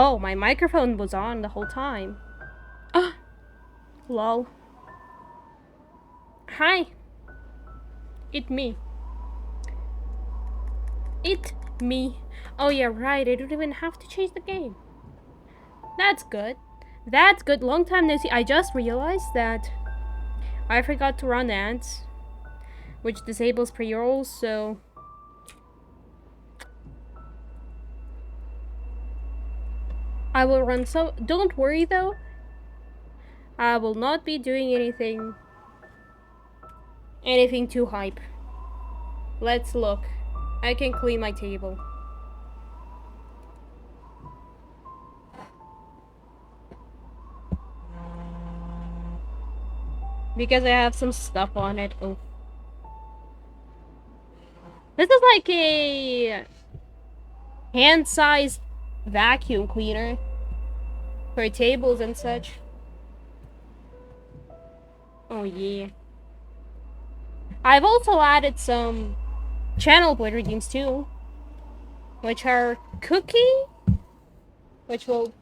Oh, my microphone was on the whole time. Ah, lol. Hi. It me. It me. Oh yeah, right. I don't even have to change the game. That's good. That's good. Long time no see. I just realized that I forgot to run ads, which disables pre-rolls, so I will run so don't worry though. I will not be doing anything too hype. Let's look. I can clean my table. Because I have some stuff on it. Oh. This is like a hand-sized vacuum cleaner for tables and such. Oh yeah. I've also added some channel point redeems too, which are cookie, which will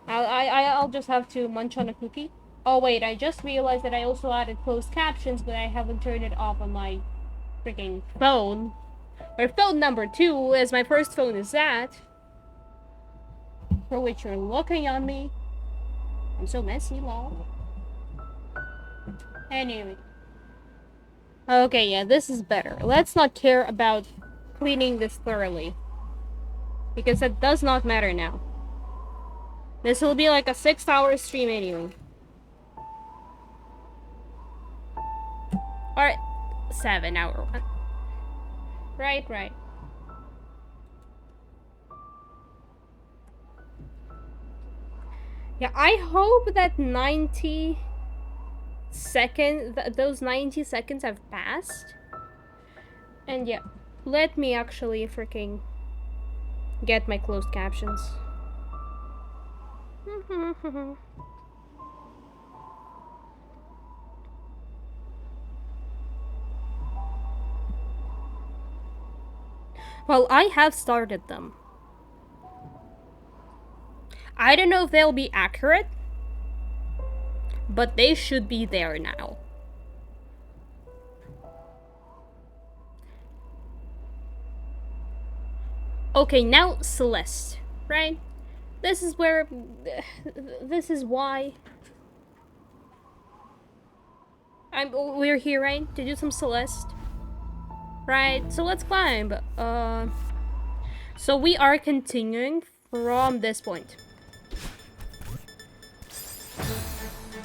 I'll just have to munch on a cookie. Oh wait, I just realized that I also added closed captions, but I haven't turned it off on my freaking phone. Or phone number 2, as my first phone is that. For which you're looking on me. I'm so messy, lol. Anyway. Okay, yeah, this is better. Let's not care about cleaning this thoroughly. Because that does not matter now. This will be like a 6-hour stream anyway. Or 7-hour one. Right. Yeah, I hope that 90 seconds, those 90 seconds have passed. And yeah, let me actually freaking get my closed captions. Well, I have started them. I don't know if they'll be accurate, but they should be there now. Okay, now Celeste, right? This is where... This is why... We're here, right? To do some Celeste. Right, so let's climb. So we are continuing from this point.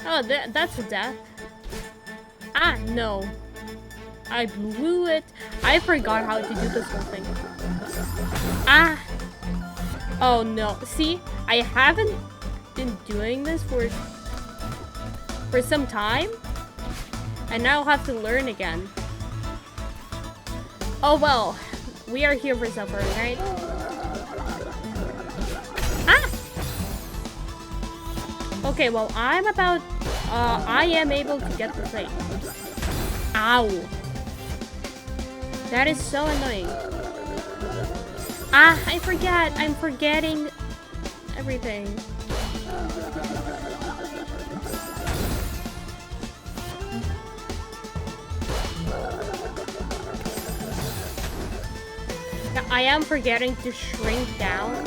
Oh, that's a death. Ah, no. I blew it. I forgot how to do this whole thing. Ah. Oh, no. See, I haven't been doing this for some time. And now I'll have to learn again. Oh, well. We are here for suffering, right? Okay, well, I am able to get the thing. Ow. That is so annoying. Ah, I forget. I'm forgetting everything. I am forgetting to shrink down.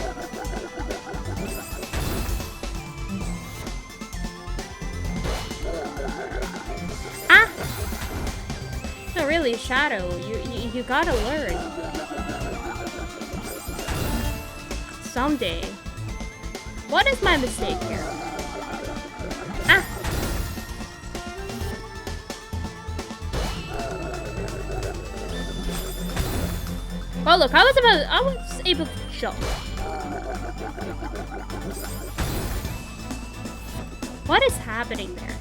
No, really, Shadow, you gotta learn. Someday. What is my mistake here? Ah! Well, look, I was able to jump. What is happening there?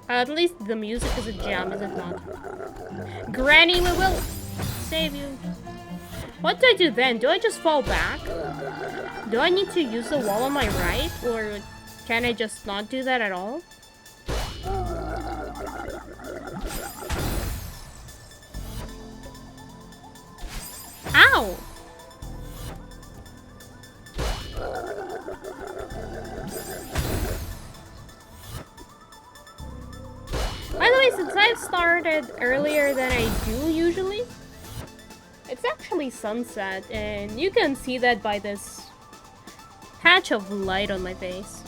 At least the music is a gem, is it not? Granny, we will save you. What do I do then? Do I just fall back? Do I need to use the wall on my right? Or can I just not do that at all? Ow! By the way, since I've started earlier than I do usually, it's actually sunset, and you can see that by this patch of light on my face.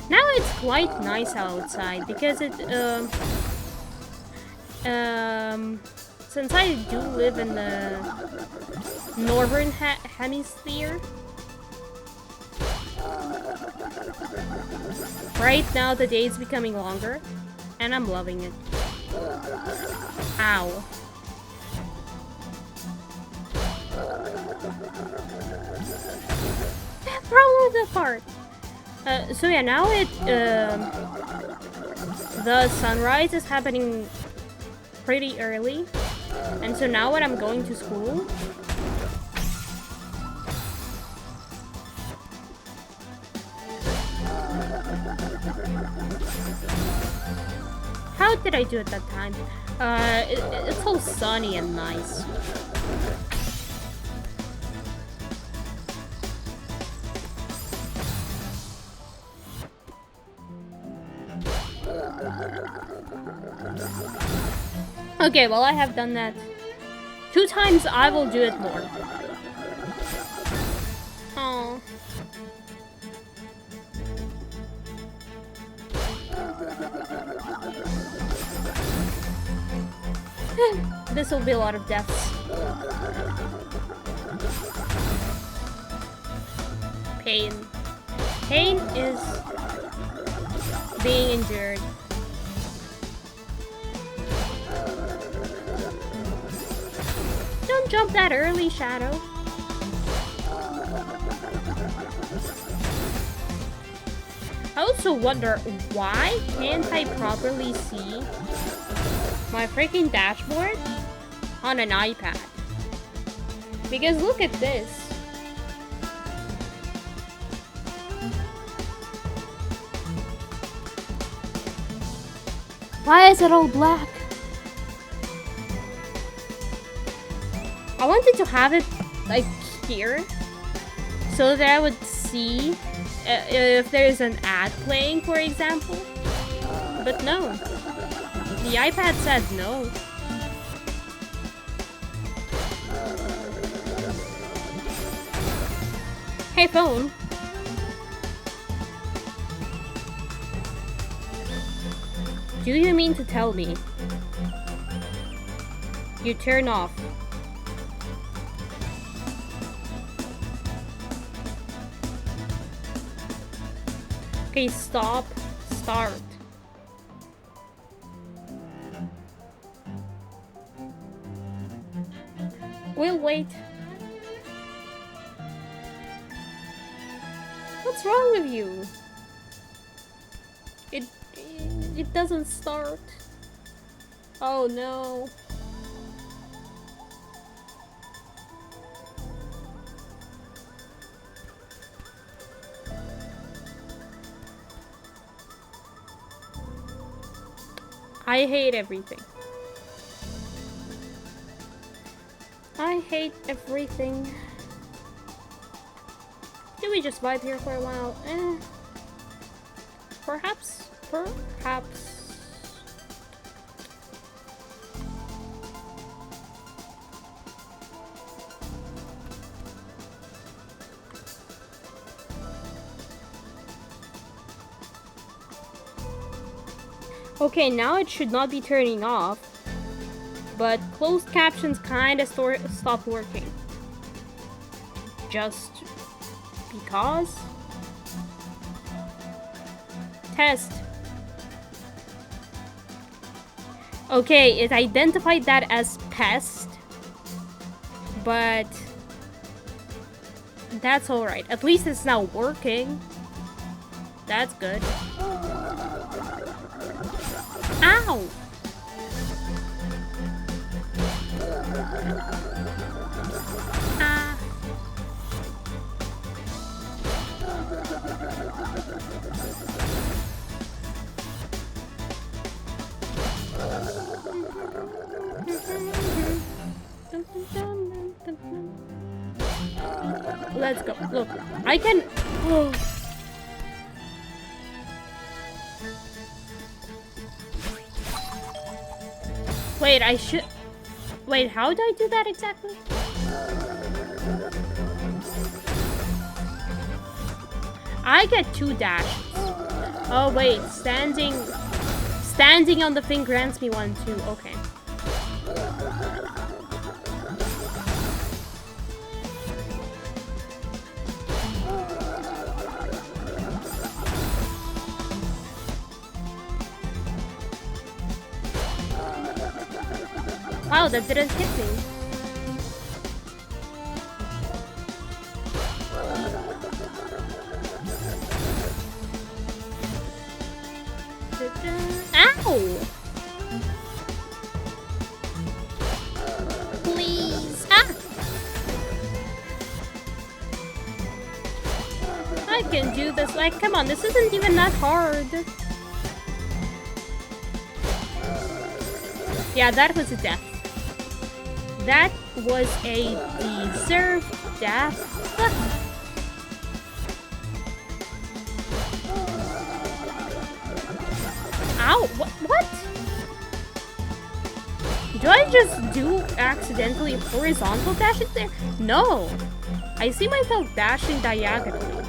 Now it's quite nice outside because it, since I do live in the northern hemisphere, right now the day is becoming longer, and I'm loving it. Ow. What's wrong with the part? So yeah, now the sunrise is happening pretty early, and so now when I'm going to school, how did I do it that time? It's so sunny and nice. Okay, well, I have done that 2 times. I will do it more. Oh. This will be a lot of deaths. Pain. Pain is being endured. Don't jump that early, Shadow. I also wonder, why can't I properly see my freaking dashboard on an iPad? Because look at this. Why is it all black? I wanted to have it like here so that I would see if there's an ad playing, for example. But no. The iPad said no. Hey phone. Do you mean to tell me you turn off okay, stop, start. We'll wait. What's wrong with you? It doesn't start. Oh no. I hate everything. I hate everything. Do we just vibe here for a while? Perhaps. Okay, now it should not be turning off, but closed captions kinda stopped working. Just because? Test. Okay, it identified that as pest, but that's alright. At least it's now working. That's good. Ow! Ah. Let's go. Look, I can... Oh. Wait, I should... Wait, how do I do that exactly? I get 2 dashes. Oh wait, standing on the thing grants me 1 too. Okay. Wow, that didn't hit me. Ow! Please. Ah! I can do this. Like, come on, this isn't even that hard. Yeah, that was a death. That was a deserved death. Ow! What? Do I just do accidentally horizontal dashes there? No! I see myself dashing diagonally.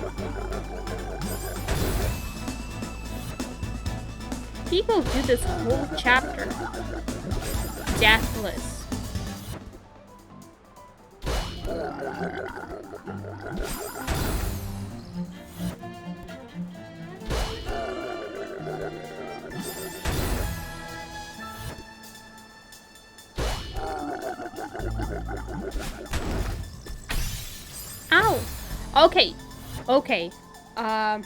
People do this whole chapter deathless. Ow! Okay. Okay. A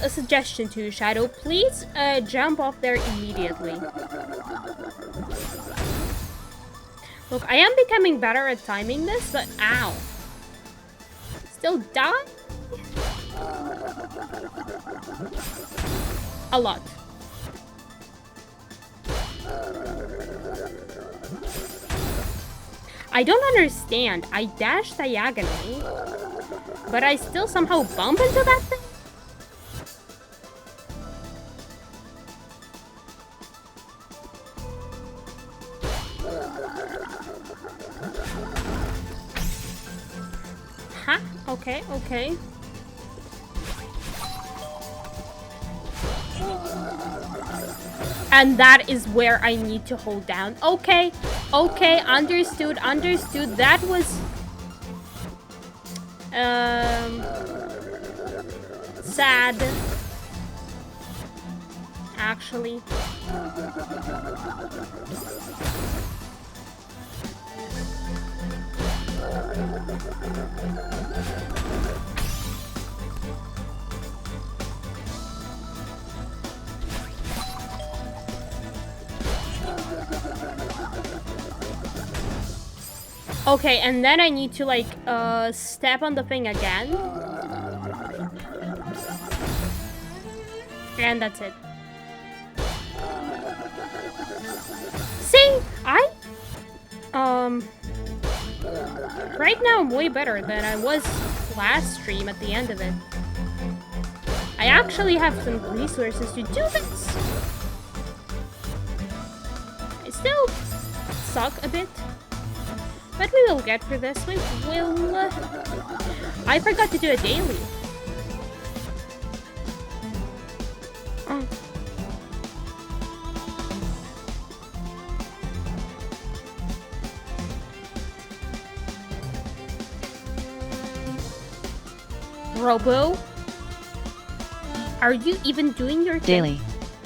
suggestion to you, Shadow. Please jump off there immediately. Look, I am becoming better at timing this, but ow. Still die? A lot. I don't understand. I dash diagonally, but I still somehow bump into that thing? Huh? Okay, okay. And that is where I need to hold down. Okay, okay, understood, understood. That was... sad. Actually. Okay, and then I need to like step on the thing again. And that's it. See? Right now I'm way better than I was last stream at the end of it. I actually have some resources to do this. I still suck a bit. But we will get through this. We will... I forgot to do a daily. Oh. Robo? Are you even doing your daily?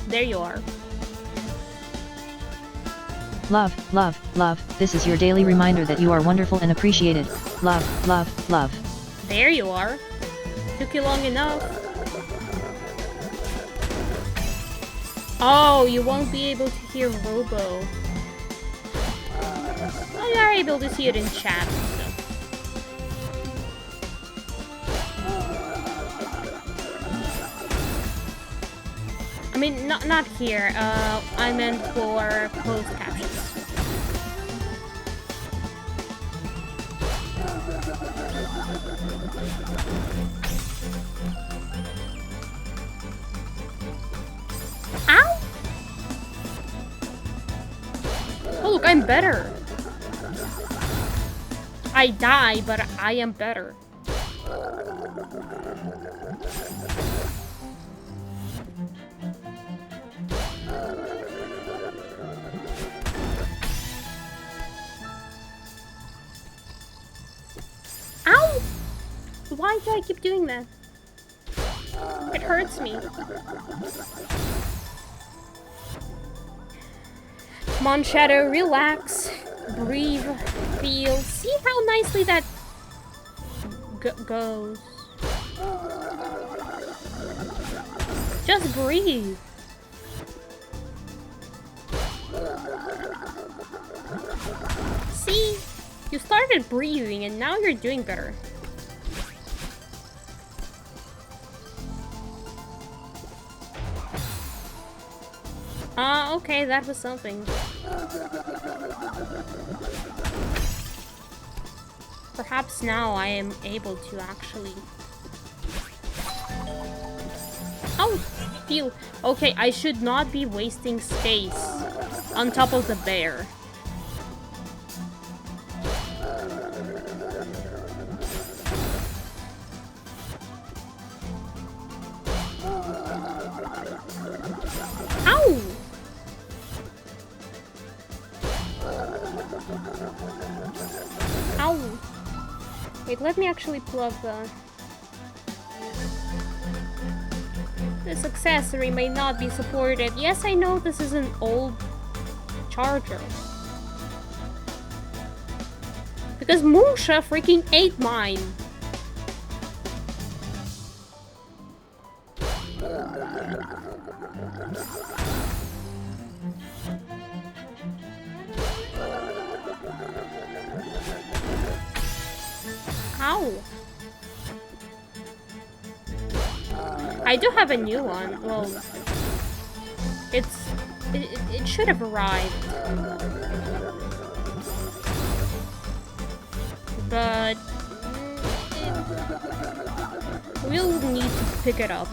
There you are. Love, love, love. This is your daily reminder that you are wonderful and appreciated. Love, love, love. There you are. Took you long enough. Oh, you won't be able to hear Robo. Oh, you are able to see it in chat. I mean, not here. I meant for closed captions. Ow! Oh look, I'm better. I die, but I am better. Ow! Why do I keep doing that? It hurts me. Come on, Shadow, relax. Breathe, feel. See how nicely that goes. Just breathe. See? You started breathing and now you're doing better. Okay, that was something. Perhaps now I am able to actually... Oh, phew. Okay, I should not be wasting space on top of the bear. Ow! Ow! Wait, let me actually plug this accessory may not be supported. Yes, I know this is an old charger. Because Musha freaking ate mine. Ow. I do have a new one. Well, it should have arrived. But we'll need to pick it up.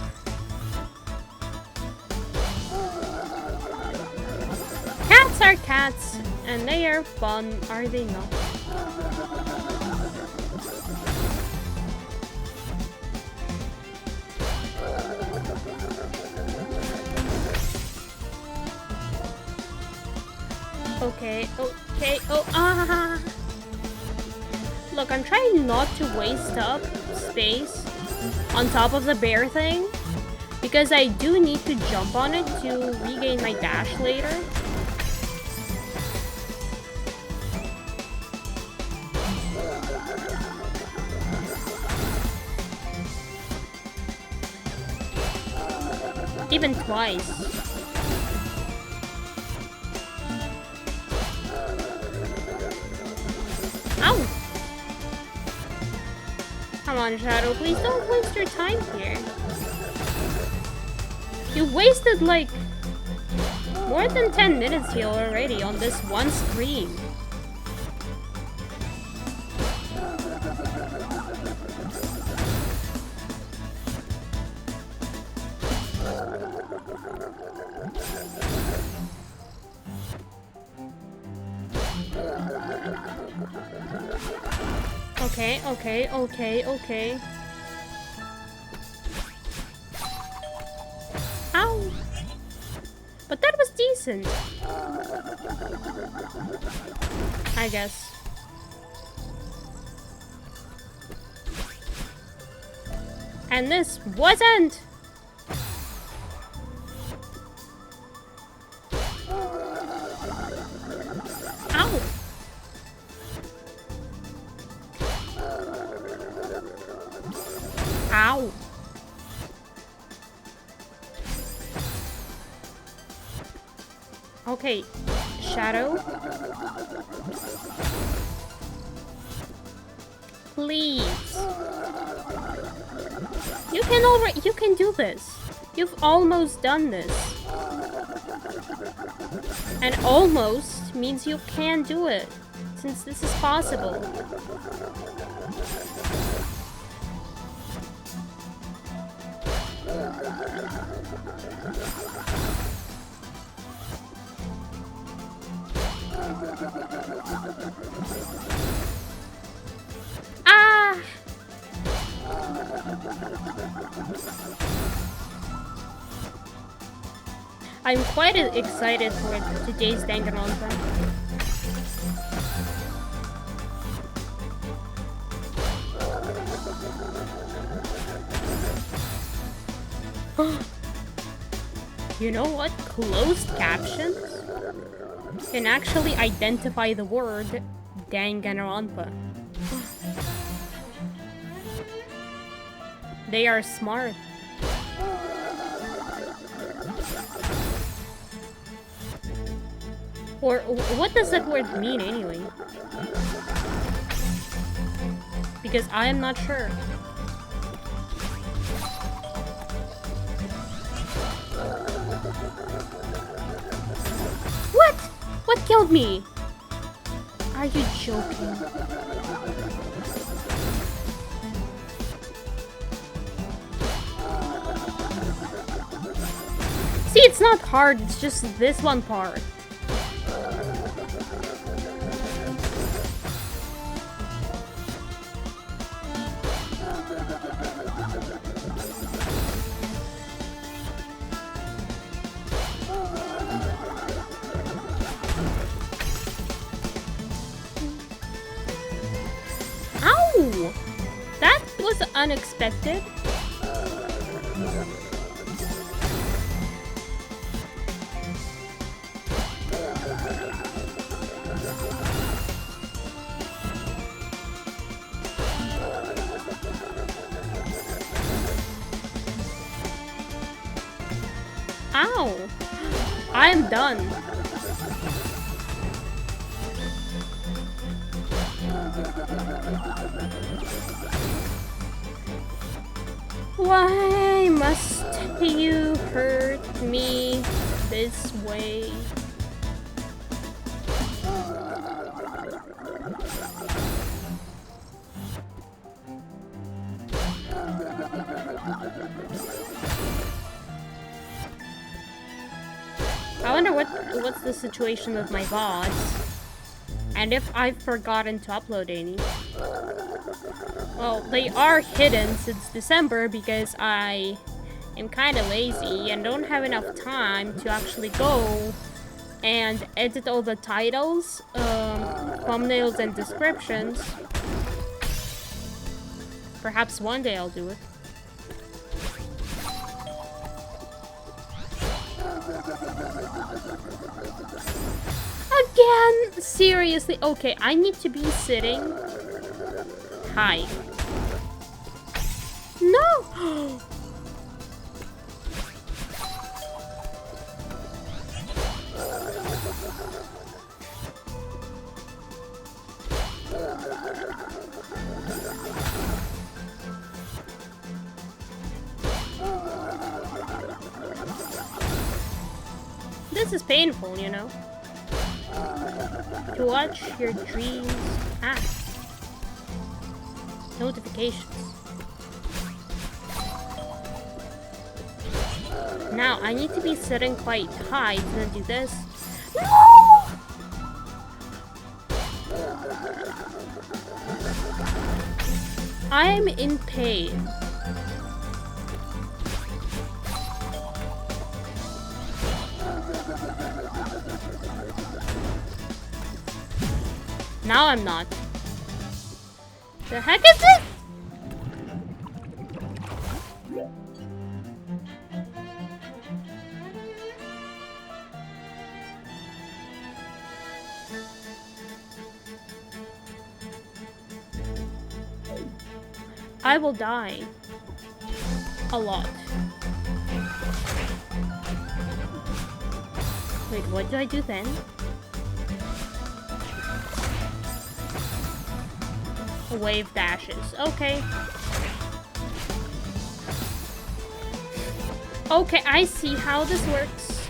Cats are cats, and they are fun, are they not? Okay, okay, Look, I'm trying not to waste up space on top of the bear thing, because I do need to jump on it to regain my dash later. Even twice. Ow! Come on, Shadow, please don't waste your time here. You wasted like more than 10 minutes here already on this one screen. Okay. Ow! But that was decent. I guess. And this wasn't! Ow! Ow! Okay, Shadow. Please. You can do this. You've almost done this. And almost means you can do it, since this is possible. I'm quite excited for today's Danganronpa. You know what? Closed captions can actually identify the word Danganronpa. They are smart. Or what does that word mean anyway? Because I am not sure. What? What killed me? Are you joking? See, it's not hard, it's just this one part. Ow! That was unexpected. Ow! I'm done. Why must you hurt me this way? I wonder what's the situation with my VODs, and if I've forgotten to upload any. Well, they are hidden since December because I am kind of lazy and don't have enough time to actually go and edit all the titles, thumbnails, and descriptions. Perhaps one day I'll do it. Again? Seriously? Okay, I need to be sitting high. No! This is painful, you know? To watch your dreams. Notifications. Now, I need to be sitting quite high to then do this. No! I'm in pain. Now I'm not. The heck is this? I will die. A lot. Wait, what do I do then? Wave dashes. Okay. Okay, I see how this works.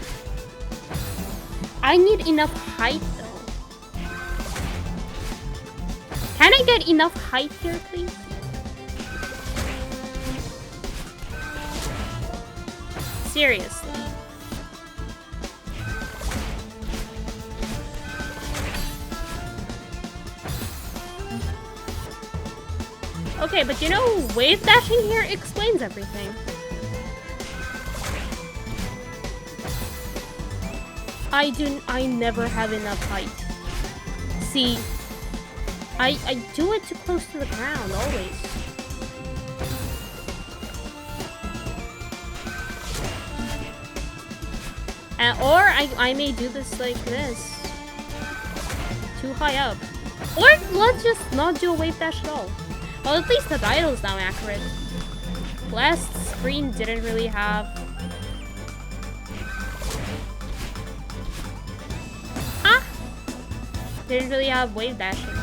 I need enough height though. Can I get enough height here, please? Seriously. Okay, but you know, wave dashing here explains everything. I never have enough height. See, I do it too close to the ground, always. Or I may do this like this. Too high up. Or let's just not do a wave dash at all. Well, at least the title's now accurate. Last screen didn't really have... Ah! Didn't really have wave dashing.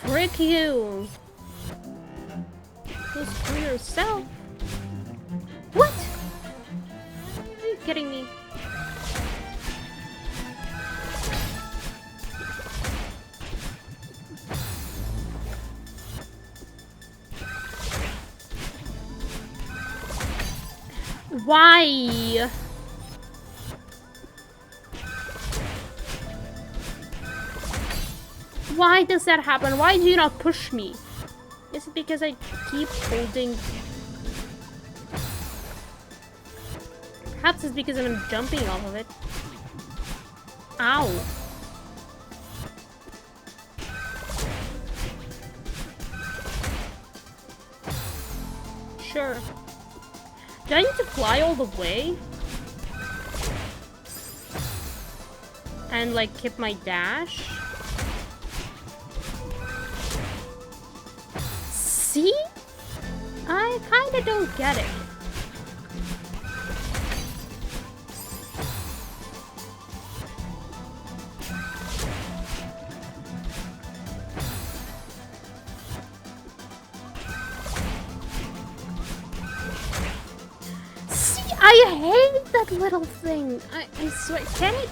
Frick you! Go screw yourself. What? Are you kidding me? Why? Why does that happen? Why do you not push me? Is it because I keep holding... Perhaps it's because I'm jumping off of it. Ow. Sure. Do I need to fly all the way? And like keep my dash? See? I kinda don't get it. I hate that little thing. I swear, can it?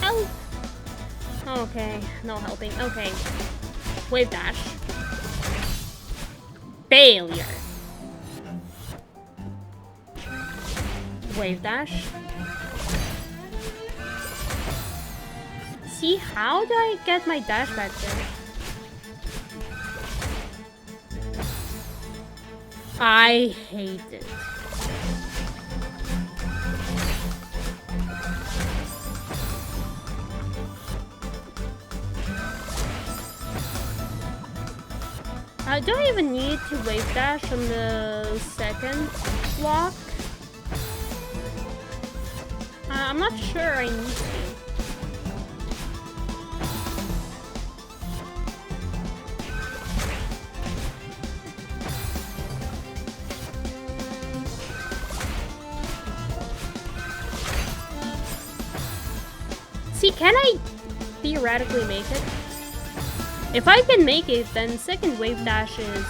Help. Okay, no helping. Okay. Wave dash. Failure. Wave dash. See, how do I get my dash back there? I hate it. Do I even need to wave dash on the second block? I'm not sure I need to. See, can I theoretically make it? If I can make it, then second wave dash is...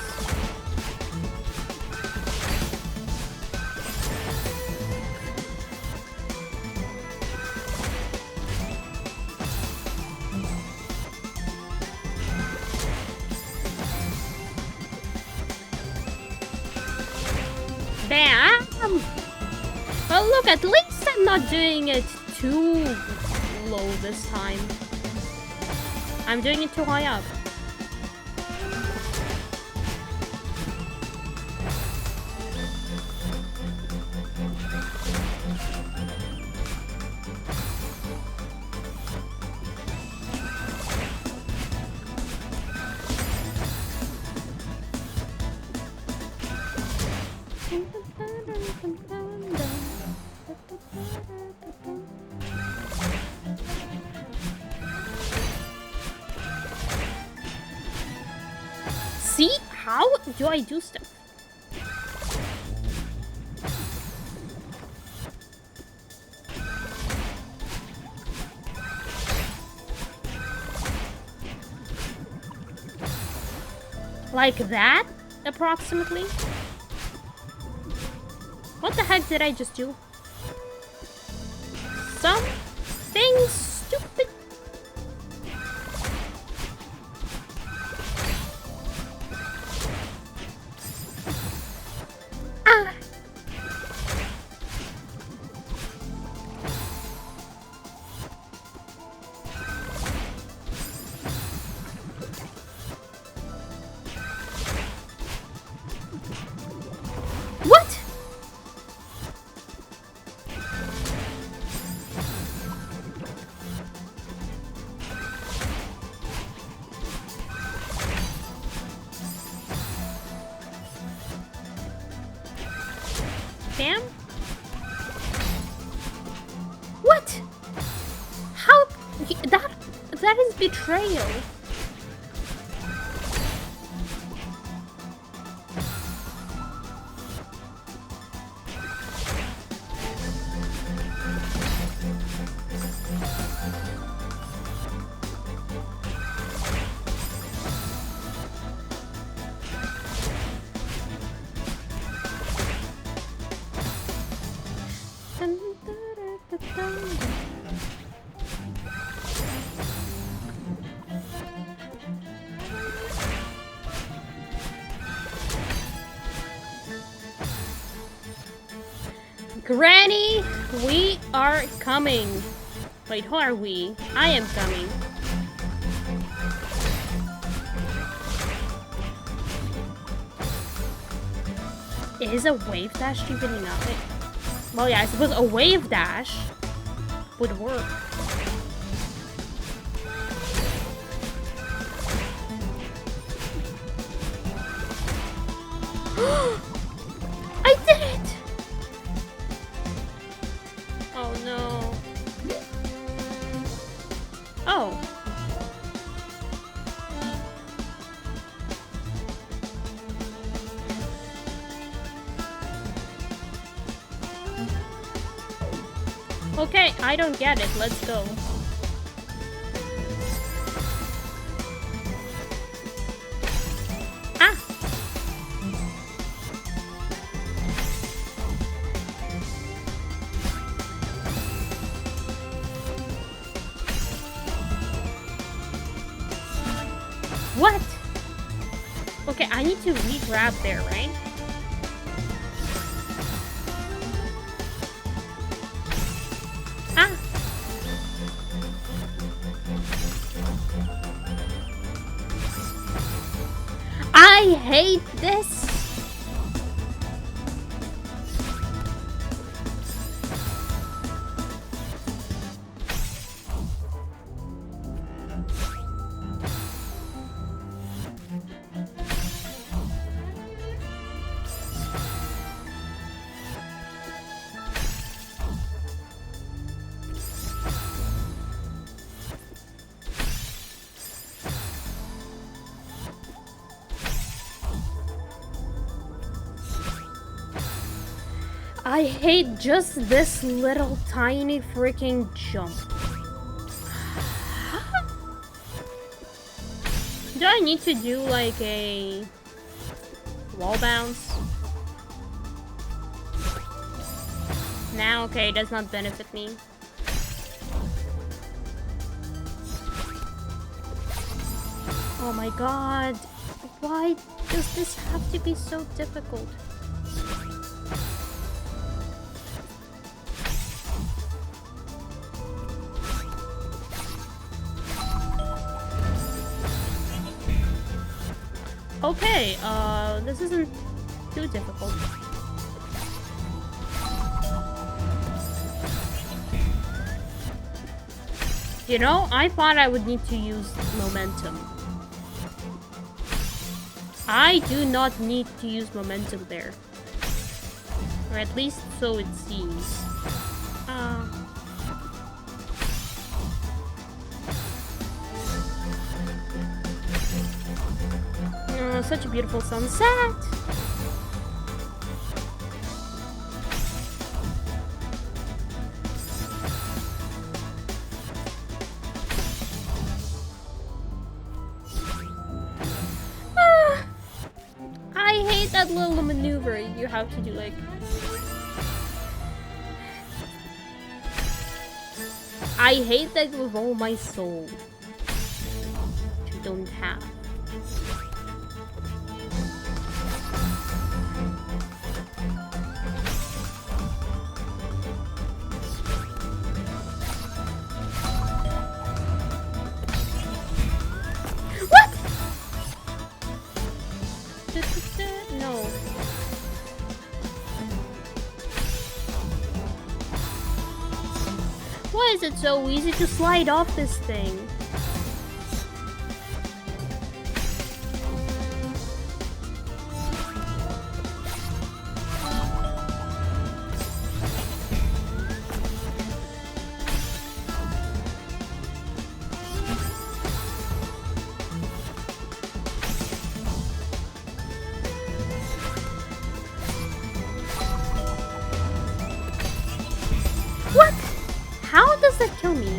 Bam! Well, look, at least I'm not doing it too low this time. I'm doing it too high up. See? How do I do stuff? Like that, approximately? What the heck did I just do? Something stupid. scam? What? How? That is betrayal. Granny, we are coming. Wait, who are we? I am coming. Is a wave dash even enough? Well, yeah, I suppose a wave dash would work. I did it! Oh no. Oh. Okay, I don't get it. Let's go. Ah! What? Okay, I need to re-grab there, right? Ah! I hate this! I hate just this little tiny freaking jump. Do I need to do like a wall bounce? Nah, okay, it does not benefit me. Oh my god. Why does this have to be so difficult? Okay, this isn't too difficult. You know, I thought I would need to use momentum. I do not need to use momentum there. Or at least so it seems. Such a beautiful sunset. I hate that little maneuver you have to do, like... I hate that with all my soul. Which I don't have. Why is it so easy to slide off this thing? that kill me?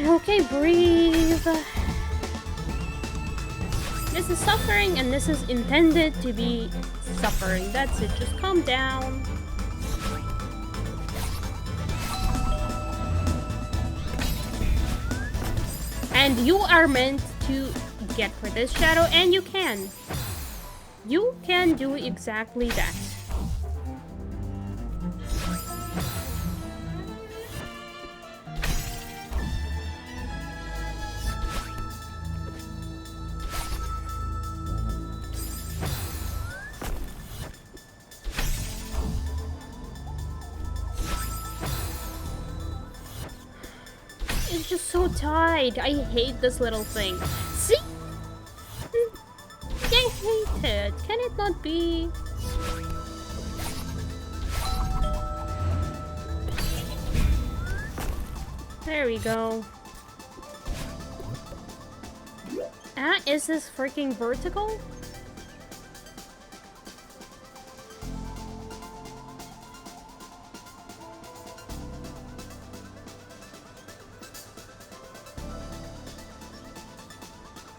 Okay, breathe. This is suffering, and this is intended to be suffering. That's it. Just calm down. And you are meant to get for this shadow, and you can. You can do exactly that. It's just so tight. I hate this little thing. See? I hate it. Can it not be? There we go. Ah, is this freaking vertical?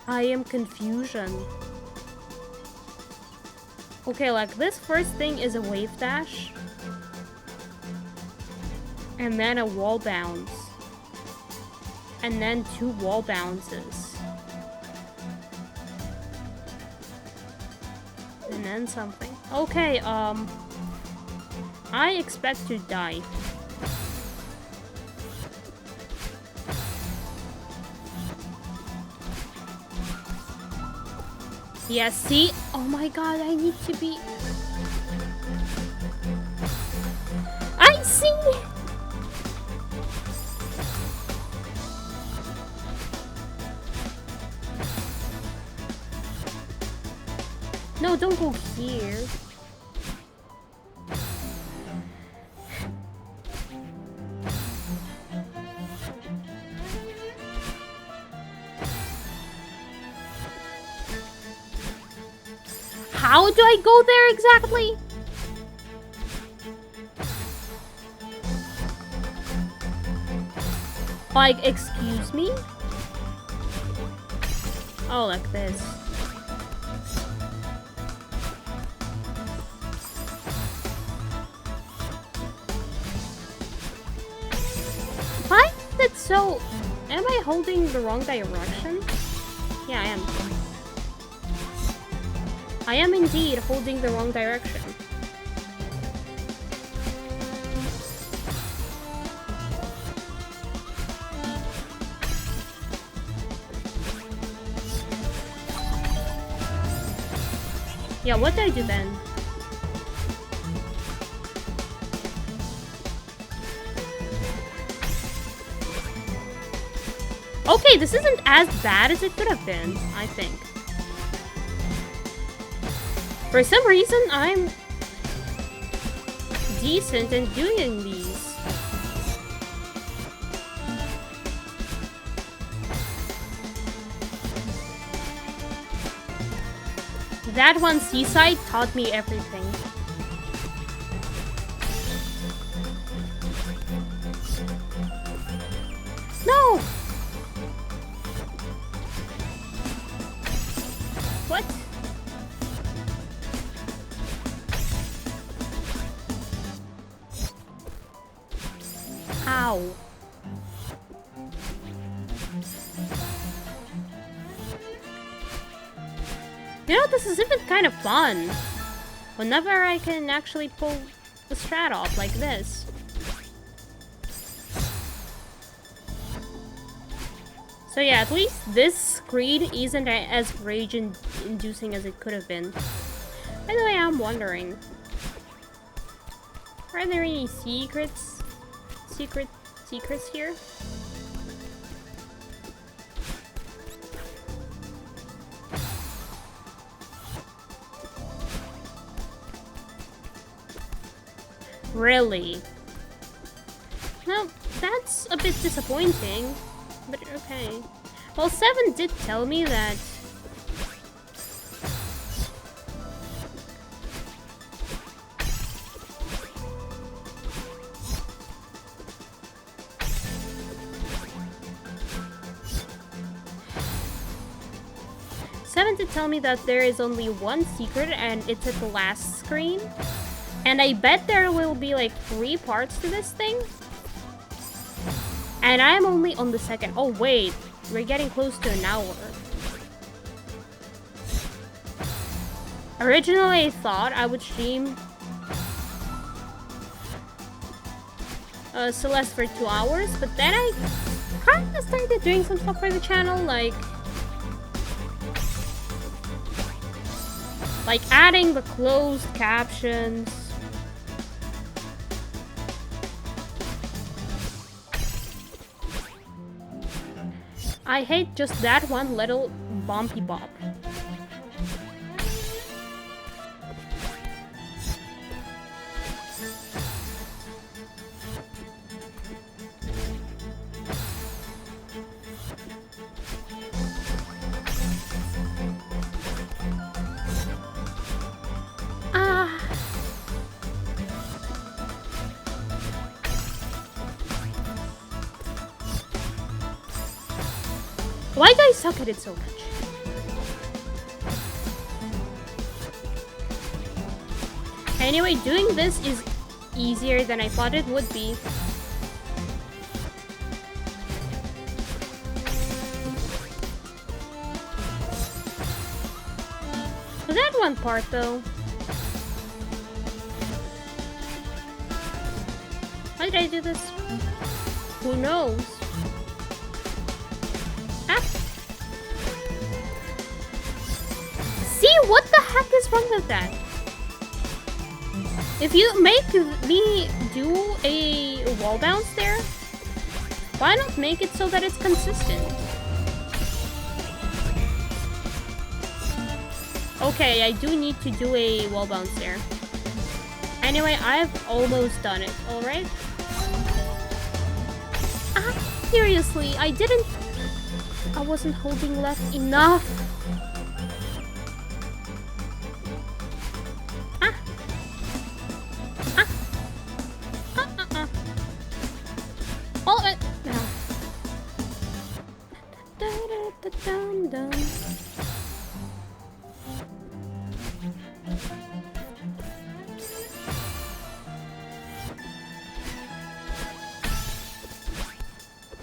I am confusion. Okay, like this first thing is a wave dash. And then a wall bounce. And then 2 wall bounces. And then something. Okay, I expect to die. Yeah, see? Oh my god, I need to be... I see! No, don't go here. How do I go there exactly? Like, excuse me? Oh, like this. Why is it so... Am I holding the wrong direction? Yeah, I am. I am indeed holding the wrong direction. Yeah, what did I do then? Okay, this isn't as bad as it could have been, I think. For some reason, I'm decent in doing these. That one seaside taught me everything. No! What? Ow. You know, this is even kind of fun. Whenever I can actually pull the strat off like this. So yeah, at least this screen isn't as rage-inducing as it could have been. By the way, I'm wondering, are there any secrets here? Really? Well, that's a bit disappointing, but okay. Well, 7 did tell me that... Seven did tell me that there is only one secret and it's at the last screen. And I bet there will be like 3 parts to this thing. And I'm only on the second. Oh wait, we're getting close to an hour. Originally I thought I would stream Celeste for 2 hours, but then I kinda started doing some stuff for the channel, like adding the closed captions. I hate just that one little bumpy bop. Why do I suck at it so much? Anyway, doing this is easier than I thought it would be. That one part though. Why did I do this? Who knows? See, what the heck is wrong with that? If you make me do a wall bounce there, why not make it so that it's consistent? Okay, I do need to do a wall bounce there. Anyway, I've almost done it, alright? Seriously, I wasn't holding left enough.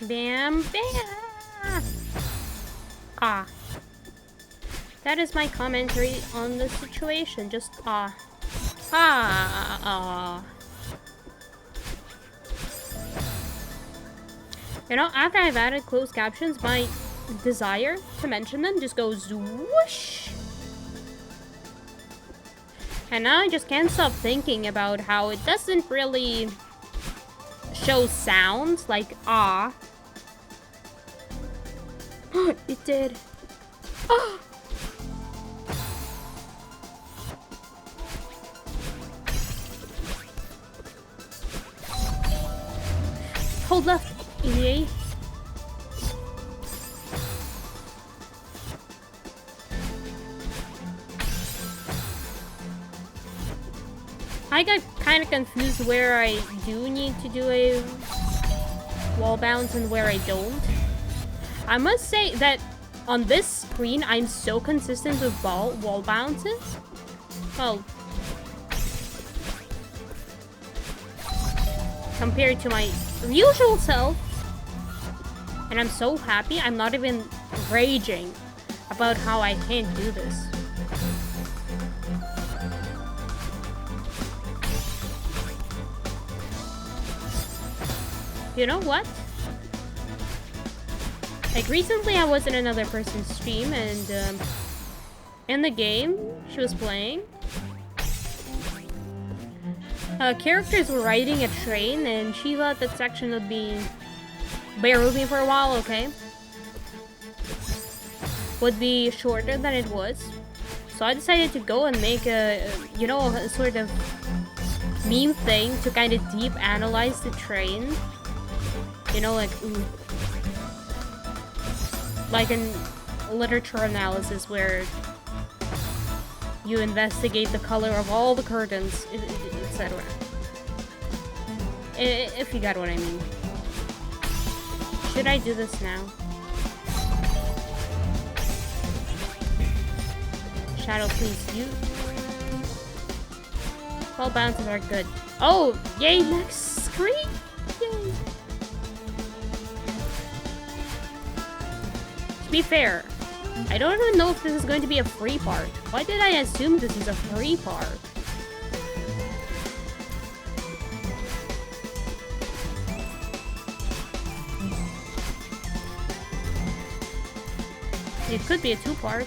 Bam, bam! Ah. That is my commentary on the situation. Just ah. Ah, ah. You know, after I've added closed captions, my desire to mention them just goes whoosh. And now I just can't stop thinking about how it doesn't really show sounds like ah. It did. Oh. Hold left, EA. I got kind of confused where I do need to do a wall bounce and where I don't. I must say that on this screen, I'm so consistent with wall bounces. Well, compared to my usual self. And I'm so happy I'm not even raging about how I can't do this. You know what? Like recently I was in another person's stream and in the game she was playing, characters were riding a train and she thought that section would be, bear with me for a while, okay? Would be shorter than it was. So I decided to go and make a, you know, a sort of meme thing to kind of deep analyze the train. You know, like, ooh. Like in literature analysis where you investigate the color of all the curtains, etc. If you got what I mean. Should I do this now? Shadow, please, you. All bounces are good. Oh, yay, next screen! Yay! To be fair, I don't even know if this is going to be a free part. Why did I assume this is a free part? It could be a two-part.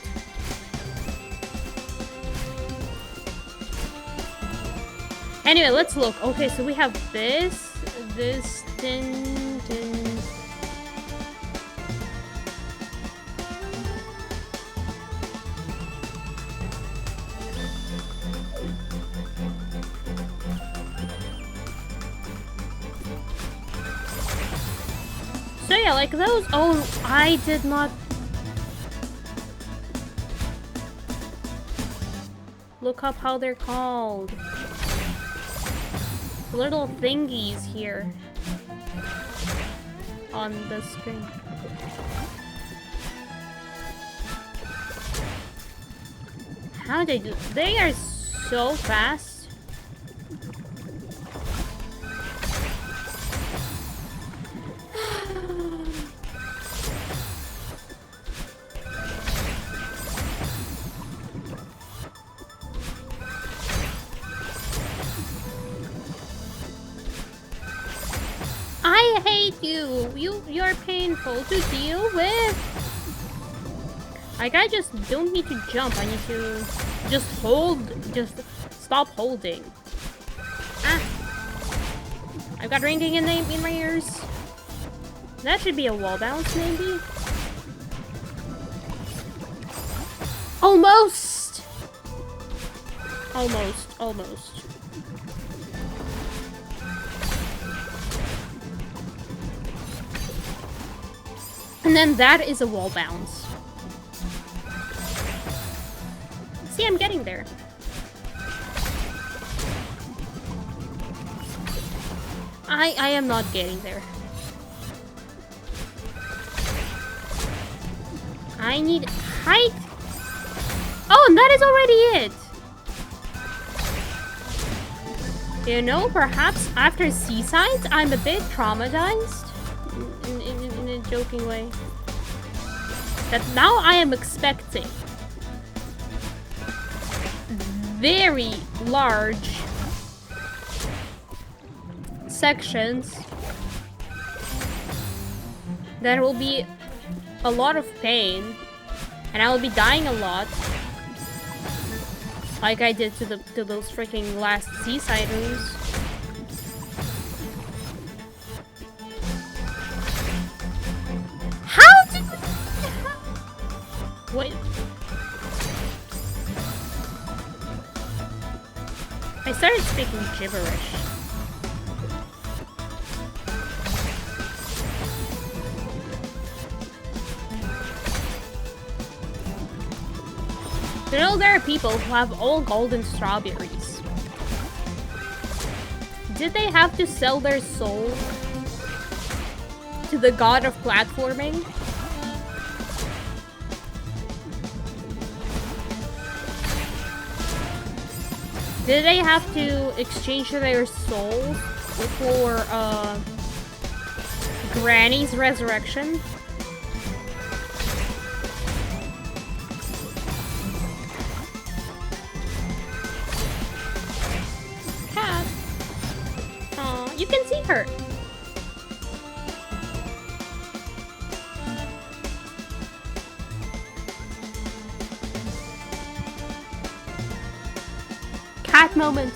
Anyway, let's look. Okay, so we have this, tin. So yeah, like those. Oh, I did not look up how they're called. Little thingies here on the screen. How they do? They are so fast. I hate you. You're painful to deal with. Like, I just don't need to jump. I need to just hold. Just stop holding. Ah. I've got ringing in my ears. That should be a wall bounce, maybe. Almost. Almost. And then that is a wall bounce. See, I'm getting there. I am not getting there. I need height. Oh, and that is already it. You know, perhaps after Seaside, I'm a bit traumatized. In a joking way. That now I am expecting very large sections that will be a lot of pain, and I will be dying a lot, like I did to those freaking last Seaside rooms. What? I started speaking gibberish. You know, there are people who have all golden strawberries. Did they have to sell their soul to the god of platforming? Did they have to exchange their souls for Granny's resurrection? Cat. Aw, you can see her. Cat moment.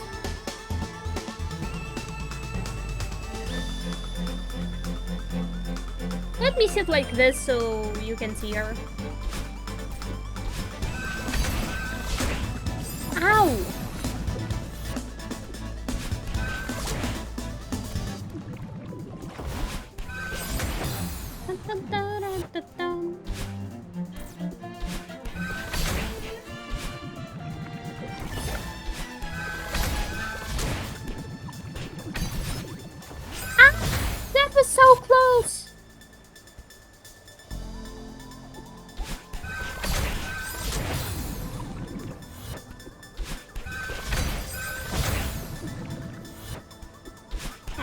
Let me sit like this so you can see her. Ow!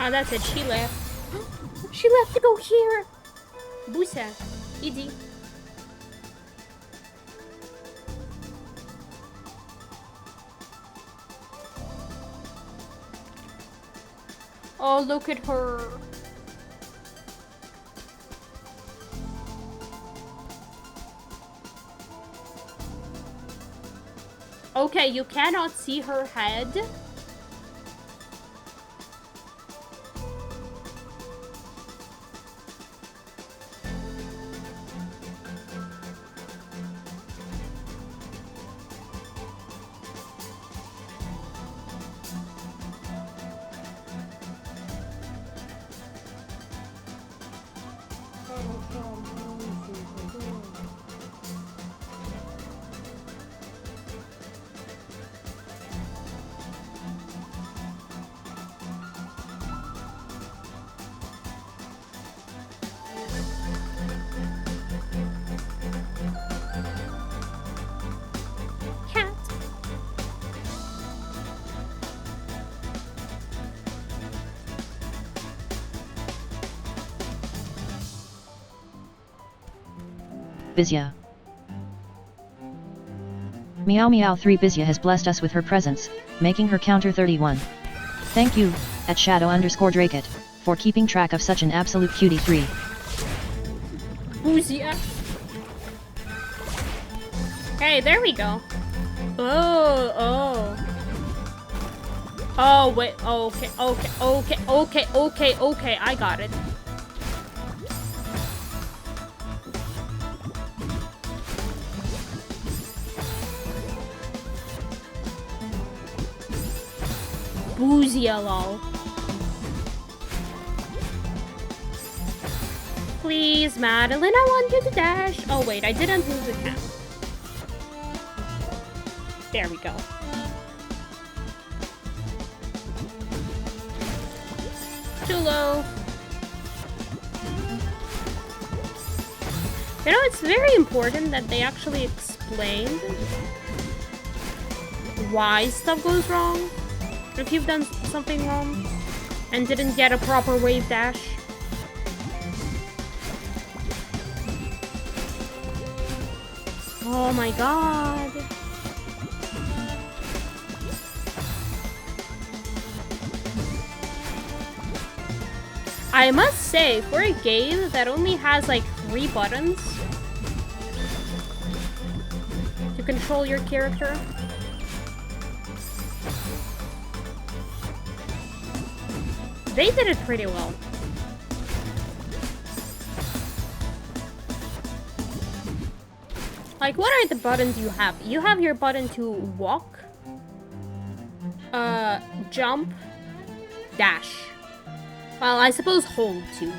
Ah, that's it. She left. She left to go here. Буся, иди. Oh, look at her. Okay, you cannot see her head. Bizya. Meow Meow 3 Bizya has blessed us with her presence, making her counter 31. Thank you, at shadow_Drakeit, for keeping track of such an absolute cutie 3. Bizya. Hey, there we go. Oh. Oh, wait. Okay. I got it. Bizya, lol. Please, Madeline, I want you to dash. Oh, wait, I didn't move the cat. There we go. Too low. You know, it's very important that they actually explain why stuff goes wrong. If you've done something wrong and didn't get a proper wave dash. Oh my god. I must say, for a game that only has like 3 buttons to control your character, they did it pretty well. Like, what are the buttons you have? You have your button to walk, jump, dash. Well, I suppose hold too.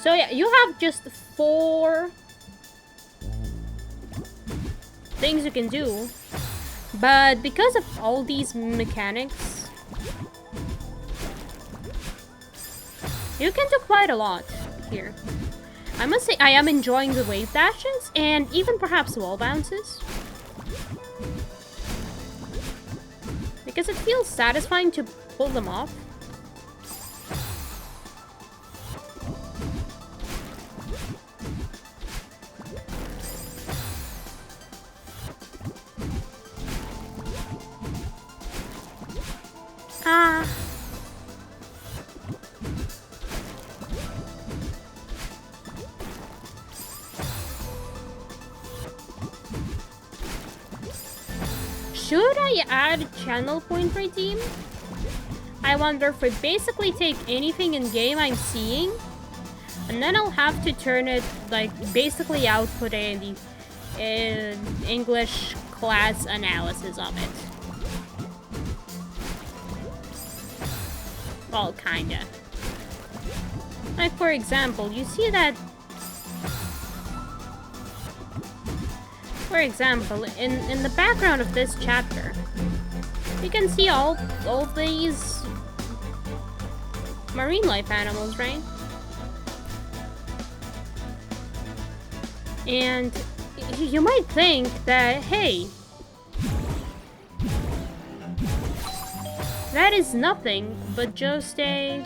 So yeah, you have just 4 things you can do. But because of all these mechanics, you can do quite a lot here. I must say, I am enjoying the wave dashes and even perhaps wall bounces, because it feels satisfying to pull them off. Should I add channel point redeem? I wonder if we basically take anything in game I'm seeing, and then I'll have to turn it, like, basically output an English class analysis of it. Well, kinda. Like, for example, you see that... For example, in the background of this chapter, you can see all these marine life animals, right? And you might think that, hey, That is nothing but just a...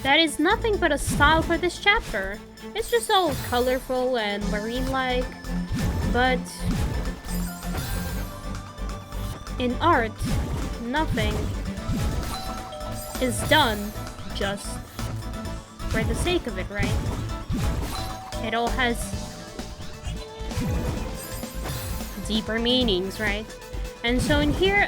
That is nothing but a style for this chapter. It's just all colorful and marine-like, but in art, nothing is done just for the sake of it, right? It all has deeper meanings, right? And so in here,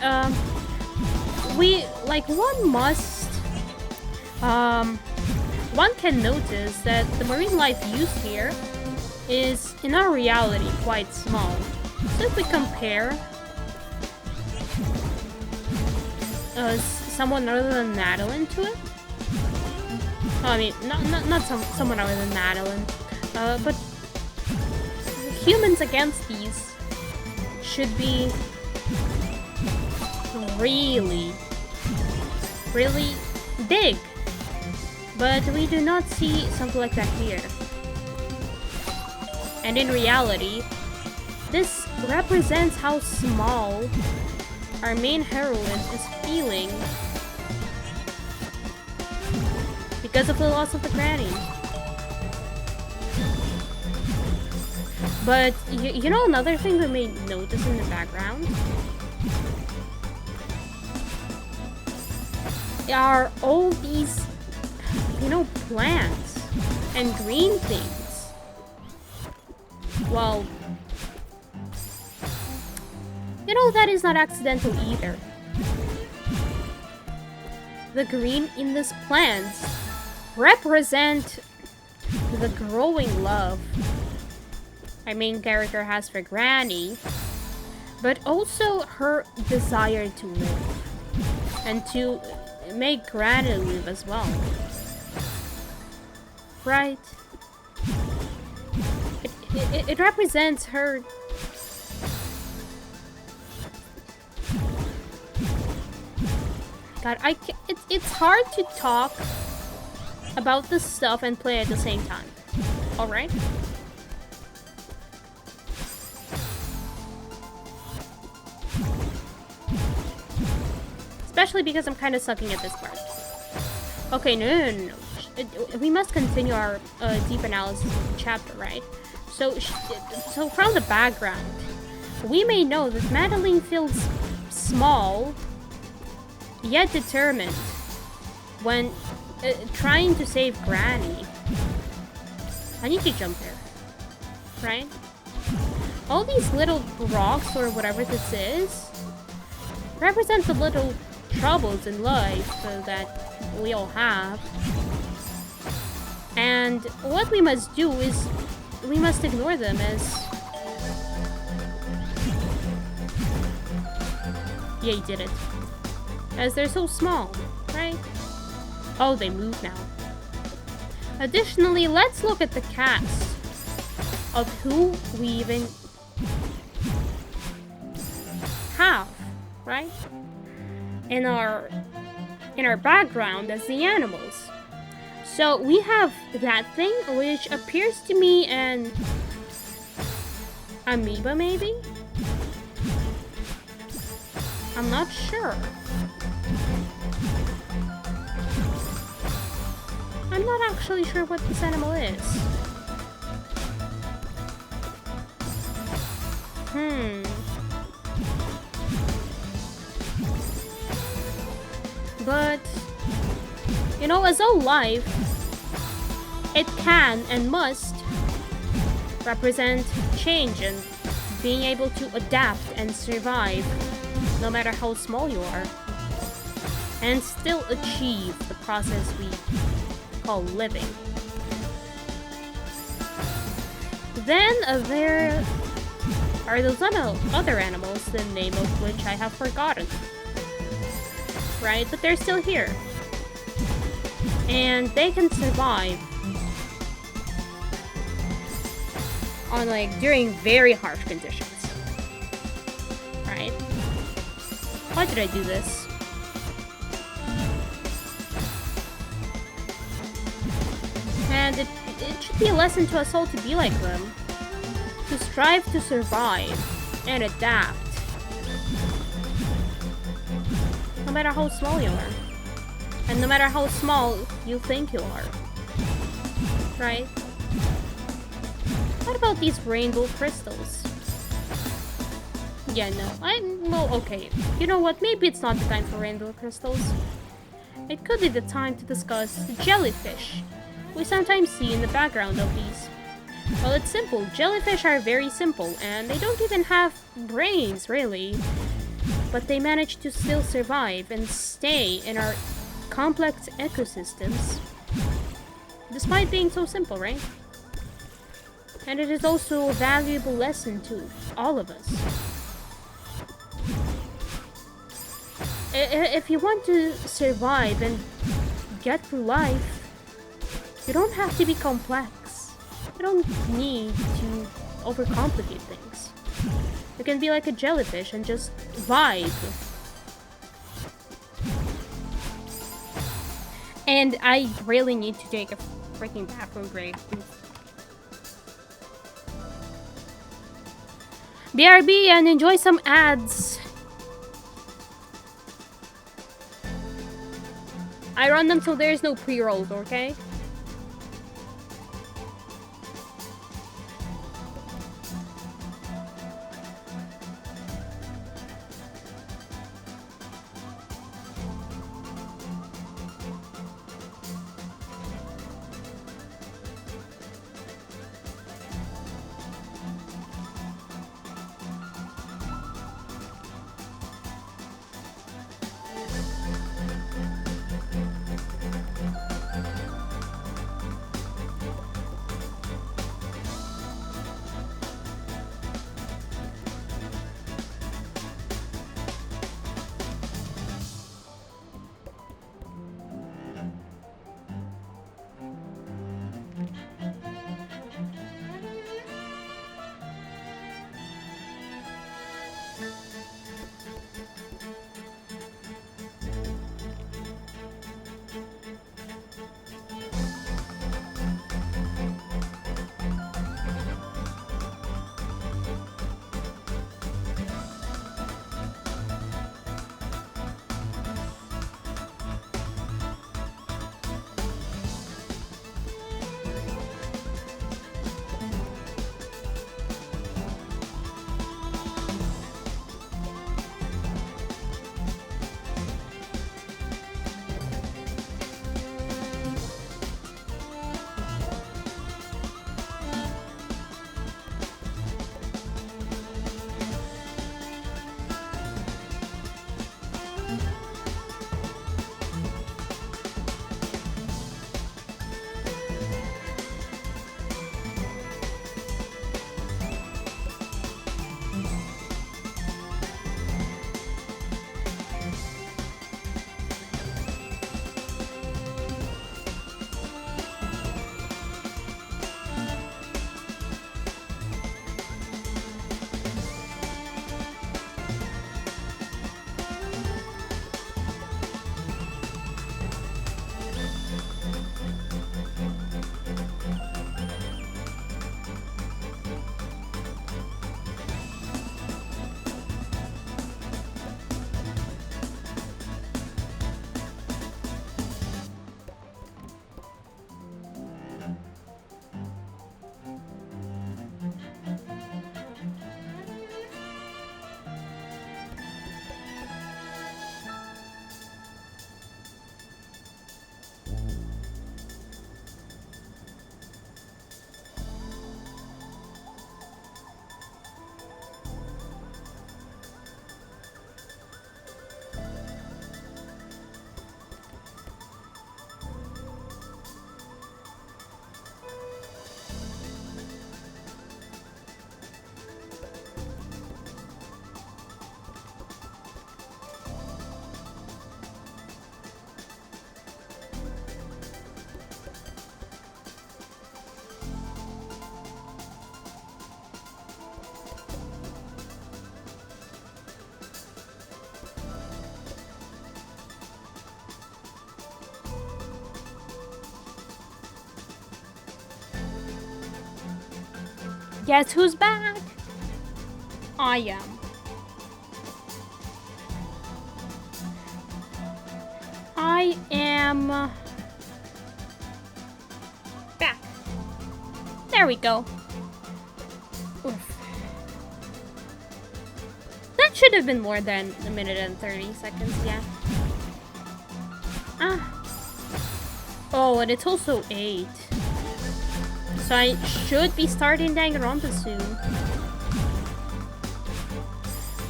one can notice that the marine life used here is, in our reality, quite small. So if we compare someone other than Madeline to it, I mean, not someone other than Madeline, but humans against these should be really, really big. But we do not see something like that here. And in reality, this represents how small our main heroine is feeling because of the loss of the granny. But you know another thing we may notice in the background? Are all these, you know, plants and green things. Well, you know, that is not accidental either. The green in these plants represent the growing love our main character has for Granny, but also her desire to live and to make Granny live as well. Right? It represents her. God, it's hard to talk about this stuff and play at the same time. Alright? Especially because I'm kind of sucking at this part. Okay, no. We must continue our deep analysis of the chapter, right? So from the background, we may know that Madeline feels small, yet determined when trying to save Granny. I need to jump there, right? All these little rocks or whatever this is represent the little troubles in life that we all have. And what we must do is we must ignore them as... Yeah, he did it. As they're so small, right? Oh, they move now. Additionally, let's look at the cast of who we even have, right? In our background as the animals. So we have that thing, which appears to me an amoeba, maybe? I'm not sure. I'm not actually sure what this animal is. But, you know, as all life, it can and must represent change and being able to adapt and survive no matter how small you are, and still achieve the process we call living. Then there are those other animals, the name of which I have forgotten. Right? But they're still here. And they can survive on, like, during very harsh conditions. Right? Why did I do this? And it should be a lesson to us all to be like them. to strive to survive and adapt. No matter how small you are. And no matter how small you think you are. Right? What about these rainbow crystals? Yeah, no. Well, okay. You know what? Maybe it's not the time for rainbow crystals. It could be the time to discuss the jellyfish we sometimes see in the background of these. Well, it's simple. Jellyfish are very simple, and they don't even have brains, really. But they manage to still survive and stay in our complex ecosystems. Despite being so simple, right? And it is also a valuable lesson to all of us. If you want to survive and get through life, you don't have to be complex. You don't need to overcomplicate things. You can be like a jellyfish and just vibe. And I really need to take a freaking bathroom break. BRB and enjoy some ads. I run them so there's no pre-rolls, okay? Guess who's back? I am. I am back. There we go. Oof. That should have been more than a minute and 30 seconds, yeah. Ah. Oh, and it's also 8. So I should be starting Danganronpa soon.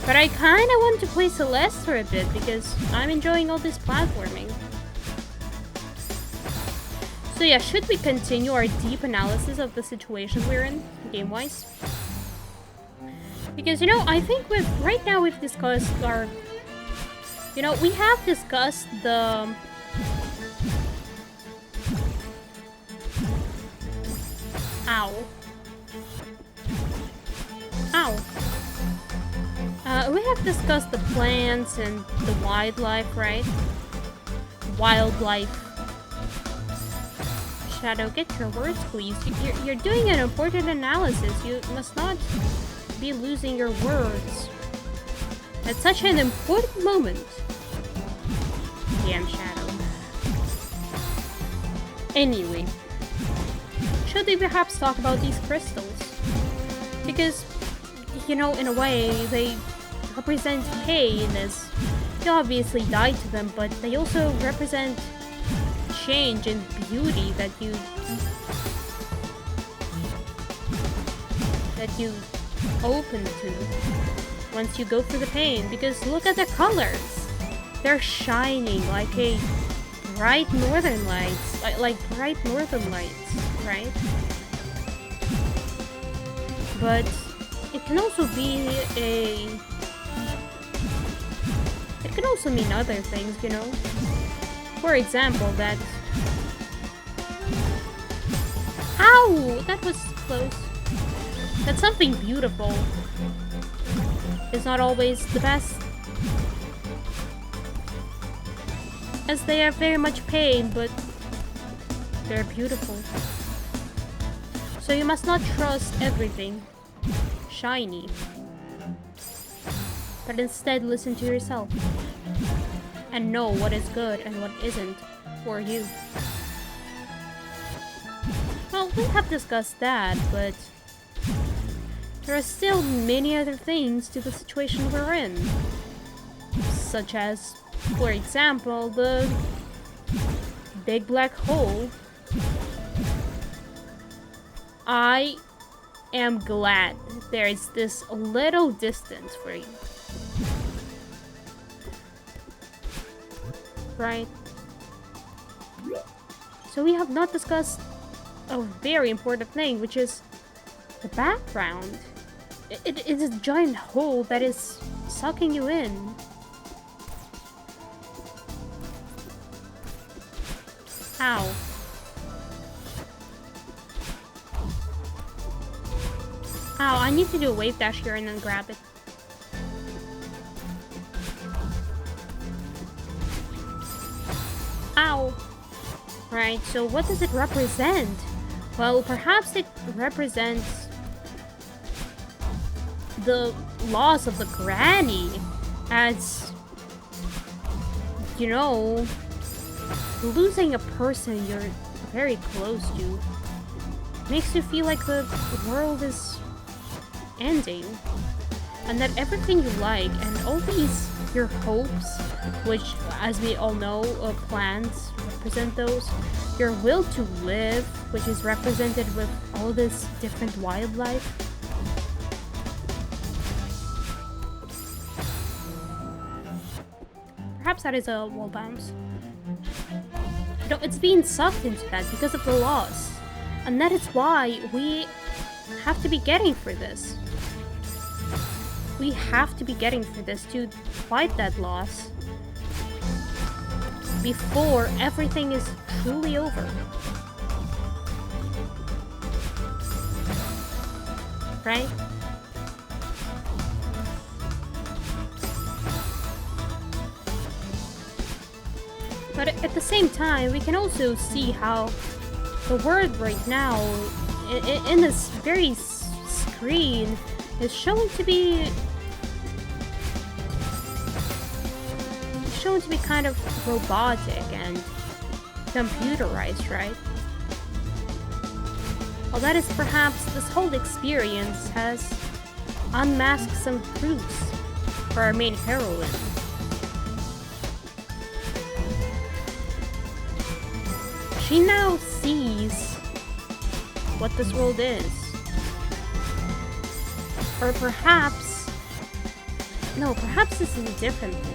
But I kinda want to play Celeste for a bit because I'm enjoying all this platforming. So yeah, should we continue our deep analysis of the situation we're in, game-wise? Because, you know, I think right now we've discussed our... You know, we have discussed the... Ow. Ow. We have discussed the plants and the wildlife, right? Wildlife. Shadow, get your words, please. You're doing an important analysis. You must not be losing your words at such an important moment. Damn, Shadow. Anyway, should we perhaps talk about these crystals? Because, you know, in a way, they represent pain, as you obviously died to them, but they also represent change and beauty that you open to once you go through the pain. Because look at the colors, they're shining like a bright northern lights, like bright northern lights, right? But it can also be it can also mean other things, you know? For example, that... Ow! That was close. That something beautiful is not always the best. As they have very much pain, but they're beautiful. So you must not trust everything shiny, but instead listen to yourself and know what is good and what isn't for you. Well, we have discussed that, but there are still many other things to the situation we're in, such as, for example, the big black hole. I am glad there is this little distance for you. Right? So we have not discussed a very important thing, which is the background. It is a giant hole that is sucking you in. Ow. Ow, I need to do a wave dash here and then grab it. Ow. Right, so what does it represent? Well, perhaps it represents the loss of the granny, as, you know, losing a person you're very close to makes you feel like the world is ending, and that everything you like and all these your hopes, which, as we all know, plants represent those, your will to live, which is represented with all this different wildlife. Perhaps that is a wall bounce. No, it's being sucked into that because of the loss, and that is why we have to be getting for this. We have to be getting for this to fight that loss before everything is truly over. Right? But at the same time, we can also see how the world right now, in this very screen is shown to be kind of robotic and computerized, right? Well, that is perhaps this whole experience has unmasked some truths for our main heroine. She now sees what this world is. Or perhaps... No, perhaps this is a different thing.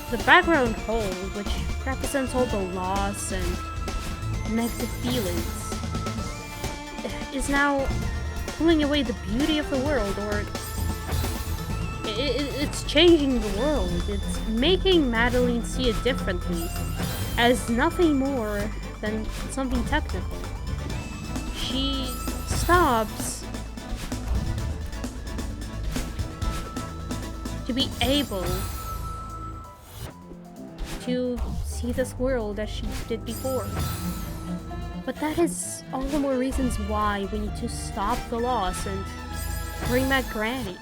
The background whole, which represents all the loss and negative feelings, is now pulling away the beauty of the world, or it's changing the world. It's making Madeline see it differently, as nothing more than something technical. She stops to be able to see this world as she did before. But that is all the more reasons why we need to stop the loss and bring back Granny.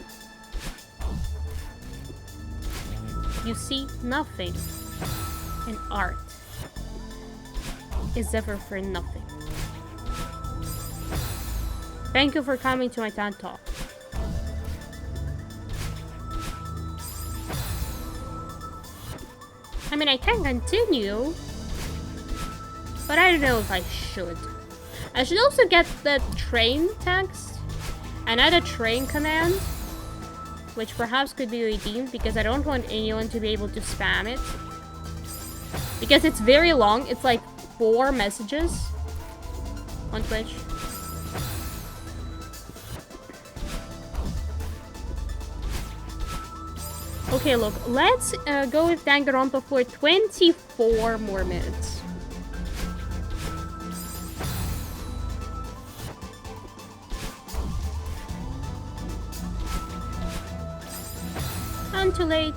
You see, nothing in art is ever for nothing. Thank you for coming to my TED Talk. I mean, I can continue, but I don't know if I should. I should also get the train text and add a train command, which perhaps could be redeemed because I don't want anyone to be able to spam it. Because it's very long, it's like 4 messages on Twitch. Okay, look, let's go with Danganronpa for 24 more minutes. I'm too late.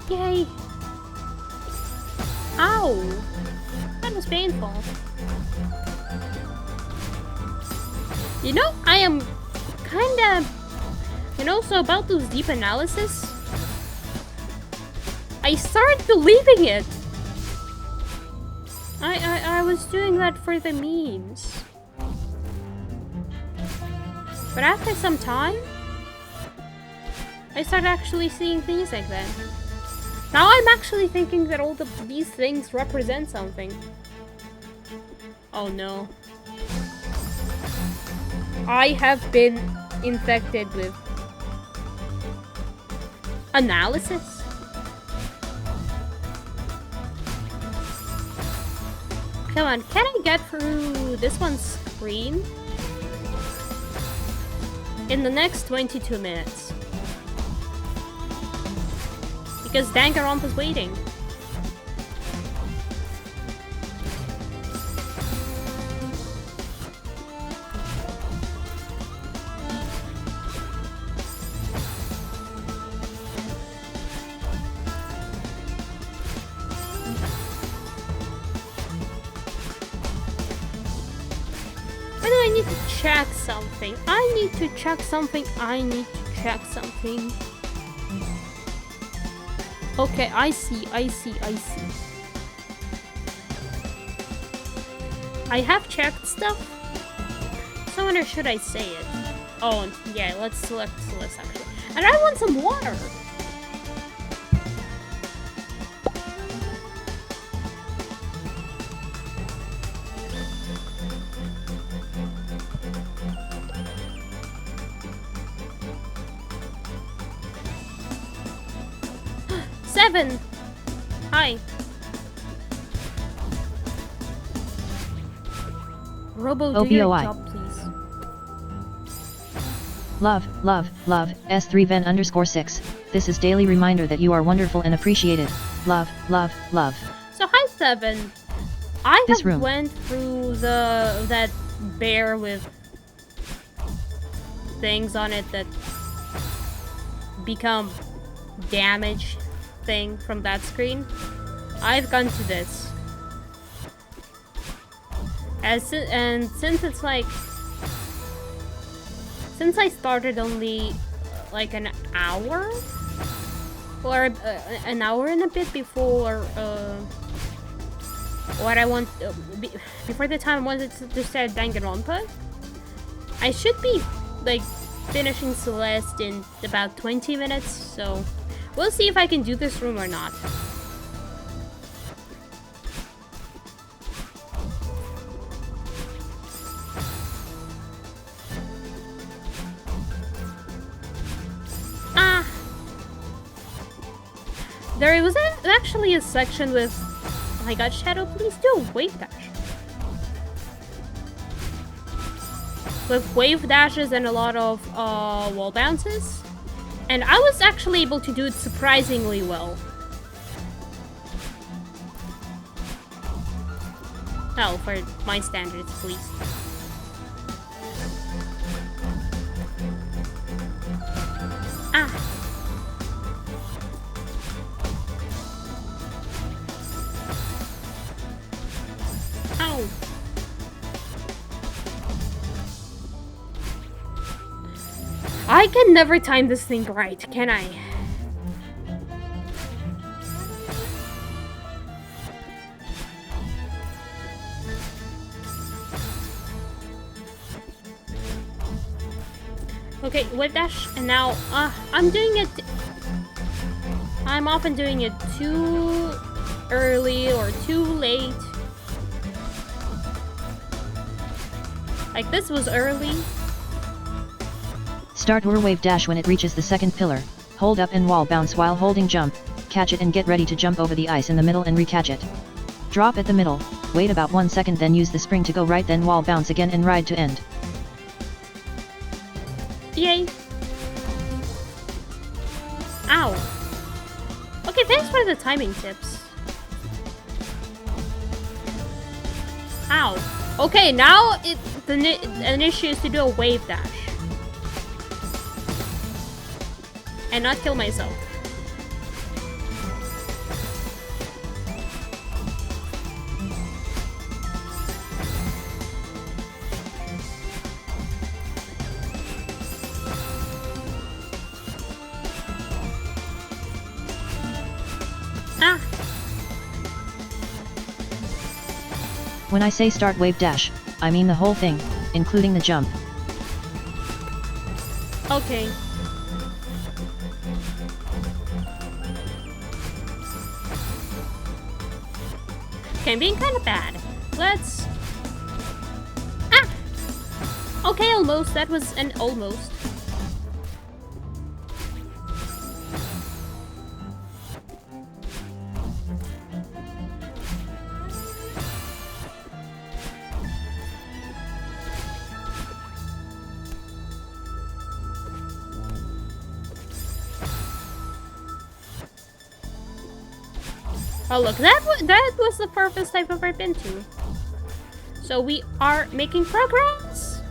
Yay! Ow! That was painful. You know, I am kinda... You know, so about those deep analysis, I started believing it! I was doing that for the memes. But after some time, I started actually seeing things like that. Now I'm actually thinking that all these things represent something. Oh no. I have been infected with analysis. Come on, can I get through this one's screen in the next 22 minutes? Because Danganronpa's waiting. Why do I need to check something? I need to check something. I need to check something. Okay, I see. I have checked stuff. So I wonder, should I say it? Oh, yeah, let's select Celeste actually. And I want some water! Seven! Hi. Robo, do your job, please. Love, S3Ven_6. This is daily reminder that you are wonderful and appreciated. Love. So hi, Seven. I have went through that bear with things on it that become damage thing from that screen, I've gone to this. And since it's like, since I started only like an hour or an hour and a bit before what I want before the time I wanted to start Danganronpa, I should be like finishing Celeste in about 20 minutes, so we'll see if I can do this room or not. There was actually a section with... Oh my god, Shadow, please do a wave dash. With wave dashes and a lot of wall bounces. And I was actually able to do it surprisingly well. Oh, for my standards, please. Ah! Ow! I can never time this thing right, can I? Okay, with dash, and now I'm doing it. I'm often doing it too early or too late. Like this was early. Start your wave dash when it reaches the second pillar. Hold up and wall bounce while holding jump. Catch it and get ready to jump over the ice in the middle and recatch it. Drop at the middle. Wait about 1 second, then use the spring to go right, then wall bounce again and ride to end. Yay! Ow! Okay, thanks for the timing tips. Ow! Okay, now an issue is to do a wave dash. And not kill myself. Ah! When I say start wave dash, I mean the whole thing, including the jump. Okay. Okay, I'm being kind of bad. Let's... Ah! Okay, almost. That was an almost. Oh look, that was the furthest I've ever been to. So we are making progress.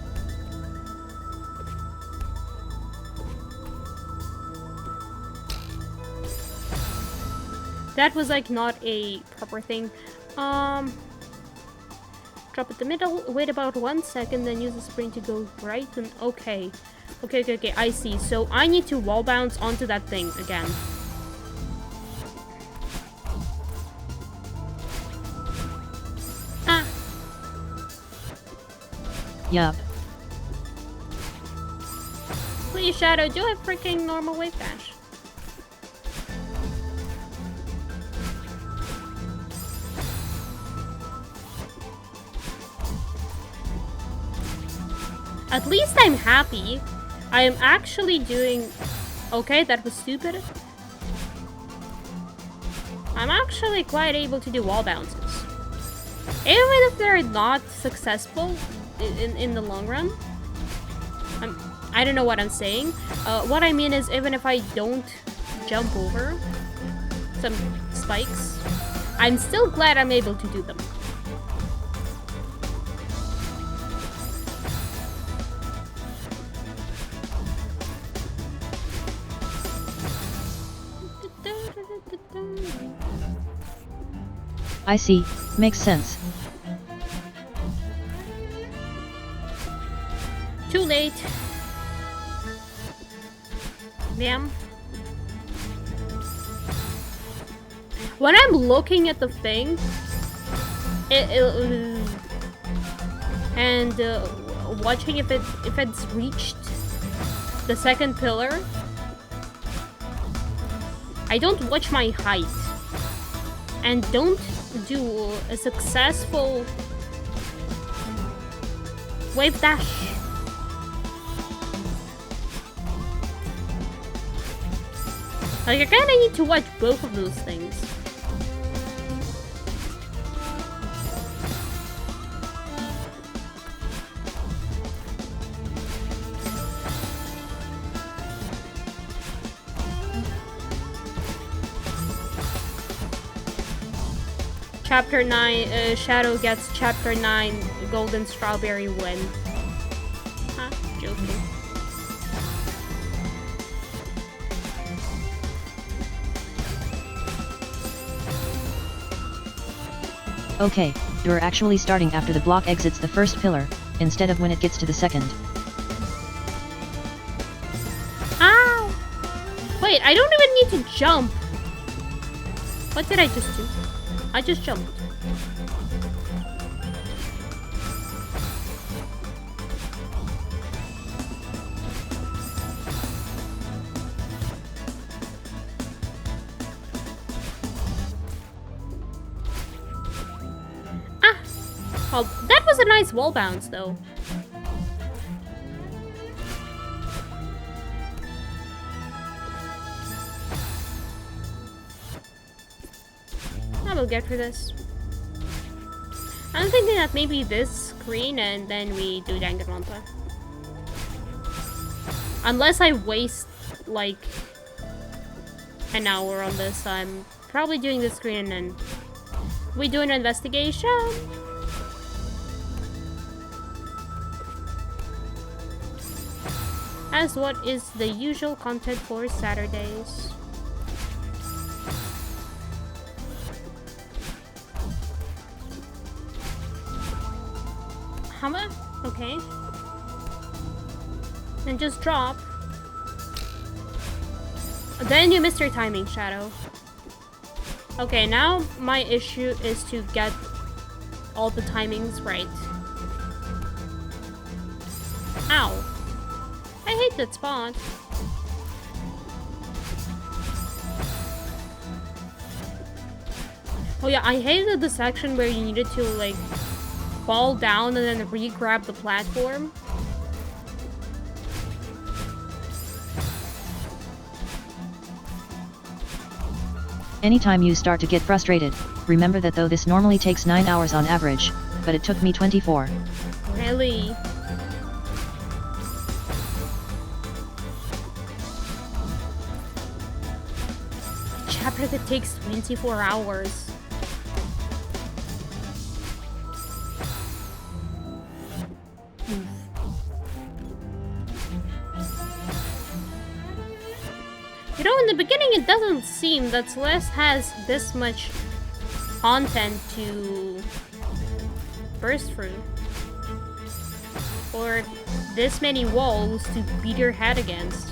That was like not a proper thing. Drop at the middle, wait about 1 second, then use the spring to go right and okay. Okay, I see. So I need to wall bounce onto that thing again. Yup. Please, Shadow, do a freaking normal wave dash. At least I'm happy. I am actually doing... Okay, that was stupid. I'm actually quite able to do wall bounces. Even if they're not successful in the long run. I don't know what I'm saying. What I mean is, even if I don't jump over some spikes, I'm still glad I'm able to do them. I see, makes sense. Too late. Damn. When I'm looking at the thing, and watching if it's reached the second pillar, I don't watch my height and don't do a successful wave dash. Like, I kinda need to watch both of those things. Chapter 9, Shadow gets Chapter 9 Golden Strawberry win. Huh? Joking. Okay, you're actually starting after the block exits the first pillar, instead of when it gets to the second. Ow! Wait, I don't even need to jump. What did I just do? I just jumped. Ah! Oh, that was a nice wall bounce, though. I will get through this. I'm thinking that maybe this screen and then we do Danganronpa. Unless I waste like an hour on this, I'm probably doing this screen and then we do an investigation. As what is the usual content for Saturdays. Hammer? Okay. And just drop. Then you missed your timing, Shadow. Okay, now my issue is to get all the timings right. Ow. I hate that spot. Oh yeah, I hated the section where you needed to like fall down and then re-grab the platform. Anytime you start to get frustrated, remember that though this normally takes 9 hours on average, but it took me 24. Really? Chapter that takes 24 hours. You know, in the beginning it doesn't seem that Celeste has this much content to burst through. Or this many walls to beat your head against.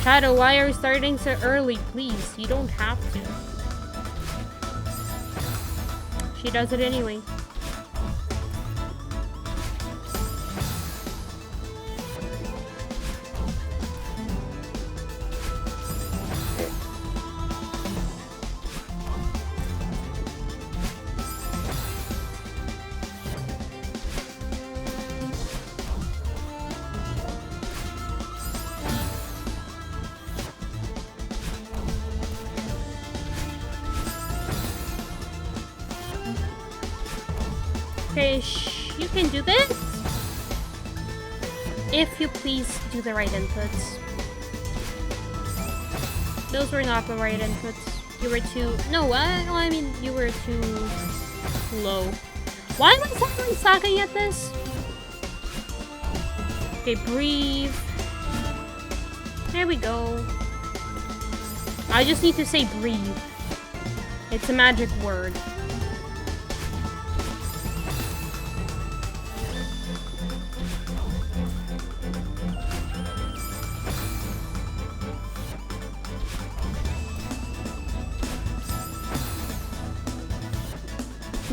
Shadow, why are you starting so early? Please, you don't have to. She does it anyway. Okay, you can do this. If you please do the right inputs. Those were not the right inputs. You were too... No, I mean, you were too low. Why am I suddenly sucking at this? Okay, breathe. There we go. I just need to say breathe. It's a magic word.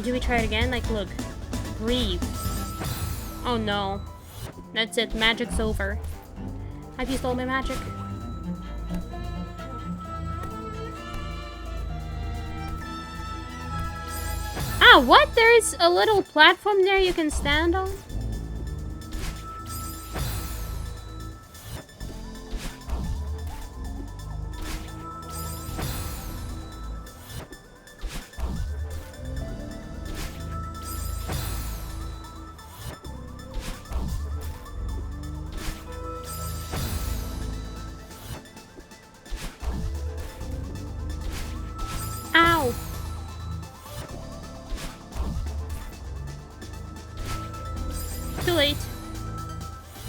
Do we try it again? Like, look. Breathe. Oh no. That's it. Magic's over. Have you stole my magic? Ah, what? There is a little platform there you can stand on? Ow! Too late.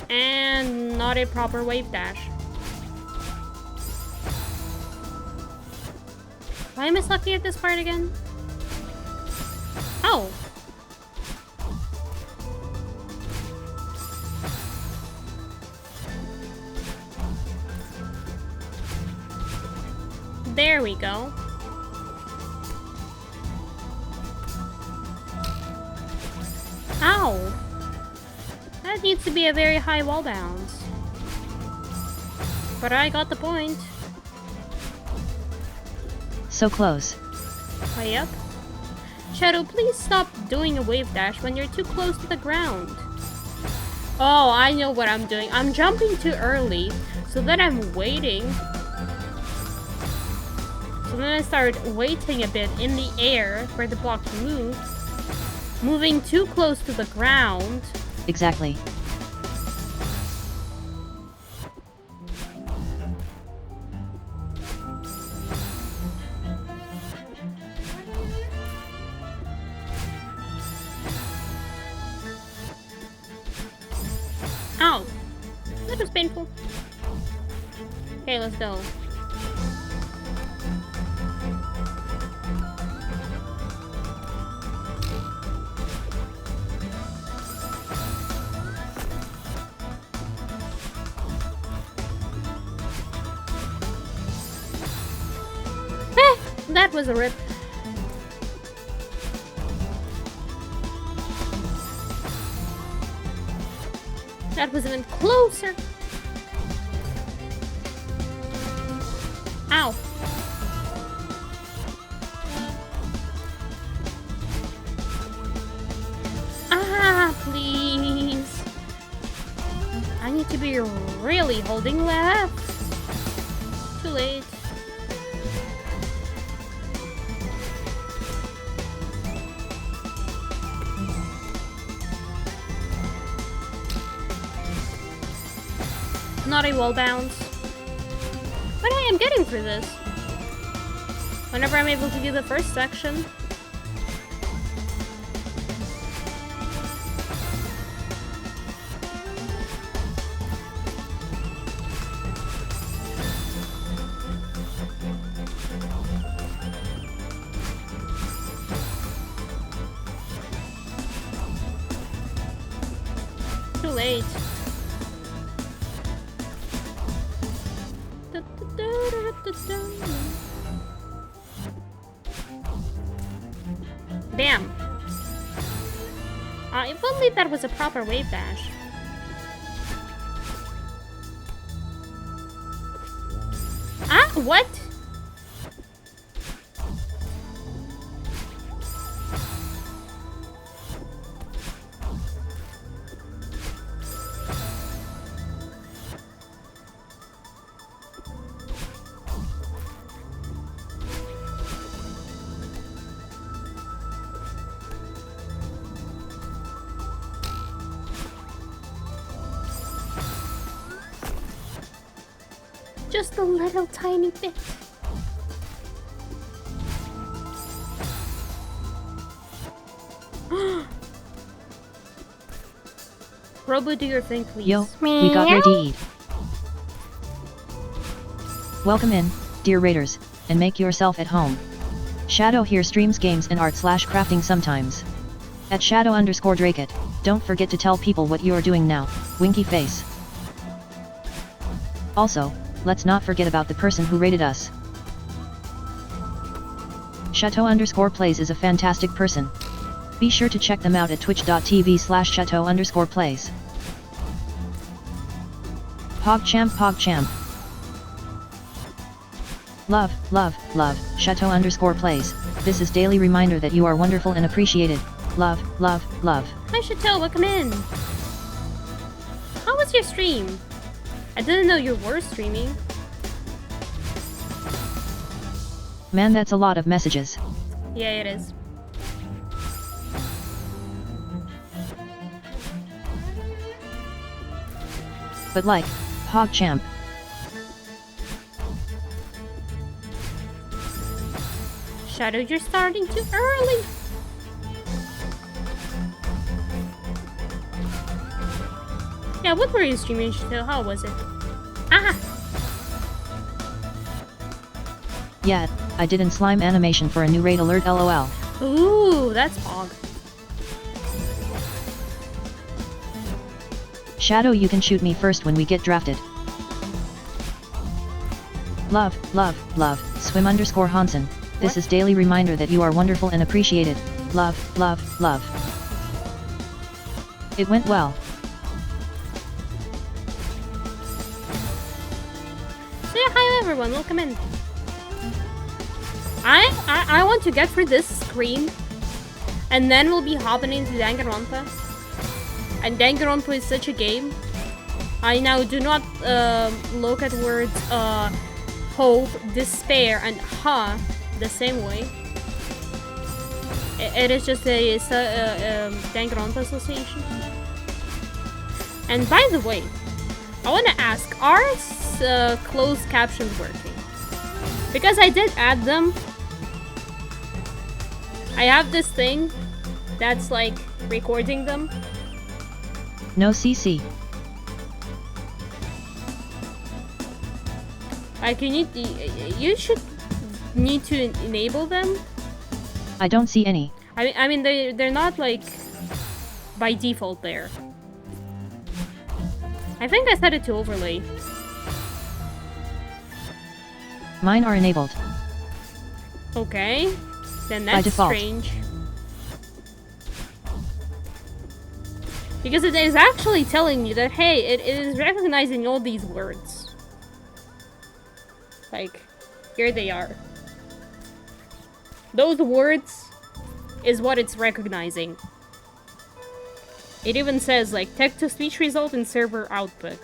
And not a proper wave dash. Why am I stuck at this part again? Oh! There we go. Ow! That needs to be a very high wall bounce. But I got the point. So close. Way up. Shadow, please stop doing a wave dash when you're too close to the ground. Oh, I know what I'm doing. I'm jumping too early, so then I'm waiting. So then I start waiting a bit in the air for the block to move. Moving too close to the ground. Exactly. Ow! That was painful. Okay, let's go. That was a rip. That was even closer. Ow. Ah, please. I need to be really holding left. Too late. Not a wall bounce. But I am getting through this. Whenever I'm able to do the first section. Too late. Damn. If only that was a proper wave dash. Ah, what? Just a little tiny bit. Robo, do your thing, please. Yo, we got ready. Welcome in, dear raiders, and make yourself at home. Shadow here streams games and art/crafting sometimes. At Shadow_Drake. Don't forget to tell people what you are doing now, winky face. Also, let's not forget about the person who rated us. Chateau_Plays is a fantastic person. Be sure to check them out at twitch.tv/chateau_plays. PogChamp. Love, Chateau_plays. This is daily reminder that you are wonderful and appreciated. Love. Hi Chateau, welcome in. How was your stream? I didn't know you were streaming. Man, that's a lot of messages. Yeah, it is. But like, PogChamp. Shadow, you're starting too early. Yeah, what were you streaming, Shadow? How was it? Ah! Yeah, I did in slime animation for a new raid alert, lol. Ooh, that's Pog. Shadow, you can shoot me first when we get drafted. Love, Swim_Hansen. This is daily reminder that you are wonderful and appreciated. Love. It went well. So yeah, hi everyone, welcome in. I want to get through this screen, and then we'll be hopping into Danganronpa. And Danganronpa is such a game. I now do not look at words hope, despair, and the same way. It is just a Danganronpa association. And by the way, I want to ask, are closed captions working? Because I did add them. I have this thing that's like recording them. No CC. Like you should need to enable them. I don't see any. I mean they're not like by default there. I think I set it to overlay. Mine are enabled. Okay, then that's strange. Because it is actually telling me that, hey, it is recognizing all these words. Like, here they are. Those words is what it's recognizing. It even says, like, text-to-speech result and server output.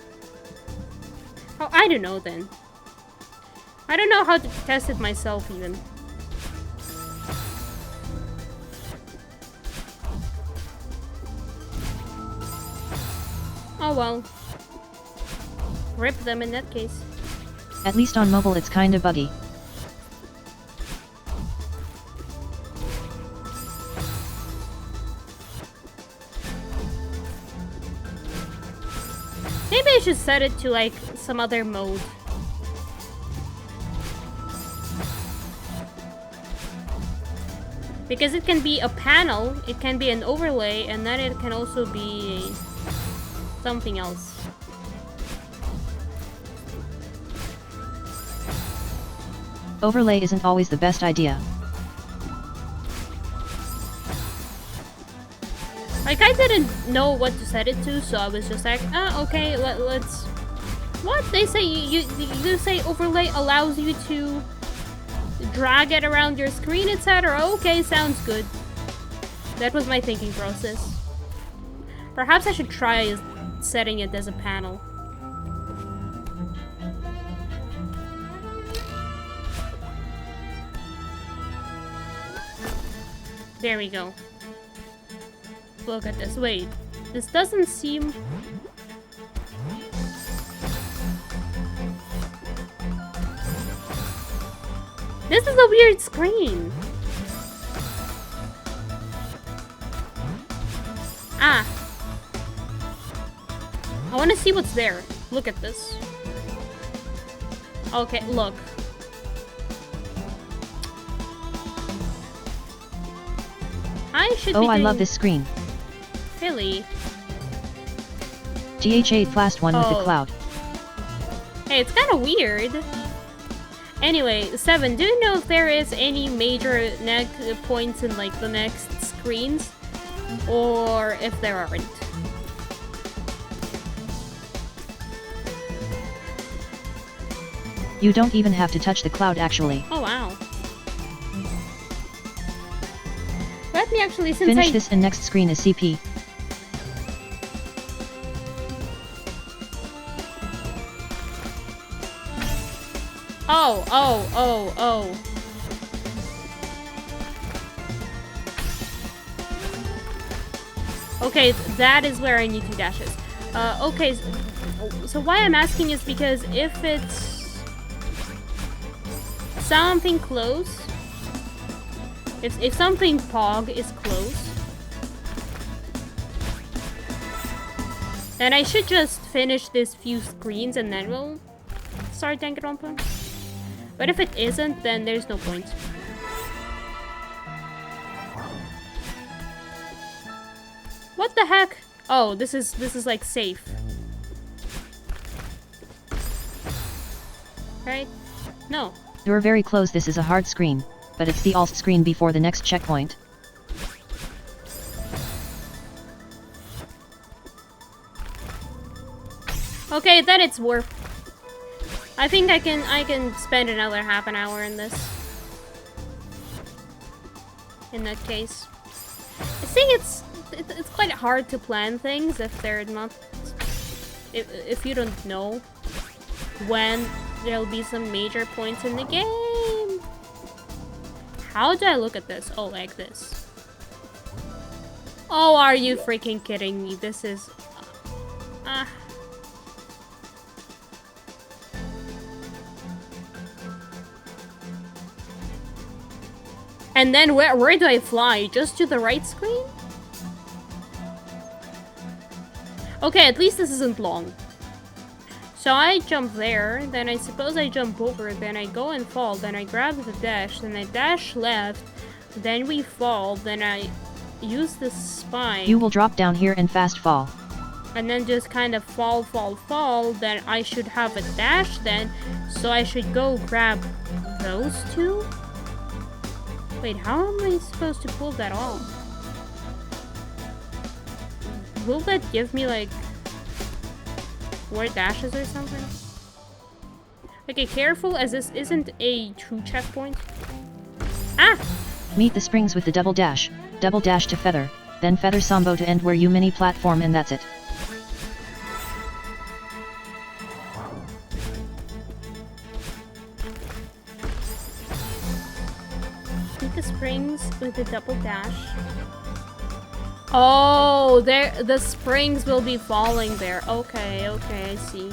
Oh, I don't know then. I don't know how to test it myself even. Oh well. Rip them in that case. At least on mobile it's kinda buggy. Maybe I should set it to like some other mode. Because it can be a panel, it can be an overlay, and then it can also be something else. Overlay isn't always the best idea. Like, I didn't know what to set it to, so I was just like, okay, let's... What? They say you say overlay allows you to drag it around your screen, etc. Okay, sounds good. That was my thinking process. Perhaps I should try setting it as a panel. There we go. Look at this. Wait, this doesn't seem... This is a weird screen. Ah. I want to see what's there. Look at this. Okay, look. I should be I love this screen. Really? GH8 Flast one with the cloud. Hey, it's kind of weird. Anyway, 7, do you know if there is any major points in like the next screens? or if there aren't. You don't even have to touch the cloud actually. Oh wow. Let me actually finish this and next screen is CP. Oh. Okay, that is where I need 2 dashes. Okay, so why I'm asking is because if it's something close, if something Pog is close, then I should just finish this few screens and then we'll start Danganronpa. But if it isn't, then there's no point. What the heck? Oh, this is like safe. Right? No. You're very close. This is a hard screen, but it's the alt screen before the next checkpoint. Okay, then it's worth. I think I can spend another half an hour in this. In that case. I think it's quite hard to plan things if they're not... If you don't know when there'll be some major points in the game. How do I look at this? Oh, like this. Oh, are you freaking kidding me? This is... And then where do I fly? Just to the right screen? Okay, at least this isn't long. So I jump there, then I suppose I jump over, then I go and fall, then I grab the dash, then I dash left, then we fall, then I use the spine. You will drop down here and fast fall. And then just kind of fall, then I should have a dash then, so I should go grab those two? Wait, how am I supposed to pull that off? Will that give me like 4 dashes or something? Okay, careful as this isn't a true checkpoint. Ah! Meet the springs with the double dash to feather, then feather sambo to end where you mini platform and that's it. Meet the springs with the double dash. Oh, there the springs will be falling there. Okay, I see.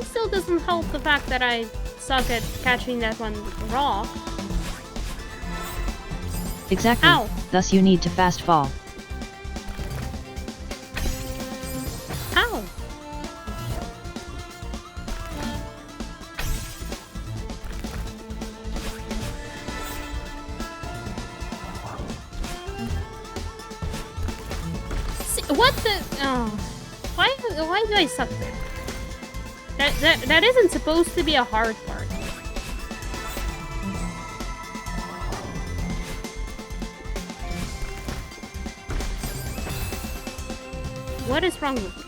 Still doesn't help the fact that I suck at catching that one rock. Exactly. Ow. Thus you need to fast fall. Ow. What the? Oh, why do I suck there? That isn't supposed to be a hard part. What is wrong with me?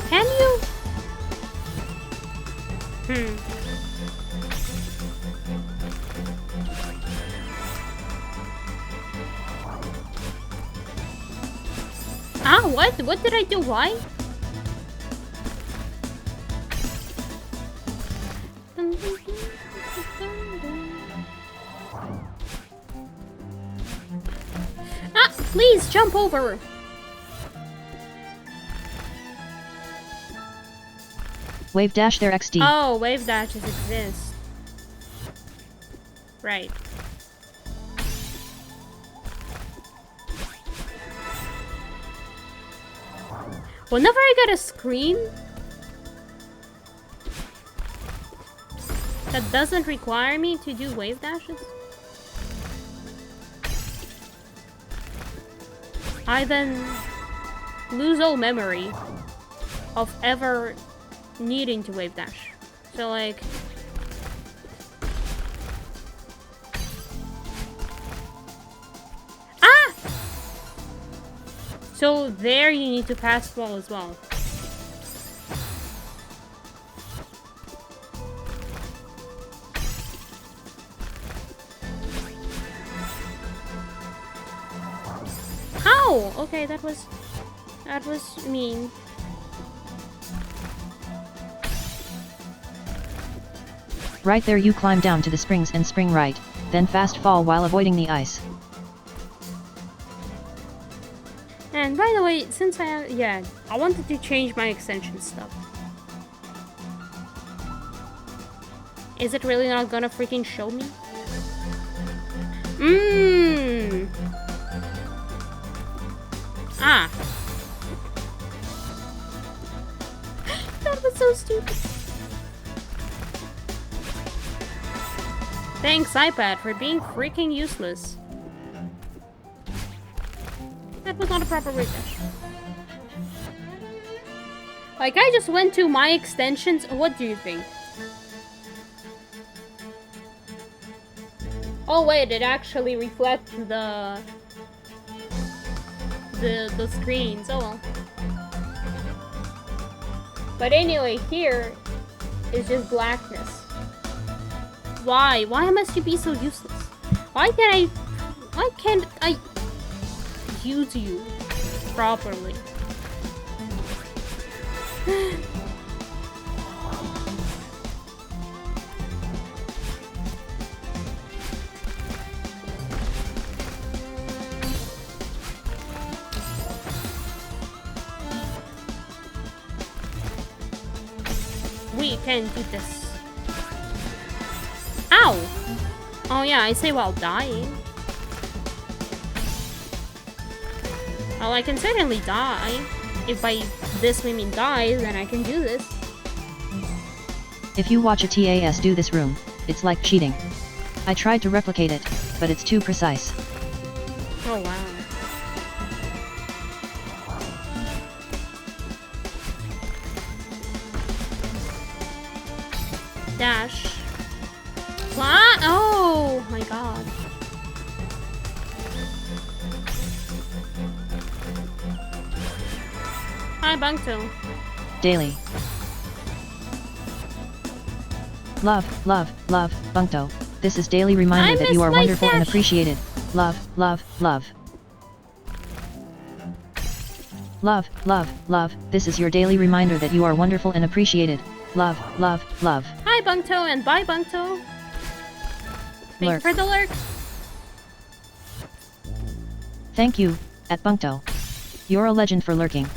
Can you? Ah, what? What did I do? Why? Ah, please jump over. Wave dash there XD. Oh, wave dashes exist. Right. Whenever I get a screen that doesn't require me to do wave dashes. I then lose all memory of ever needing to wave dash. So like, ah! So there you need to pass wall as well. How? Okay, that was mean. Right there you climb down to the springs and spring right, then fast fall while avoiding the ice. And by the way, since I wanted to change my extension stuff. Is it really not gonna freaking show me? Ah. That was so stupid. Thanks, iPad, for being freaking useless. That was not a proper wave dash. Like, I just went to my extensions. What do you think? Oh wait, it actually reflects the screens. Oh well. But anyway, here is just blackness. Why? Why must you be so useless? Why can't I use you properly? We can do this. Ow! Oh yeah, I say while dying. Well, I can certainly die. If by this we mean die, then I can do this. If you watch a TAS do this room, it's like cheating. I tried to replicate it, but it's too precise. Oh wow. Dash. What? Oh my god. Hi, Bangto. Daily. Love, love, love, Bungto. This is daily reminder that you are wonderful and appreciated. Love, love, love. Love, love, love. This is your daily reminder that you are wonderful and appreciated. Love, love, love. Hi, Bungto, and bye, Bungto. Thanks for the lurk. Thank you, at Bungto. You're a legend for lurking.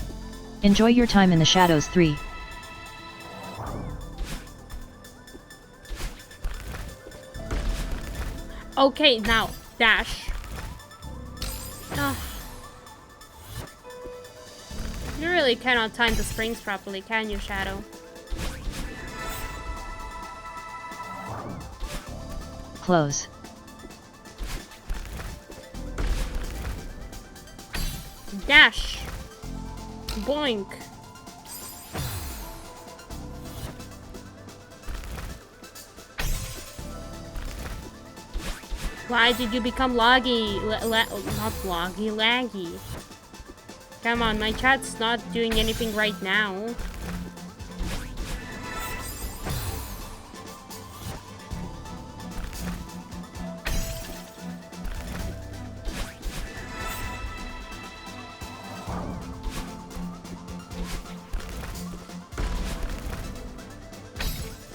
Enjoy your time in the shadows 3. Okay, now, dash. You really cannot time the springs properly, can you, Shadow? Close. Dash. Boink. Why did you become laggy? Not laggy, laggy. Come on, my chat's not doing anything right now.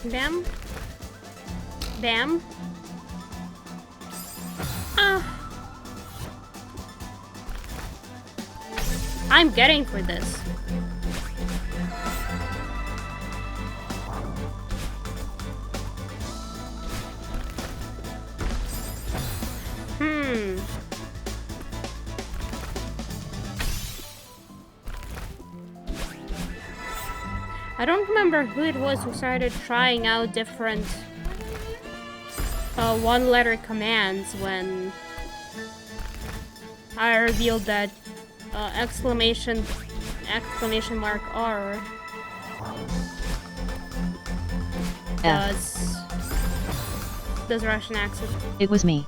Bam. Bam. I'm getting for this. I don't remember who it was who started trying out different one-letter commands when I revealed that exclamation mark R does Russian accent. It was me.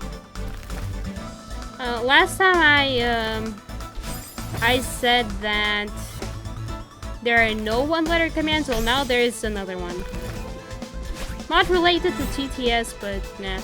Last time I said that there are no one-letter commands. Well, now there is another one. Not related to TTS, but nah.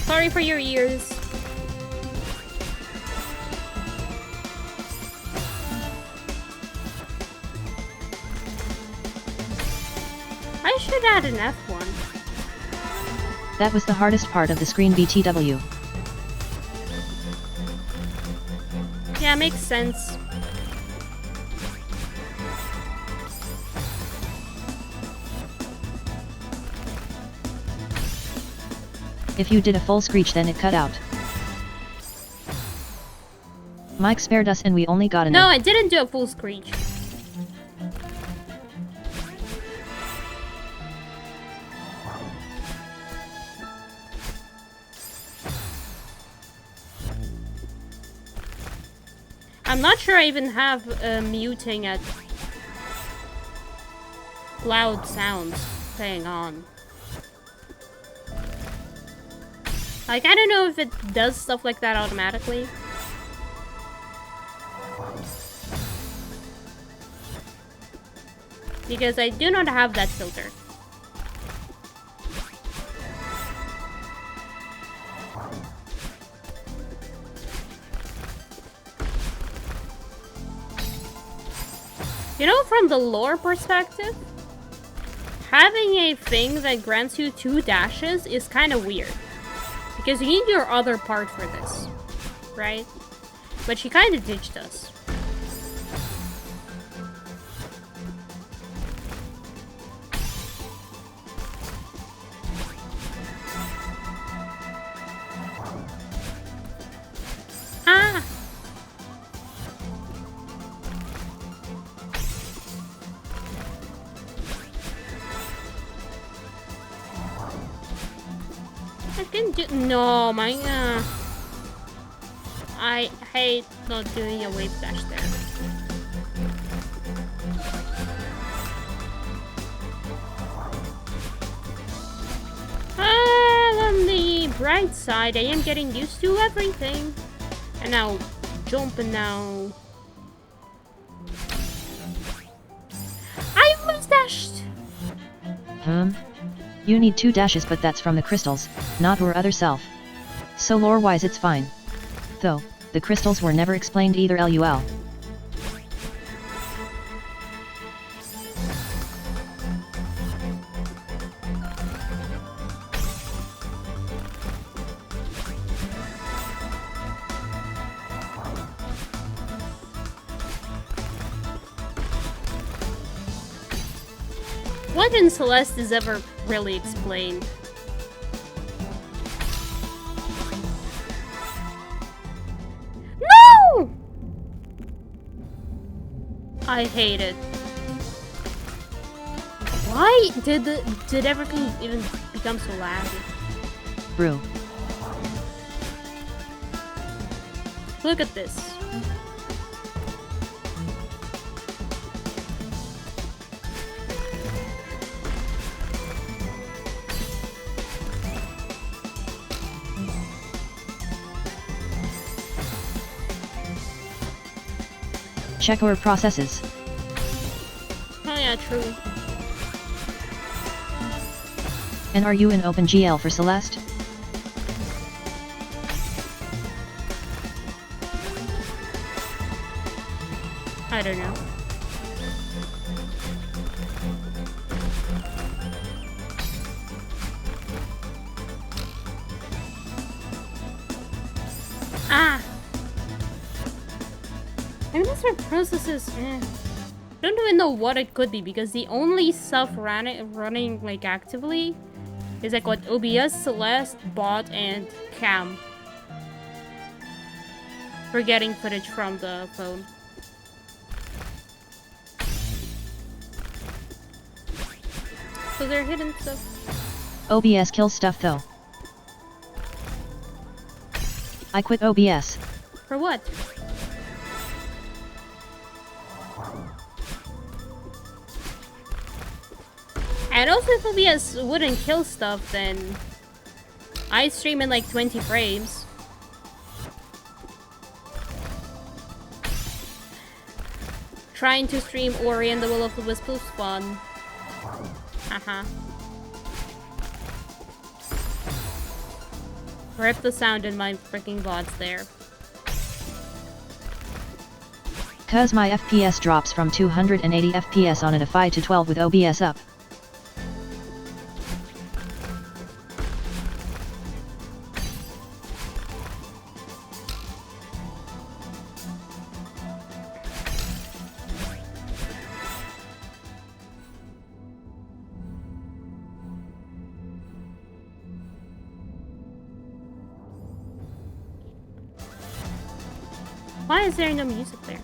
Sorry for your ears. I should add an F1. That was the hardest part of the screen BTW. Yeah, makes sense. If you did a full screech then it cut out. Mike spared us and we only got an No, I didn't do a full screech. I'm not sure I even have muting at loud sounds staying on. Like, I don't know if it does stuff like that automatically. Because I do not have that filter. You know, from the lore perspective, having a thing that grants you 2 dashes is kind of weird. Because you need your other part for this, right? But she kind of ditched us. Ah! I can do— no, my I hate not doing a wave dash there. On the bright side, I am getting used to everything. And now jump and now I was dashed. You need 2 dashes, but that's from the crystals, not your other self. So lore-wise it's fine. Though, the crystals were never explained either LUL. What in Celeste is ever really explained? No! I hate it. Why did everything even become so laggy? Brew. Look at this. Check our processes. Oh yeah, true. And are you in OpenGL for Celeste? I don't know. Ah! I mean, that's what processes. Don't even know what it could be because the only stuff running like actively is like what OBS, Celeste, bot, and cam. For getting footage from the phone. So they're hidden stuff. OBS kills stuff though. I quit OBS. For what? And also if OBS wouldn't kill stuff, then I stream in like 20 frames. Trying to stream Ori and the Will of the Wisp was fun. Haha. Rip the sound in my freaking VODs there. Cause my FPS drops from 280 FPS on a 5 to 12 with OBS up. Why is there no music there?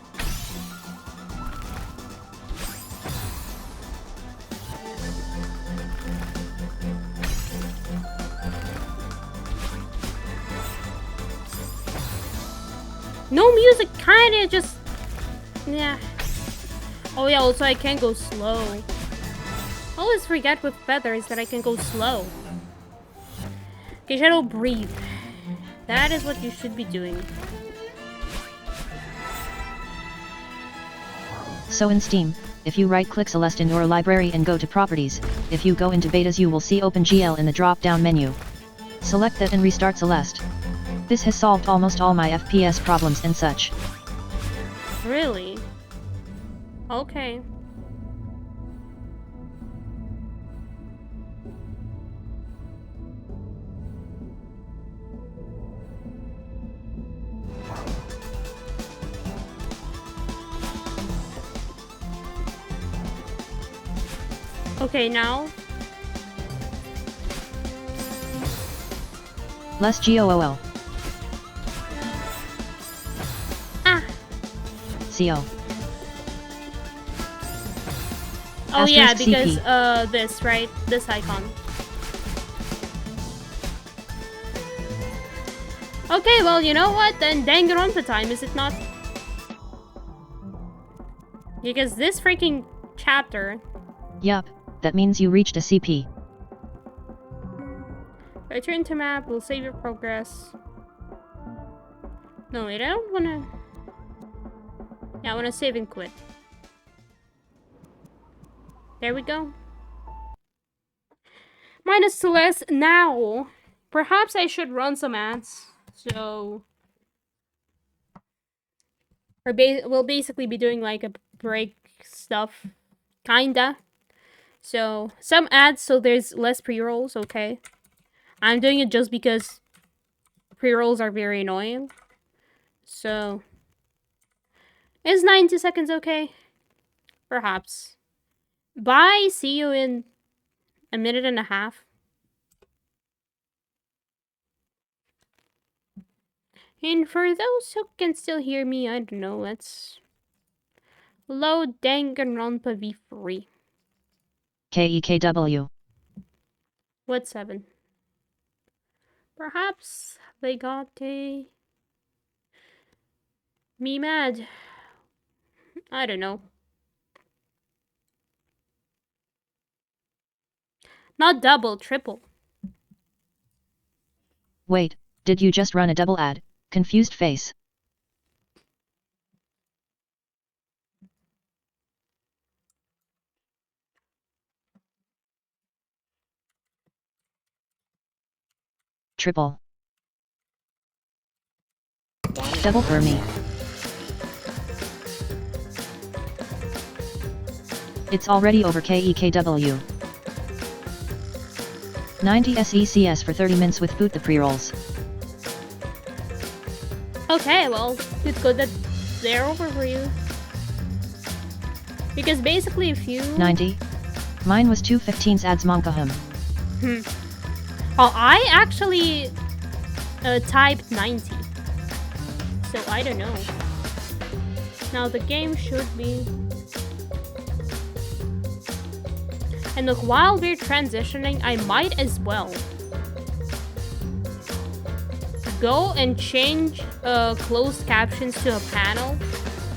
No music, kinda just... yeah. Oh yeah, also I can go slow. I always forget with feathers that I can go slow. Okay, Shadow, breathe. That is what you should be doing. So in Steam, if you right-click Celeste in your library and go to Properties, if you go into Betas you will see OpenGL in the drop-down menu. Select that and restart Celeste. This has solved almost all my FPS problems and such. Really? Okay. Okay, now. Less GOOL. Ah. CO. Oh yeah, Asterisk because CP. this, right? This icon. Okay, well, you know what? Then Danganronpa time, is it not? Because this freaking chapter. Yup, that means you reached a CP. Return to map, we'll save your progress. No, wait, I don't wanna... yeah, I wanna save and quit. There we go. Minus Celeste now. Perhaps I should run some ads. So... we'll basically be doing like a break stuff. Kinda. So, some ads so there's less pre-rolls, okay? I'm doing it just because pre-rolls are very annoying. So, is 90 seconds okay? Perhaps. Bye, see you in a minute and a half. And for those who can still hear me, I don't know, let's load Danganronpa V3. KEKW. What 7? Perhaps they got me mad. I don't know. Not double, triple. Wait, did you just run a double ad? Confused face. Triple. Double for me. It's already over KEKW. 90 SECS for 30 minutes with boot the pre-rolls. Okay, well, it's good that they're over for you. Because basically if you... 90. Mine was 215s adds Monkaham. Oh, I actually typed 90. So I don't know. Now the game should be... And look, while we're transitioning, I might as well go and change closed captions to a panel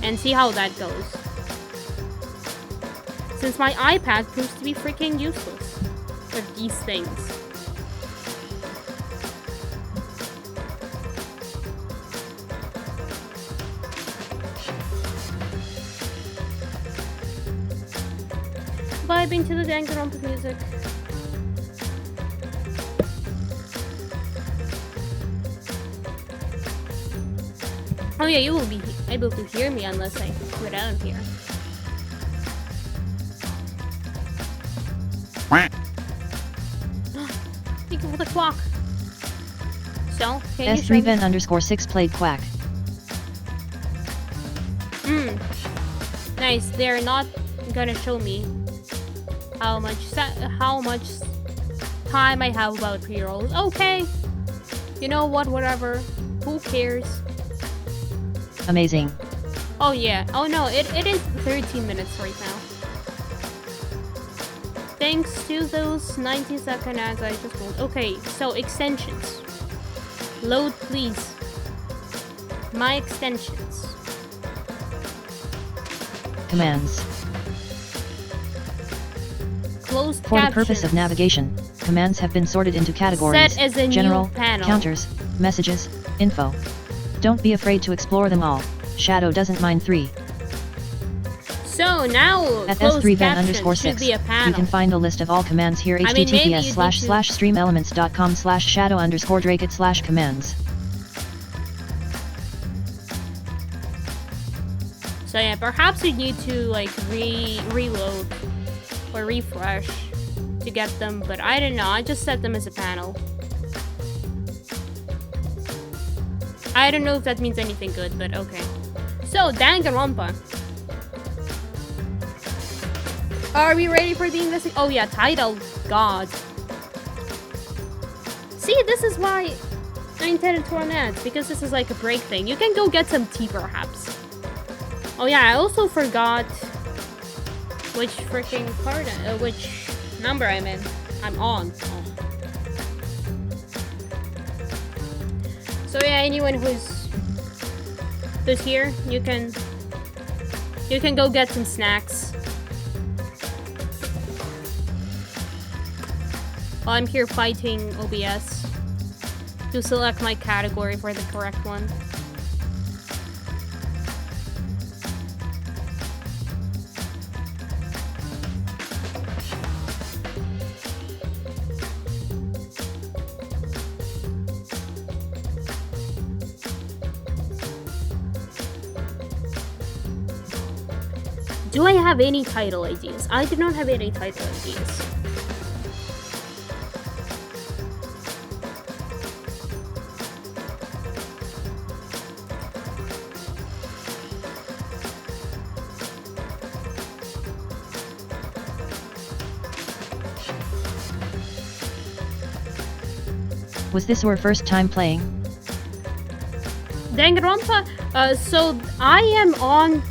and see how that goes. Since my iPad proves to be freaking useless with these things. Vibing to the Danganronpa music. Oh yeah, you will be able to hear me unless I go down here. Thank you for the clock. So, can you show me? S3Ven_6 played Quack. Nice. They're not gonna show me how much time I have about pre-rolls. Okay. You know what? Whatever. Who cares? Amazing. Oh yeah. Oh no. It is 13 minutes right now. Thanks to those 90-second ads I just rolled. Okay. So extensions. Load please. My extensions. Commands. Closed For captions. the purpose of navigation, commands have been sorted into categories: Set as a general, new panel. counters, messages, info. Don't be afraid to explore them all. Shadow doesn't mind 3. So now At closed captions should S3Ven_6, be a panel. you can find a list of all commands here. I mean, maybe you'd https://streamelements.com/shadow_drake/commands. So yeah, perhaps you need to like reload or refresh to get them, but I don't know. I just set them as a panel. I don't know if that means anything good, but okay. So Danganronpa. Are we ready for the investigation? Oh yeah, title. God. See, this is why I intended to run ads, because this is like a break thing. You can go get some tea perhaps. Oh yeah, I also forgot which freaking part, which number I'm in. I'm on. Oh. So yeah, anyone who's here, you can go get some snacks. While I'm here fighting OBS to select my category for the correct one. Do I have any title ideas? I do not have any title ideas. Was this your first time playing? Danganronpa? So I am on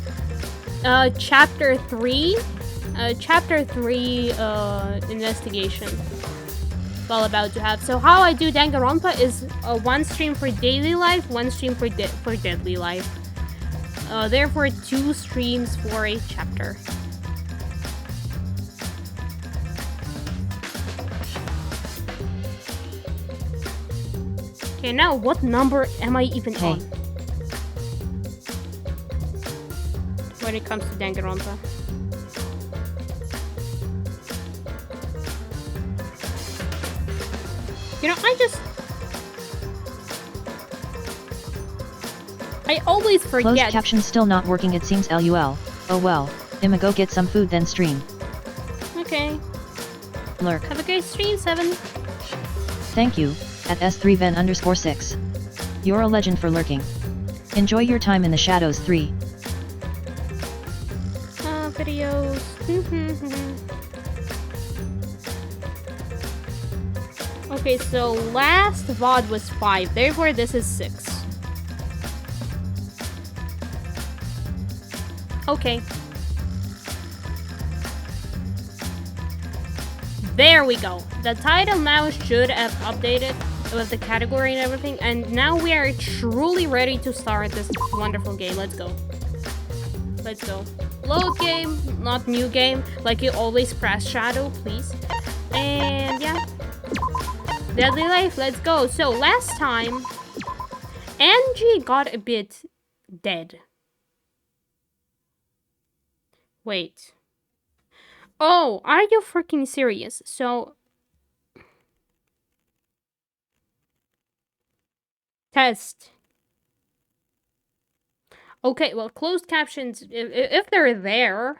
chapter 3. Chapter 3 investigation. Well, about to have. So how I do Danganronpa is one stream for daily life, one stream for deadly life. Therefore 2 streams for a chapter. Okay, now what number am I even on? When it comes to Danganronpa. You know, I always forget. Closed caption still not working, it seems. LUL. Oh well. I'ma go get some food then stream. Okay. Lurk. Have a great stream, 7. Thank you. At S3Ven_6. You're a legend for lurking. Enjoy your time in the shadows 3. Videos. Okay, so last VOD was 5, therefore this is 6. Okay. There we go. The title now should have updated with the category and everything, and now we are truly ready to start this wonderful game. Let's go. Let's go. Load game, not new game. Like you always press shadow, please. And yeah. Deadly Life, let's go. So last time, Angie got a bit dead. Wait. Oh, are you freaking serious? So... Test. Okay, well, closed captions, if they're there,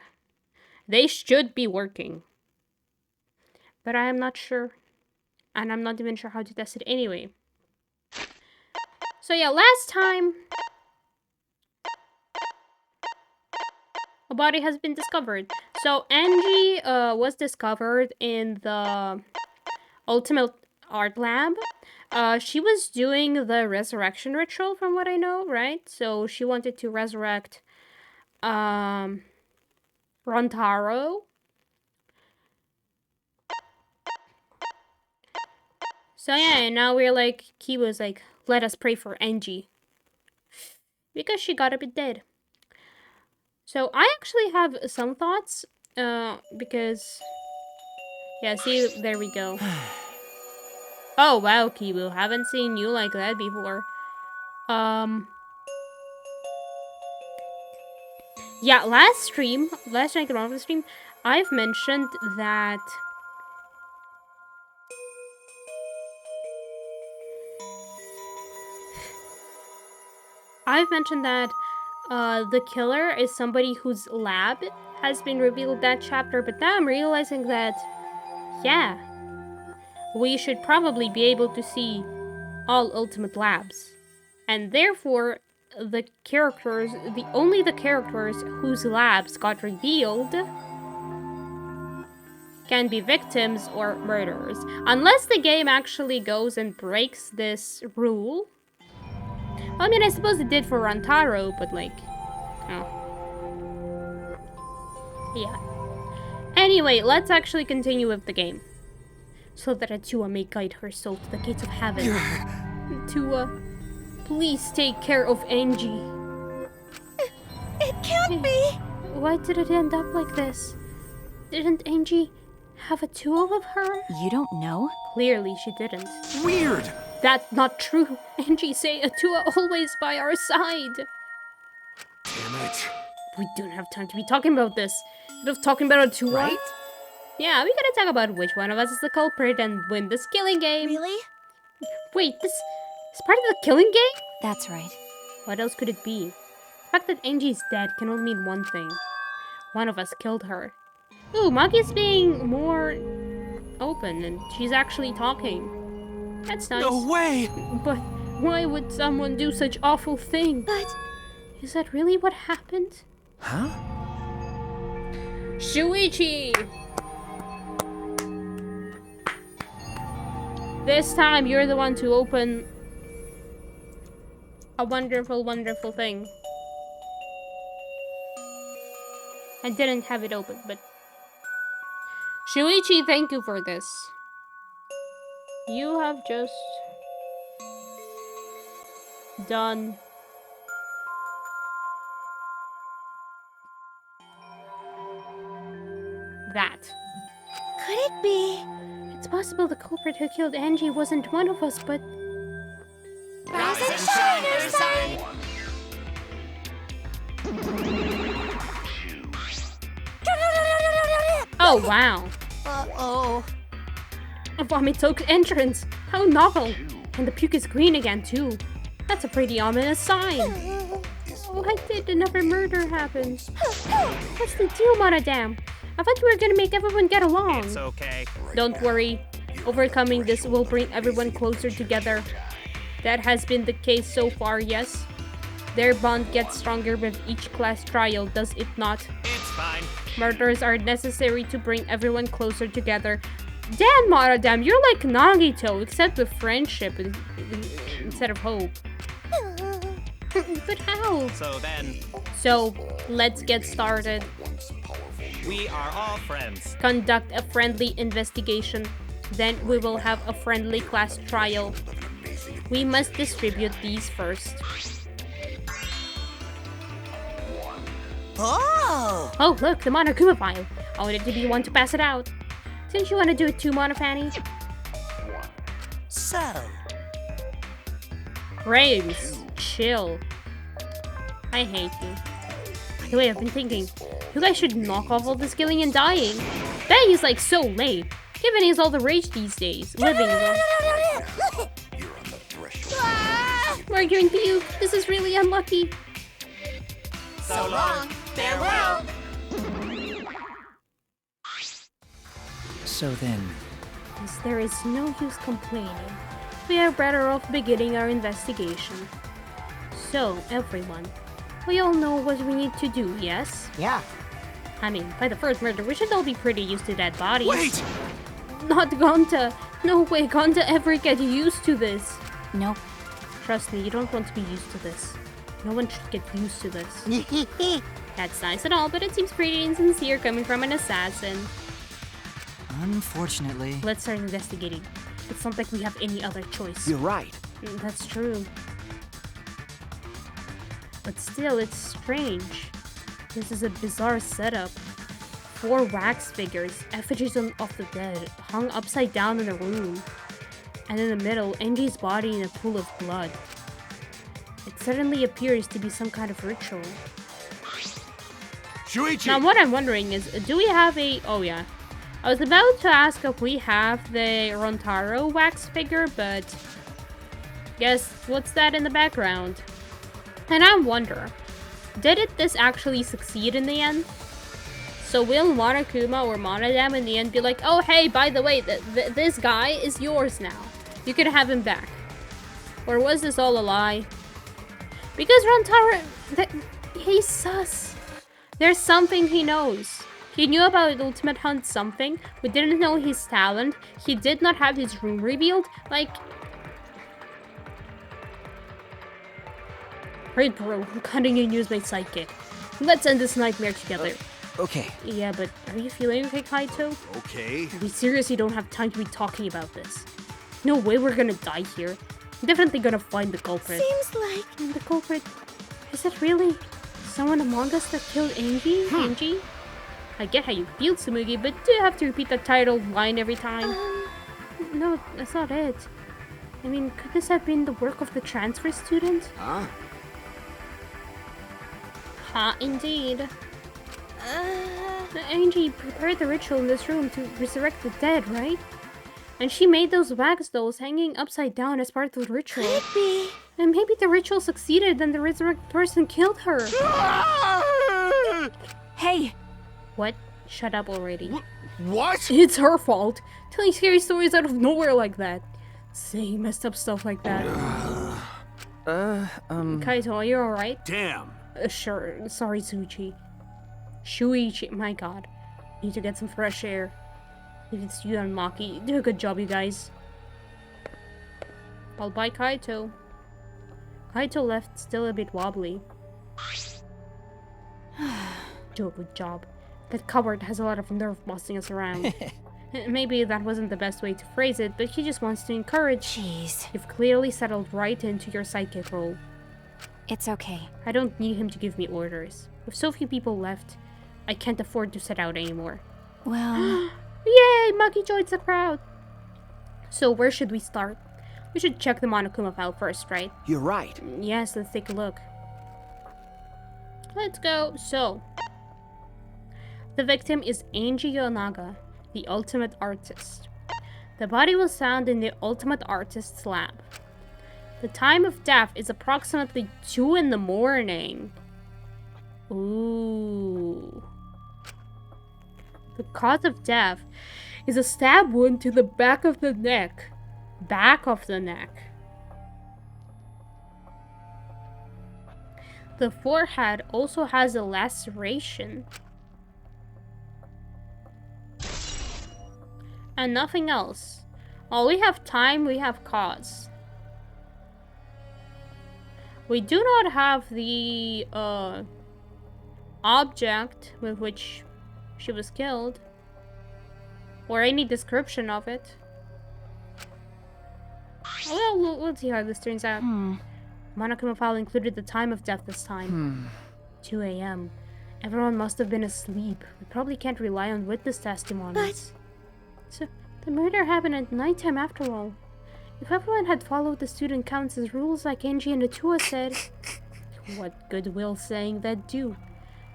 they should be working. But I am not sure. And I'm not even sure how to test it anyway. So yeah, last time... a body has been discovered. So Angie was discovered in the Ultimate Art Lab. She was doing the resurrection ritual from what I know, right? So she wanted to resurrect Rontaro. So yeah, and now we're like, Kiwa's like, let us pray for Angie. Because she got a bit dead. So I actually have some thoughts, because... yeah, see, there we go. Oh, wow, Kibu. Haven't seen you like that before. Yeah, last night on the stream, I've mentioned that... the killer is somebody whose lab has been revealed that chapter, but now I'm realizing that, yeah, we should probably be able to see all Ultimate Labs. And therefore, the characters whose labs got revealed can be victims or murderers. Unless the game actually goes and breaks this rule. I mean, I suppose it did for Rontaro, but like, oh. Yeah. Anyway, let's actually continue with the game. So that Atua may guide her soul to the gates of heaven. Atua, please take care of Angie. It can't be! Why did it end up like this? Didn't Angie have Atua with her? You don't know? Clearly she didn't. Weird! That's not true. Angie say Atua always by our side. Damn it. We don't have time to be talking about this. Instead of talking about Atua. Right? Yeah, we gotta talk about which one of us is the culprit and win this killing game. Really? Wait, this is part of the killing game? That's right. What else could it be? The fact that Angie's dead can only mean one thing. One of us killed her. Ooh, Maki's being more open and she's actually talking. That's nice. No way! But why would someone do such awful thing? But... is that really what happened? Huh? Shuichi! This time you're the one to open a wonderful, wonderful thing. I didn't have it open, but... Shuichi, thank you for this. You have just... done... that. could it be? It's possible the culprit who killed Angie wasn't one of us, but... Rise and shine, your sun! Oh, wow. Uh-oh. A vomit-soaked entrance. How novel. And the puke is green again, too. That's a pretty ominous sign. Why did another murder happen? What's the deal, Monodam? I thought we were gonna make everyone get along. It's okay. Don't worry. Overcoming this will bring everyone closer together. That has been the case so far, yes? Their bond gets stronger with each class trial, does it not? It's fine. Murders are necessary to bring everyone closer together. Damn, Moradam, you're like Nagito, except with friendship instead of hope. But how? So, let's get started. We are all friends. Conduct a friendly investigation. Then we will have a friendly class trial. We must distribute these first. Oh, look, the Monokuma file. I wanted to be one to pass it out. Didn't you want to do it too, Monofanny? So, Graves, chill. I hate you. By the way, I've been thinking, you guys should knock off all this killing and dying. Dang is like so lame, given he's all the rage these days. Living though. Arguing to you, this is really unlucky. so long, farewell. So then, As there is no use complaining, we are better off beginning our investigation. So, everyone, we all know what we need to do, yes? Yeah. I mean, by the first murder, we should all be pretty used to dead bodies. Wait! Not Gonta! No way Gonta ever get used to this! Nope. Trust me, you don't want to be used to this. No one should get used to this. That's nice and all, but it seems pretty insincere coming from an assassin. unfortunately... Let's start investigating. It's not like we have any other choice. You're right. That's true. But still, it's strange. This is a bizarre setup. 4 wax figures, effigies of the dead, hung upside down in a room. And in the middle, Enji's body in a pool of blood. It suddenly appears to be some kind of ritual. Shuichi! Now what I'm wondering is, do we have a... Oh yeah. I was about to ask if we have the Rontaro wax figure, but... Guess, what's that in the background? And I wonder, did this actually succeed in the end? So will Monokuma or Monodam in the end be like, oh hey, by the way, this guy is yours now. You can have him back. Or was this all a lie? Because Rontaro, he's sus. There's something he knows. He knew about Ultimate Hunt something. We didn't know his talent. He did not have his room revealed. Like... Right, bro. I'm cutting you and use my sidekick. Let's end this nightmare together. Okay. Yeah, but are you feeling okay, Kaito? Okay. We seriously don't have time to be talking about this. No way we're gonna die here. I'm definitely gonna find the culprit. Seems like... And the culprit... Is it really someone among us that killed Angie? Angie? I get how you feel, Tsumugi, but do you have to repeat the title line every time? No, that's not it. I mean, could this have been the work of the transfer student? Huh? Ha, indeed. Angie prepared the ritual in this room to resurrect the dead, right? And she made those wax dolls hanging upside down as part of the ritual. Could be. And maybe the ritual succeeded and the resurrected person killed her. Hey, What? Shut up already. What? It's her fault. Telling scary stories out of nowhere like that. Saying messed up stuff like that. Kaito, are you alright? Damn. Sure. Sorry, Shuichi. My god. Need to get some fresh air. If it's you and Maki, do a good job, you guys. Followed by Kaito. Kaito left still a bit wobbly. Do a good job. That cupboard has a lot of nerve bossing us around. Maybe that wasn't the best way to phrase it, but he just wants to encourage. jeez. You've clearly settled right into your sidekick role. It's okay. I don't need him to give me orders. With so few people left, I can't afford to set out anymore. Well, Yay! Maki joins the crowd! So where should we start? We should check the Monokuma file first, right? You're right. Yes, let's take a look. Let's go. So, the victim is Angie Yonaga, the ultimate artist. The body was found in the ultimate artist's lab. The time of death is approximately 2 in the morning. Ooh. The cause of death is a stab wound to the back of the neck. Back of the neck. the forehead also has a laceration. And nothing else. While we have time, we have cause. We do not have the object with which she was killed, or any description of it. Well, we'll see how this turns out. Monokuma file included the time of death this time. 2 a.m. Everyone must have been asleep. We probably can't rely on witness testimonies. So, the murder happened at nighttime after all. If everyone had followed the student council's rules like Angie and Atua said, what good will saying that do?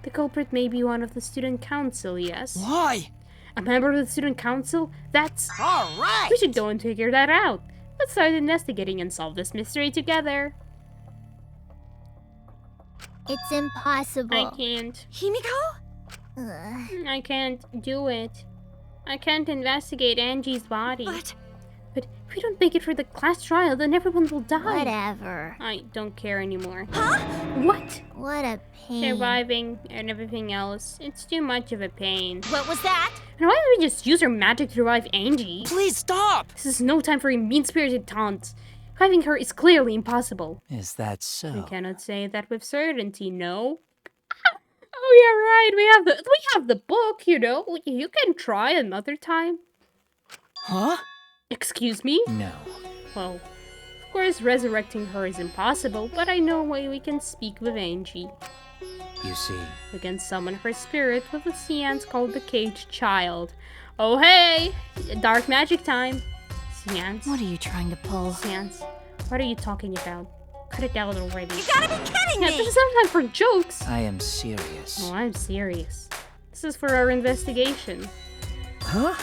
The culprit may be one of the student council, yes? Why? A member of the student council? That's... Alright! We should go and figure that out. Let's start investigating and solve this mystery together. It's impossible. I can't. Himiko? Ugh. I can't do it. I can't investigate Angie's body. But if we don't make it for the class trial, then everyone will die. Whatever. I don't care anymore. Huh? What? What a pain. Surviving and everything else. It's too much of a pain. What was that? And why don't we just use our magic to revive Angie? Please stop! This is no time for your mean-spirited taunts. Reviving her is clearly impossible. Is that so? I cannot say that with certainty, no. Oh yeah, right. We have the book, you know. You can try another time. Huh? Excuse me? No. Well, of course resurrecting her is impossible, but I know a way we can speak with Angie. You see. We can summon her spirit with a seance called the Caged Child. Oh hey! Dark magic time! Seance? What are you trying to pull? Seance? What are you talking about? Cut it out already. You gotta be kidding Yeah, me! this is not time for jokes! I am serious. Oh, I'm serious. This is for our investigation. Huh?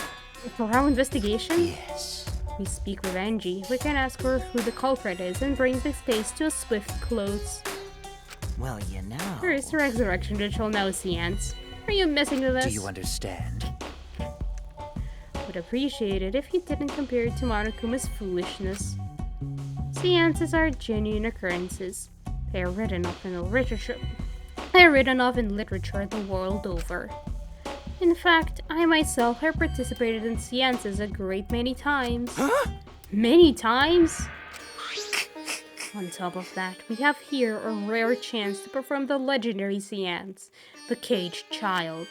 For our investigation? Yes. We speak with Angie. We can ask her who the culprit is and bring this case to a swift close. Well, you know. First, resurrection ritual now, Seance. Are you messing with us? Do you understand? Would appreciate it if you didn't compare it to Monokuma's foolishness. Seances are genuine occurrences. They are written off in literature. The world over. In fact, I myself have participated in seances a great many times. Huh? Many times? On top of that, we have here a rare chance to perform the legendary seance, the Caged Child.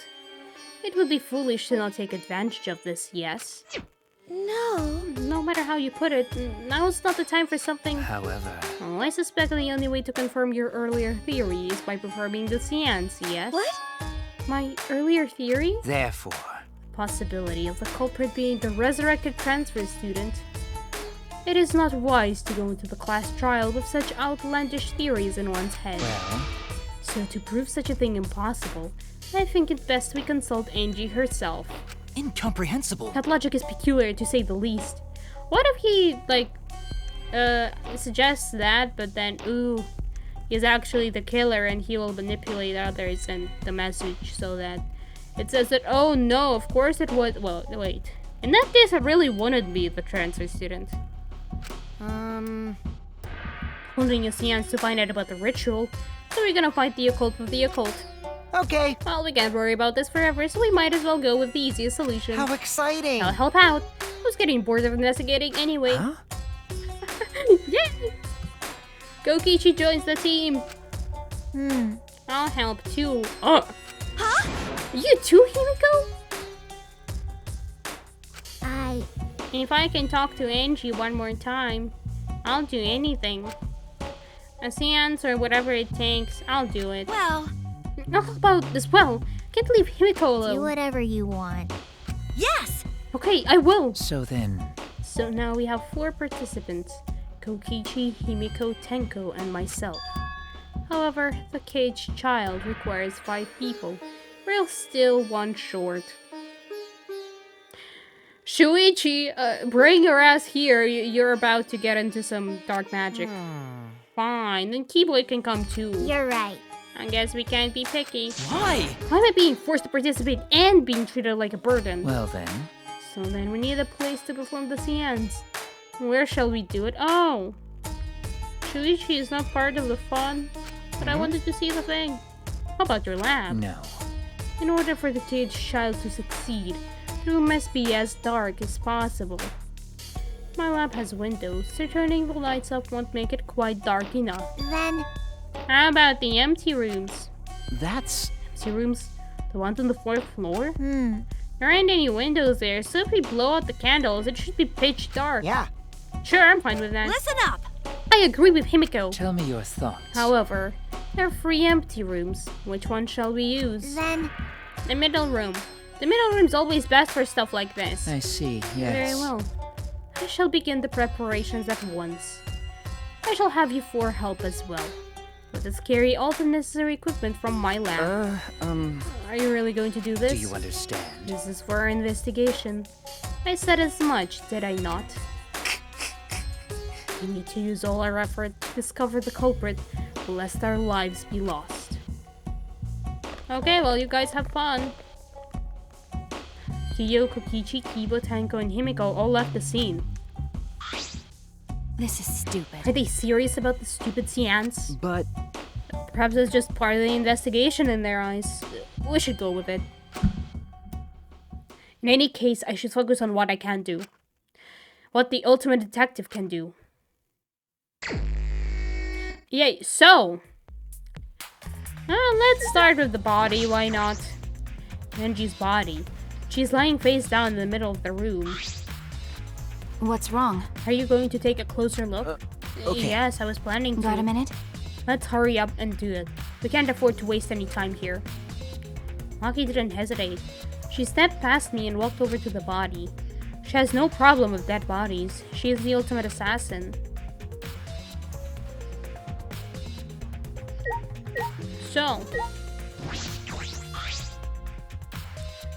It would be foolish to not take advantage of this, yes? No. No matter how you put it, now is not the time for something... However... Well, I suspect the only way to confirm your earlier theory is by performing the seance, yes? What? My earlier theory? Therefore... Possibility of the culprit being the resurrected transfer student. It is not wise to go into the class trial with such outlandish theories in one's head. Well... So to prove such a thing impossible, I think it best we consult Angie herself. Incomprehensible. That logic is peculiar, to say the least. What if he, like, suggests that, but then, ooh, he's actually the killer and he will manipulate others and the message so that it says that, oh no, of course it was, well, wait. In that case, I really wouldn't be the transfer student. Holding a seance to find out about the ritual, so we're gonna fight the occult with the occult. Okay. Well, we can't worry about this forever, so we might as well go with the easiest solution. How exciting. I'll help out. I was getting bored of investigating anyway. Huh? Yay! Gokichi joins the team. I'll help too. Huh? You too, Himiko? If I can talk to Angie one more time, I'll do anything. A seance or whatever it takes, I'll do it. Well... How about this? Well, can't leave Himiko alone. Do whatever you want. Yes! Okay, I will. So then... So now we have 4 participants. Kokichi, Himiko, Tenko, and myself. However, the Caged Child requires 5 people. We're still 1 short. Shuichi, bring your ass here. You're about to get into some dark magic. Fine, then Keyboy can come too. You're right. I guess we can't be picky. Why? Why am I being forced to participate and being treated like a burden? Well then... So then we need a place to perform the seance. Where shall we do it? Oh! Shuichi is not part of the fun. but I wanted to see the thing. How about your lab? No. In order for the teenage child to succeed, the room must be as dark as possible. My lab has windows, so turning the lights up won't make it quite dark enough. Then, How about the empty rooms? That's... Empty rooms? The ones on the 4th floor? There aren't any windows there, so if we blow out the candles, it should be pitch dark. Yeah. Sure, I'm fine with that. listen up. I agree with Himiko. Tell me your thoughts. However, there are 3 empty rooms. Which one shall we use? Then, The middle room. The middle room's always best for stuff like this. I see, yes. Very well. I shall begin the preparations at once. I shall have you 4 help as well. Let us carry all the necessary equipment from my lab. Are you really going to do this? Do you understand? This is for our investigation. I said as much, did I not? We need to use all our effort to discover the culprit, lest our lives be lost. Okay, well, you guys have fun. Kiyo, Kokichi, Kiba, Tanko, and Himiko all left the scene. This is stupid. Are they serious about the stupid seance? But... Perhaps it's just part of the investigation in their eyes. We should go with it. In any case, I should focus on what I can do. What the ultimate detective can do. Yay, so... let's start with the body, why not? Renji's body. She's lying face down in the middle of the room. What's wrong? Are you going to take a closer look? okay. Yes, I was planning to. Got a minute? Let's hurry up and do it. We can't afford to waste any time here. Maki didn't hesitate. She stepped past me and walked over to the body. She has no problem with dead bodies. She is the ultimate assassin. So...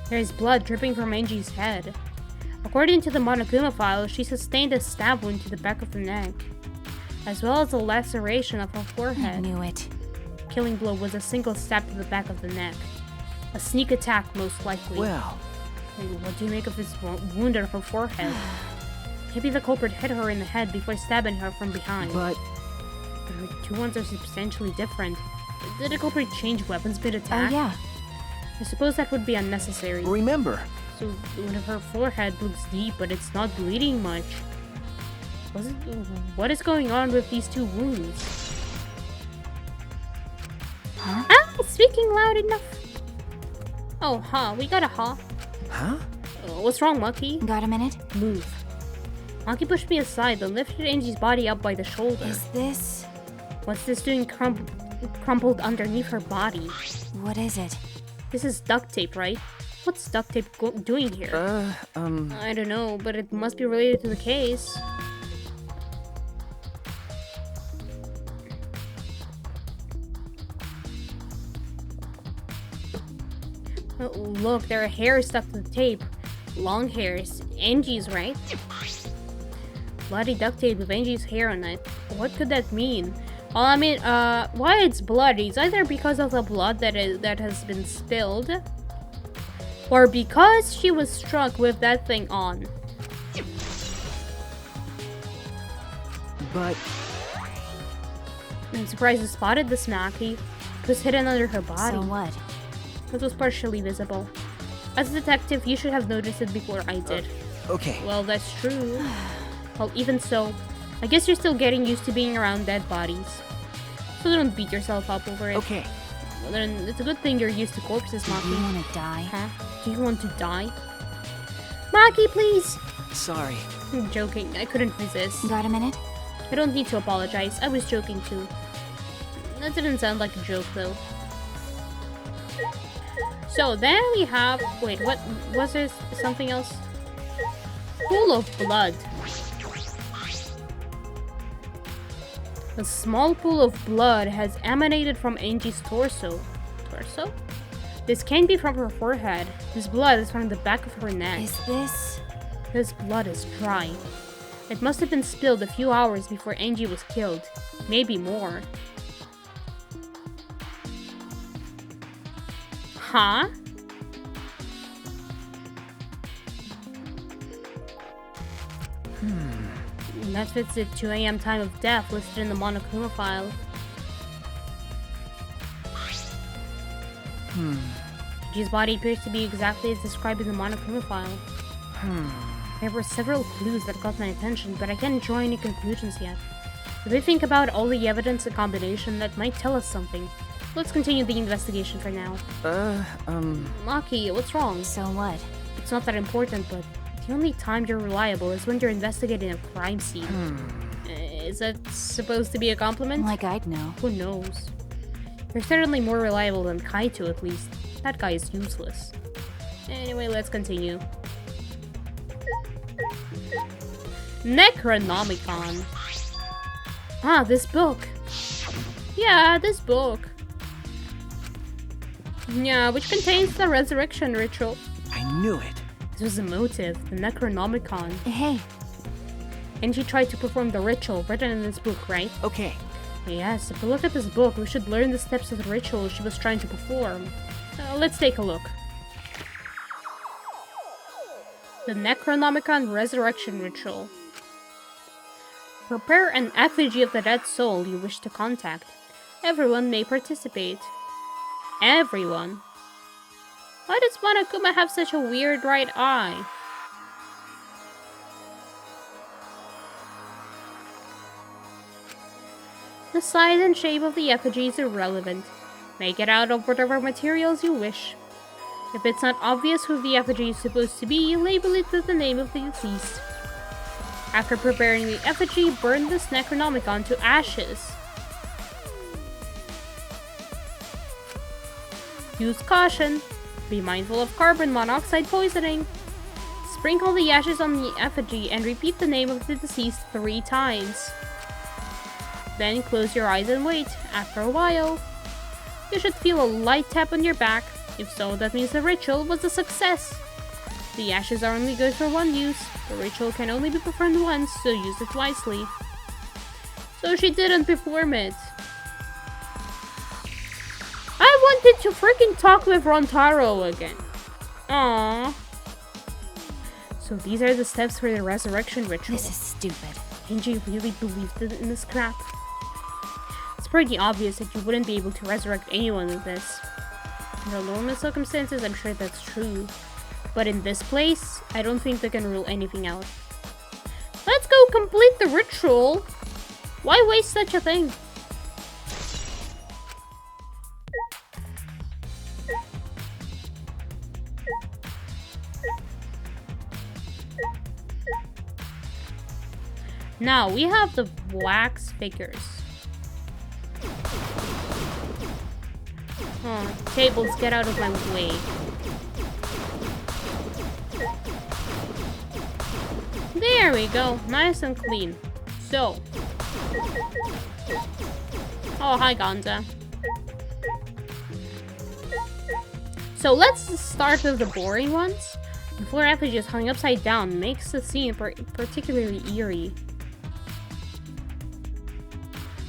there's blood dripping from Enji's head. According to the Monokuma file, she sustained a stab wound to the back of the neck, as well as a laceration of her I forehead. knew it. Killing blow was a single stab to the back of the neck. A sneak attack, most likely. Well... What do you make of this wound on her forehead? Maybe the culprit hit her in the head before stabbing her from behind. But... Her 2 wounds are substantially different. Did the culprit change weapons mid-attack? Oh, yeah. I suppose that would be unnecessary. remember... So, one of her forehead looks deep, but it's not bleeding much. What is going on with these 2 wounds? Huh? Ah, speaking loud enough. Oh, we got a Huh? What's wrong, Maki? Got a minute? Move. Maki pushed me aside, then lifted Anji's body up by the shoulder. Is this... What's this doing crumpled underneath her body? What is it? This is duct tape, right? What's duct tape doing here? I don't know, but it must be related to the case. Oh, look, there are hairs stuck to the tape. Long hairs. Angie's, right? Bloody duct tape with Angie's hair on it. What could that mean? Well, I mean, why it's bloody? It's either because of the blood that has been spilled, or because she was struck with that thing on. But... I'm surprised you spotted this, Maki. It was hidden under her body. So what? It was partially visible. As a detective, you should have noticed it before I did. okay. Well, that's true. Well, even so, I guess you're still getting used to being around dead bodies. So don't beat yourself up over it. Okay. Well, then it's a good thing you're used to corpses, Do you Maki. want to die? Huh? Do you want to die? Maki, please! Sorry. I'm joking. I couldn't resist. Got a minute? I don't need to apologize. I was joking too. That didn't sound like a joke though. So then we have... Wait, what? Was there something else? Pool of blood. A small pool of blood has emanated from Angie's torso. Torso? This can't be from her forehead. This blood is from the back of her neck. Is this... This blood is dry. It must have been spilled a few hours before Angie was killed. Maybe more. Huh? That fits the 2 a.m. time of death listed in the Monokuma file. Kenji's body appears to be exactly as described in the monochroma file. There were several clues that got my attention, but I can't draw any conclusions yet. If we think about all the evidence in combination, that might tell us something. Let's continue the investigation for now. Maki, what's wrong? So what? It's not that important, but the only time you're reliable is when you're investigating a crime scene. Is that supposed to be a compliment? Like I'd know. Who knows? You're certainly more reliable than Kaito, at least. That guy is useless. Anyway, let's continue. Necronomicon. Ah, this book. Yeah, this book. Yeah, which contains the resurrection ritual. I knew it. This was the motive, the Necronomicon. Hey, And she tried to perform the ritual written in this book, right? Okay. Yes, if we look at this book, we should learn the steps of the ritual she was trying to perform. Let's take a look. The Necronomicon Resurrection Ritual. Prepare an effigy of the dead soul you wish to contact. Everyone may participate. Everyone? Why does Monokuma have such a weird right eye? The size and shape of the effigy is irrelevant. Make it out of whatever materials you wish. If it's not obvious who the effigy is supposed to be, label it with the name of the deceased. After preparing the effigy, burn this Necronomicon to ashes. Use caution. Be mindful of carbon monoxide poisoning. Sprinkle the ashes on the effigy and repeat the name of the deceased 3 times. Then close your eyes and wait. After a while, you should feel a light tap on your back. If so, that means the ritual was a success. The ashes are only good for one use. The ritual can only be performed once, so use it wisely. So she didn't perform it. I wanted to freaking talk with Rontaro again. Aww. So these are the steps for the resurrection ritual. this is stupid. Kenji really believed in this crap. It's pretty obvious that you wouldn't be able to resurrect anyone with this. Under normal circumstances, I'm sure that's true. But in this place, I don't think they can rule anything out. Let's go complete the ritual! Why waste such a thing? Now, we have the wax figures. Oh, tables, get out of my way. There we go, nice and clean. So. Oh, hi, Gonza. So let's start with the boring ones. The 4 effigies hung upside down makes the scene particularly eerie.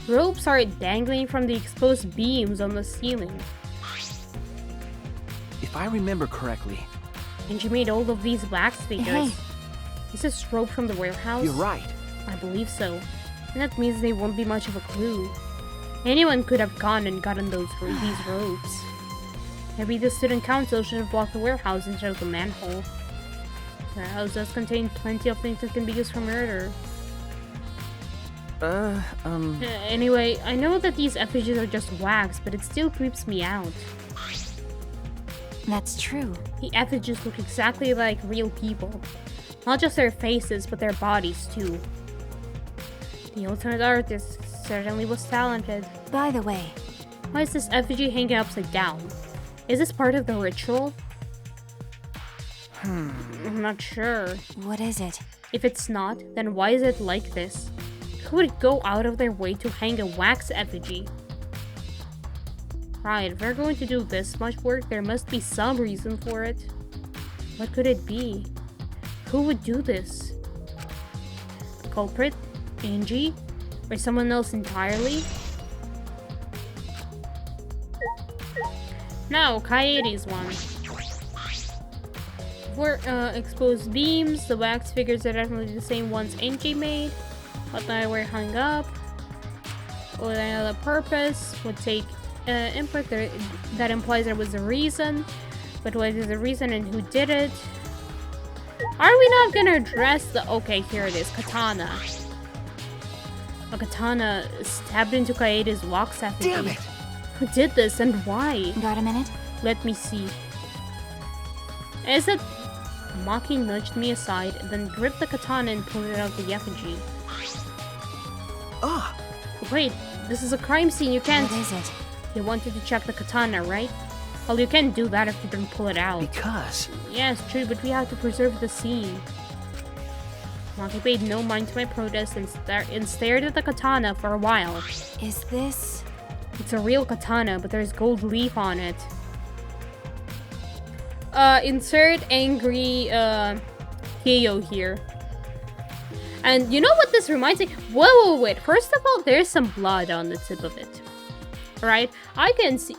Ropes are dangling from the exposed beams on the ceiling. If I remember correctly, And she made all of these wax figures. Hey. Is this rope from the warehouse? you're right. I believe so. And that means they won't be much of a clue. Anyone could have gone and gotten these ropes. Maybe the student council should have blocked the warehouse instead of the manhole. The house does contain plenty of things that can be used for murder. Anyway, I know that these effigies are just wax, but it still creeps me out. That's true. The effigies look exactly like real people. Not just their faces, but their bodies too. The alternate artist certainly was talented. By the way, Why is this effigy hanging upside down? Is this part of the ritual? I'm not sure. what is it? If it's not, then why is it like this? Who would go out of their way to hang a wax effigy? Right, if they're going to do this much work, there must be some reason for it. What could it be? Who would do this? The culprit? Angie? Or someone else entirely? Now, Kaede's one. For exposed beams, the wax figures are definitely the same ones Angie made, but now we're hung up. With another purpose, would take input there, that implies there was a reason. But what is the reason and who did it? Are we not gonna address the... Okay, here it is. Katana. A katana stabbed into Kaede's wax effigy. Damn it! Who did this and why? Got a minute? Let me see. Is it... Maki nudged me aside, then gripped the katana and pulled it out of the effigy. Ah! Wait, this is a crime scene, you can't... What is it? You wanted to check the katana, right? Well, you can't do that if you don't pull it out. Because... Yes, true, but we have to preserve the scene. Maki paid no mind to my protest and stared at the katana for a while. Is this... It's a real katana, but there's gold leaf on it. Insert angry, Heyo here. And you know what this reminds me? Whoa, wait. First of all, there's some blood on the tip of it. Right? I can see...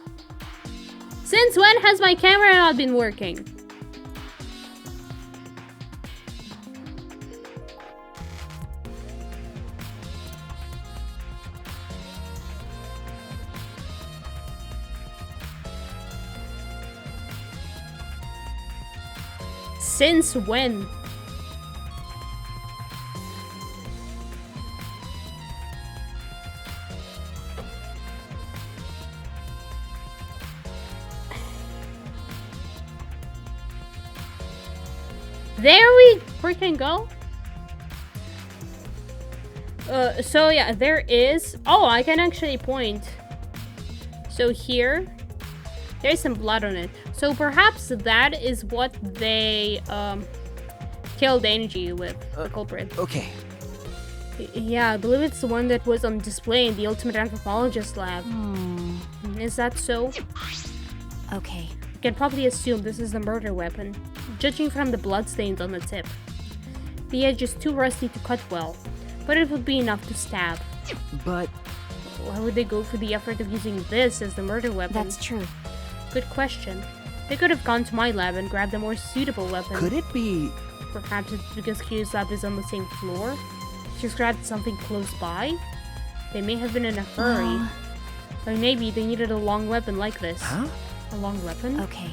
Since when has my camera not been working? Since when? There we freaking go. So yeah, there is... Oh, I can actually point. So here, there's some blood on it. So perhaps that is what they killed Angie with, the culprit. Okay. Yeah, I believe it's the one that was on display in the Ultimate Anthropologist lab. Is that so? Okay. You can probably assume this is the murder weapon, judging from the bloodstains on the tip. The edge is too rusty to cut well, but it would be enough to stab. But... Why would they go for the effort of using this as the murder weapon? That's true. Good question. They could have gone to my lab and grabbed a more suitable weapon. Could it be... Perhaps it's because Kyu's lab is on the same floor? Just grabbed something close by? They may have been in a hurry. Or maybe they needed a long weapon like this. Huh? A long weapon? Okay.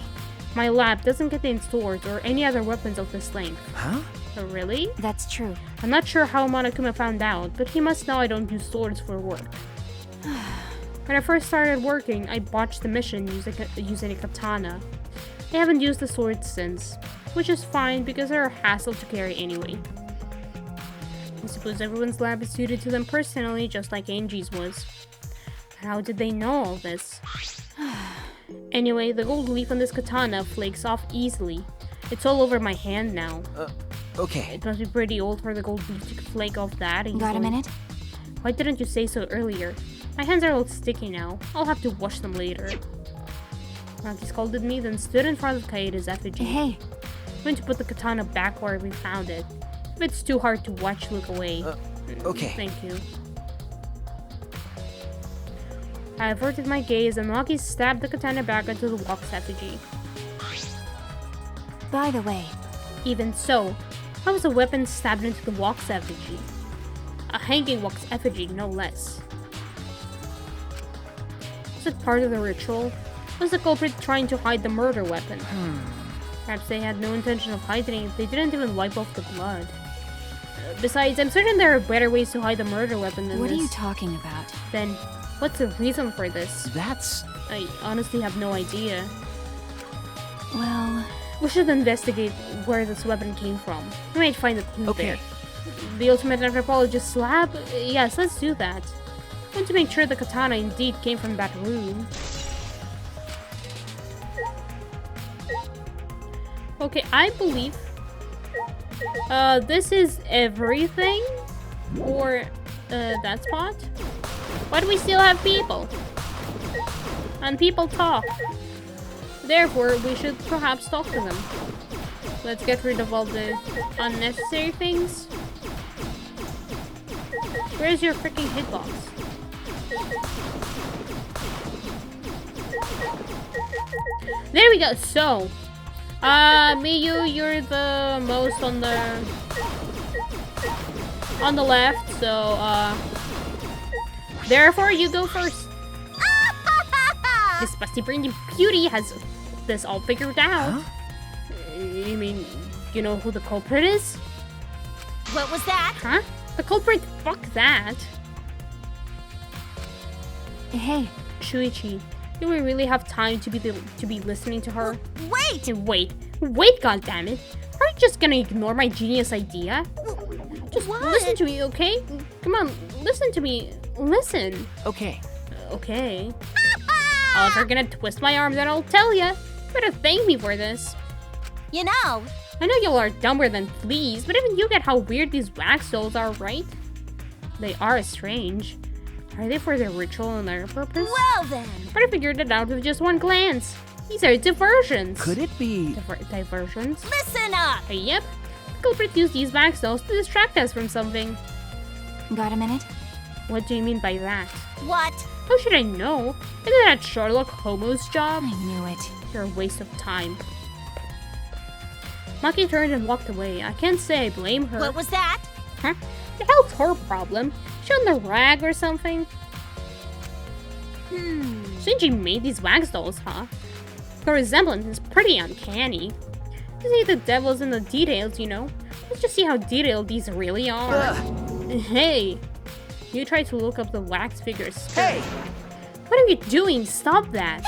My lab doesn't contain swords or any other weapons of this length. Huh? Oh, really? That's true. I'm not sure how Monokuma found out, but he must know I don't use swords for work. When I first started working, I botched the mission using a katana. I haven't used the sword since, which is fine because they're a hassle to carry anyway. I suppose everyone's lab is suited to them personally, just like Angie's was. But how did they know all this? Anyway, the gold leaf on this katana flakes off easily. It's all over my hand now. Okay. It must be pretty old for the gold leaf to flake off that easily. Got a minute? Why didn't you say so earlier? My hands are all sticky now. I'll have to wash them later. Maki scolded me, then stood in front of Kaede's effigy. Hey. Went to put the katana back where we found it. If it's too hard to watch, look away. Okay. Thank you. I averted my gaze and Maki stabbed the katana back into the wax effigy. By the way, Even so, how was a weapon stabbed into the wax effigy? A hanging wax effigy, no less. Was it part of the ritual? Was the culprit trying to hide the murder weapon? Perhaps they had no intention of hiding it. They didn't even wipe off the blood. Besides, I'm certain there are better ways to hide the murder weapon than what this. are you talking about? Then, what's the reason for this? That's... I honestly have no idea. Well... We should investigate where this weapon came from. We might find a clue there. The Ultimate Anthropologist's lab? Yes, let's do that. I want to make sure the katana indeed came from that room. Okay, I believe this is everything for that spot. Why do we still have people? And people talk. Therefore, we should perhaps talk to them. Let's get rid of all the unnecessary things. Where's your freaking hitbox? There we go. So, Miyu, you're the most on the left. So, therefore, you go first. This busty brainy beauty has this all figured out. Huh? You mean, you know who the culprit is? What was that? Huh? The culprit? Fuck that. Hey, Shuichi, do we really have time to be listening to her? Wait! Hey, wait, goddammit! Are you just gonna ignore my genius idea? Just What? listen to me, okay? Come on, listen to me. Listen. Okay. Okay. Oh, if you're gonna twist my arm, then I'll tell ya. You better thank me for this. You know, I know y'all are dumber than fleas, but even you get how weird these wax dolls are, right? They are strange. Are they for their ritual and their purpose? well then. But I figured it out with just one glance. These are diversions. Could it be? Diversions? Listen up! Yep. The culprit used these wax dolls to distract us from something. got a minute? What do you mean by that? What? How should I know? Isn't that Sherlock Holmes' job? I knew it. You're a waste of time. Maki turned and walked away. I can't say I blame her. What was that? Huh? The hell's her problem? She on the rag or something? Shinji made these wax dolls, huh? The resemblance is pretty uncanny. You see the devil's in the details, you know? Let's just see how detailed these really are. Hey! You tried to look up the wax figures. Hey! What are you doing? Stop that!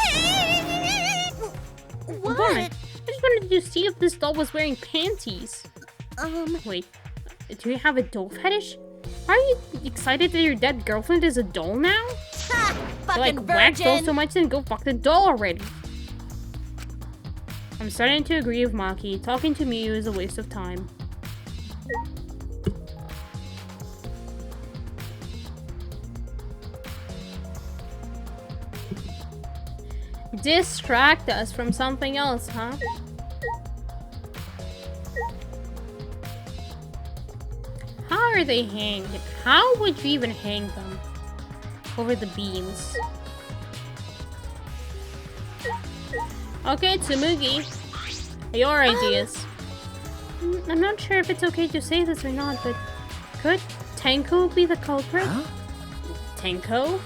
What? I just wanted to see if this doll was wearing panties. Wait, do you have a doll fetish? Are you excited that your dead girlfriend is a doll now? Ha! You Fucking like wax dolls virgin! so much, then go fuck the doll already. I'm starting to agree with Maki. Talking to Miyu is a waste of time. Distract us from something else, huh? How are they hanged? How would you even hang them? Over the beams. Okay, Tsumugi. Your ideas. I'm not sure if it's okay to say this or not, but could Tenko be the culprit? Huh? Tenko?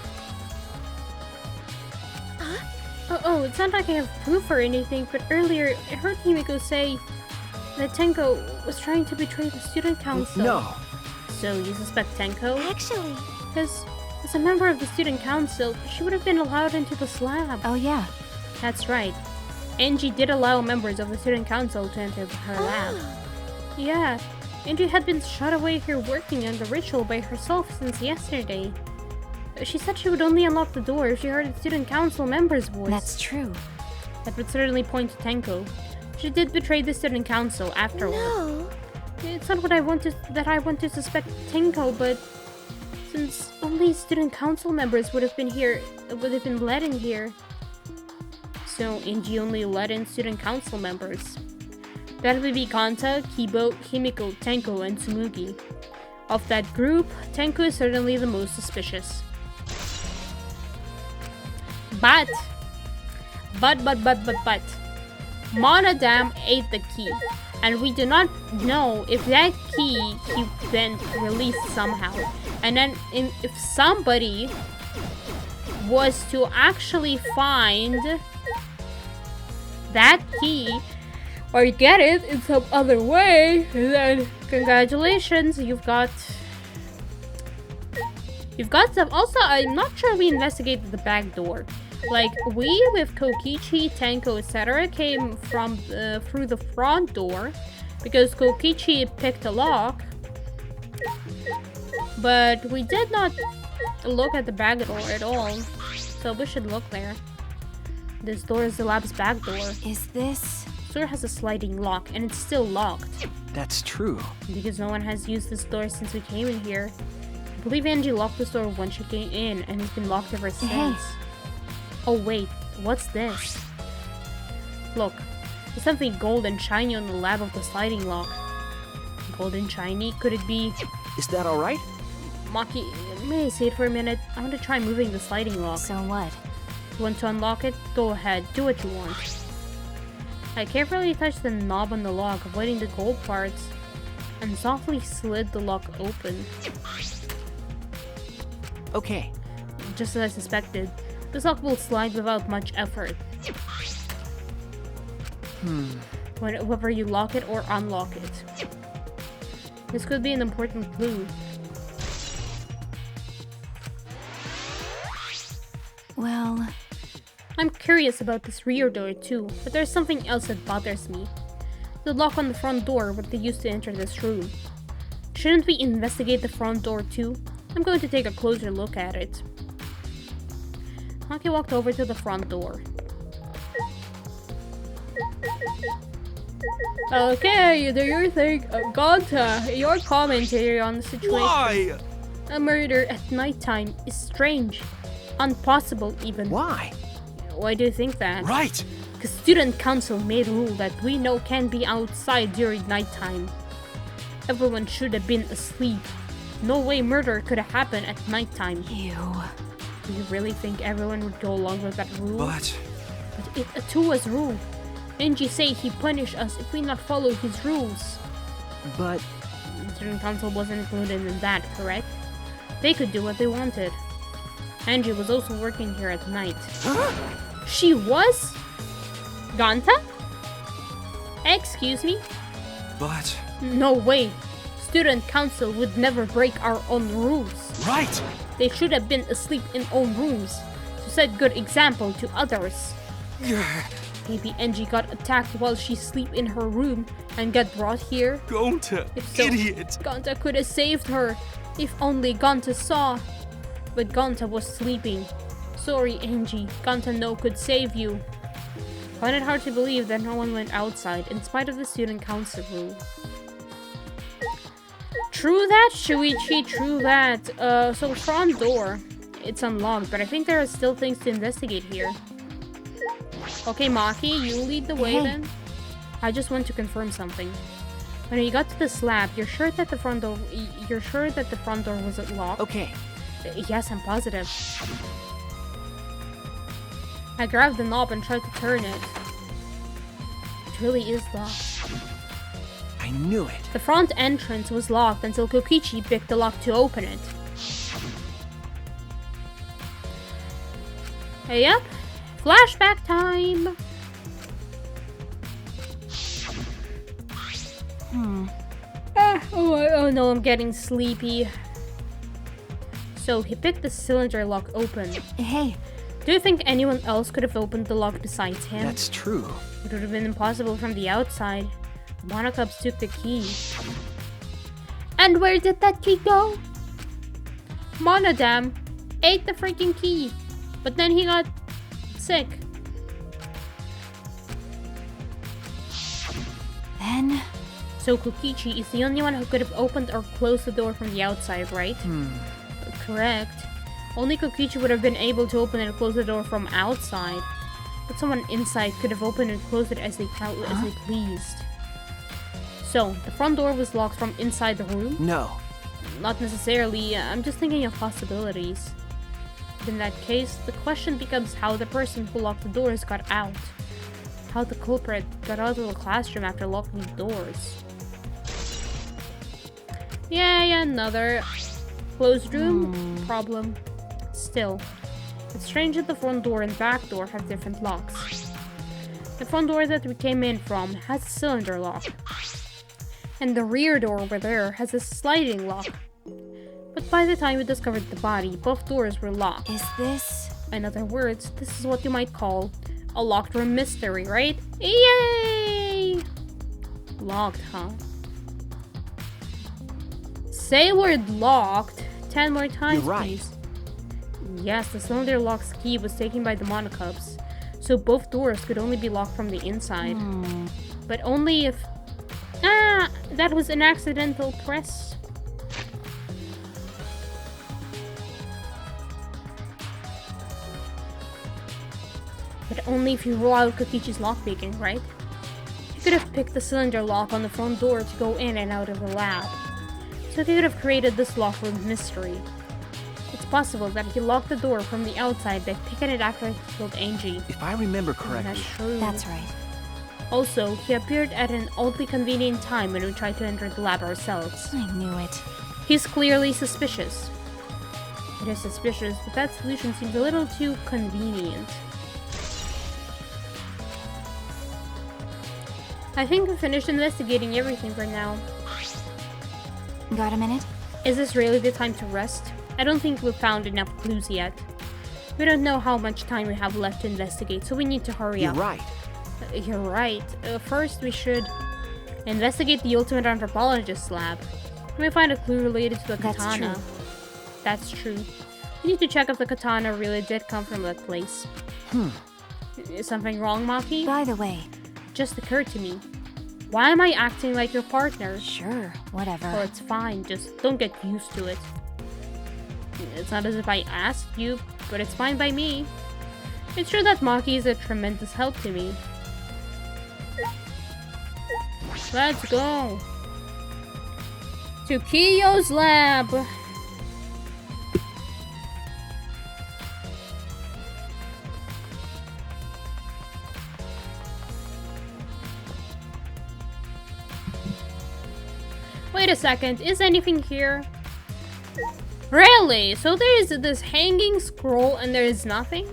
Oh, it's not like I have proof or anything, but earlier I heard Himiko say that Tenko was trying to betray the student council. No. So you suspect Tenko? Actually, Because as a member of the student council, she would have been allowed into the slab. Oh yeah. That's right. Angie did allow members of the student council to enter her lab. Yeah, Angie had been shut away here working on the ritual by herself since yesterday. She said she would only unlock the door if she heard the student council member's voice. That's true. That would certainly point to Tenko. She did betray the student council afterward. no. It's not what I want to suspect Tenko, but since only student council members would have been let in here. So Angie only let in student council members. That would be Kanta, Kibo, Himiko, Tenko, and Tsumugi. Of that group, Tenko is certainly the most suspicious. But Monodam ate the key, and we do not know if that key he then released somehow. And then if somebody was to actually find that key or get it in some other way, then congratulations, you've got some. Also, I'm not sure we investigated the back door. Like, we with Kokichi, Tenko, etc. came from through the front door because Kokichi picked a lock, but we did not look at the back door at all, so we should look there. This door is the lab's back door. Is this? This door has a sliding lock, and it's still locked That's true. because no one has used this door since we came in here. I believe Angie locked this door when she came in, and it's been locked ever since. Oh wait, what's this? Look, there's something gold and shiny on the lab of the sliding lock. Gold and shiny? Could it be... Is that alright? Maki, may I see it for a minute? I want to try moving the sliding lock. So what? You want to unlock it? Go ahead, do what you want. I carefully touched the knob on the lock, avoiding the gold parts, and softly slid the lock open. Okay. Just as I suspected, This lock will slide without much effort. Whenever you lock it or unlock it. This could be an important clue. Well, I'm curious about this rear door too, but there's something else that bothers me. The lock on the front door, what they used to enter this room. Shouldn't we investigate the front door too? I'm going to take a closer look at it. Hockey walked over to the front door. Okay, you do your thing. Gonta, your commentary on the situation. Why? A murder at nighttime is strange. Impossible even. Why? Why do you think that? Right. Because student council made a rule that we know can't be outside during nighttime. Everyone should have been asleep. No way murder could have happened at nighttime. ew. Do you really think everyone would go along with that rule? But it's Atua's rule. Angie say he punish us if we not follow his rules. But The student council wasn't included in that, correct? They could do what they wanted. Angie was also working here at night. She was? Ganta? Excuse me? but No way. Student council would never break our own rules. right. They should have been asleep in own rooms to set good example to others. Maybe Angie got attacked while she sleep in her room and got brought here. Gonta, If so, idiot. Ganta could have saved her. If only Ganta saw. But Ganta was sleeping. Sorry, Angie. Ganta no could save you. Find it hard to believe that no one went outside in spite of the student council rule. True that, Shuichi, true that. So front door. It's unlocked, but I think there are still things to investigate here. Okay, Maki, you lead the way Hey. then. I just want to confirm something. When you got to the slab, you're sure that the front door wasn't locked? okay. Yes, I'm positive. I grabbed the knob and tried to turn it. It really is locked. I knew it. The front entrance was locked until Kokichi picked the lock to open it. Hey, yep. Flashback time! Oh no, I'm getting sleepy. So he picked the cylinder lock open. Hey, Do you think anyone else could have opened the lock besides him? That's true. It would have been impossible from the outside. Monocubs took the key. And where did that key go? Monodam ate the freaking key. But then he got sick. then So Kokichi is the only one who could have opened or closed the door from the outside, right? Correct. Only Kokichi would have been able to open and close the door from outside. But someone inside could have opened and closed it as they pleased. So, the front door was locked from inside the room? No. Not necessarily. I'm just thinking of possibilities. In that case, the question becomes how the person who locked the doors got out. How the culprit got out of the classroom after locking the doors. Yeah, another closed room problem. Still, it's strange that the front door and back door have different locks. The front door that we came in from has a cylinder lock. And the rear door over there has a sliding lock. But by the time we discovered the body, both doors were locked. is this? In other words, this is what you might call a locked room mystery, right? Yay! Locked, huh? Say word locked 10 more times, You're right. please. Yes, the cylinder lock's key was taken by the Monocubs, so both doors could only be locked from the inside. But only if... Ah! That was an accidental press. But only if you roll out Kokichi's lockpicking, right? You could have picked the cylinder lock on the front door to go in and out of the lab. So they could have created this lock room mystery. It's possible that he locked the door from the outside by picking it after he killed Angie. If I remember That's correctly. true. That's right. Also, he appeared at an oddly convenient time when we tried to enter the lab ourselves. I knew it. He's clearly suspicious. It is suspicious, but that solution seems a little too convenient. I think we finished investigating everything for now. Got a minute? Is this really the time to rest? I don't think we've found enough clues yet. We don't know how much time we have left to investigate, so we need to hurry up. You're right. You're right. First, we should investigate the Ultimate Anthropologist's lab. We may find a clue related to the katana. That's true. We need to check if the katana really did come from that place. Is something wrong, Maki? By the way. Just occurred to me. Why am I acting like your partner? Sure, whatever. Oh, it's fine. Just don't get used to it. It's not as if I asked you, but it's fine by me. It's true that Maki is a tremendous help to me. Let's go to Kiyo's lab. Wait a second, is anything here? Really? So there is this hanging scroll and there is nothing?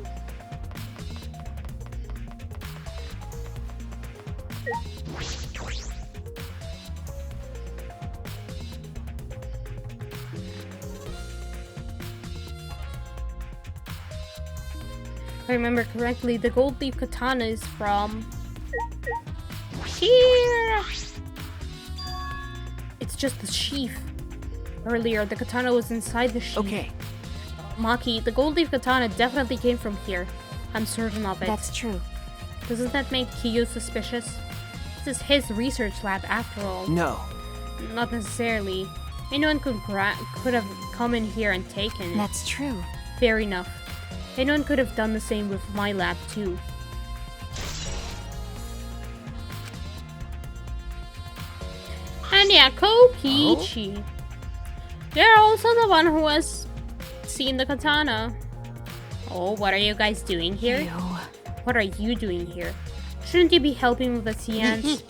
If I remember correctly, the gold leaf katana is from here. It's just the sheath. Earlier, the katana was inside the sheath. Okay. Maki, the gold leaf katana definitely came from here. I'm certain of it. That's true. Doesn't that make Kiyo suspicious? This is his research lab after all. No. Not necessarily. Anyone could have come in here and taken it. That's true. Fair enough. Anyone could have done the same with my lab too. And yeah, Kokichi. They're also the one who has seen the katana. Oh, what are you guys doing here? Ew. What are you doing here? Shouldn't you be helping with the seance?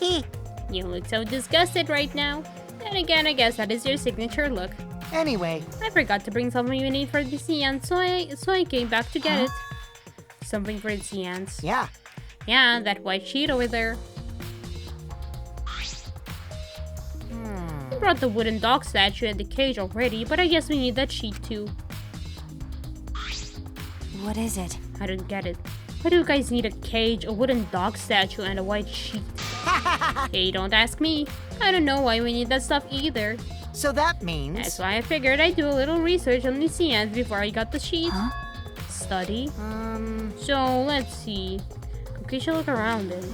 You look so disgusted right now. And again, I guess that is your signature look. Anyway, I forgot to bring something you need for the seance, so I came back to get it. Something for the seance. yeah. Yeah, that white sheet over there. We brought the wooden dog statue and the cage already, but I guess we need that sheet too. What is it? I don't get it. Why do you guys need a cage, a wooden dog statue, and a white sheet? Hey, don't ask me. I don't know why we need that stuff either. So that means... That's why I figured I'd do a little research on the seance before I got the sheet. Huh? Study? So, let's see. Okay, should look around it.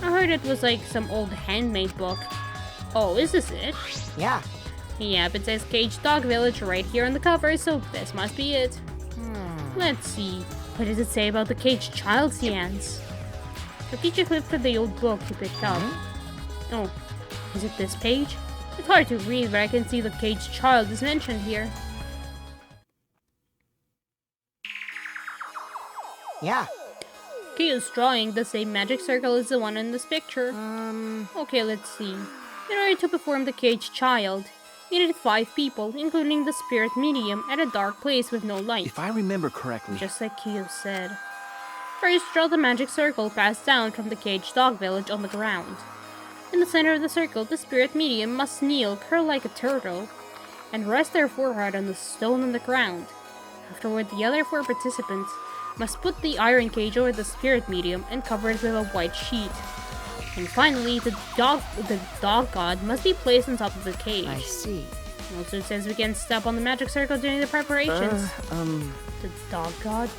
I heard it was like some old handmade book. Oh, is this it? Yeah. Yep, it says Cage Dog Village right here on the cover, so this must be it. Let's see. What does it say about the Caged Child seance? Kokichi flipped to the old book he picked up. Oh, is it this page? It's hard to read, but I can see the Caged Child is mentioned here. Yeah. Kiyo's drawing the same magic circle as the one in this picture. Okay, let's see. In order to perform the Caged Child, you needed 5 people, including the spirit medium, at a dark place with no light. If I remember correctly... Just like Kiyo said. First, draw the magic circle passed down from the Caged Dog Village on the ground. In the center of the circle, the spirit medium must kneel, curl like a turtle, and rest their forehead on the stone on the ground. Afterward, the other 4 participants must put the iron cage over the spirit medium and cover it with a white sheet. And finally, the dog god must be placed on top of the cage. I see. Also, it says we can step on the magic circle during the preparations. The dog god?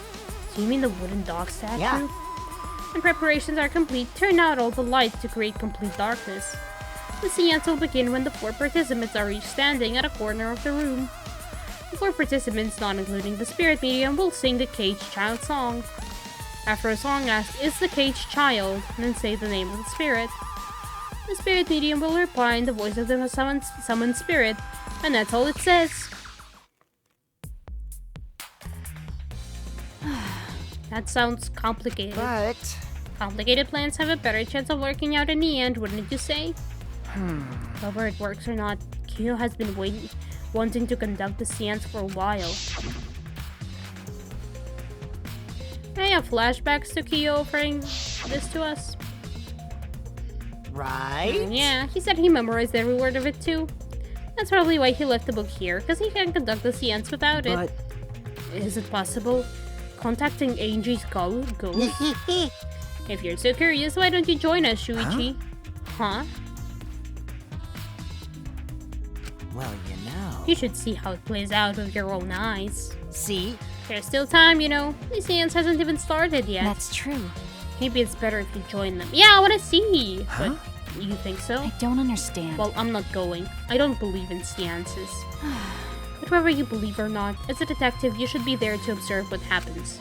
Do you mean the wooden dog statue? Yeah. When preparations are complete, turn out all the lights to create complete darkness. The seance will begin when the 4 participants are each standing at a corner of the room. The 4 participants, not including the spirit medium, will sing the Caged Child song. After a song asks, "Is the Caged Child?" and then say the name of the spirit. The spirit medium will reply in the voice of the summoned spirit, and that's all it says. That sounds complicated. But... Complicated plans have a better chance of working out in the end, wouldn't you say? Whether it works or not, Kiyo has been wanting to conduct the seance for a while. I have flashbacks to Kyo offering this to us. Right? Yeah, he said he memorized every word of it too. That's probably why he left the book here, because he can't conduct the seance without it. But Is it possible? Contacting Angie's ghost? If you're so curious, why don't you join us, Shuichi? Huh? Well, you know. You should see how it plays out with your own eyes. See? There's still time, you know. The seance hasn't even started yet. That's true. Maybe it's better if you join them. Yeah, I want to see. Huh? But you think so? I don't understand. Well, I'm not going. I don't believe in seances. But whether you believe or not, as a detective, you should be there to observe what happens.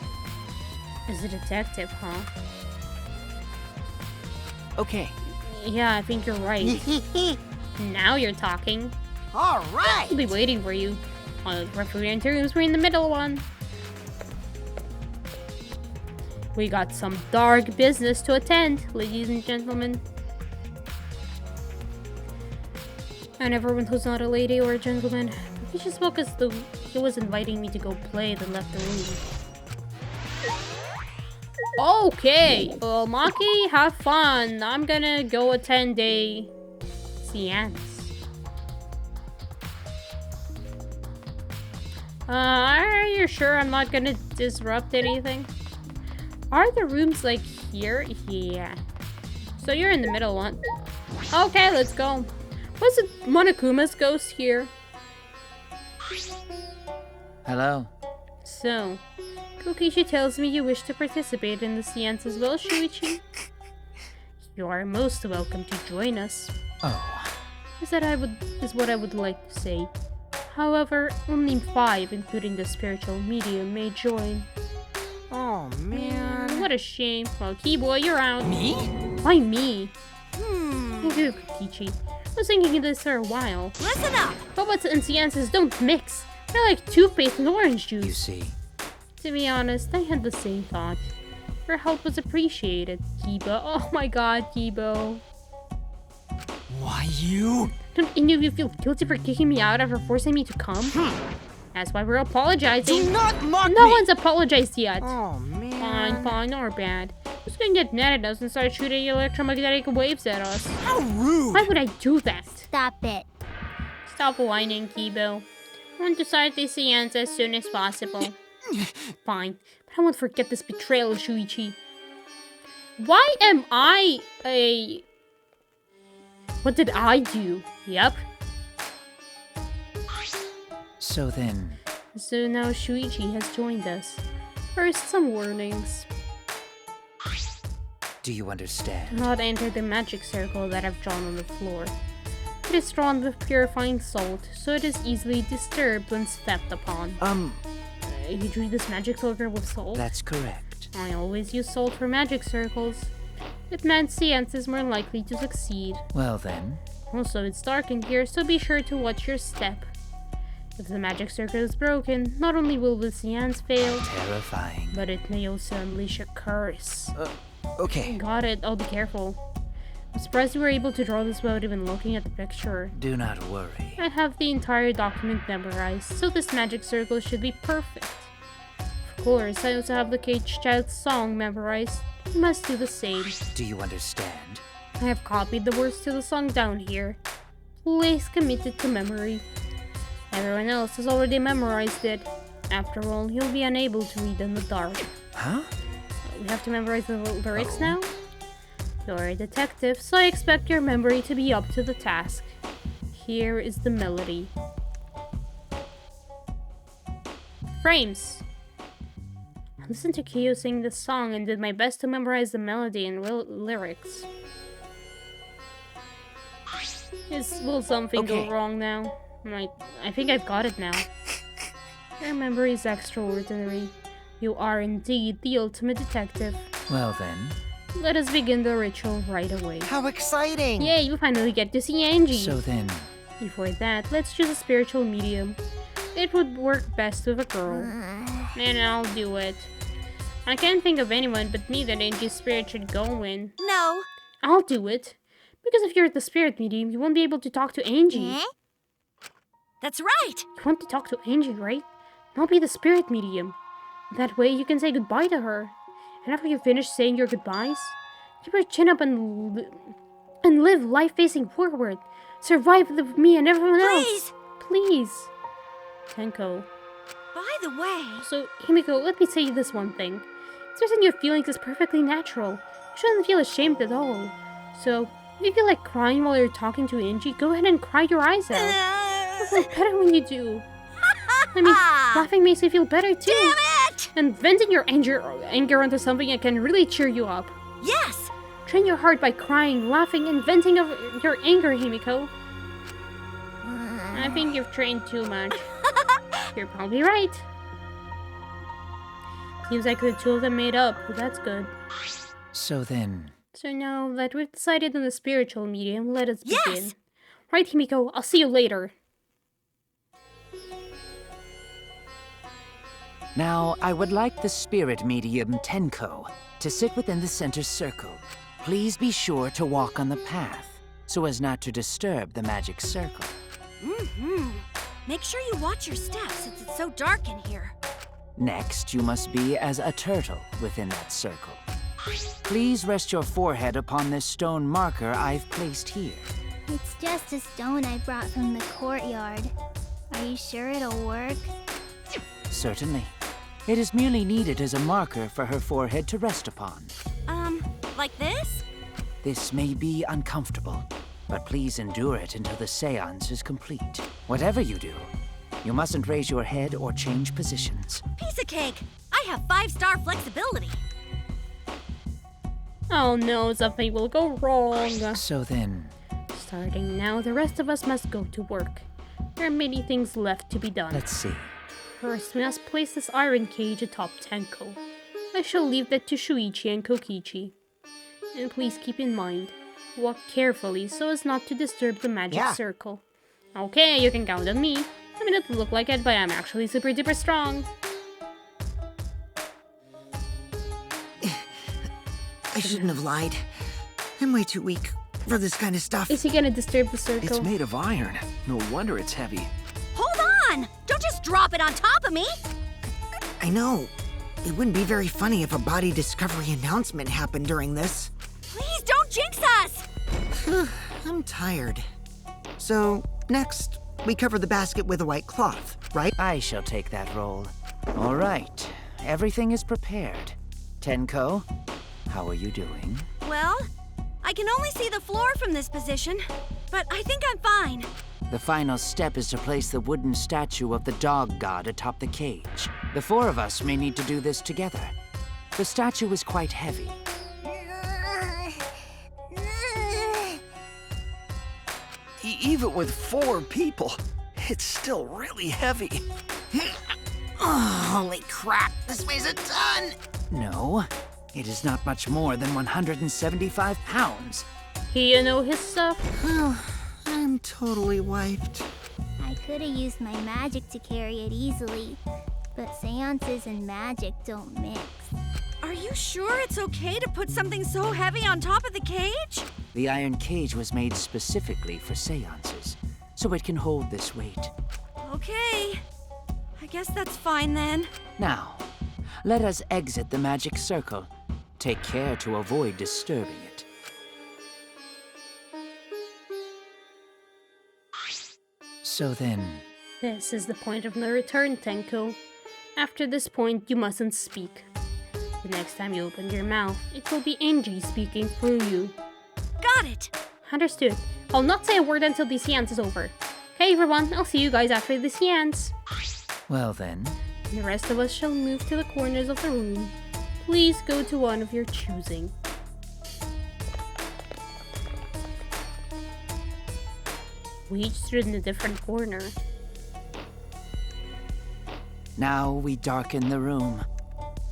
As a detective, huh? okay. Yeah, I think you're right. Now you're talking. All right. I'll be waiting for you. The refrigerator rooms, we're in the middle one. We got some dark business to attend, ladies and gentlemen. And everyone who's not a lady or a gentleman, he just spoke as though he was inviting me to go play, then left the room. Okay, well, Maki, have fun. I'm gonna go attend a seance. Are you sure I'm not gonna disrupt anything? Are the rooms like here? Yeah. So you're in the middle one. Okay, let's go. Was it Monokuma's ghost here? Hello. So, Kokishi tells me you wish to participate in the seance as well, Shuichi. You are most welcome to join us. Oh. Is what I would like to say. However, only 5, including the spiritual medium, may join. Oh, man. What a shame. Well, Keyboy, you're out. Me? Why me? Thank you, Kokichi. I was thinking of this for a while. Listen up! Robots and seances don't mix. They're like toothpaste and orange juice. You see. To be honest, I had the same thought. Your help was appreciated, Kiba. Oh my god, Kibo. Why you? Don't any of you feel guilty for kicking me out after forcing me to come? That's why we're apologizing. Do not mock No me! one's apologized yet. Oh, man. Fine, fine, or bad. Who's gonna get mad at us and start shooting electromagnetic waves at us? How rude! Why would I do that? Stop it. Stop whining, Kibo. I want to start the seance as soon as possible. Fine, but I won't forget this betrayal, Shuichi. Why am I a... What did I do? Yep. So then... So now Shuichi has joined us. First, some warnings. Do you understand? Do not enter the magic circle that I've drawn on the floor. It is drawn with purifying salt, so it is easily disturbed when stepped upon. You drew this magic circle with salt? That's correct. I always use salt for magic circles. It meant seance is more likely to succeed. Well then... Also, it's dark in here, so be sure to watch your step. If the magic circle is broken, not only will the seance fail, Terrifying. but it may also unleash a curse. Okay. Got it, I'll be careful. I'm surprised you were able to draw this without even looking at the picture. Do not worry. I have the entire document memorized, so this magic circle should be perfect. Of course, I also have the Cage Child's song memorized. You must do the same. Do you understand? I have copied the words to the song down here. Please commit it to memory. Everyone else has already memorized it. After all, you'll be unable to read in the dark. Huh? We have to memorize the lyrics now? You're a detective, so I expect your memory to be up to the task. Here is the melody. Frames! I listened to Kyo sing this song and did my best to memorize the melody and lyrics. Will something go wrong now? I think I've got it now. Your memory is extraordinary. You are indeed the ultimate detective. Well then... Let us begin the ritual right away. How exciting! Yay, you finally get to see Angie! So then... Before that, let's choose a spiritual medium. It would work best with a girl. And I'll do it. I can't think of anyone but me that Angie's spirit should go in. No. I'll do it. Because if you're the spirit medium, you won't be able to talk to Angie. Eh? That's right. You want to talk to Angie, right? I'll be the spirit medium. That way you can say goodbye to her. And after you finish saying your goodbyes, keep your chin up and live life facing forward. Survive with me and everyone else. Please. Tenko. By the way... So, Himiko, let me say this one thing. Expressing your feelings is perfectly natural. You shouldn't feel ashamed at all. So, if you feel like crying while you're talking to Angie, go ahead and cry your eyes out. You'll feel better when you do. I mean, laughing makes you feel better too. Damn it! And venting your anger onto something that can really cheer you up. Yes! Train your heart by crying, laughing, and venting of your anger, Himiko. I think you've trained too much. You're probably right. Seems like the two of them made up, but that's good. So then... So now that we've decided on the spiritual medium, let us begin. Yes! Right, Himiko, I'll see you later. Now, I would like the spirit medium Tenko to sit within the center circle. Please be sure to walk on the path, so as not to disturb the magic circle. Mm-hmm. Make sure you watch your steps since it's so dark in here. Next, you must be as a turtle within that circle. Please rest your forehead upon this stone marker I've placed here. It's just a stone I brought from the courtyard. Are you sure it'll work? Certainly. It is merely needed as a marker for her forehead to rest upon. Like this? This may be uncomfortable, but please endure it until the seance is complete. Whatever you do, you mustn't raise your head or change positions. Piece of cake! I have 5-star flexibility. Oh no, something will go wrong. So then... Starting now, the rest of us must go to work. There are many things left to be done. Let's see. First, we must place this iron cage atop Tenko. I shall leave that to Shuichi and Kokichi. And please keep in mind, walk carefully so as not to disturb the magic circle. Okay, you can count on me. I mean, it doesn't look like it, but I'm actually super duper strong. I shouldn't have lied. I'm way too weak for this kind of stuff. Is he gonna disturb the circle? It's made of iron. No wonder it's heavy. Hold on! Don't just drop it on top of me! I know. It wouldn't be very funny if a body discovery announcement happened during this. Please don't jinx us! I'm tired. So, next, we cover the basket with a white cloth, right? I shall take that role. All right. Everything is prepared. Tenko, how are you doing? Well, I can only see the floor from this position, but I think I'm fine. The final step is to place the wooden statue of the dog god atop the cage. The 4 of us may need to do this together. The statue is quite heavy. Even with 4 people, it's still really heavy. Oh, holy crap, this weighs a ton! No, it is not much more than 175 pounds. He know his stuff. I'm totally wiped. I could have used my magic to carry it easily, but seances and magic don't mix. Are you sure it's okay to put something so heavy on top of the cage? The iron cage was made specifically for seances, so it can hold this weight. Okay. I guess that's fine then. Now, let us exit the magic circle. Take care to avoid disturbing it. So then... This is the point of no return, Tenko. After this point, you mustn't speak. The next time you open your mouth, it will be Angie speaking through you. Got it! Understood. I'll not say a word until the seance is over. Okay, everyone, I'll see you guys after the seance. Well then... The rest of us shall move to the corners of the room. Please go to one of your choosing. We each stood in a different corner. Now we darken the room.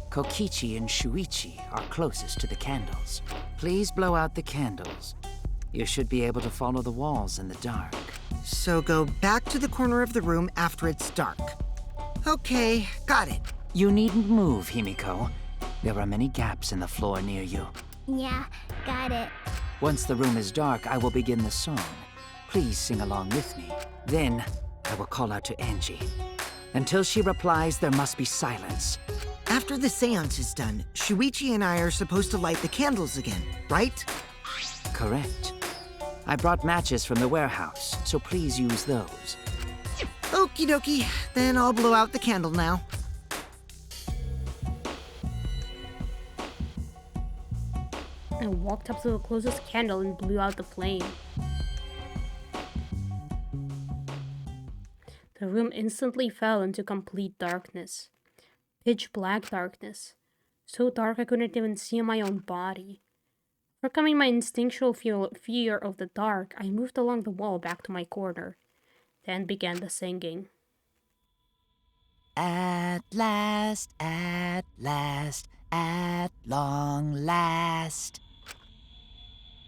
Kokichi and Shuichi are closest to the candles. Please blow out the candles. You should be able to follow the walls in the dark. So go back to the corner of the room after it's dark. Okay, got it. You needn't move, Himiko. There are many gaps in the floor near you. Yeah, got it. Once the room is dark, I will begin the song. Please sing along with me. Then, I will call out to Angie. Until she replies, there must be silence. After the seance is done, Shuichi and I are supposed to light the candles again, right? Correct. I brought matches from the warehouse, so please use those. Okie dokie, then I'll blow out the candle now. I walked up to the closest candle and blew out the flame. The room instantly fell into complete darkness. Pitch black darkness. So dark I couldn't even see my own body. Overcoming my instinctual fear of the dark, I moved along the wall back to my corner. Then began the singing. At last, at long last.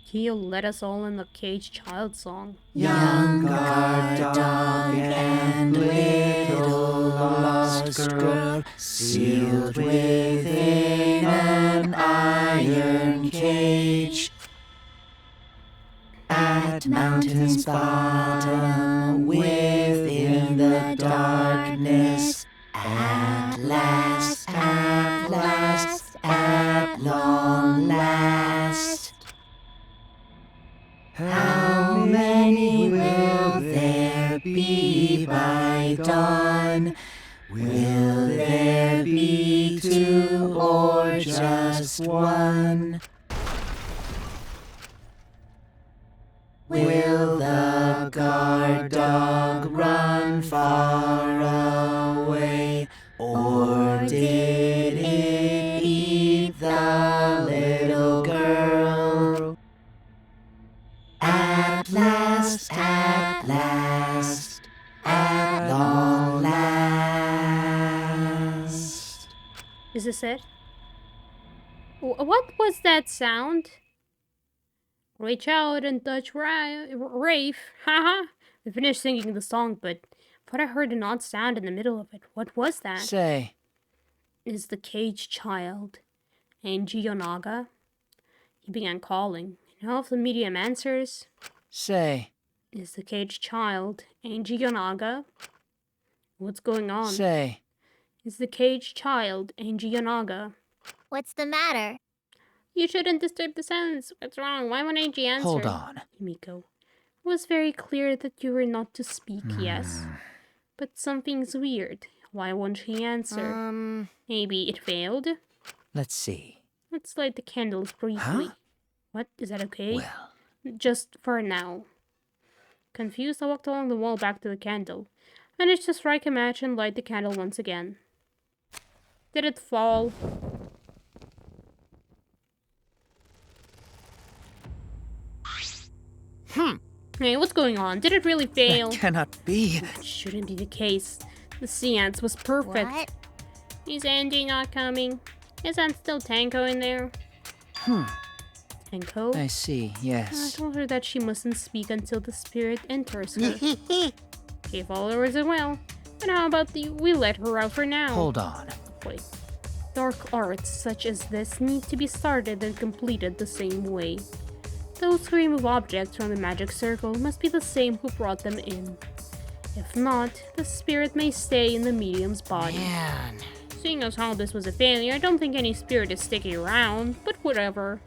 Kyo led us all in the caged child song. Young guard dog and little lost girl, sealed within an iron cage. At mountain's bottom, within the darkness, at last, at long last. How many will there be by dawn? Will there be two or just one? Will the guard dog run far away, or did it eat the little girl? At last, at long last. Is this it? What was that sound? Reach out and touch Rafe. Haha. We finished singing the song, but thought I heard an odd sound in the middle of it. What was that? Say. Is the caged child Angie Yonaga? He began calling. And all of the medium answers. Say. Is the caged child Angie Yonaga? What's going on? Say. Is the caged child Angie Yonaga? What's the matter? You shouldn't disturb the silence. What's wrong? Why won't Angie answer? Hold on. Himiko. It was very clear that you were not to speak, yes. But something's weird. Why won't she answer? Maybe it failed? Let's see. Let's light the candles briefly. Huh? What? Is that okay? Well. Just for now. Confused, I walked along the wall back to the candle. Managed to strike a match and light the candle once again. Did it fall? Hey, what's going on? Did it really fail? That cannot be. That shouldn't be the case. The seance was perfect. What? Is Angie not coming? Isn't still Tanko in there? Tanko? I see, I yes. told her that she mustn't speak until the spirit enters her. Okay, followers as well. But how about we let her out for now? Hold on. Wait. Dark arts such as this need to be started and completed the same way. Those who remove objects from the magic circle must be the same who brought them in. If not, the spirit may stay in the medium's body. Man. Seeing as how this was a failure, I don't think any spirit is sticking around, but whatever.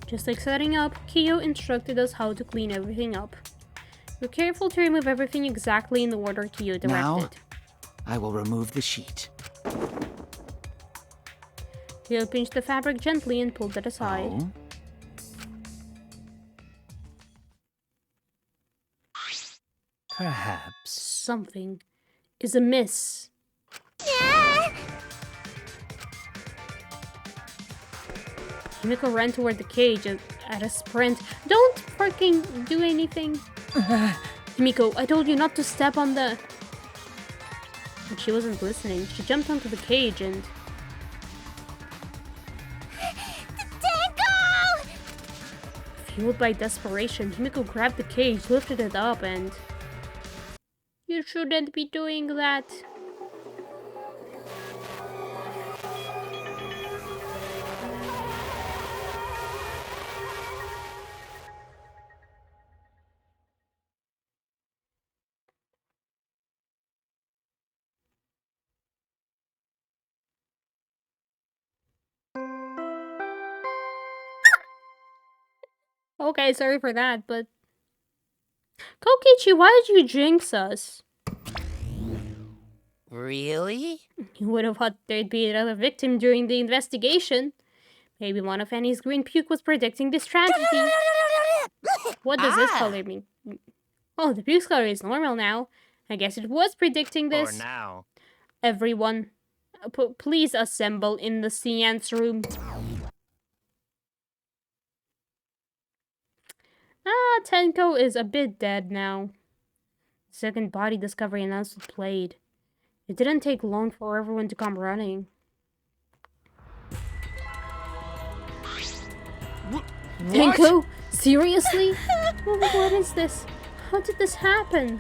Just like setting up, Kyo instructed us how to clean everything up. We're careful to remove everything exactly in the order Kyo directed. Now, I will remove the sheet. Kyo pinched the fabric gently and pulled it aside. Oh? Perhaps. Something is amiss. Himiko ran toward the cage at a sprint. Don't fucking do anything. Himiko, I told you not to step on the... But she wasn't listening. She jumped onto the cage and... Tanko! Fueled by desperation, Himiko grabbed the cage, lifted it up, and... You shouldn't be doing that. Okay, sorry for that, but... Kokichi, why did you jinx us? Really? You would have thought there'd be another victim during the investigation. Maybe one of Annie's green puke was predicting this tragedy. What does this color mean? Oh, the puke's color is normal now. I guess it was predicting this. For now. Everyone, please assemble in the seance room. Tenko is a bit dead now. Second body discovery announcement played. It didn't take long for everyone to come running. Tenko? Seriously? What is this? How did this happen?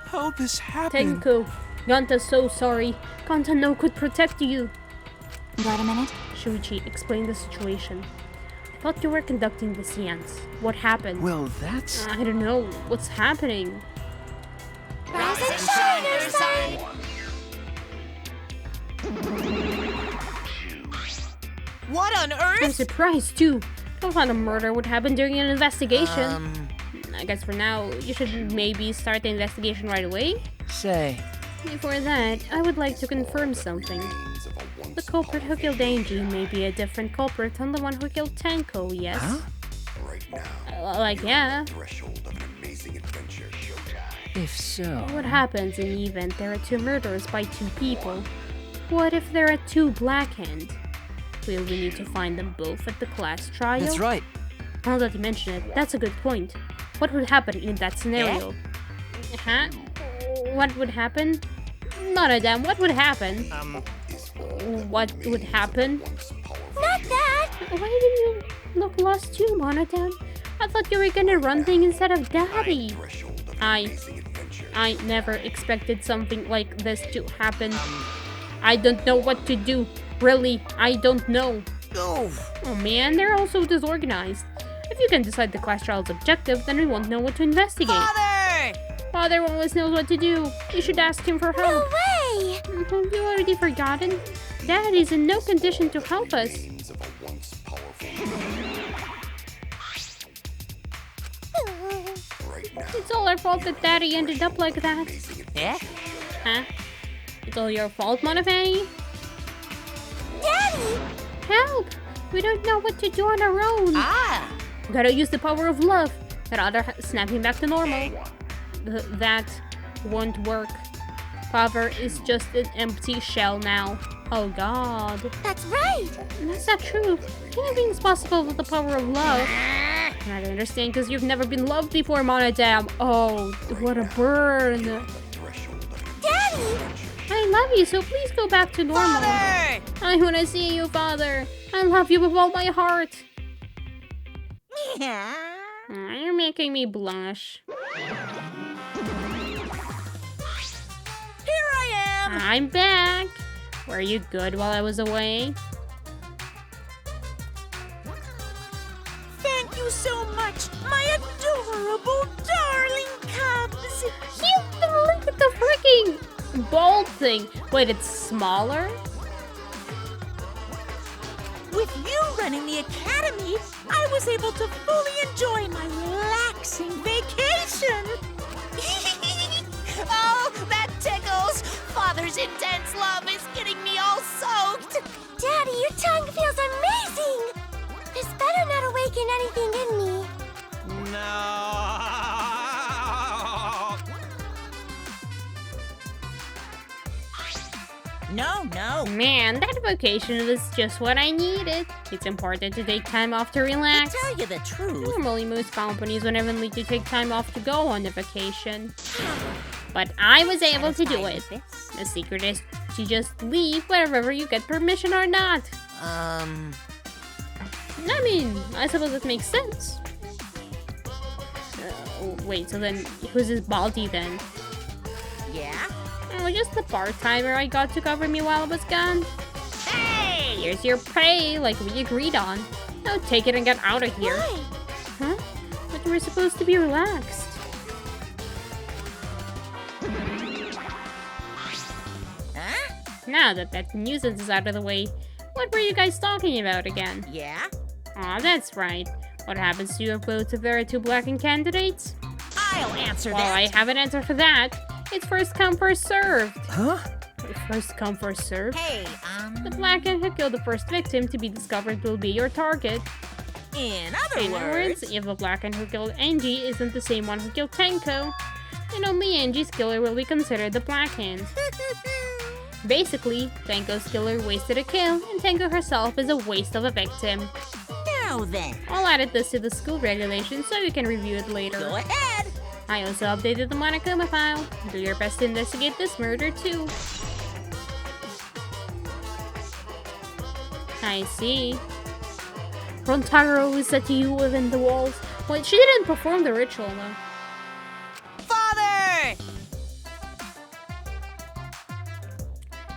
How this happened? Tenko, Ganta's so sorry. Ganta no could protect you. Got a minute? Shuichi explained the situation. I thought you were conducting the seance. What happened? Well, that's... I don't know. What's happening? Rise and shine, your son! What on I'm earth? surprised too. I thought a murder would happen during an investigation. I guess for now, you should maybe start the investigation right away. Say, Before that, I would like to confirm something. The culprit who killed Angie may be a different culprit than the one who killed Tenko, yes? Huh? Like, yeah. if so... What happens in the event there are two murders by two people? What if there are two Blackhand? Will we need to find them both at the class trial? That's right. Now that you mention it, that's a good point. What would happen in that scenario? Huh? What would happen? Monodam, what would happen? What would happen? Not that! Why did you look lost too, Monodam? I thought you were gonna run things instead of Daddy. I never expected something like this to happen. I don't know what to do. Really, I don't know. Oh man, they're all so disorganized. If you can decide the class trial's objective, then we won't know what to investigate. Father! Father always knows what to do. You should ask him for No help. way! Have you already forgotten? Daddy's in no condition to help us. It's all our fault that Daddy ended up like that. Eh? Huh? It's all your fault, Monofani? Daddy! Help! We don't know what to do on our own. Gotta use the power of love. Rather snap him back to normal. That won't work. Father is just an empty shell now. Oh god. That's right! That's not true. Anything's possible with the power of love. I don't understand because you've never been loved before, Monodam. Oh, what a burn. Daddy! I love you, so please go back to normal. Father! I want to see you, Father. I love you with all my heart. You're making me blush. Here I am! I'm back. Were you good while I was away? Thank you so much, my adorable darling cubs! Look at the freaking bald thing. Wait, it's smaller? With you running the academy, I was able to fully enjoy my relaxing vacation! Oh, that tickles! Father's intense love is getting me all soaked! Daddy, your tongue feels amazing! This better not awaken anything in me. No. No. Man, that vacation was just what I needed. It's important to take time off to relax. To tell you the truth, Normally, most companies would never need to take time off to go on a vacation. But I was able to do it. The secret is to just leave wherever you get permission or not. I mean, I suppose it makes sense. Wait, so then who's this Baldy then? yeah? Oh, just the part-timer I got to cover me while I was gone. Hey! Here's your pay, like we agreed on. Now take it and get out of here. Why? Huh? But you were supposed to be relaxed. Huh? Now that that nuisance is out of the way, what were you guys talking about again? Yeah? Aw, that's right. What happens to your votes if there are 2 blackened candidates? I'll answer Well, that. I have an answer for that. It's first come, first served. Huh? First come, first served. Hey, The blackened who killed the first victim to be discovered will be your target. in In other other words, if the blackened who killed Angie isn't the same one who killed Tenko, then only Angie's killer will be considered the blackened. Basically, Tenko's killer wasted a kill, and Tenko herself is a waste of a victim. now then, I'll add this to the school regulations so you can review it later. go ahead. I also updated the Monokuma file. Do your best to investigate this murder too. I see. Rontaro is at you within the walls. Wait, she didn't perform the ritual though. Father!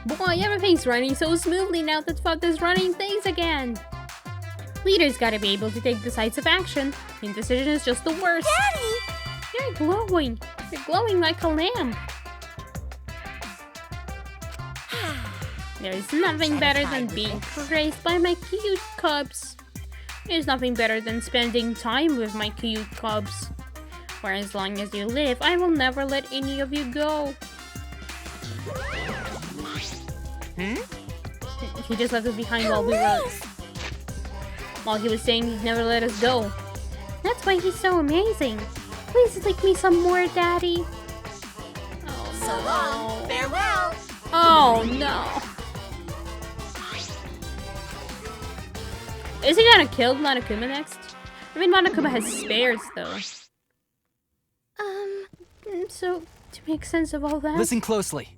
Boy, everything's running so smoothly now that Father's running things again. Leaders gotta be able to take decisive action. Indecision is just the worst. Daddy! You're glowing. You're glowing like a lamp. There's nothing better than being praised by my cute cubs. There's nothing better than spending time with my cute cubs. For as long as you live, I will never let any of you go. He just left us behind while we wrote. While he was saying he'd never let us go. That's why he's so amazing. Please lick me some more, Daddy. Oh no. So long, farewell. Oh no. Is he gonna kill Monokuma next? I mean, Monokuma has spares though. So, to make sense of all that, Listen closely.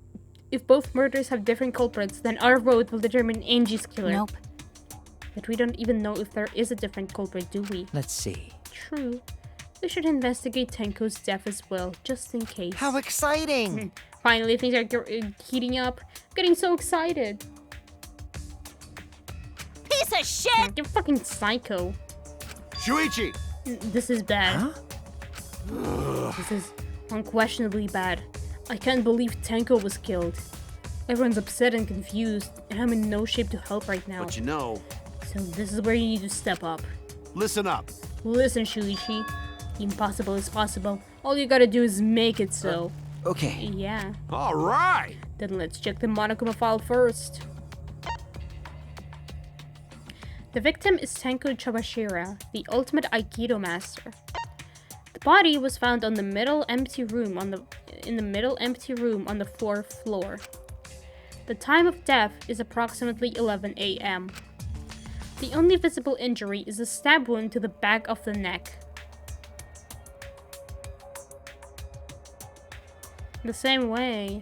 if both murders have different culprits, then our vote will determine Angie's killer. Nope. But we don't even know if there is a different culprit, do we? Let's see. True. We should investigate Tenko's death as well, just in case. How exciting! Finally, things are heating up. I'm getting so excited. Piece of shit! You're fucking psycho. Shuichi! This is bad. Huh? This is unquestionably bad. I can't believe Tenko was killed. Everyone's upset and confused, and I'm in no shape to help right now. But you know, So this is where you need to step up. listen up. Listen, Shuichi. The impossible is possible. All you gotta do is make it so. Okay. Yeah. All right. Then let's check the Monokuma file first. The victim is Tenko Chobashira, the ultimate Aikido master. The body was found on the middle empty room on the 4th floor. The time of death is approximately 11 a.m. The only visible injury is a stab wound to the back of the neck. The same way.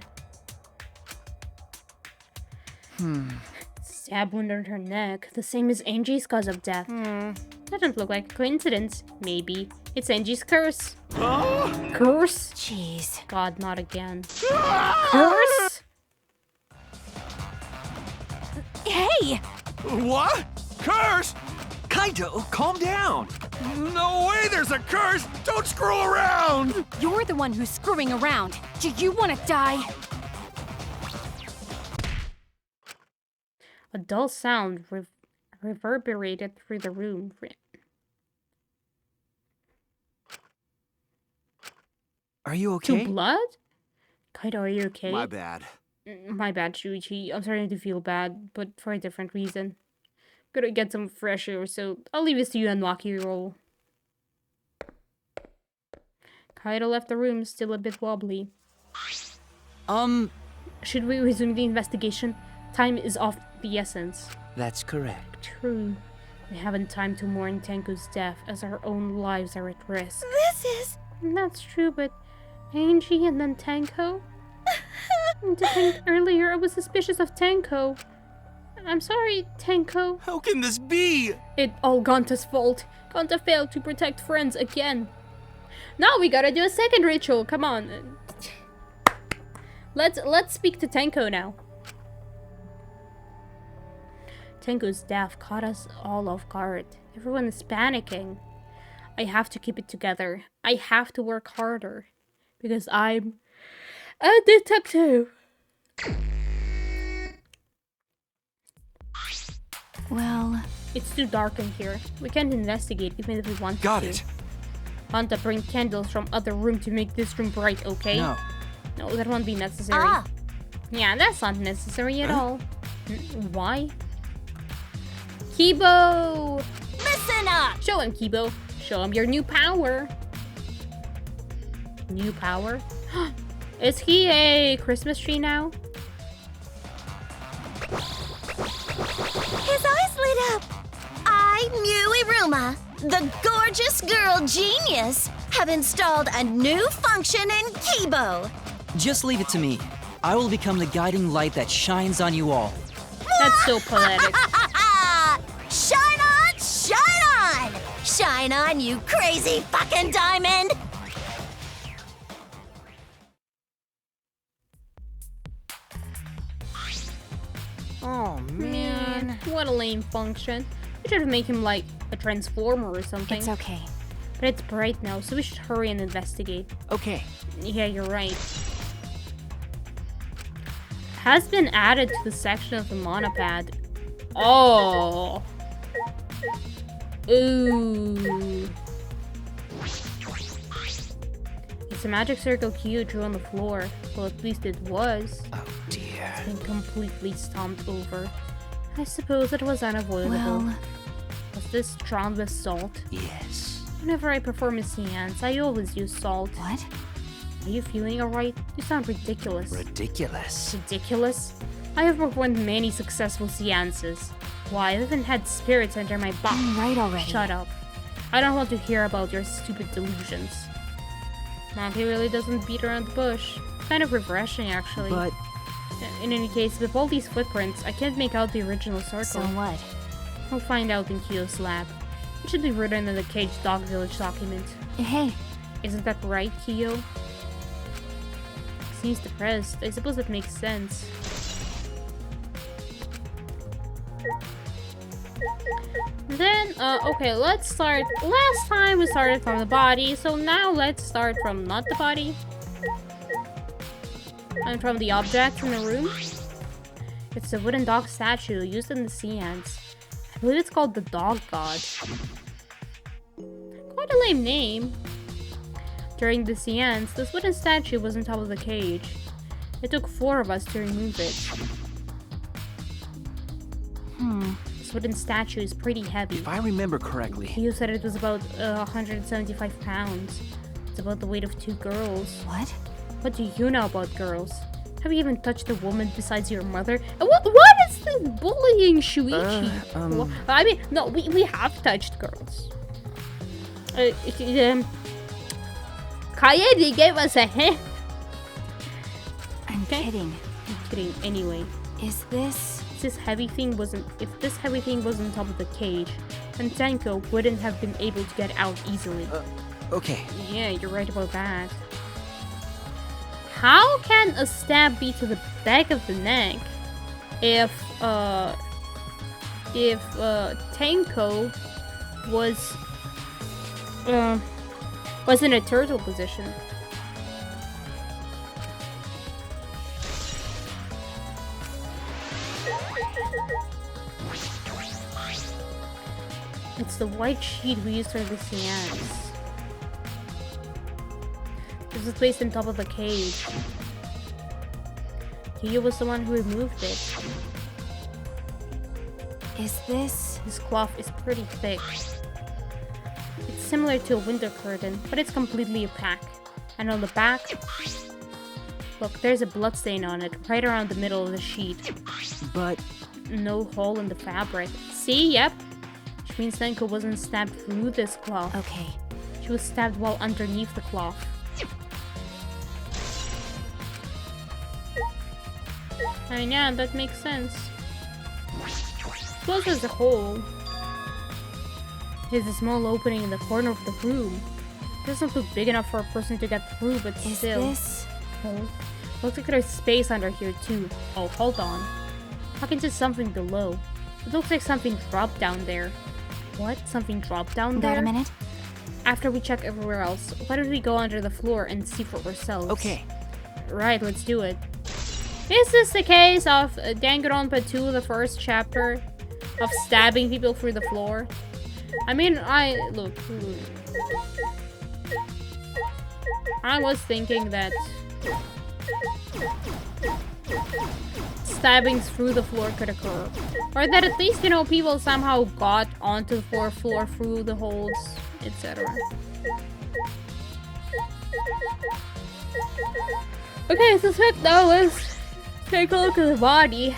Stab wound on her neck, the same as Angie's cause of death. Doesn't look like a coincidence. Maybe it's Angie's curse. Curse? Jeez. God, not again. Curse? Hey! What? Curse? Kaito, calm down. No way there's a curse! Don't screw around! You're the one who's screwing around. Do you want to die? A dull sound reverberated through the room. Are you To okay? blood? Kaido, are you okay? My bad. My bad, Shuichi. I'm starting to feel bad, but for a different reason. Gotta get some fresh air, so I'll leave this to you and Maki roll. Kaido left the room, still a bit wobbly. Should we resume the investigation? Time is of the essence. That's correct. True. We haven't time to mourn Tenko's death as our own lives are at risk. This is... That's true, but Angie and then Tenko? To think earlier I was suspicious of Tenko. I'm sorry, Tenko. How can this be? It all Gonta's fault. Gonta failed to protect friends again. Now we gotta do a second ritual. Come on. Let's speak to Tenko now. Tenko's death caught us all off guard. Everyone is panicking. I have to keep it together. I have to work harder. Because I'm a detective. Well, It's too dark in here. We can't investigate even if we want to. Got it. Want to bring candles from other room to make this room bright, okay? No. No, that won't be necessary. Ah. Yeah, that's not necessary at all. Why? Kibo! Listen up! Show him, Kibo. Show him your new power. New power? Is he a Christmas tree now? His eyes lit up. I, Muiruma, the gorgeous girl genius, have installed a new function in Kibo. Just leave it to me. I will become the guiding light that shines on you all. That's so poetic. Shine on, shine on! Shine on, you crazy fucking diamond! Oh, man. What a lame function. We should make him like a transformer or something. It's okay. But it's bright now, so we should hurry and investigate. Okay. Yeah, you're right. Has been added to the section of the monopad. Oh. Ooh. It's a magic circle Kyo drew on the floor. Well, at least it was. Oh, dear. It's been completely stomped over. I suppose it was unavoidable. Well... Was this drowned with salt? Yes. Whenever I perform a seance, I always use salt. What? Are you feeling alright? You sound ridiculous. Ridiculous. Ridiculous? I have performed many successful seances. Why, I even had spirits enter my body. Right already. Shut up. I don't want to hear about your stupid delusions. Monkey really doesn't beat around the bush. Kind of refreshing, actually. But... In any case, with all these footprints, I can't make out the original circle. So what? We'll find out in Kyo's lab. It should be written in the Cage Dog Village document. Hey. Isn't that right, Kyo? Seems depressed. I suppose it makes sense. Then, okay, let's start. Last time we started from the body, so now let's start from not the body. And from the objects in the room. It's a wooden dog statue used in the seance. I believe it's called the Dog God. Quite a lame name. During the seance, this wooden statue was on top of the cage. It took 4 of us to remove it. This wooden statue is pretty heavy. If I remember correctly... You said it was about 175 pounds. It's about the weight of 2 girls. What? What do you know about girls? Have you even touched a woman besides your mother? What is this bullying, Shuichi? I mean, no, we have touched girls. Kaede gave us a hint. I'm kidding. I'm kidding. Anyway, is this? If this heavy thing wasn't on top of the cage, then Tenko wouldn't have been able to get out easily. Okay. Yeah, you're right about that. How can a stab be to the back of the neck if Tenko was in a turtle position? It's the white sheet we used for the seance. This was placed on top of the cage. Kyo was the one who removed it. Is this? This cloth is pretty thick. It's similar to a window curtain, but it's completely opaque. And on the back, look, there's a bloodstain on it, right around the middle of the sheet. But... no hole in the fabric. See? Yep. Which means Tenko wasn't stabbed through this cloth. Okay. She was stabbed while underneath the cloth. And yeah, that makes sense. Suppose there's a hole. There's a small opening in the corner of the room. It doesn't look big enough for a person to get through, but still. Is this? Oh. Looks like there's space under here too. Oh, hold on. I can see something below. It looks like something dropped down there. What? Something dropped down there? Wait a minute. After we check everywhere else, why don't we go under the floor and see for ourselves? Okay. Right, let's do it. Is this the case of Danganronpa 2, the first chapter? of stabbing people through the floor. I mean, look. I was thinking that stabbings through the floor could occur. Or that at least, you know, people somehow got onto the floor through the holes, etc. Okay, so now let's take a look at the body.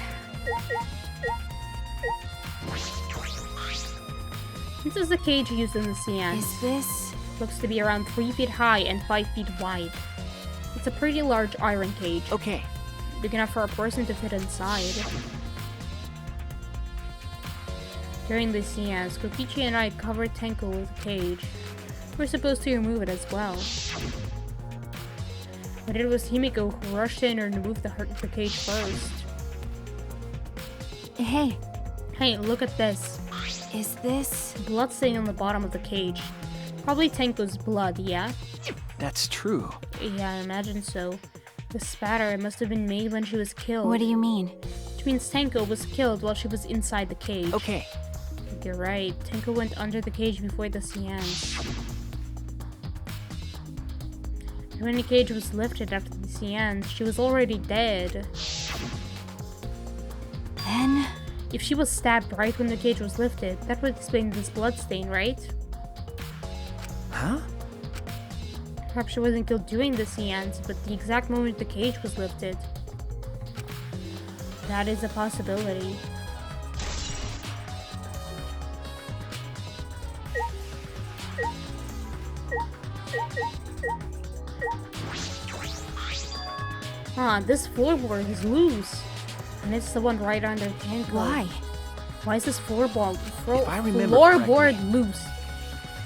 This is the cage used in the seance. Is this? Looks to be around 3 feet high and 5 feet wide. It's a pretty large iron cage. Okay. Big enough for a person to fit inside. During the seance, Kokichi and I covered Tenko with a cage. We're supposed to remove it as well. But it was Himiko who rushed in and removed the cage first. Hey. Hey, look at this. Is this? Blood stain on the bottom of the cage. Probably Tenko's blood, yeah? That's true. Yeah, I imagine so. The spatter must have been made when she was killed. What do you mean? Which means Tenko was killed while she was inside the cage. Okay. You're right. Tenko went under the cage before the seance. And when the cage was lifted after the seance, she was already dead. Then? If she was stabbed right when the cage was lifted, that would explain this blood stain, right? Huh? Perhaps she wasn't killed during the seance, but the exact moment the cage was lifted. That is a possibility. This floorboard is loose. And it's the one right under Tenko. Why? Why is this floorboard loose?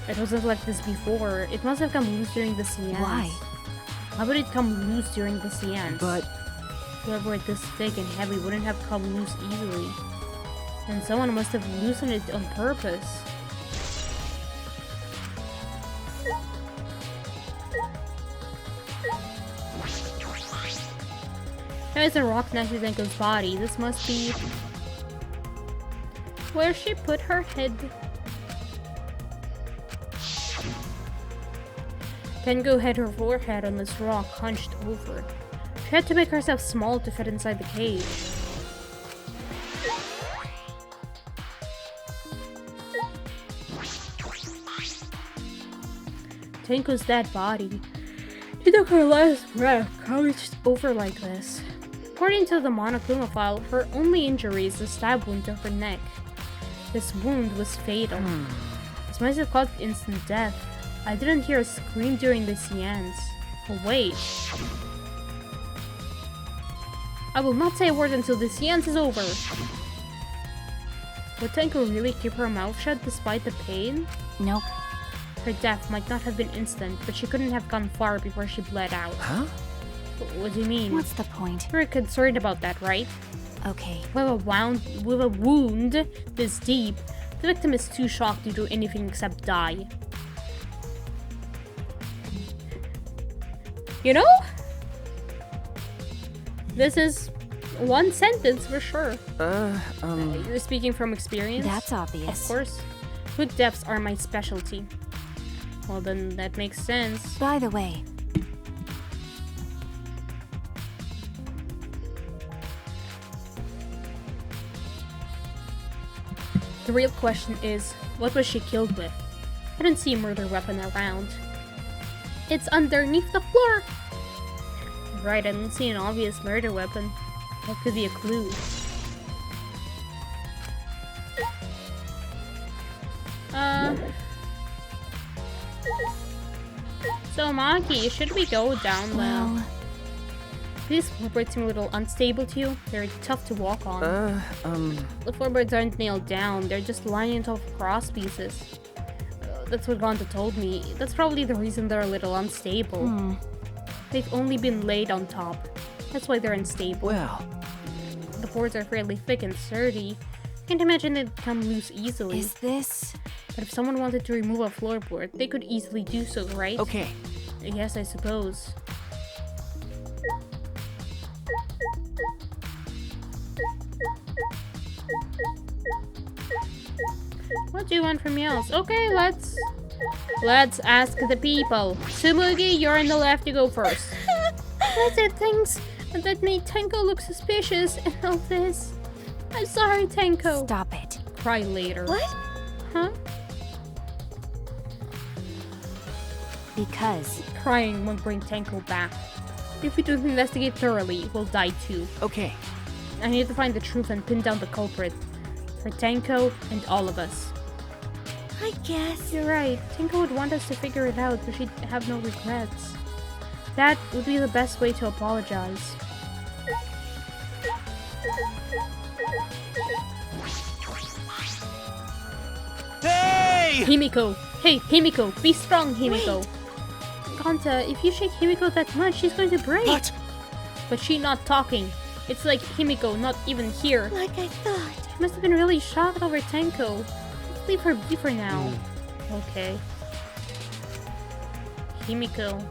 It wasn't like this before. It must have come loose during the seance. Why? Why would it come loose during the seance? But floorboard this thick and heavy wouldn't have come loose easily. And someone must have loosened it on purpose. There's a rock next to Tenko's body. This must be where she put her head. Tenko had her forehead on this rock hunched over. She had to make herself small to fit inside the cage. Tenko's dead body. She took her last breath, crouched over like this. According to the Monokuma file, her only injury is the stab wound to her neck. This wound was fatal. This might have caused instant death. I didn't hear a scream during the seance. Oh, wait. I will not say a word until the seance is over. Would Tenko really keep her mouth shut despite the pain? Nope. Her death might not have been instant, but she couldn't have gone far before she bled out. Huh? What do you mean? What's the point? You're concerned about that, right? Okay. With a wound this deep, the victim is too shocked to do anything except die. You know? This is one sentence for sure. You're speaking from experience? That's obvious. Of course. Quick deaths are my specialty. Well, then that makes sense. By the way, the real question is, what was she killed with? I didn't see a murder weapon around. It's underneath the floor! Right, I didn't see an obvious murder weapon. That could be a clue. So Maki, should we go down well, these floorboards seem a little unstable to you. They're tough to walk on. The floorboards aren't nailed down. They're just lying on top of cross pieces. That's what Gonta told me. That's probably the reason they're a little unstable. They've only been laid on top. That's why they're unstable. well, The boards are fairly thick and sturdy. Can't imagine they'd come loose easily. is this? But if someone wanted to remove a floorboard, they could easily do so, right? okay. Yes, I suppose. What do you want from me else? Okay, let's ask the people. Tsumugi, you're on the left, you go first. I said things that made Tenko look suspicious and all this. I'm sorry, Tenko. Stop it. Cry later. What? Huh? Because Crying won't bring Tenko back. If we don't investigate thoroughly, we'll die too. Okay. I need to find the truth and pin down the culprit. For Tenko and all of us. I guess. You're right. Tenko would want us to figure it out so she'd have no regrets. That would be the best way to apologize. Hey! Himiko! Hey, Himiko! Be strong, Himiko! Kanta, if you shake Himiko that much, she's going to break! What? But she's not talking. It's like Himiko not even here. Like I thought. She must have been really shocked over Tenko. Let's leave her be for now. Okay. Himiko.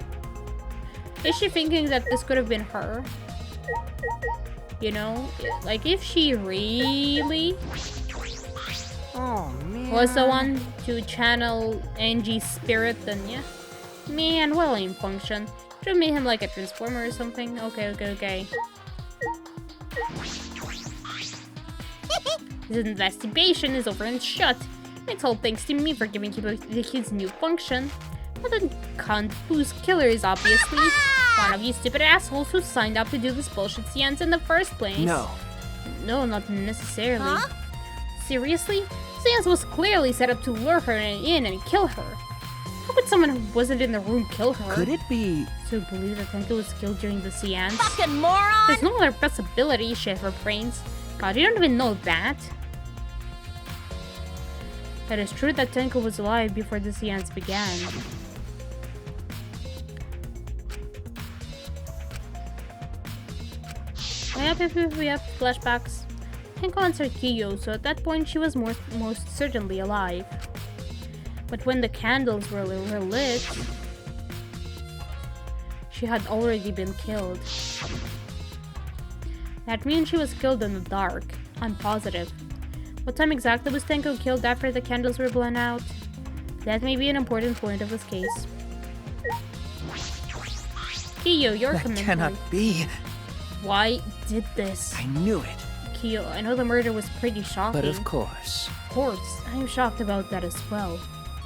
Is she thinking that this could have been her? You know? Like, if she really Oh, man. was the one to channel Angie's spirit, then yeah. Man, well aim function. Should have made him like a transformer or something. Okay. His investigation is over and shut. It's all thanks to me for giving his new function. But the cunt whose killer is obviously one of you stupid assholes who signed up to do this bullshit seance in the first place. No. No, not necessarily. Huh? Seriously? Seance was clearly set up to lure her in and kill her. How could someone who wasn't in the room kill her? Could it be? So believe that Tenko was killed during the seance? Fucking moron! There's no other possibility, Shiver Brains. God, you don't even know that. It is true that Tenko was alive before the seance began. We have flashbacks. Tenko answered Kiyo, so at that point she was most certainly alive. But when the candles were lit, she had already been killed. That means she was killed in the dark. I'm positive. What time exactly was Tenko killed after the candles were blown out? That may be an important point of this case. Kiyo, your That commentary. cannot be. Why did this? I knew it. Kiyo, I know the murder was pretty shocking. But of course. Of course, I'm shocked about that as well.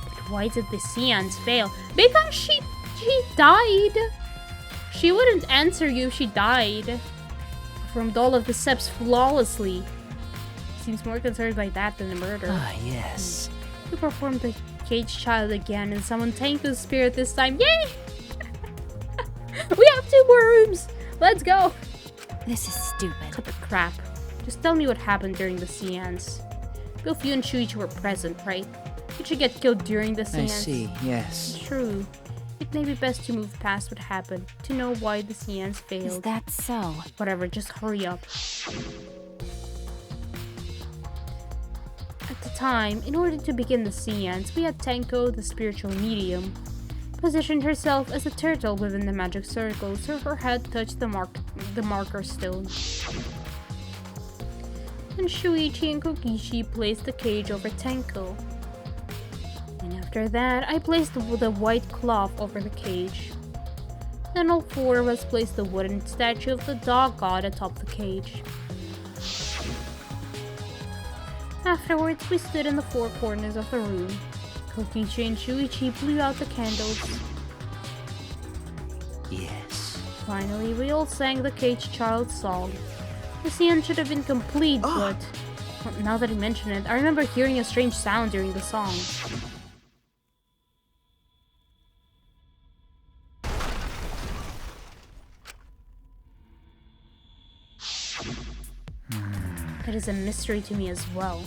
But why did the seance fail? Because she died. She wouldn't answer you if she died. Performed all of the steps flawlessly. Seems more concerned by that than the murder. Ah, yes. You performed the caged child again and summoned Tenko's spirit this time. Yay! We have 2 more rooms! Let's go! this is stupid. Cut the crap. Just tell me what happened during the seance. Both you and Shuichi were present, right? Did she get killed during the I seance? see, yes. True. It may be best to move past what happened, to know why the seance Is failed. that so? Whatever, just hurry up. At the time, in order to begin the seance, we had Tenko, the spiritual medium, positioned herself as a turtle within the magic circle so her head touched the marker stone. And Shuichi and Kokishi placed the cage over Tenko. And after that, I placed the white cloth over the cage. Then all 4 of us placed the wooden statue of the dog god atop the cage. Afterwards, we stood in the 4 corners of the room. Kokichi and Shuichi blew out the candles. Yes. Finally, we all sang the caged child's song. The seance should have been complete, but well, now that I mention it, I remember hearing a strange sound during the song. It is a mystery to me as well.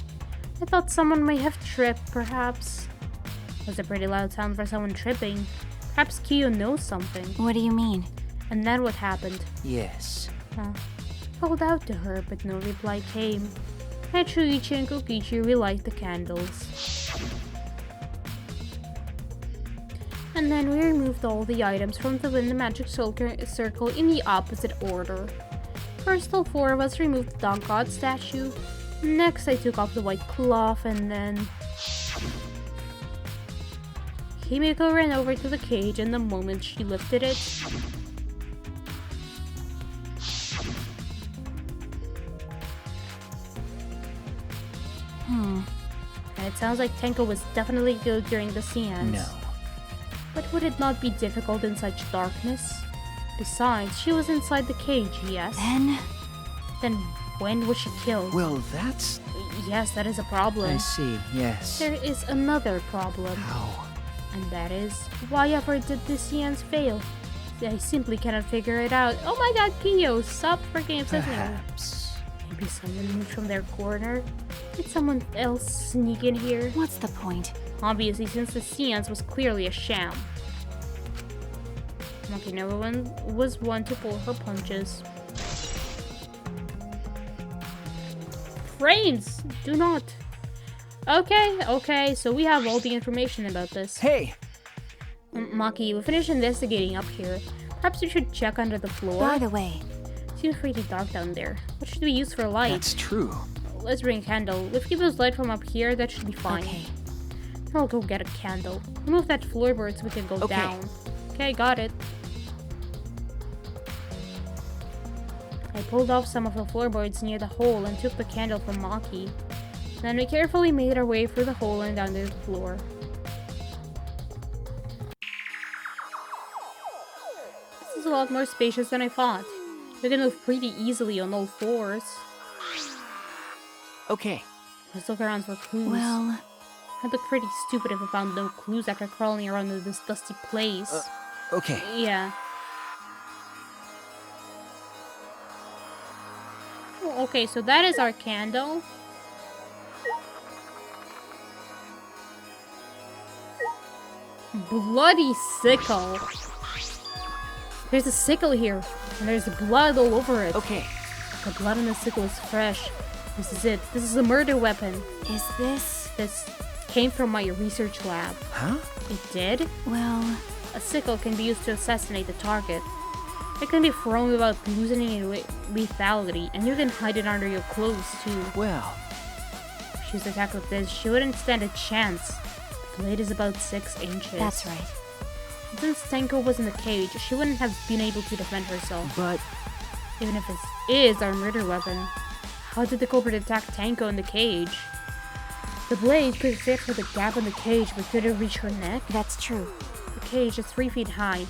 I thought someone may have tripped, perhaps. It was a pretty loud sound for someone tripping. Perhaps Kiyo knows something. What do you mean? And then what happened? Yes. Called out to her, but no reply came. And Shuichi and Kokichi relight the candles. And then we removed all the items from within the magic circle in the opposite order. First, all 4 of us removed the dog god statue. Next, I took off the white cloth, and then Kimiko ran over to the cage, and the moment she lifted it... And it sounds like Tenko was definitely killed during the seance. No. But would it not be difficult in such darkness? Besides, she was inside the cage, yes? Then when was she killed? Well, that's... Yes, that is a problem. I see, yes. There is another problem. How? And that is, why ever did the seance fail? I simply cannot figure it out. Oh my god, Kiyo, stop freaking obsessing. Perhaps. Maybe someone moved from their corner? Did someone else sneak in here? What's the point? Obviously, since the seance was clearly a sham. Okay, no one was one to pull her punches. Frames! Do not! Okay, so we have all the information about this. Hey! Maki, we finished investigating up here. Perhaps we should check under the floor? By the way... Seems pretty dark down there. What should we use for light? That's true. Let's bring a candle. If we use light from up here, that should be fine. Okay. I'll go get a candle. Remove that floorboard so we can go down. Okay, got it. I pulled off some of the floorboards near the hole and took the candle from Maki. Then we carefully made our way through the hole and down to the floor. This is a lot more spacious than I thought. We can move pretty easily on all fours. Okay. Let's look around for clues. Well... I'd look pretty stupid if I found no clues after crawling around in this dusty place. Okay. Yeah. Oh, okay, so that is our candle. Bloody sickle. There's a sickle here, and there's blood all over it. Okay. The blood on the sickle is fresh. This is it. This is a murder weapon. Is this... This came from my research lab. Huh? It did? Well... A sickle can be used to assassinate the target. It can be thrown without losing any lethality, and you can hide it under your clothes too. Well... If she was attacked with this, she wouldn't stand a chance. The blade is about 6 inches. That's right. Since Tenko was in the cage, she wouldn't have been able to defend herself. But... Even if this is our murder weapon, how did the culprit attack Tenko in the cage? The blade could fit through the gap in the cage, but could it reach her neck? That's true. The cage is 3 feet high.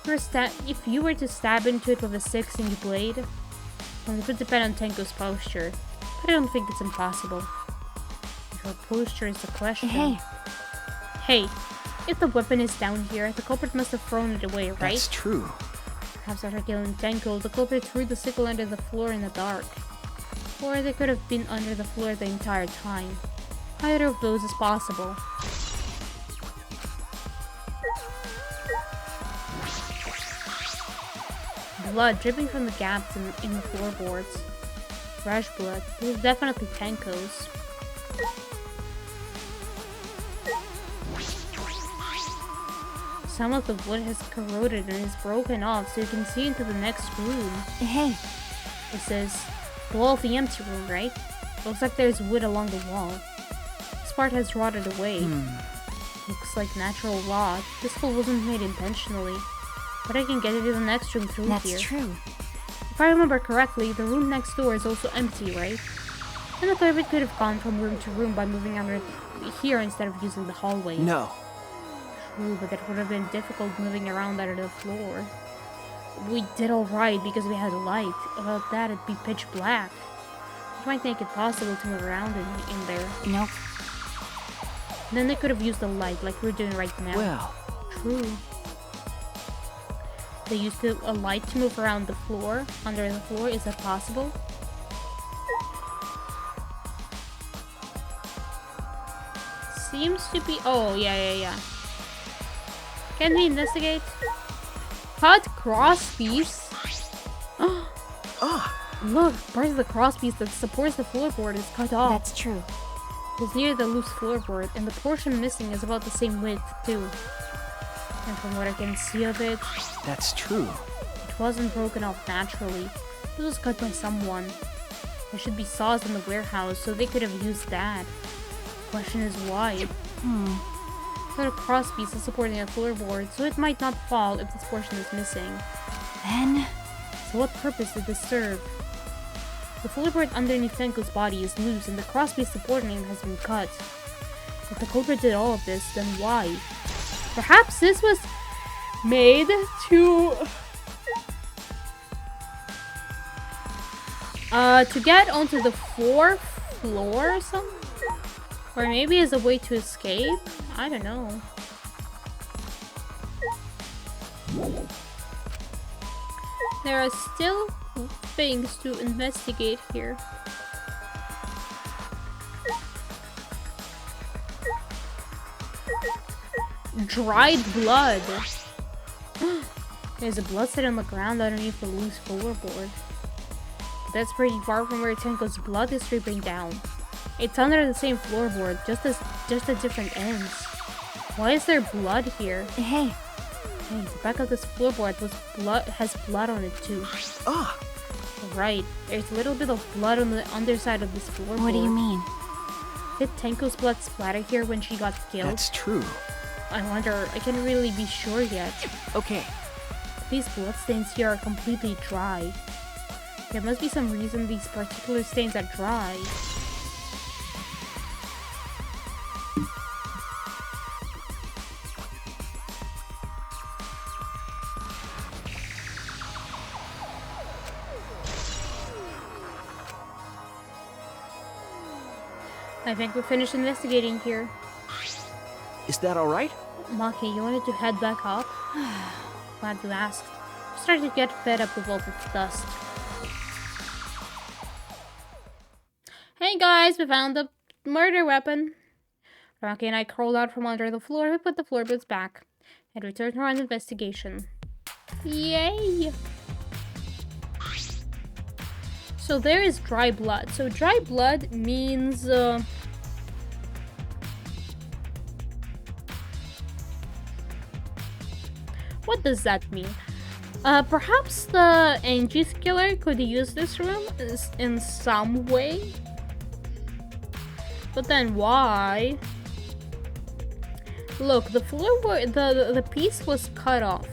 If you were to stab into it with a 6-inch blade, well, it would depend on Tenko's posture, but I don't think it's impossible. If her posture is the question. Hey, if the weapon is down here, the culprit must have thrown it away, right? That's true. Perhaps after killing Tenko, the culprit threw the sickle under the floor in the dark. Or they could have been under the floor the entire time. Either of those is possible. Blood dripping from the gaps in the floorboards. Fresh blood. This is definitely Tenko's. Some of the wood has corroded and is broken off, so you can see into the next room. Hey. This is the wall of the empty room, right? Looks like there's wood along the wall. This part has rotted away. Looks like natural rot. This hole wasn't made intentionally. But I can get into the next room through here. That's true. If I remember correctly, the room next door is also empty, right? And the culprit could have gone from room to room by moving under here instead of using the hallway. No. True, but that would have been difficult moving around under the floor. We did alright because we had light. Without that, it'd be pitch black. Which might make it possible to move around in there. Nope. And then they could have used the light like we're doing right now. Well. True. They used a light to move around the floor, under the floor. Is that possible? Seems to be. Oh, yeah. Can we investigate? Cut crosspiece? Look, part of the crosspiece that supports the floorboard is cut off. That's true. It's near the loose floorboard, and the portion missing is about the same width, too. And from what I can see of it... That's true. It wasn't broken off naturally. It was cut by someone. There should be saws in the warehouse, so they could have used that. The question is why. Put a cross piece is supporting a floorboard, so it might not fall if this portion is missing. Then... So what purpose did this serve? The floorboard underneath Tenko's body is loose and the cross piece supporting him has been cut. If the culprit did all of this, then why? Perhaps this was made to get onto the 4th floor or something? Or maybe as a way to escape? I don't know. There are still things to investigate here. Dried blood. There's a blood stain on the ground underneath the loose floorboard. That's pretty far from where Tenko's blood is dripping down. It's under the same floorboard, just at different ends. Why is there blood here? Hey. Hey, the back of this floorboard has blood on it too. Ah! Right, there's a little bit of blood on the underside of this floorboard. What do you mean? Did Tenko's blood splatter here when she got killed? That's true. I wonder, I can't really be sure yet. Okay. These bloodstains here are completely dry. There must be some reason these particular stains are dry. I think we're finished investigating here. Is that alright? Maki, you wanted to head back up? Glad you asked. I'm starting to get fed up with all this dust. Hey guys, we found the murder weapon. Rocky and I crawled out from under the floor and put the floorboards back. And returned to our investigation. Yay! So there is dry blood. So dry blood means... What does that mean? Perhaps the Angie's killer could use this room in some way? But then why? Look, the floorboard, the piece was cut off,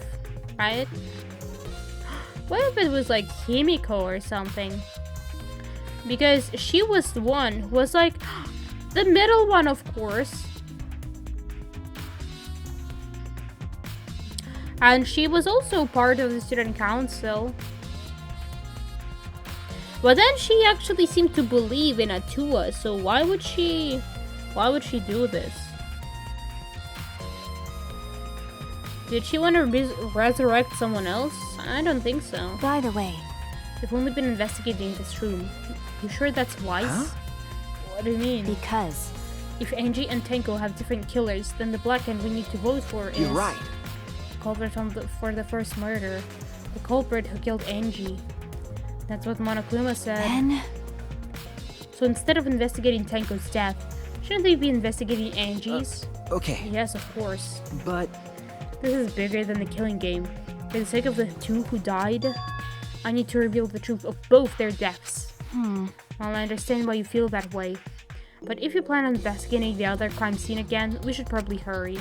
right? What if it was like Himiko or something? Because she was the one who was like, the middle one, of course. And she was also part of the student council. But then she actually seemed to believe in Atua, so why would she do this? Did she want to resurrect someone else? I don't think so. By the way, we've only been investigating this room. You sure that's wise? Huh? What do you mean? Because if Angie and Tenko have different killers, then the black end we need to vote for is... You're right. The culprit for the first murder. The culprit who killed Angie. That's what Monokuma said. then... So instead of investigating Tenko's death, shouldn't they be investigating Angie's? Okay. Yes, of course. But... This is bigger than the killing game. For the sake of the two who died, I need to reveal the truth of both their deaths. Well, I understand why you feel that way. But if you plan on investigating the other crime scene again, we should probably hurry.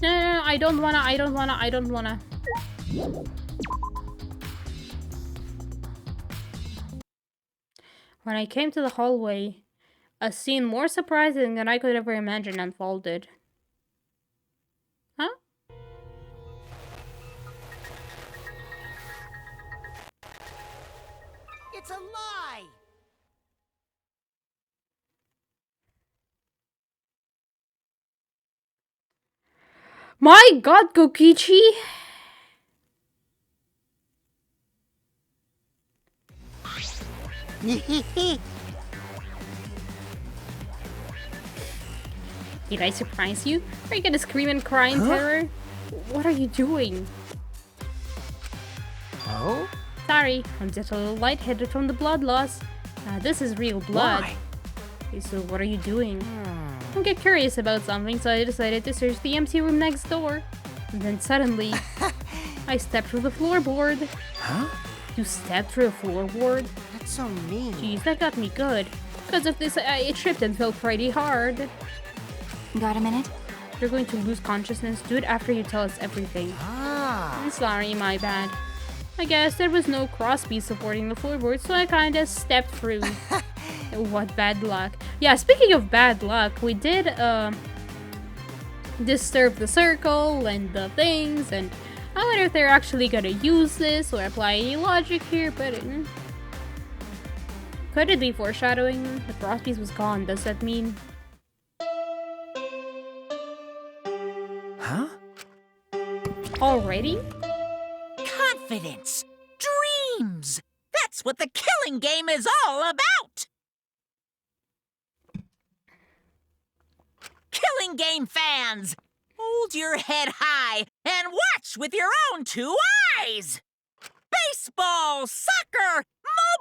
No, I don't wanna. When I came to the hallway, a scene more surprising than I could ever imagine unfolded. Huh? It's a lie! My god, Kokichi! Did I surprise you? Are you gonna scream and cry in terror? What are you doing? Oh? Sorry, I'm just a little lightheaded from the blood loss. This is real blood. Why? Okay, so what are you doing? I get curious about something, so I decided to search the empty room next door. And then suddenly, I stepped through the floorboard. Huh? You stepped through a floorboard? That's so mean. Jeez, that got me good. Because of this, I tripped and fell pretty hard. Got a minute? You're going to lose consciousness. Do it after you tell us everything. I'm sorry, my bad. I guess there was no crossbeam supporting the floorboard, so I kinda stepped through. What bad luck. Yeah, speaking of bad luck, we did disturb the circle and the things, and I wonder if they're actually gonna use this or apply any logic here, but could it be foreshadowing? The crossbeam was gone. Does that mean? Huh? Already? Confidence! Dreams! That's what the killing game is all about! Killing game fans! Hold your head high and watch with your own 2 eyes! Baseball, soccer,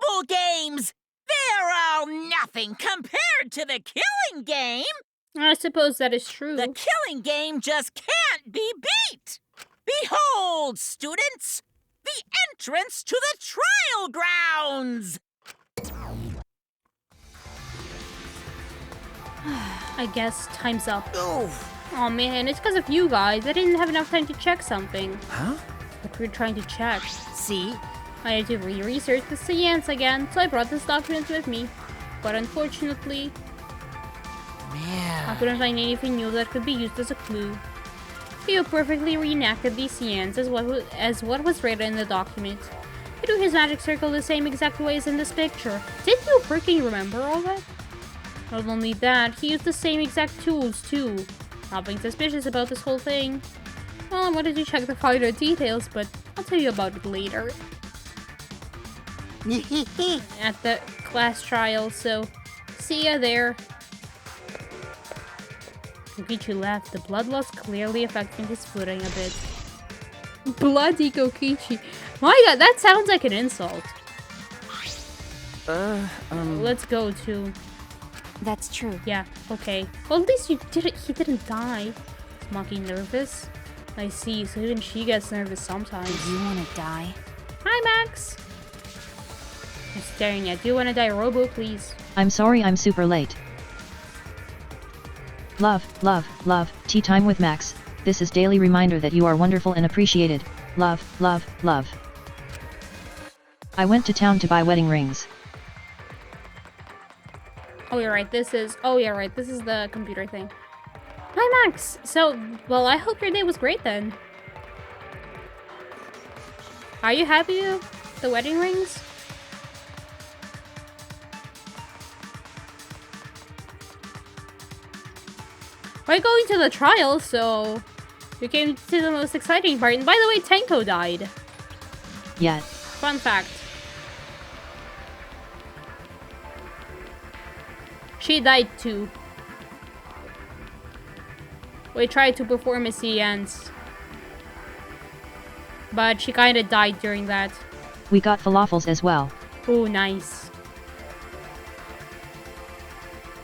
mobile games! They're all nothing compared to the killing game! I suppose that is true. The killing game just can't be beat! Behold, students! The entrance to the trial grounds! I guess time's up. Oh. Oh man, it's because of you guys. I didn't have enough time to check something. Huh? What we're trying to check. See? I had to re-research the seance again, so I brought this document with me. But unfortunately, I couldn't find anything new that could be used as a clue. You perfectly reenacted the seance as what was written in the document. You do his magic circle the same exact way as in this picture. Did you freaking remember all that? Not only that, he used the same exact tools too. Nothing suspicious about this whole thing. Well, I wanted to check the finer details, but I'll tell you about it later. At the class trial, so see ya there. Kokichi left, the blood loss clearly affecting his footing a bit. Bloody Kokichi. My god, that sounds like an insult. Let's go to... That's true. Yeah, okay. Well, at least he didn't die. Is Monkey nervous? I see, so even she gets nervous sometimes. Do you want to die? Hi, Max! I'm staring at you. Want to die, Robo, please? I'm sorry I'm super late. Love, love, love, tea time with Max. This is daily reminder that you are wonderful and appreciated. Love, love, love. I went to town to buy wedding rings. Oh, you're right. This is... Oh, yeah, right. This is the computer thing. Hi, Max! So, well, I hope your day was great then. Are you happy with the wedding rings? We're going to the trial, so... We came to the most exciting part. And by the way, Tenko died. Yet. Fun fact. She died too. We tried to perform a seance, but she kinda died during that. We got falafels as well. Oh, nice.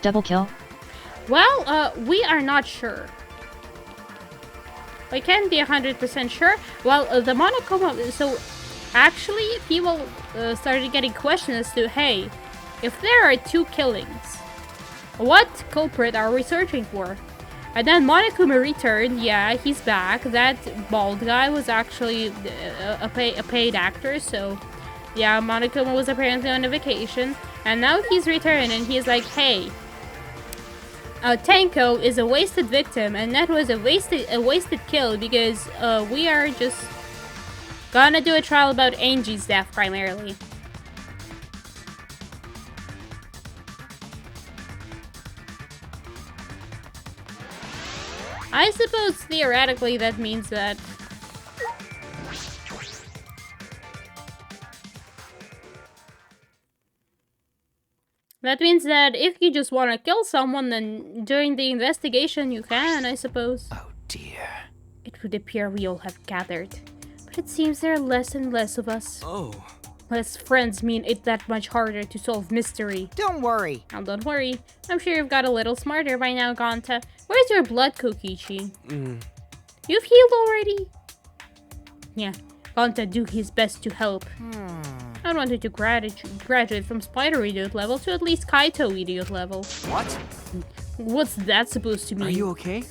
Double kill? Well, we are not sure. We can't be 100% sure. Well, the Monokuma... So, actually, people started getting questions as to, hey, if there are 2 killings, what culprit are we searching for? And then Monokuma returned. Yeah, he's back. That bald guy was actually a paid actor, so... Yeah, Monokuma was apparently on a vacation. And now he's returned and he's like, hey... Tenko is a wasted victim, and that was a wasted kill because we are just gonna do a trial about Angie's death primarily. I suppose theoretically that means that if you just want to kill someone, then during the investigation you can, I suppose. Oh dear. It would appear we all have gathered. But it seems there are less and less of us. Oh. Less friends mean it that much harder to solve mystery. Don't worry. Now don't worry. I'm sure you've got a little smarter by now, Gonta. Where's your blood, Kokichi? You've healed already? Yeah. Gonta do his best to help. I wanted to graduate from Spider Idiot level to at least Kaito Idiot level. What? What's that supposed to mean? Are you okay?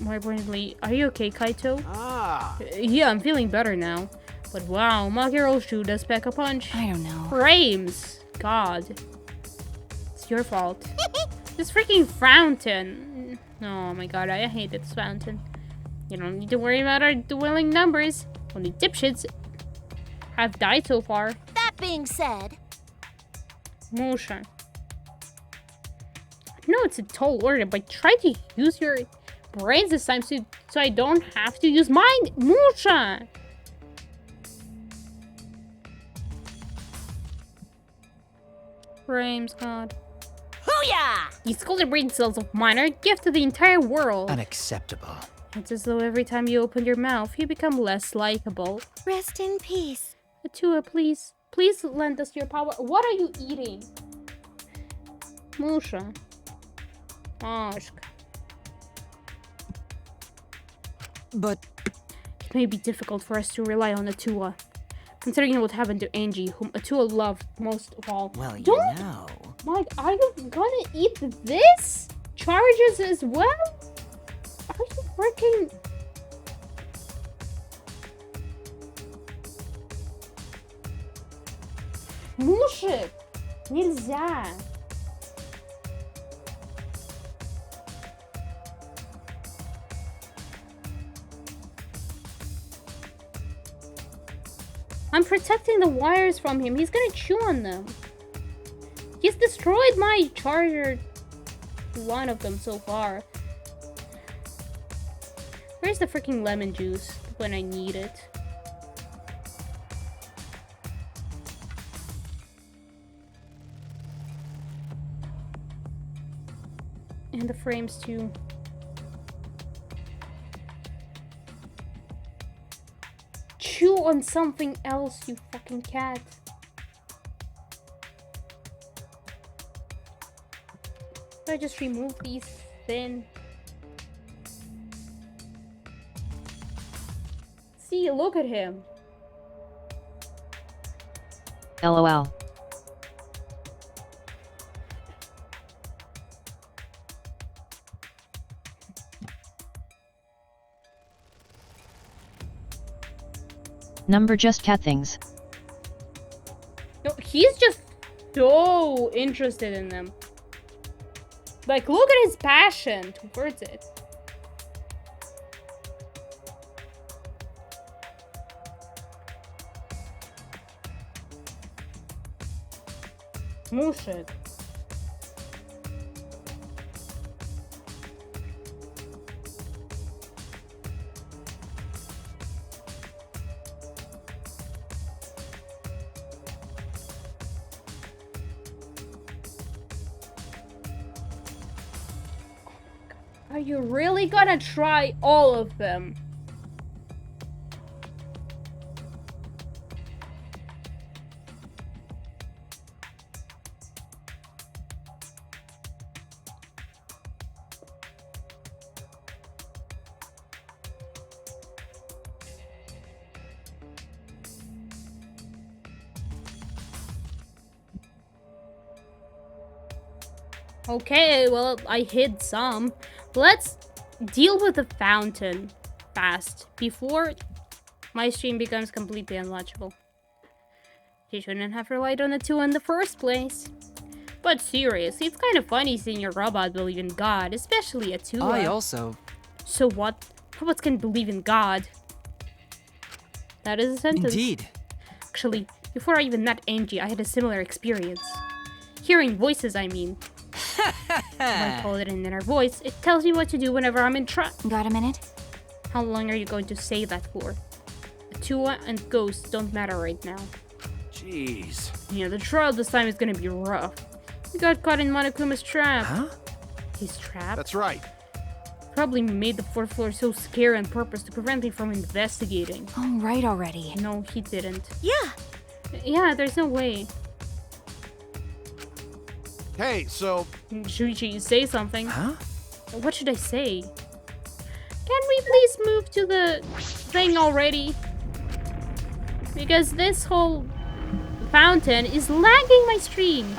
More pointedly, are you okay, Kaito? Ah. Yeah, I'm feeling better now. But wow, Magiroshu does pack a punch. I don't know. Frames! God. It's your fault. This freaking fountain. Oh my god, I hate this fountain. You don't need to worry about our dwindling numbers. Only dipshits have died so far. That being said, Musha. No, it's a tall order, but try to use your brains this time so I don't have to use mine. Musha! Frames, God. hooyah! These golden brain cells of mine are a gift to the entire world. Unacceptable. It's as though every time you open your mouth, you become less likable. Rest in peace. Atua, please. Please lend us your power. What are you eating? Musha. Ask. But It may be difficult for us to rely on Atua, considering what happened to Angie, whom Atua loved most of all. Well, you Don't- know. Mike, are you gonna eat this? Charges as well? Are you freaking... Мужик, нельзя. I'm protecting the wires from him. He's gonna chew on them. He's destroyed my charger. One of them so far. Where's the freaking lemon juice when I need it? And the frames too. Chew on something else, you fucking cat. I just remove these thin. See, look at him. LOL. Number just cat things. No, he's just so interested in them. Like, look at his passion towards it. Mushik. Are you really gonna try all of them? Okay, well, I hid some. Let's deal with the fountain fast before my stream becomes completely unwatchable. You shouldn't have relied on Atua in the first place. But seriously, it's kind of funny seeing your robot believe in God, especially Atua. I also... So what? Robots can believe in God. That is a sentence. Indeed. Actually, before I even met Angie, I had a similar experience. Hearing voices, I mean. If I call it an inner voice, it tells me what to do whenever I'm in trouble. Got a minute? How long are you going to say that for? Atua and ghosts don't matter right now. Jeez. Yeah, the trial this time is gonna be rough. You got caught in Monokuma's trap. Huh? His trap? That's right. Probably made the fourth floor so scary on purpose to prevent me from investigating. Oh, right already. No, he didn't. Yeah. Yeah, there's no way. Hey, so Shuichi, say something. Huh? What should I say? Can we please move to the thing already? Because this whole fountain is lagging my stream.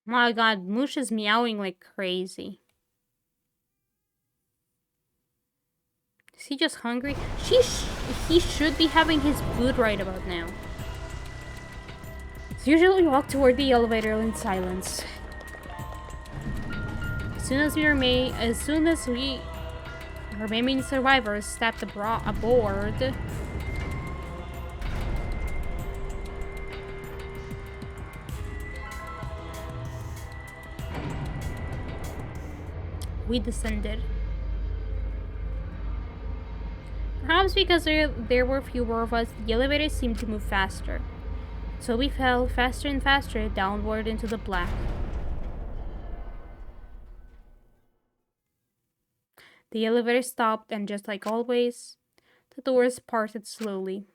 My god, Moosh is meowing like crazy. Is he just hungry? He should be having his food right about now. So usually we walk toward the elevator in silence. As soon as we remaining survivors stepped aboard, we descended. Perhaps because there were fewer of us, the elevator seemed to move faster. So we fell faster and faster downward into the black. The elevator stopped, and just like always, the doors parted slowly.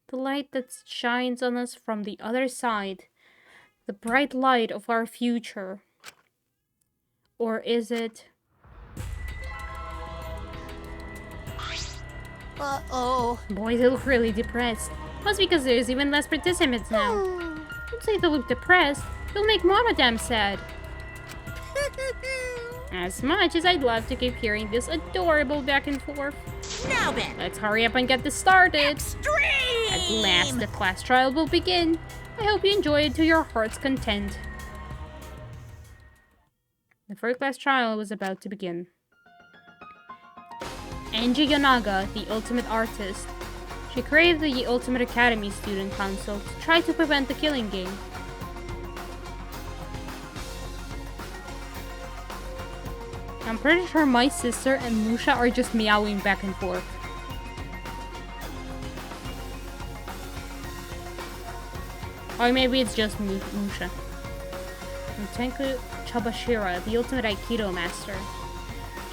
The light that shines on us from the other side, the bright light of our future. Or is it? Uh-oh. Boys, they look really depressed. Must be because there's even less participants now. Don't say they look depressed. You'll make Mama damn sad. As much as I'd love to keep hearing this adorable back and forth. Now then, let's hurry up and get this started. Extreme! At last, the class trial will begin. I hope you enjoy it to your heart's content. The first class trial was about to begin. Angie Yonaga, the ultimate artist. She craved the Ultimate Academy Student Council to try to prevent the killing game. I'm pretty sure my sister and Musha are just meowing back and forth. Or maybe it's just Musha. And Tenku Chabashira, the ultimate Aikido master.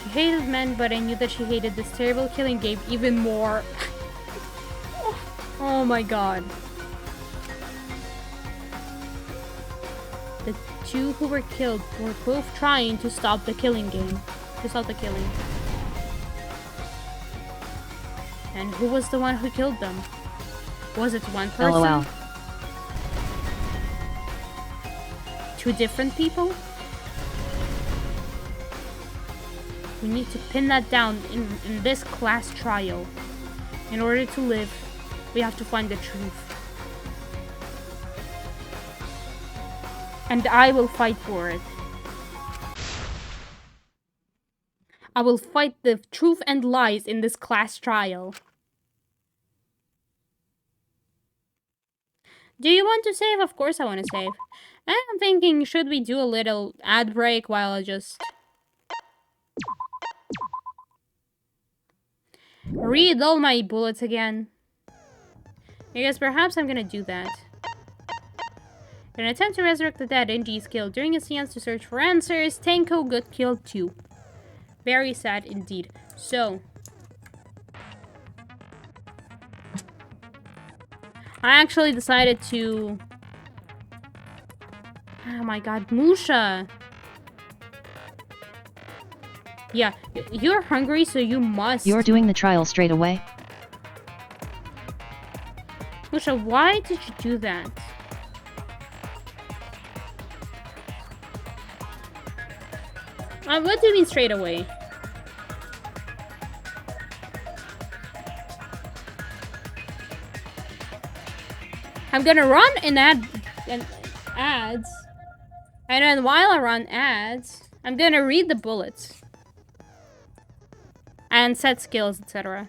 She hated men, but I knew that she hated this terrible killing game even more. Oh my god. The two who were killed were both trying to stop the killing game. To stop the killing. And who was the one who killed them? Was it one person? LOL. Two different people? We need to pin that down in this class trial. In order to live, we have to find the truth. And I will fight for it. I will fight the truth and lies in this class trial. Do you want to save? Of course I want to save. I'm thinking, should we do a little ad break while I just read all my bullets again? I guess perhaps I'm gonna do that. In an attempt to resurrect the dead, Angie is killed. During a seance to search for answers, Tenko got killed too. Very sad indeed. So, I actually decided to... Oh my god, Musha! Yeah, you're hungry, so you must... You're doing the trial straight away? Musha, why did you do that? What do you mean straight away? I'm gonna run an ads. And then while I run ads, I'm gonna read the bullets. And set skills, etc.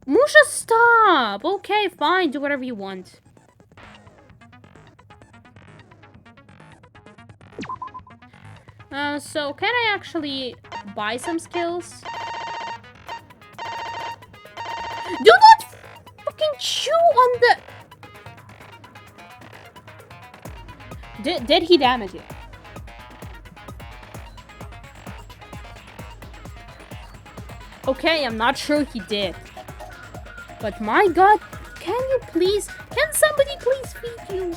Musha, stop! Okay, fine, do whatever you want. So can I actually buy some skills? Do not fucking chew on the... Did he damage it? Okay, I'm not sure he did. But my god, can somebody please feed you?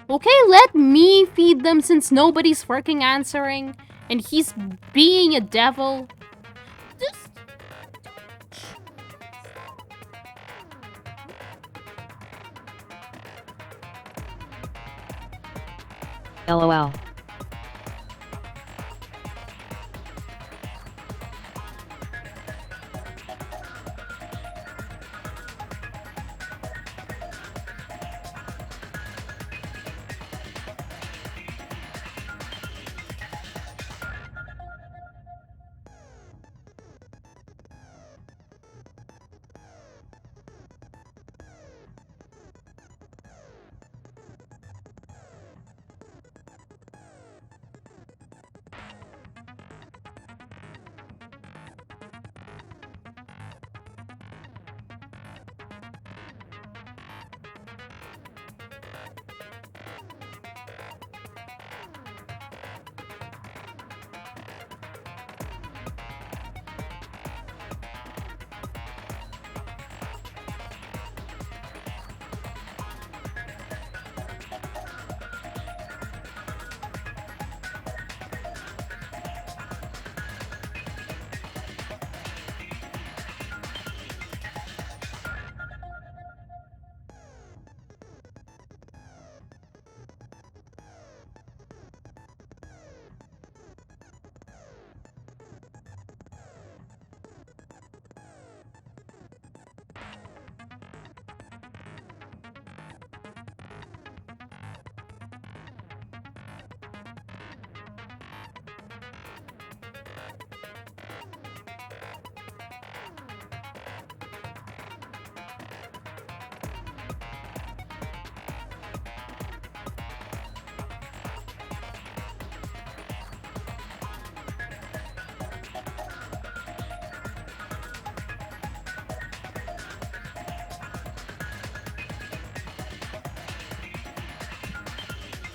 Okay, let me feed them since nobody's fucking answering. And he's being a devil. Just... LOL.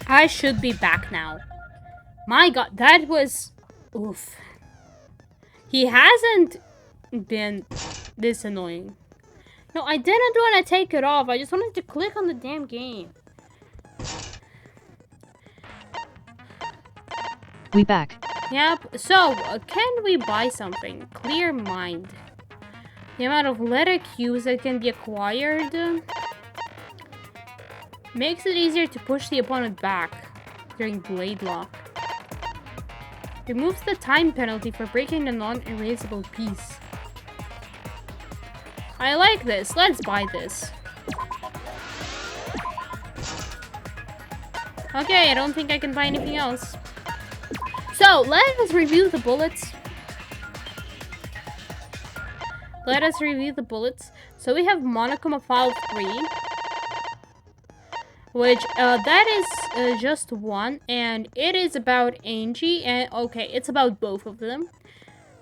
I should be back now. My god, that was... Oof. He hasn't been this annoying. No, I didn't want to take it off. I just wanted to click on the damn game. We back. Yep. So, can we buy something? Clear mind. The amount of letter Qs that can be acquired makes it easier to push the opponent back during blade lock. Removes the time penalty for breaking the non-erasable piece. I like this. Let's buy this. Okay, I don't think I can buy anything else. So, let us review the bullets. So we have Monokuma File 3. Which, that is just one, and it is about Angie, and okay, it's about both of them.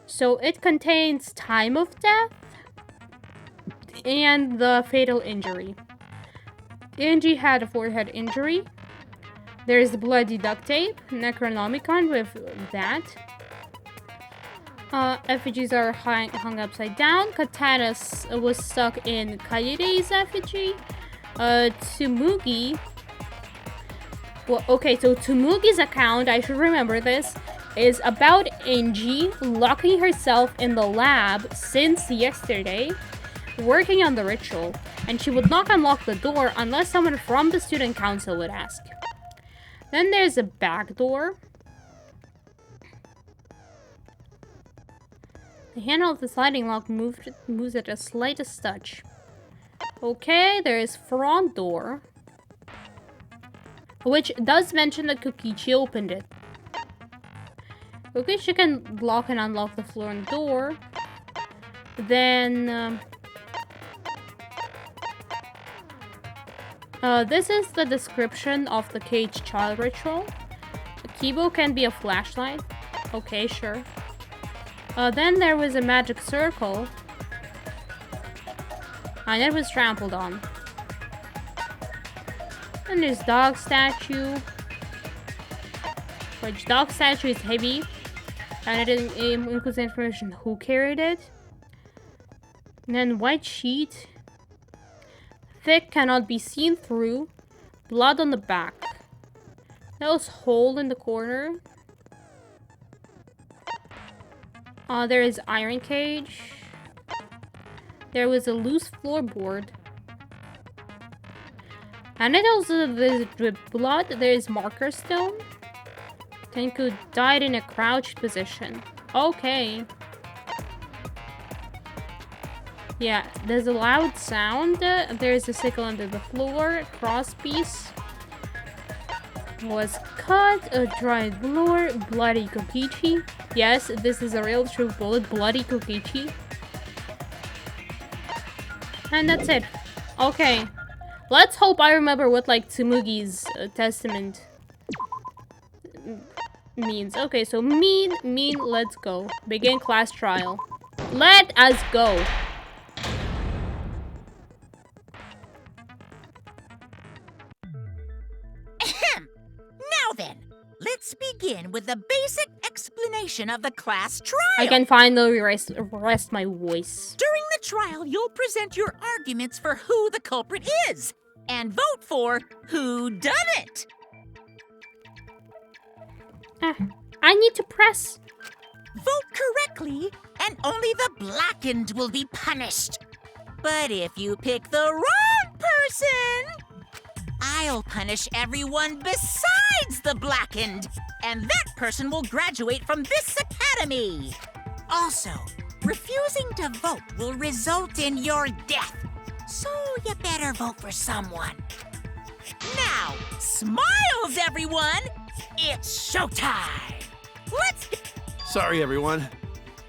So it contains time of death and the fatal injury. Angie had a forehead injury. There's the bloody duct tape, Necronomicon with that. Effigies are hung upside down. Katana was stuck in Kaede's effigy. Tsumugi. Well, okay, so Tsumugi's account, I should remember this, is about Angie locking herself in the lab since yesterday, working on the ritual, and she would not unlock the door unless someone from the student council would ask. Then there's a back door. The handle of the sliding lock moves at the slightest touch. Okay, there is front door, which does mention that Kokichi opened it. Kokichi can lock and unlock the front door. Then this is the description of the caged child ritual. A keyboard can be a flashlight. Okay, sure. Then there was a magic circle. And it was trampled on. And there's dog statue. Which dog statue is heavy. And it includes information who carried it. And then white sheet. Thick, cannot be seen through. Blood on the back. Nose hole in the corner. There is iron cage. There was a loose floorboard. And it also with blood. There is marker stone. Tenku died in a crouched position. Okay. Yeah, there's a loud sound. There's a sickle under the floor. Crosspiece was cut. A dried floor. Bloody Kokichi. Yes, this is a real true bullet. Bloody Kokichi. And that's it. Okay. Let's hope I remember what, like, Tsumugi's testament means. Okay, so mean, let's go. Begin class trial. Let us go. Now then, let's begin with the basic explanation of the class trial. I can finally rest my voice. During the trial, you'll present your arguments for who the culprit is, and vote for who done it. I need to press. Vote correctly, and only the blackened will be punished. But if you pick the wrong person, I'll punish everyone besides the blackened, and that person will graduate from this academy. Also, refusing to vote will result in your death, so you better vote for someone. Now, smiles, everyone! It's showtime! Let's... Sorry, everyone.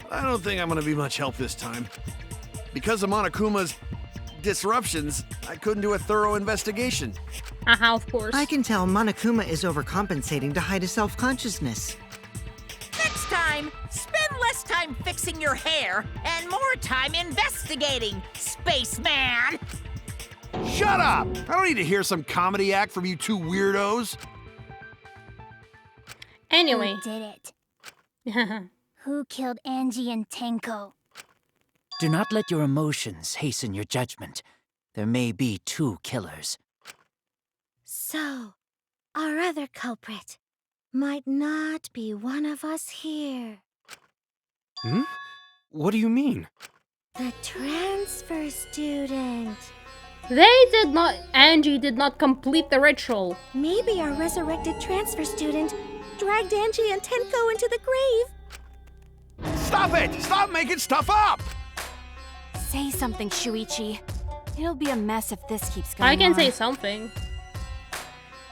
I don't think I'm gonna be much help this time. Because of Monokuma's disruptions, I couldn't do a thorough investigation. Of course. I can tell Monokuma is overcompensating to hide his self-consciousness. Next time, spend less time fixing your hair and more time investigating, spaceman! Shut up! I don't need to hear some comedy act from you two weirdos. Anyway. Who did it? Who killed Angie and Tenko? Do not let your emotions hasten your judgment. There may be two killers. So, our other culprit might not be one of us here. Hmm? What do you mean? The transfer student. Angie did not complete the ritual. Maybe our resurrected transfer student dragged Angie and Tenko into the grave. Stop it! Stop making stuff up! Say something, Shuichi. It'll be a mess if this keeps going on. I can say something.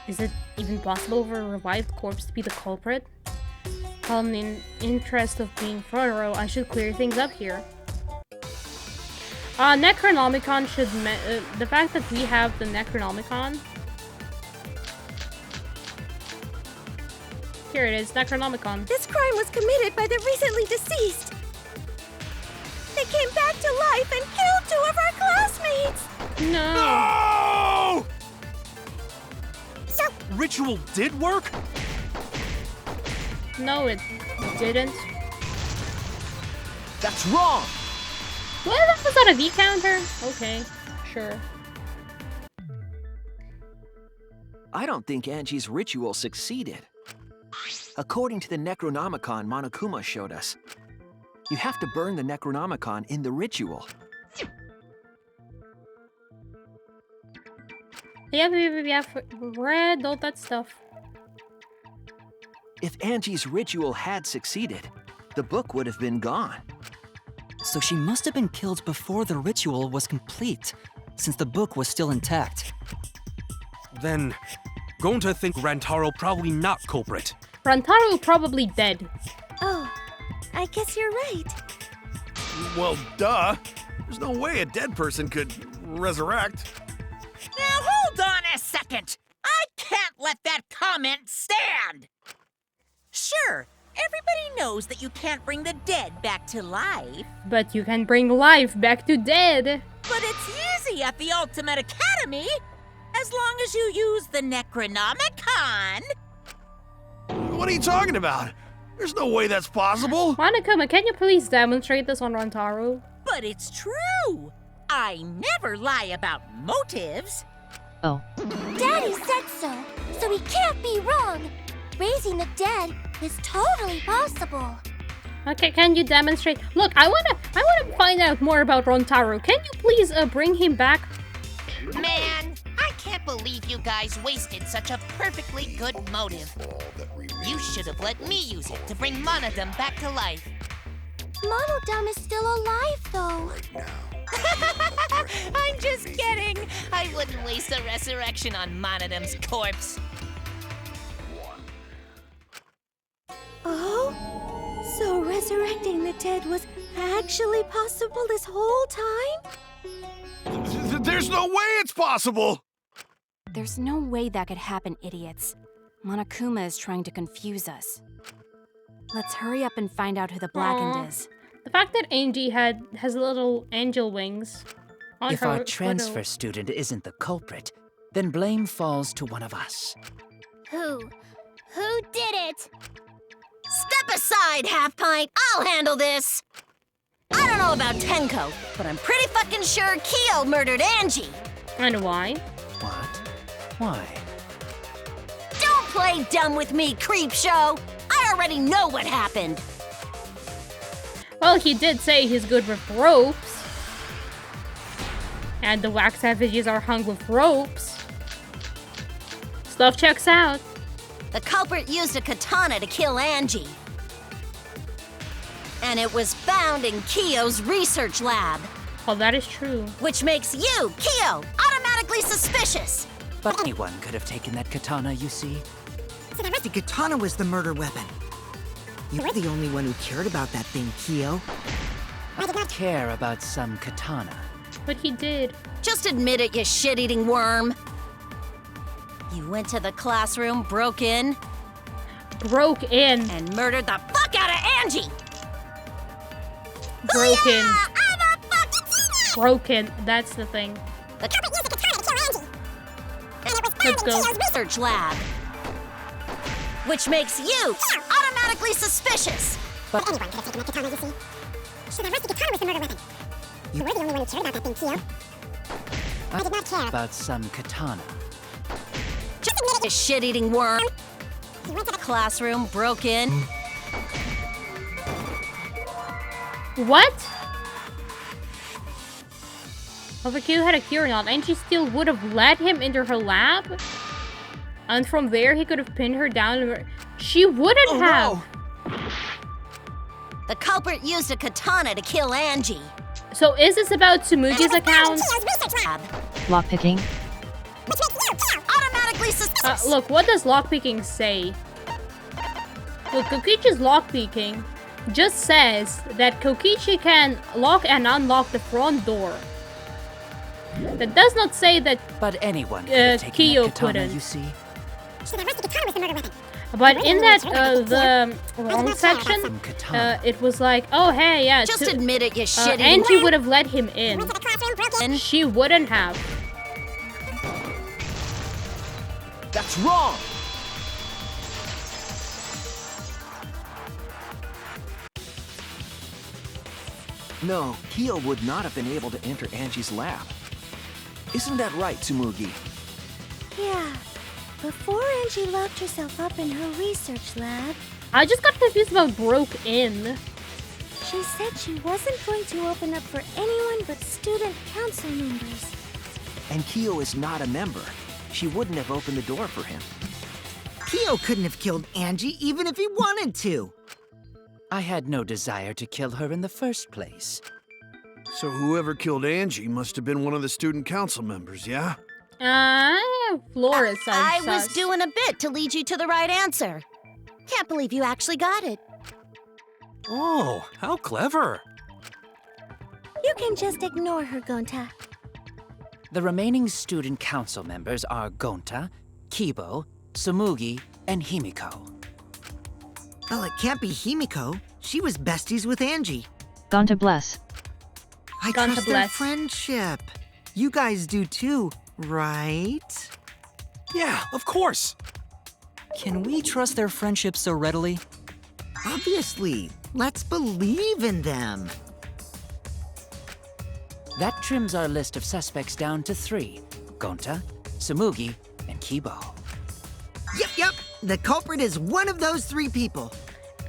Is it even possible for a revived corpse to be the culprit? Well, in the interest of being front row, I should clear things up here. Necronomicon should... the fact that we have the Necronomicon... Here it is, Necronomicon. This crime was committed by the recently deceased. They came back to life and killed 2 of our classmates! No! So... Ritual did work? No, it didn't. That's wrong! What? Was that a V counter? Okay, sure. I don't think Angie's ritual succeeded. According to the Necronomicon Monokuma showed us, you have to burn the Necronomicon in the ritual. Yeah, read all that stuff. If Angie's ritual had succeeded, the book would have been gone. So she must have been killed before the ritual was complete, since the book was still intact. Then, going to think Rantaro probably not culprit. Rantaro probably dead. Oh, I guess you're right. Well, duh. There's no way a dead person could resurrect. Now hold on a second. I can't let that comment stand. Sure, everybody knows that you can't bring the dead back to life. But you can bring life back to dead. But it's easy at the Ultimate Academy, as long as you use the Necronomicon. What are you talking about? There's no way that's possible. Monokuma, can you please demonstrate this on Rantaro? But it's true. I never lie about motives. Oh. Daddy said so he can't be wrong. Raising the dead is totally possible. Okay, can you demonstrate? Look, I wanna find out more about Rantaro. Can you please bring him back? Man, I can't believe you guys wasted such a perfectly good motive. You should have let me use it to bring Monodum back to life. Monodum is still alive, though. I'm just kidding. I wouldn't waste a resurrection on Monodum's corpse. Oh? So resurrecting the dead was actually possible this whole time? There's no way it's possible! There's no way that could happen, idiots. Monokuma is trying to confuse us. Let's hurry up and find out who the Blackened is. The fact that Angie has little angel wings on If her our transfer photo. student isn't the culprit, then blame falls to one of us. Who? Who did it? Step aside, Half Pint. I'll handle this. I don't know about Tenko, but I'm pretty fucking sure Kyo murdered Angie. And why? What? Why? Don't play dumb with me, Creepshow. I already know what happened. Well, he did say he's good with ropes. And the wax effigies are hung with ropes. Stuff checks out. The culprit used a katana to kill Angie. And it was found in Kyo's research lab. Oh, that is true. Which makes you, Kyo, automatically suspicious. But anyone could have taken that katana, you see. The katana was the murder weapon. You were the only one who cared about that thing, Kyo. I did not care about some katana. But he did. Just admit it, you shit-eating worm. You went to the classroom, broke in, and murdered the fuck out of Angie. Broken. Broken. That's the thing. The culprit used a katana to kill Angie. And it was found Let's in go. Kyo's research lab. Which makes you automatically suspicious. But anyone could have taken that katana, you see. So the rusty katana was the murder weapon. You were the only one who cared about that thing, Kyo. I did not care about some katana. Just admit it, you shit-eating worm. You went to the classroom, broke in. What? Well, if Q had a cure or not, and she still would have let him into her lab? And from there, he could have pinned her down. She wouldn't have. No. The culprit used a katana to kill Angie. So is this about Tsumugi's account? Lockpicking? Automatically suspicious. Look, what does lockpicking say? Look, Kokichi's lockpicking just says that Kokichi can lock and unlock the front door. That does not say that But anyone could have taken Kyo that katana, couldn't. you see. So the rusty katana was the murder weapon. But in that, the wrong section, it was like, oh, hey, yeah. Just admit it, you shitty. Angie would have let him in. She wouldn't have. That's wrong! No, Kyo would not have been able to enter Angie's lab. Isn't that right, Tsumugi? Yeah. Before Angie locked herself up in her research lab, I just got confused about broke in. she said she wasn't going to open up for anyone but student council members. And Kyo is not a member. She wouldn't have opened the door for him. Kyo couldn't have killed Angie even if he wanted to. I had no desire to kill her in the first place. So whoever killed Angie must have been one of the student council members, yeah? Flores. I was doing a bit to lead you to the right answer. Can't believe you actually got it. Oh, how clever. You can just ignore her, Gonta. The remaining student council members are Gonta, Kibo, Tsumugi, and Himiko. Well, it can't be Himiko. She was besties with Angie. Gonta bless. I Gonta trust their bless. friendship. You guys do too, right? Yeah, of course. Can we trust their friendship so readily? Obviously. Let's believe in them. That trims our list of suspects down to 3. Gonta, Tsumugi, and Kibo. Yep. The culprit is one of those 3 people.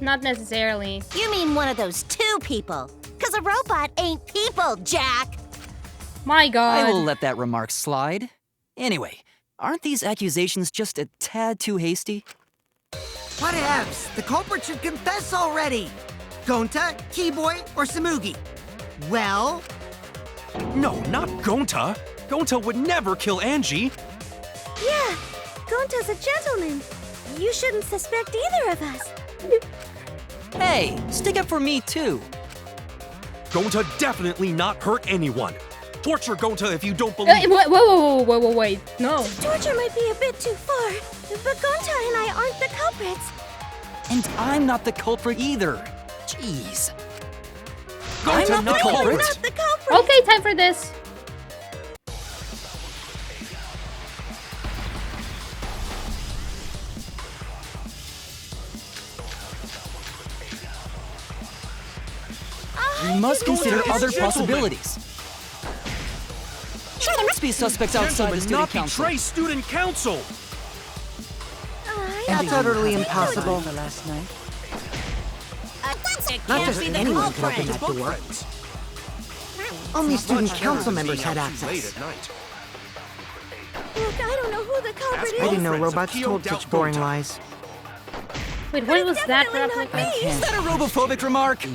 Not necessarily. You mean one of those 2 people? Because a robot ain't people, Jack! My god. I will let that remark slide. Anyway, aren't these accusations just a tad too hasty? Whatevs. The culprit should confess already. Gonta, Keyboy, or Tsumugi? Well... No, not Gonta. Gonta would never kill Angie. Yeah, Gonta's a gentleman. You shouldn't suspect either of us. Hey, stick up for me too. Gonta definitely not hurt anyone. Torture Gonta if you don't believe. Wait. No. Torture might be a bit too far, but Gonta and I aren't the culprits. And I'm not the culprit either. Jeez. Gonta I'm not the culprit. Not the culprit. Okay, time for this. We must consider Gonta is other gentleman. possibilities. There must be suspects outside the Gentlemen, student not council. betray student council. That's utterly impossible. For last night. Not just anyone could open that door. Only student council members had access. Look, I don't know who the culprit I is. didn't know robots told such boring lies. Wait, what was that? Definitely not me. Is that a robophobic remark?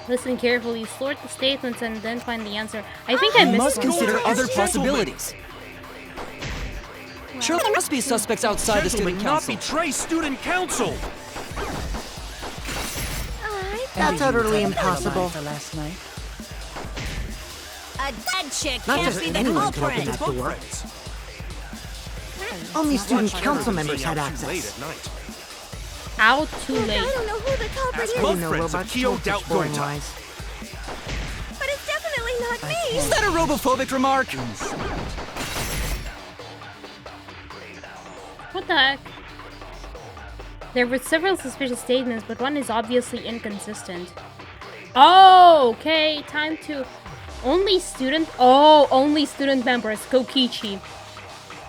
Listen carefully, sort the statements, and then find the answer. I think I We missed must one. consider Gonta is other gentleman. possibilities. Sure, there must be suspects outside the Gentlemen, student not council. betray student council. That's utterly impossible. For last night. A dead chick Not can't just be the anyone could open culprit. that door. Only student council members had access. Out too Look, late. I don't know who the culprit I is, didn't know friends of robots Kyo told doubt such boring Gonta. lies. but it's definitely not me. Is that a robophobic remark? What the heck? There were several suspicious statements, but one is obviously inconsistent. Oh, okay. Time to... Only student... Oh, only student members. Kokichi.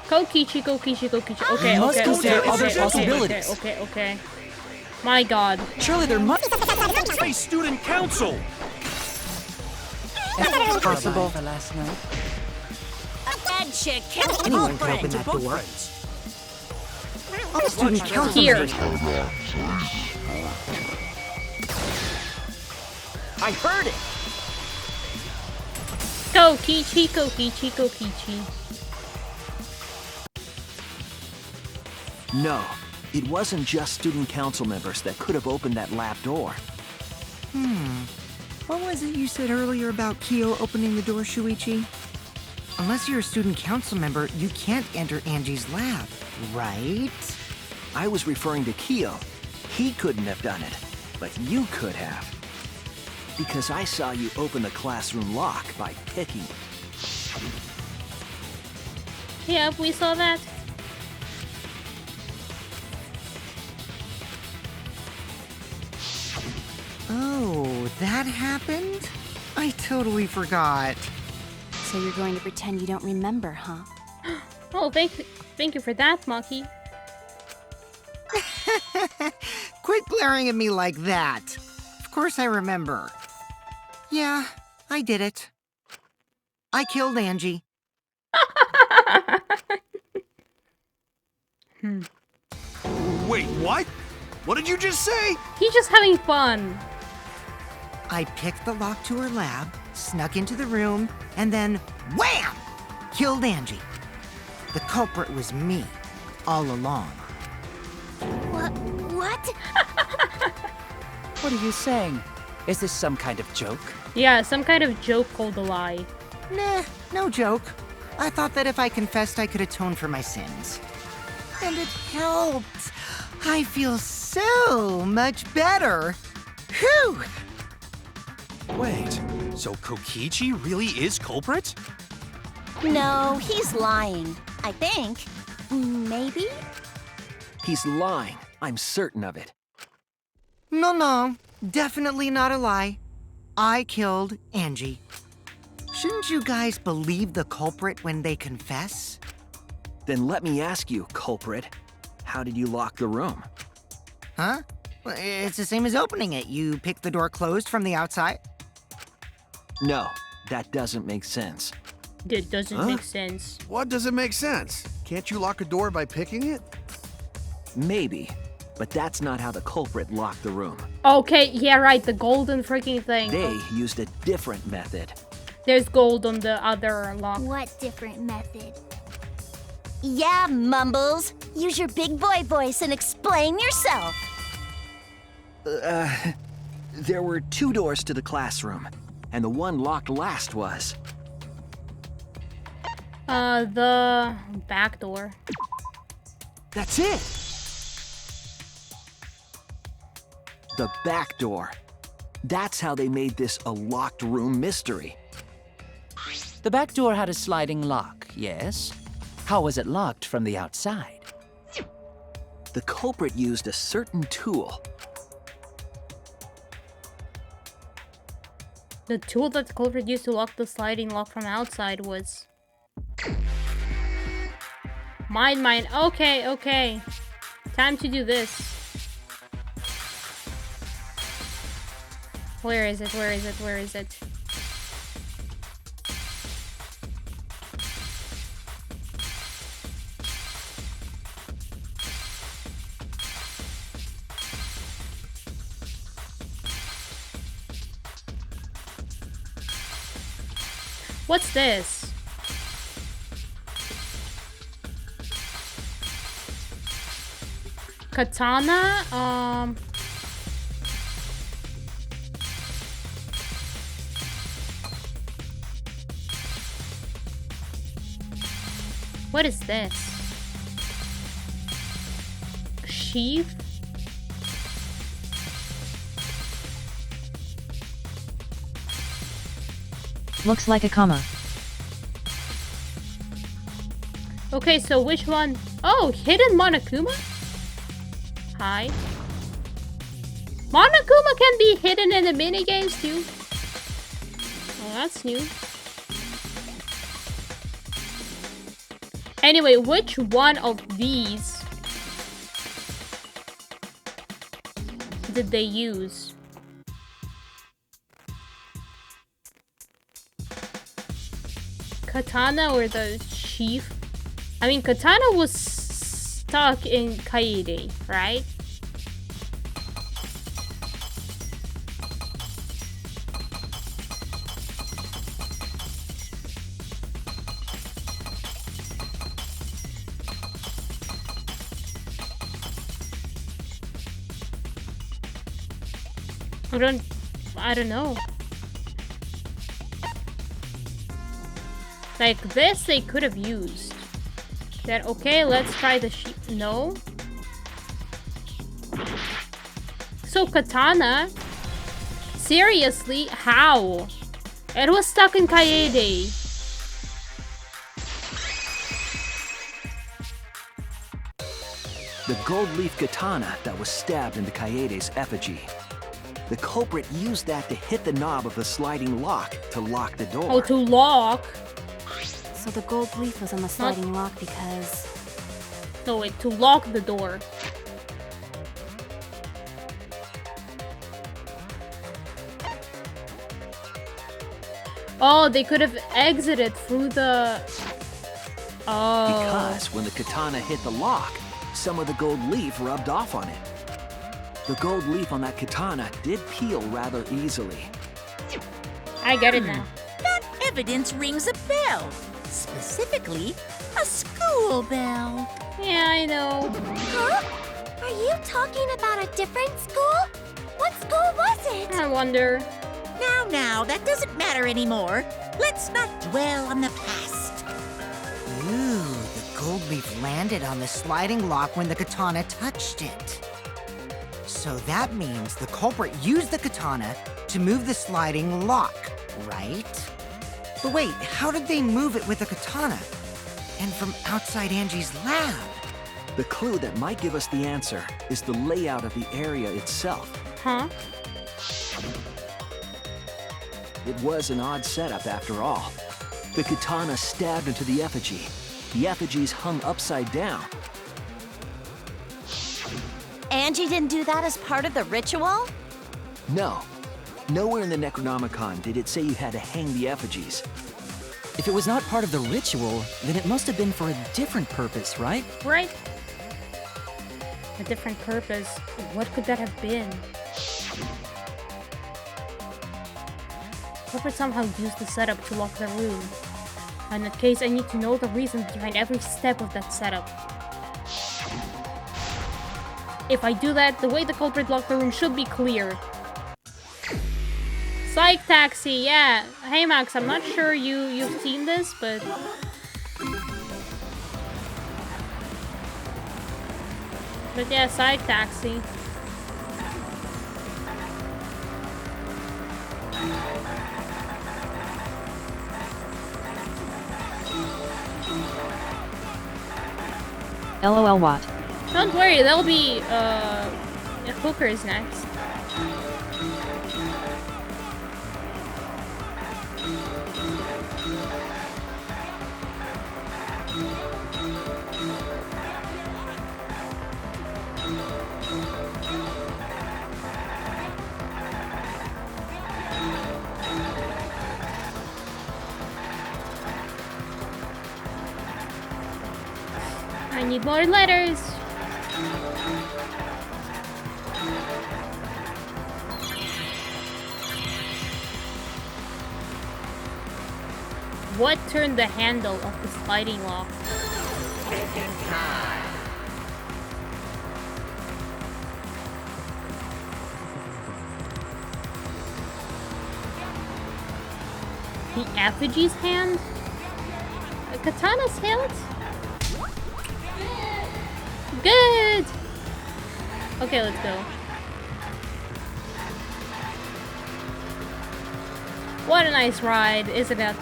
Kokichi. Okay, We must consider other okay, possibilities. Okay. My god. Surely there must... Betray student council. That's possible. For last night. A dead chick can't be the Anyone could open culprit. that door. All student council Here. members. I heard it! Kokichi. No, it wasn't just student council members that could have opened that lab door. What was it you said earlier about Kyo opening the door, Shuichi? Unless you're a student council member, you can't enter Angie's lab, right? I was referring to Kyo. He couldn't have done it, but you could have. Because I saw you open the classroom lock by picking. Yeah, we saw that. Oh, that happened? I totally forgot. So you're going to pretend you don't remember, huh? Oh, thank you for that, Monkey. Quit glaring at me like that. Of course I remember. Yeah, I did it. I killed Angie. Wait, what? What did you just say? He's just having fun. I picked the lock to her lab, snuck into the room, and then wham! Killed Angie. The culprit was me, all along. What? What are you saying? Is this some kind of joke? Yeah, some kind of joke called a lie. Nah, no joke. I thought that if I confessed, I could atone for my sins. And it helped. I feel so much better. Whew! Wait, so Kokichi really is culprit? No, he's lying. I think. Maybe? He's lying. I'm certain of it. No, definitely not a lie. I killed Angie. Shouldn't you guys believe the culprit when they confess? Then let me ask you, culprit. How did you lock the room? Huh? Well, it's the same as opening it. You pick the door closed from the outside? No, that doesn't make sense. That doesn't make sense. What doesn't make sense? Can't you lock a door by picking it? Maybe, but that's not how the culprit locked the room. Okay, yeah, right, the golden freaking thing. They used a different method. There's gold on the other lock. What different method? Yeah, Mumbles. Use your big boy voice and explain yourself. There were 2 doors to the classroom, and the one locked last was... The back door. That's it! The back door. That's how they made this a locked room mystery. The back door had a sliding lock, yes? How was it locked from the outside? The culprit used a certain tool. The tool that the culprit used to lock the sliding lock from outside was... Mine. Okay. Time to do this. Where is it? What's this? Katana? What is this? Sheath? Looks like a comma. Okay, so which one? Oh, hidden Monokuma? Hi. Monokuma can be hidden in the minigames too. Well, that's new. Anyway, which one of these did they use? Katana or the sheath? I mean, Katana was stuck in Kaede, right? I don't know. Like this they could have used. That okay, let's try the sheep. No. So Katana? Seriously? How? It was stuck in Kaede. The gold leaf katana that was stabbed into Kaede's effigy. The culprit used that to hit the knob of the sliding lock to lock the door. Oh, to lock? So the gold leaf was on the sliding lock because... No, wait, to lock the door. Oh, they could have exited through the... Oh. Because when the katana hit the lock, some of the gold leaf rubbed off on it. The gold leaf on that katana did peel rather easily. I get it now. That evidence rings a bell. Specifically, a school bell. Yeah, I know. Huh? Are you talking about a different school? What school was it? I wonder. Now, that doesn't matter anymore. Let's not dwell on the past. Ooh, the gold leaf landed on the sliding lock when the katana touched it. So that means the culprit used the katana to move the sliding lock, right? But wait, how did they move it with a katana? And from outside Angie's lab? The clue that might give us the answer is the layout of the area itself. Huh? It was an odd setup after all. The katana stabbed into the effigy. The effigies hung upside down. Angie didn't do that as part of the ritual? No. Nowhere in the Necronomicon did it say you had to hang the effigies. If it was not part of the ritual, then it must have been for a different purpose, right? Right. A different purpose. What could that have been? Culprit somehow used the setup to lock the room. In that case, I need to know the reason behind every step of that setup. If I do that, the way the culprit locked the room should be clear. Psych Taxi, yeah. Hey Max, I'm not sure you've seen this, but... But yeah, Psych Taxi. LOL what? Don't worry, there'll be hookers next. I need more letters. What turned the handle of the sliding lock? The effigy's hand? A katana's hand? Good! Okay, let's go. What a nice ride, isn't it?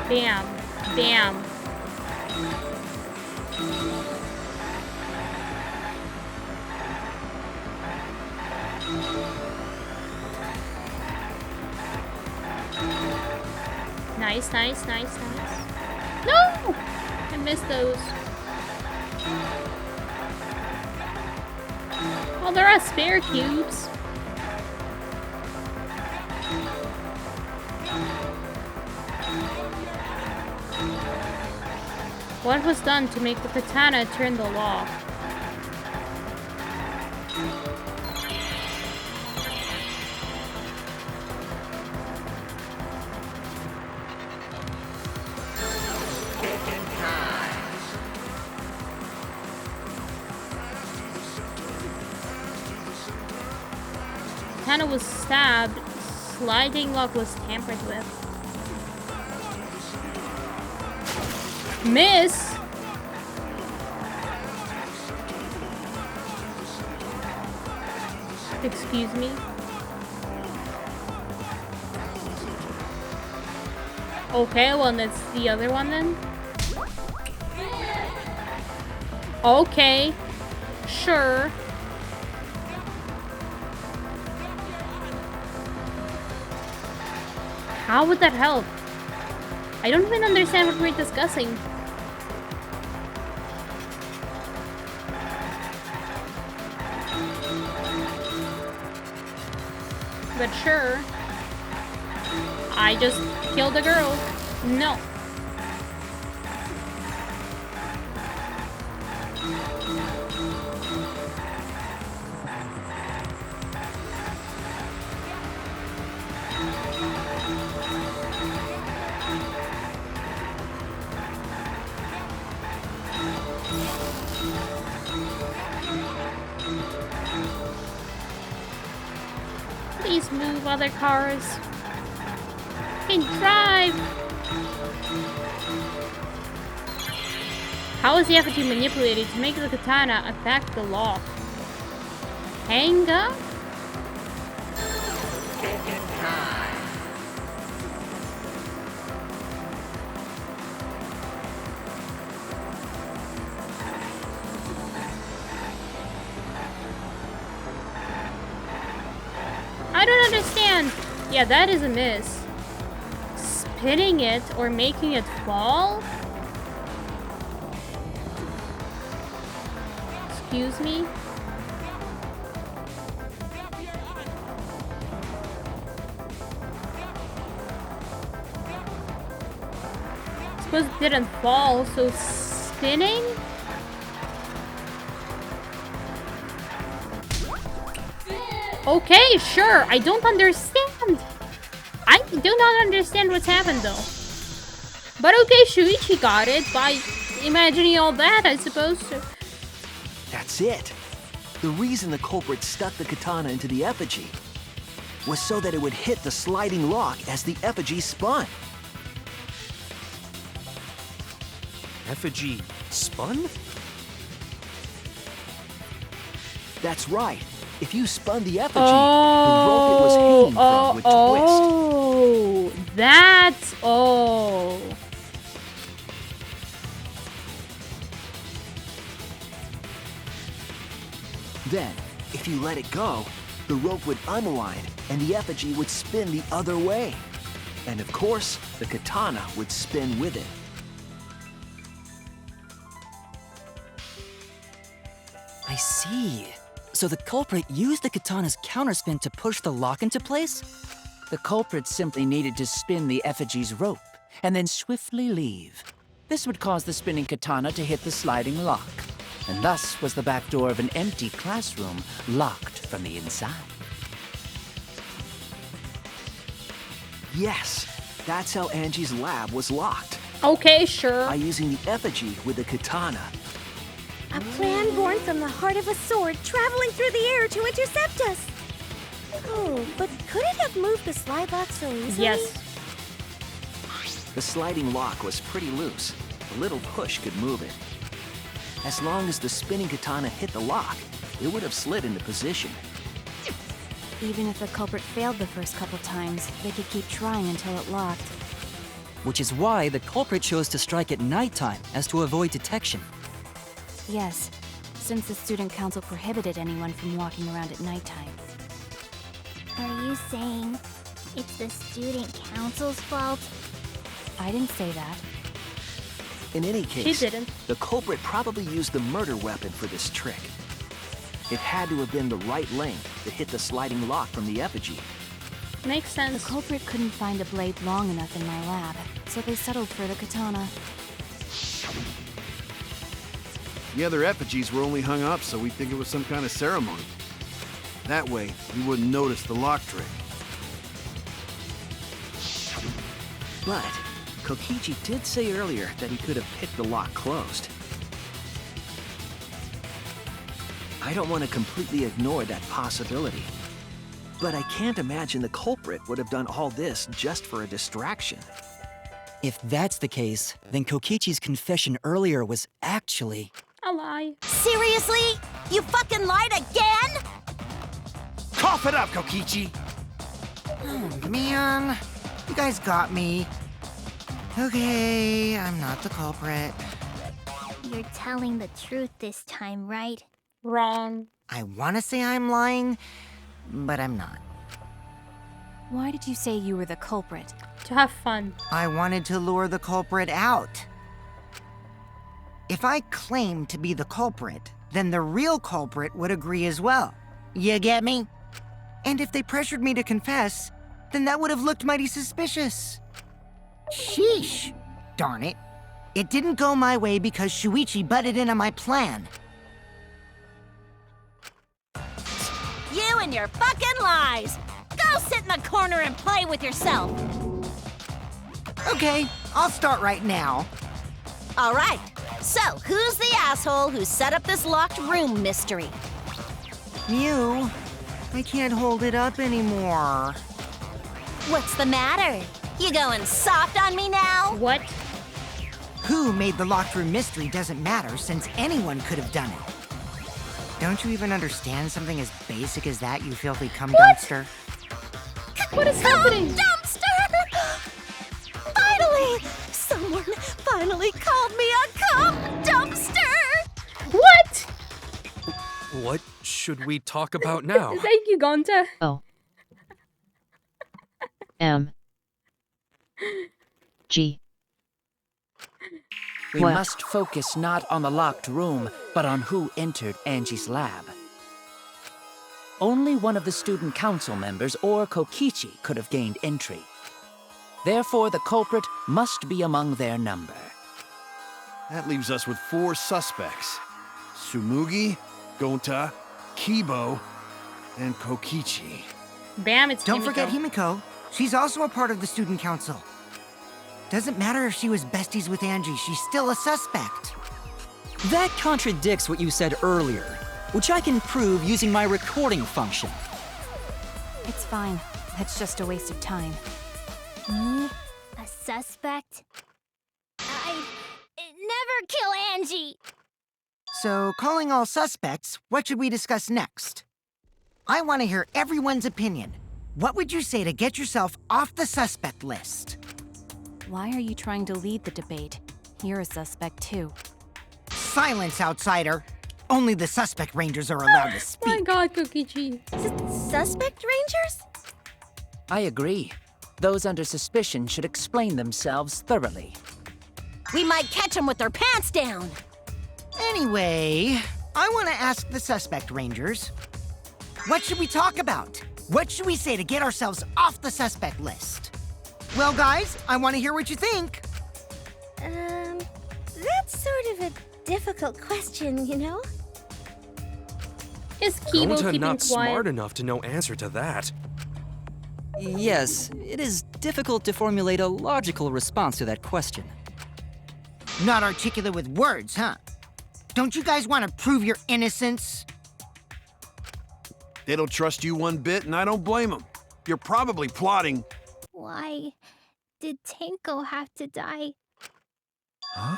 Bam. Bam. Nice, nice, nice, nice. No! I missed those. Oh, there are spare cubes. What was done to make the katana turn the lock? Katana was stabbed. Sliding lock was tampered with. Miss! Excuse me? Okay, well that's the other one then. Okay. Sure. How would that help? I don't even understand what we're discussing. But sure. I just killed a girl. No. Please move, other cars. Can drive. How is the effigy manipulated to make the katana attack the lock? Hang up? I don't understand. Yeah, that is a miss. Spinning it or making it fall? Excuse me? Suppose it didn't fall, so spinning? Okay, sure. I don't understand. I do not understand what's happened though. But okay, Shuichi got it by imagining all that, I suppose. That's it. The reason the culprit stuck the katana into the effigy was so that it would hit the sliding lock as the effigy spun. Effigy spun? That's right. If you spun the effigy, the rope it was hanging from would twist. Oh, that's Then, if you let it go, the rope would unwind and the effigy would spin the other way. And of course, the katana would spin with it. I see. So the culprit used the katana's counterspin to push the lock into place? The culprit simply needed to spin the effigy's rope and then swiftly leave. This would cause the spinning katana to hit the sliding lock, and thus was the back door of an empty classroom locked from the inside. Yes, that's how Angie's lab was locked. Okay, sure. By using the effigy with the katana. A plan born from the heart of a sword traveling through the air to intercept us. Oh, but could it have moved the slide lock so easily? Yes. The sliding lock was pretty loose. A little push could move it. As long as the spinning katana hit the lock, it would have slid into position. Even if the culprit failed the first couple times, they could keep trying until it locked. Which is why the culprit chose to strike at nighttime, as to avoid detection. Yes, since the student council prohibited anyone from walking around at nighttime. Are you saying it's the student council's fault? I didn't say that. In any case, She didn't. the culprit probably used the murder weapon for this trick. It had to have been the right length to hit the sliding lock from the effigy. Makes sense. The culprit couldn't find a blade long enough in my lab, so they settled for the katana. The other effigies were only hung up so we'd think it was some kind of ceremony. That way, we wouldn't notice the lock trick. But Kokichi did say earlier that he could have picked the lock closed. I don't want to completely ignore that possibility. But I can't imagine the culprit would have done all this just for a distraction. If that's the case, then Kokichi's confession earlier was actually... A lie. Seriously? You fucking lied again? Cough it up, Kokichi! Oh, man, you guys got me. Okay, I'm not the culprit. You're telling the truth this time, right? Wrong. I want to say I'm lying, but I'm not. Why did you say you were the culprit? To have fun. I wanted to lure the culprit out. If I claim to be the culprit, then the real culprit would agree as well. You get me? And if they pressured me to confess, then that would have looked mighty suspicious. Sheesh. Darn it. It didn't go my way because Shuichi butted in on my plan. You and your fucking lies! Go sit in the corner and play with yourself! Okay, I'll start right now. All right, so who's the asshole who set up this locked room mystery? You. I can't hold it up anymore. What's the matter? You going soft on me now? What? Who made the locked room mystery doesn't matter since anyone could have done it. Don't you even understand something as basic as that, you filthy cum dumpster? What is happening? Dumpster! Finally! Someone finally called me a cum dumpster! What? What should we talk about now? Thank you, Gonta. O M G. We What? must focus not on the locked room, but on who entered Angie's lab. Only one of the student council members or Kokichi could have gained entry. Therefore, the culprit must be among their number. That leaves us with 4 suspects. Tsumugi, Gonta, Kibo, and Kokichi. Bam, it's Don't Himiko. forget Himiko. She's also a part of the student council. Doesn't matter if she was besties with Angie, she's still a suspect. That contradicts what you said earlier, which I can prove using my recording function. It's fine. That's just a waste of time. Me? A suspect? I'd never kill Angie! So, calling all suspects, what should we discuss next? I want to hear everyone's opinion. What would you say to get yourself off the suspect list? Why are you trying to lead the debate? You're a suspect too. Silence, outsider. Only the suspect rangers are allowed to Oh my speak. god, Kokichi. Suspect rangers? I agree. Those under suspicion should explain themselves thoroughly. We might catch them with their pants down. Anyway, I want to ask the suspect rangers, what should we talk about? What should we say to get ourselves off the suspect list? Well, guys, I want to hear what you think. That's sort of a difficult question, you know? Is Kibo Gonta keeping not quiet? smart enough to know answer to that. Yes, it is difficult to formulate a logical response to that question. Not articulate with words, huh? Don't you guys want to prove your innocence? They don't trust you one bit, and I don't blame them. You're probably plotting. Why did Tenko have to die? Huh?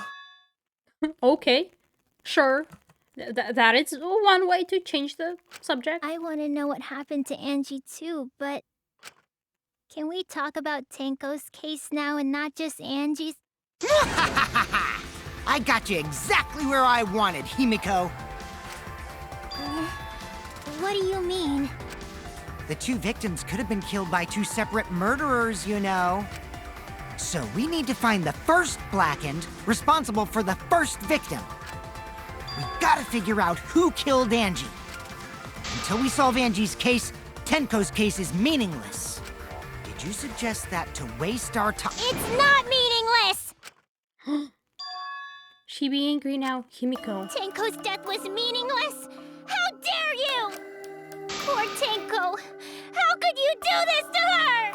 Okay, sure. That is one way to change the subject. I want to know what happened to Angie too, but can we talk about Tenko's case now and not just Angie's? I got you exactly where I wanted, Himiko. What do you mean? The 2 victims could have been killed by 2 separate murderers, you know. So we need to find the first Blackened responsible for the first victim. We gotta figure out who killed Angie. Until we solve Angie's case, Tenko's case is meaningless. Did you suggest that to waste our time? It's not meaningless! She be angry now, Himiko. Tenko's death was meaningless? How dare you! Poor Tenko! How could you do this to her?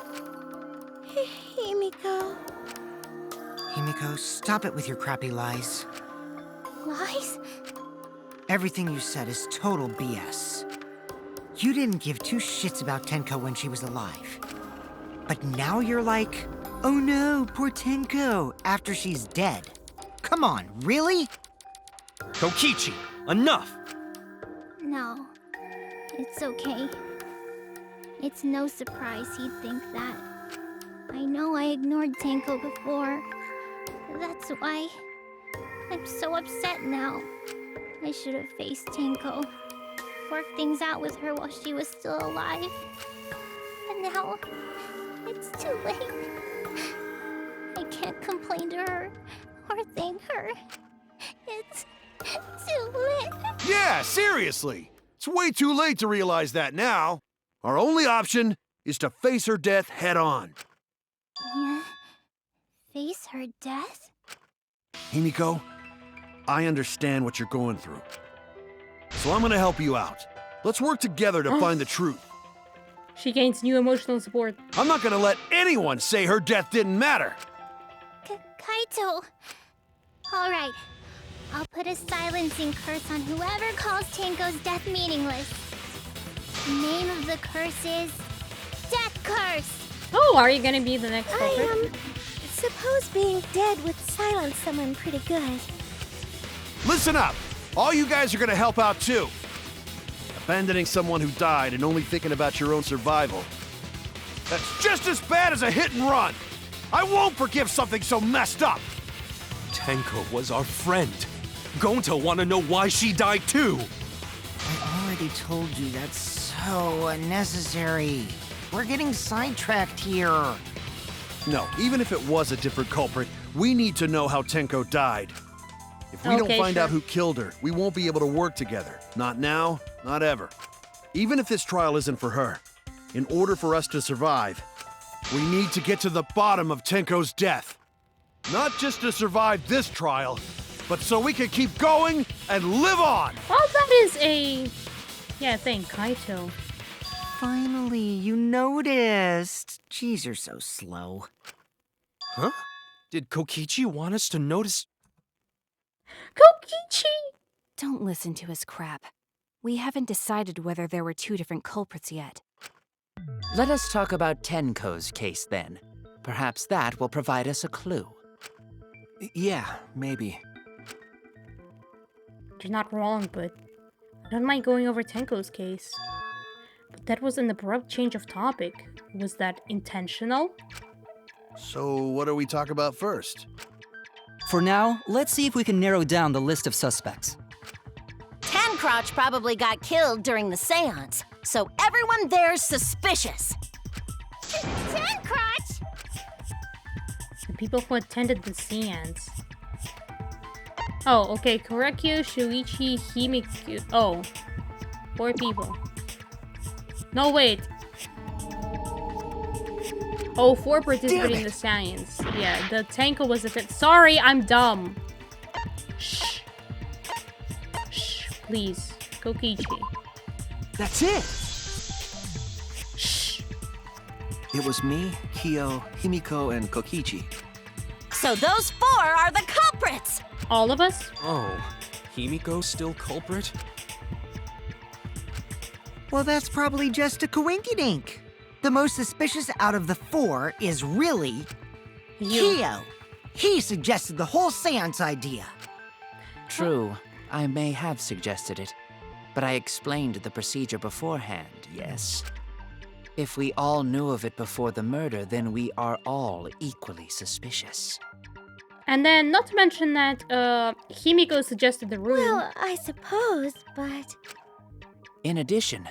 Himiko. Himiko, stop it with your crappy lies. Lies? Everything you said is total BS. You didn't give 2 shits about Tenko when she was alive. But now you're like, oh no, poor Tenko, after she's dead. Come on, really? Kokichi, enough! No. It's okay. It's no surprise he'd think that. I know I ignored Tenko before. That's why I'm so upset now. I should have faced Tenko. Worked things out with her while she was still alive. And now, it's too late. I can't complain to her or thank her. It's too late. Yeah, seriously. It's way too late to realize that now. Our only option is to face her death head on. Yeah. Face her death? Himiko, I understand what you're going through. So I'm gonna help you out. Let's work together to find the truth. She gains new emotional support. I'm not gonna let anyone say her death didn't matter. Kaito. All right. I'll put a silencing curse on whoever calls Tenko's death meaningless. Name of the curse is Death Curse. Oh, are you gonna be the next culprit? Suppose being dead would silence someone pretty good. Listen up! All you guys are gonna help out too. Abandoning someone who died and only thinking about your own survival. That's just as bad as a hit and run! I won't forgive something so messed up! Tenko was our friend. Gonta wanna know why she died too! I already told you that's so unnecessary. We're getting sidetracked here. No, even if it was a different culprit, we need to know how Tenko died. If we don't find out who killed her, we won't be able to work together. Not now, not ever. Even if this trial isn't for her, in order for us to survive, we need to get to the bottom of Tenko's death. Not just to survive this trial, but so we can keep going and live on! Well, that is a... yeah, thing, Kaito. Finally, you noticed. Jeez, you're so slow. Huh? Did Kokichi want us to notice? Kokichi! Don't listen to his crap. We haven't decided whether there were two different culprits yet. Let us talk about Tenko's case then. Perhaps that will provide us a clue. Yeah, maybe. You're not wrong, but I don't mind going over Tenko's case. But that was an abrupt change of topic. Was that intentional? So what do we talk about first? For now, let's see if we can narrow down the list of suspects. Tancrotch probably got killed during the seance, so everyone there's suspicious. Tancrotch! The people who attended the seance. Oh, okay. Korekyu, Shuichi, Himiku. Oh. 4 people. No, wait. Oh, 4 participating in the science. Yeah, the Tenko was a Sorry, I'm dumb. Shh. Shh, please. Kokichi. That's it! Shh. It was me, Kyo, Himiko, and Kokichi. So those 4 are the culprits! All of us? Oh, Himiko still culprit? Well, that's probably just a coinkydink. The most suspicious out of the 4 is really Kyo. He suggested the whole seance idea. True, I may have suggested it, but I explained the procedure beforehand, yes? If we all knew of it before the murder, then we are all equally suspicious. And then, not to mention that, Himiko suggested the room. Well, I suppose, but... In addition,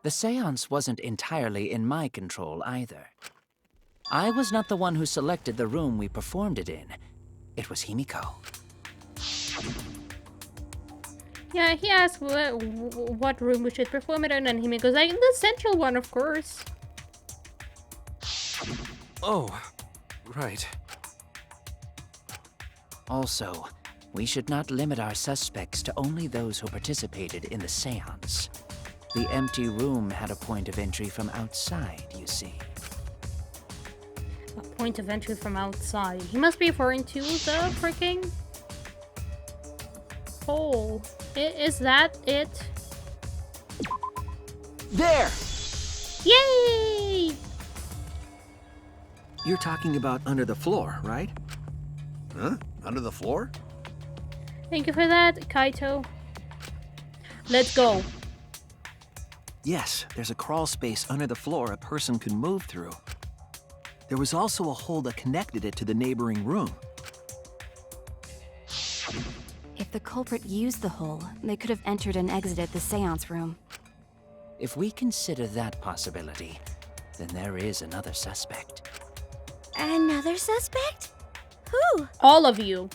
the seance wasn't entirely in my control either. I was not the one who selected the room we performed it in. It was Himiko. Yeah, he asked what room we should perform it in, and Himiko's like, the central one, of course. Oh, right. Also, we should not limit our suspects to only those who participated in the seance. The empty room had a point of entry from outside, you see. A point of entry from outside. He must be referring to the freaking hole. Is that it? There! Yay! You're talking about under the floor, right? Huh? Under the floor? Thank you for that, Kaito. Let's go. Yes, there's a crawl space under the floor a person can move through. There was also a hole that connected it to the neighboring room. If the culprit used the hole, they could have entered and exited the seance room. If we consider that possibility, then there is another suspect. Another suspect? Who? All of you.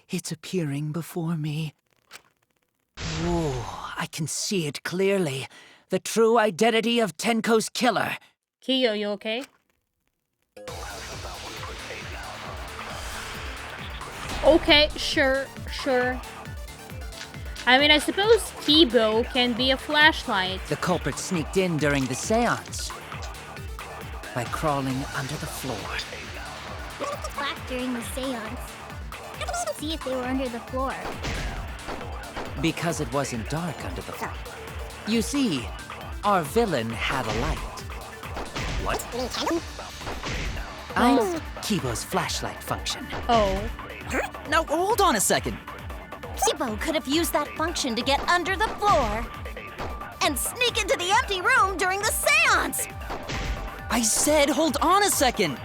It's appearing before me. Oh, I can see it clearly. The true identity of Tenko's killer. Kyo, you okay? Okay, sure. I mean, I suppose Kibo can be a flashlight. The culprit sneaked in during the seance by crawling under the floor. What was black during the seance? Let's see if they were under the floor. Because it wasn't dark under the floor. You see, our villain had a light. What? I'm Kibo's flashlight function. Oh. Now, hold on a second. Kibo could have used that function to get under the floor and sneak into the empty room during the seance. I said hold on a second.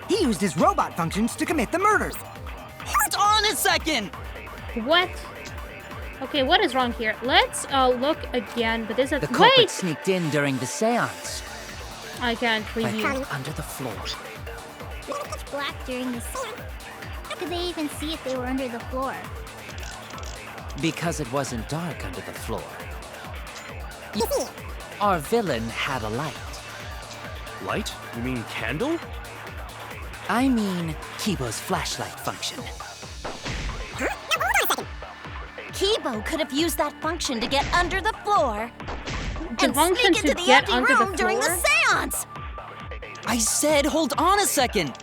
He used his robot functions to commit the murders. Hold on a second. What? Okay, what is wrong here? Let's look again, but this is... The culprit Wait! sneaked in during the seance I can't by preview. crawling under the floor. It was pitch black during the seance. How could they even see if they were under the floor? Because it wasn't dark under the floor. You see, our villain had a light. Light? You mean candle? I mean Kibo's flashlight function. Kibo could have used that function to get under the floor The and function sneak into to the get empty under the room during the floor? seance. I said hold on a second.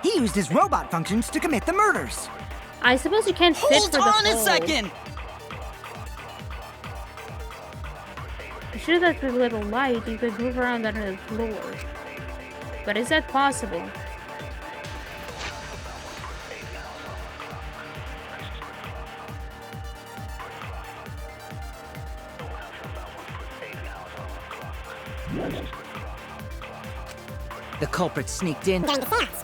He used his robot functions to commit the murders. I suppose you can't fit Hold for the on a hole. second. I'm sure that with a little light, you could move around under the floor. But is that possible? The culprit sneaked in During the seance.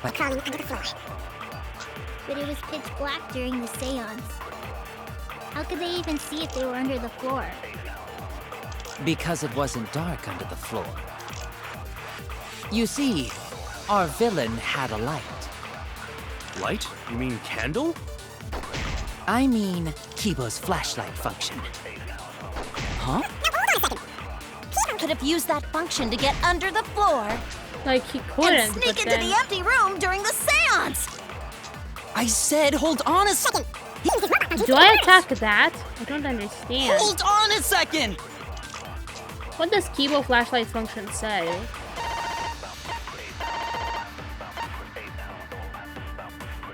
by Crawling under the floor. But it was pitch black during the seance. How could they even see if they were under the floor? because it wasn't dark under the floor. You see, our villain had a light. Light? You mean candle? I mean Kibo's flashlight function. Huh? Kibo could have used that function to get under the floor Like, he couldn't, and sneak but into then... the empty room during the seance. I said hold on a second. Do I attack that? I don't understand. Hold on a second. What does Kibo flashlight function say?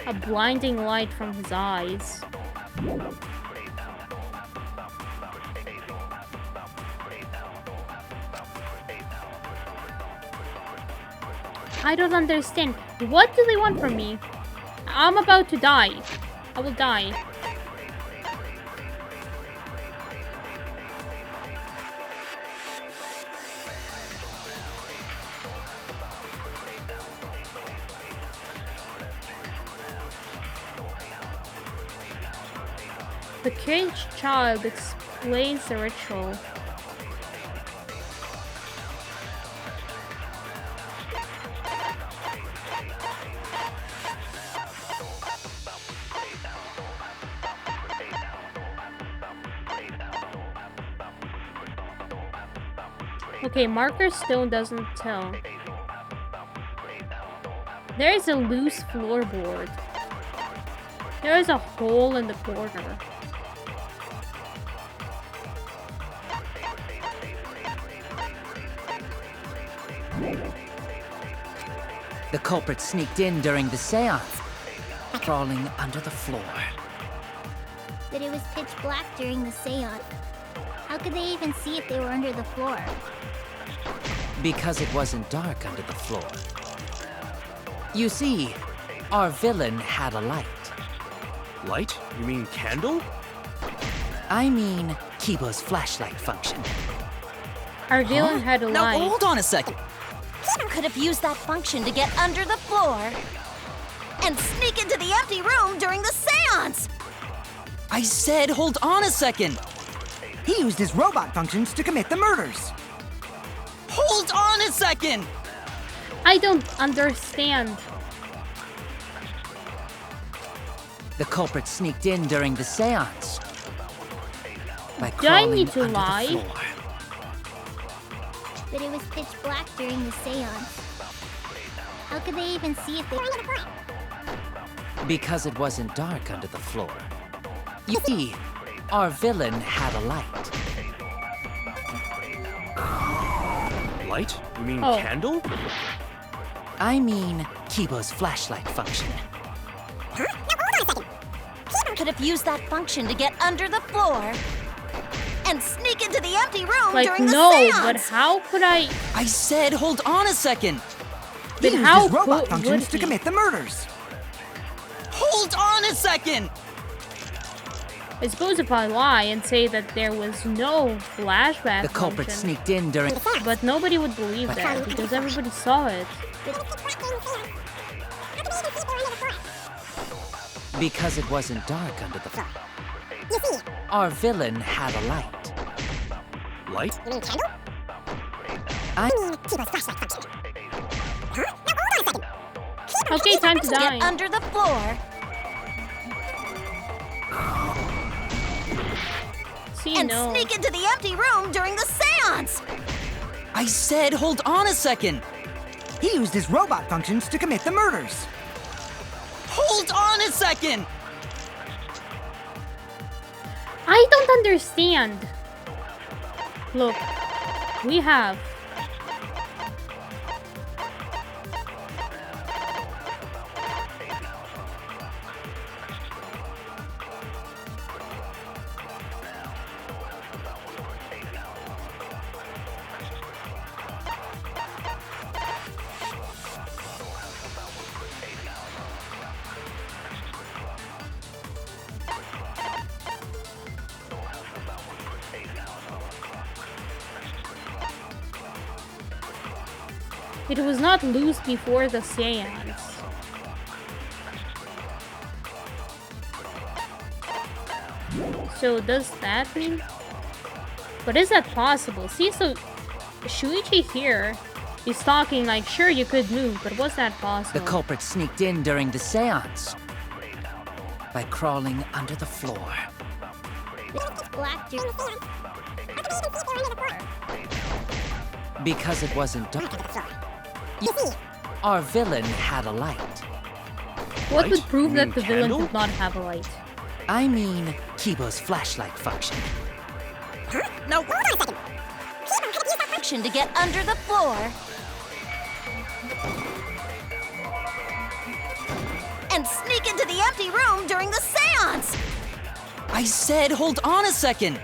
A blinding light from his eyes. I don't understand. What do they want from me? I'm about to die. I will die. The caged child explains the ritual. Okay, marker stone doesn't tell. There is a loose floorboard. There is a hole in the corner. The culprit sneaked in during the seance, crawling under the floor. But it was pitch black during the seance. How could they even see if they were under the floor? Because it wasn't dark under the floor. You see, our villain had a light. Light? You mean candle? I mean Kibo's flashlight function. Our villain had a Now light. hold on a second. Kibo could have used that function to get under the floor and sneak into the empty room during the seance. I said hold on a second. He used his robot functions to commit the murders. Hold on a second. I don't understand. The culprit sneaked in during the seance by Do I crawling need to under the lie? floor. But it was pitch black during the seance. How could they even see if they were under the floor? Because it wasn't dark under the floor. You see, our villain had a light. Light? You mean Oh. candle? I mean Kibo's flashlight function. Kibo could have used that function to get under the floor and sneak into the empty room Like, during the no, seance. but how could I? I said, hold on a second. He But used how his robot would functions to he? commit the murders. Hold on a second. I suppose if I lie and say that there was no flashback The culprit function, sneaked in during. but nobody would believe that because everybody saw it. Because it wasn't dark under the floor. Our villain had a light. Light? Okay, time to die. Get under the floor See, and no. sneak into the empty room during the seance. I said, hold on a second. He used his robot functions to commit the murders. Hold on a second. I don't understand. Look, we have it was not loose before the seance. So does that mean? But is that possible? See, so Shuichi here is talking like, sure, you could move, but was that possible? The culprit sneaked in during the seance by crawling under the floor. Black dude. Because it wasn't dark. Our villain had a light. What would Light? prove You that mean the villain candle? did not have a light? I mean, Kibo's flashlight function. No, function to get under the floor and sneak into the empty room during the seance. I said, hold on a second.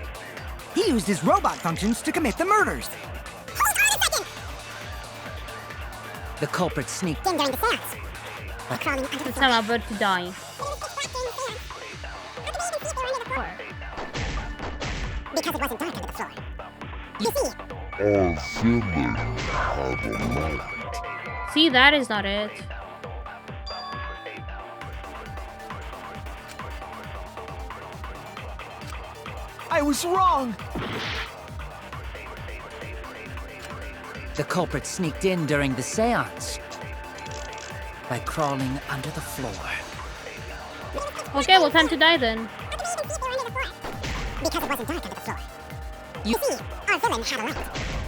He used his robot functions to commit the murders. The culprit sneaked in during the seance. It's I'm about to die. Because it wasn't dark under the floor. See, that is not it. I was wrong. The culprit sneaked in during the seance by crawling under the floor. Okay, well, time to die then. Because it wasn't dark under the floor. You see, our villain had a light.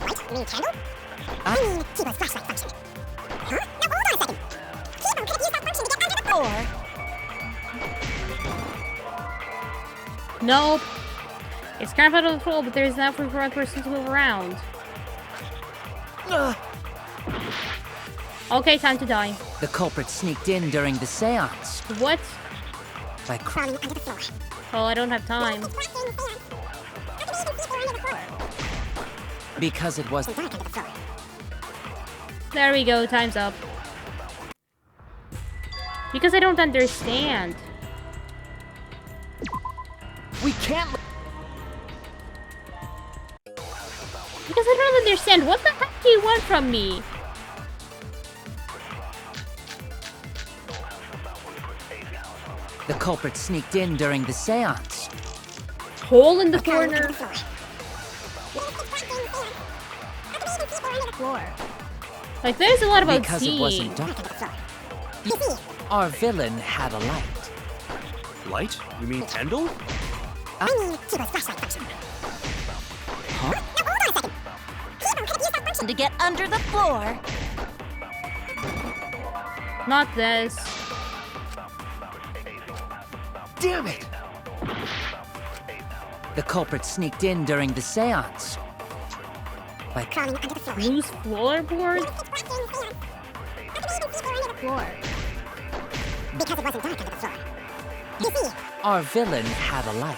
Light? You mean candle? I mean, Kibo's flashlight function. Huh? No, hold on a second. Kibo could have used that function to get under the floor. Nope. It's kind of out of control, but there's enough room for one person to move around. Okay, time to die. The culprit sneaked in during the seance What? by Crawling under the floor. Oh, I don't have time. because it wasn't dark under the floor. There we go, time's up. Because I don't understand. We can't. Because I don't understand. What the heck do you want from me? The culprit sneaked in during the seance. Hole in the corner. Like, there's a lot about Because seeing. it wasn't dark. Our villain had a light. Light? You mean candle? I mean, Kibo's flashlight function. Huh? Now, hold on a second. Kibo could have used that function To get under the floor. Not this. Damn it! The culprit sneaked in during the seance. By crawling under the floor. Loose floorboard? Floor. Because it wasn't dark under the floor. You see, our villain had a light.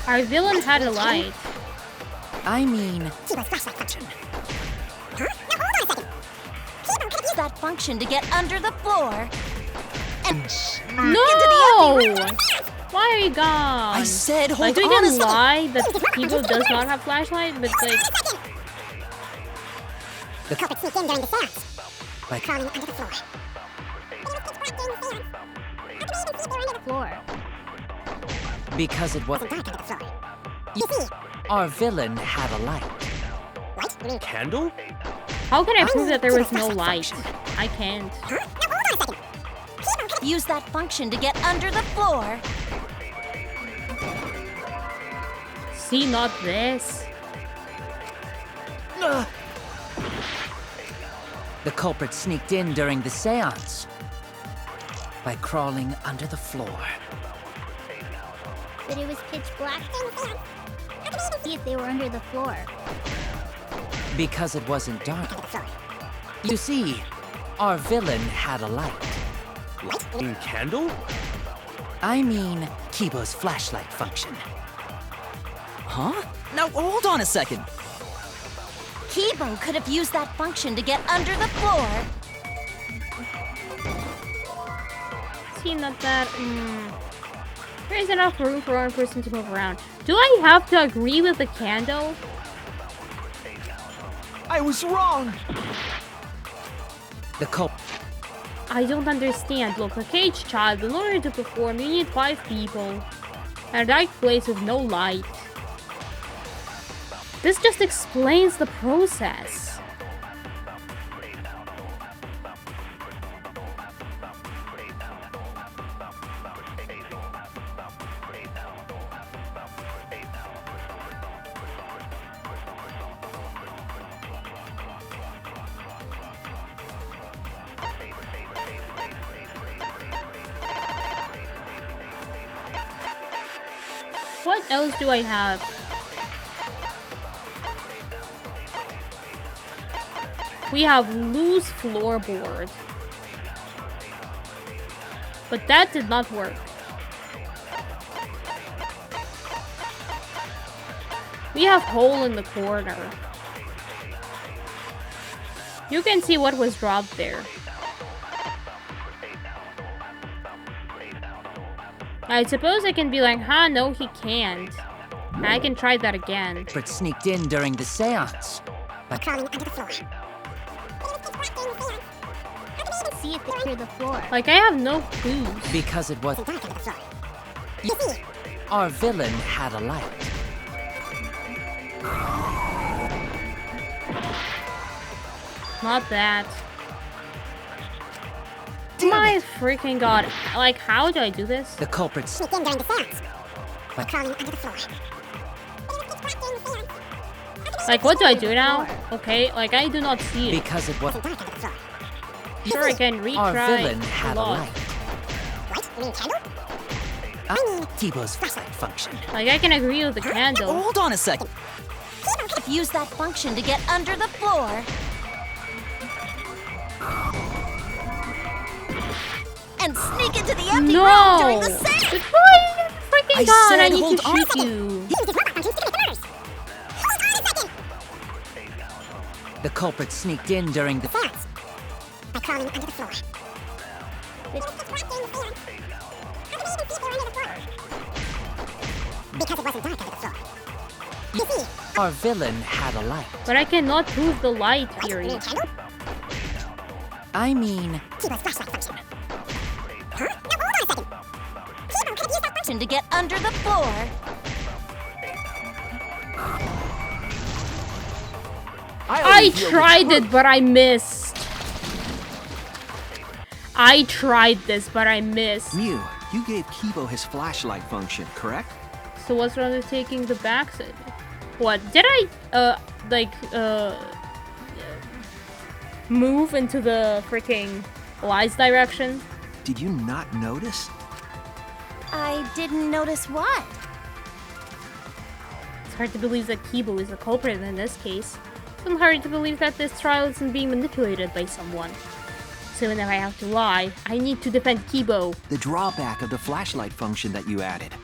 Our villain had a light. I mean... Use that function to get under the floor. And No! Why are you gone? I said hold like, we on a can second. lie that Kibo does not have flashlight, but like... The culprit sneaked in during the seance by crawling under the floor. Because it wasn't dark under the floor. You see, our villain had a light. Candle? How can I prove that there was no light? I can't. Use that function to get under the floor. See, not this. The culprit sneaked in during the seance by crawling under the floor. But it was pitch black. See if they were under the floor. Because it wasn't dark. You see, our villain had a light. In candle? I mean, Kibo's flashlight function. Huh? Now hold on a second. Kibo could have used that function to get under the floor. See, not that... There is enough room for one person to move around. Do I have to agree with the candle? I was wrong! The culprit... I don't understand. Look, a caged child, in order to perform, you need 5 people. And a dark place with no light. This just explains the process. What else do I have? We have loose floorboard. But that did not work. We have hole in the corner. You can see what was dropped there. I suppose I can be like, huh, no, he can't. I can try that again. But sneaked in during the seance by crawling under the floor. See if it's through the floor. Like, I have no clues. Because it wasn't dark under the floor. You see, our villain had a light. Not that. My freaking god. Like, how do I do this? The culprit sneaked in during the seance by crawling under the floor. Like, what do I do now? Okay, like, I do not see it. Because it wasn't dark under the floor. Sure, I can retry Our villain had a lot. light. What? You mean candle? I mean T-Bo's flashlight function. Like, I can agree with the candle. Hold on a second. Use that function to get under the floor. And sneak into the empty room during the seance. Detroit! Freaking god, I need hold to on a shoot second. you. The culprit sneaked in during the seance by crawling under the floor. Because it wasn't dark under the floor. You see, our villain had a light. But I cannot prove the light theory. I mean, T-Bo's flashlight function. Huh? Now hold on a second. T-Bo could use that function To get under the floor. I tried it, but I missed. I tried this, but I missed. Mew, you gave Kibo his flashlight function, correct? So what's wrong with taking the backside? What? Did I, move into the freaking lies direction? Did you not notice? I didn't notice what. It's hard to believe that Kibo is the culprit in this case. It's hard to believe that this trial isn't being manipulated by someone. So even if I have to lie, I need to defend Kibo. The drawback of the flashlight function that you added.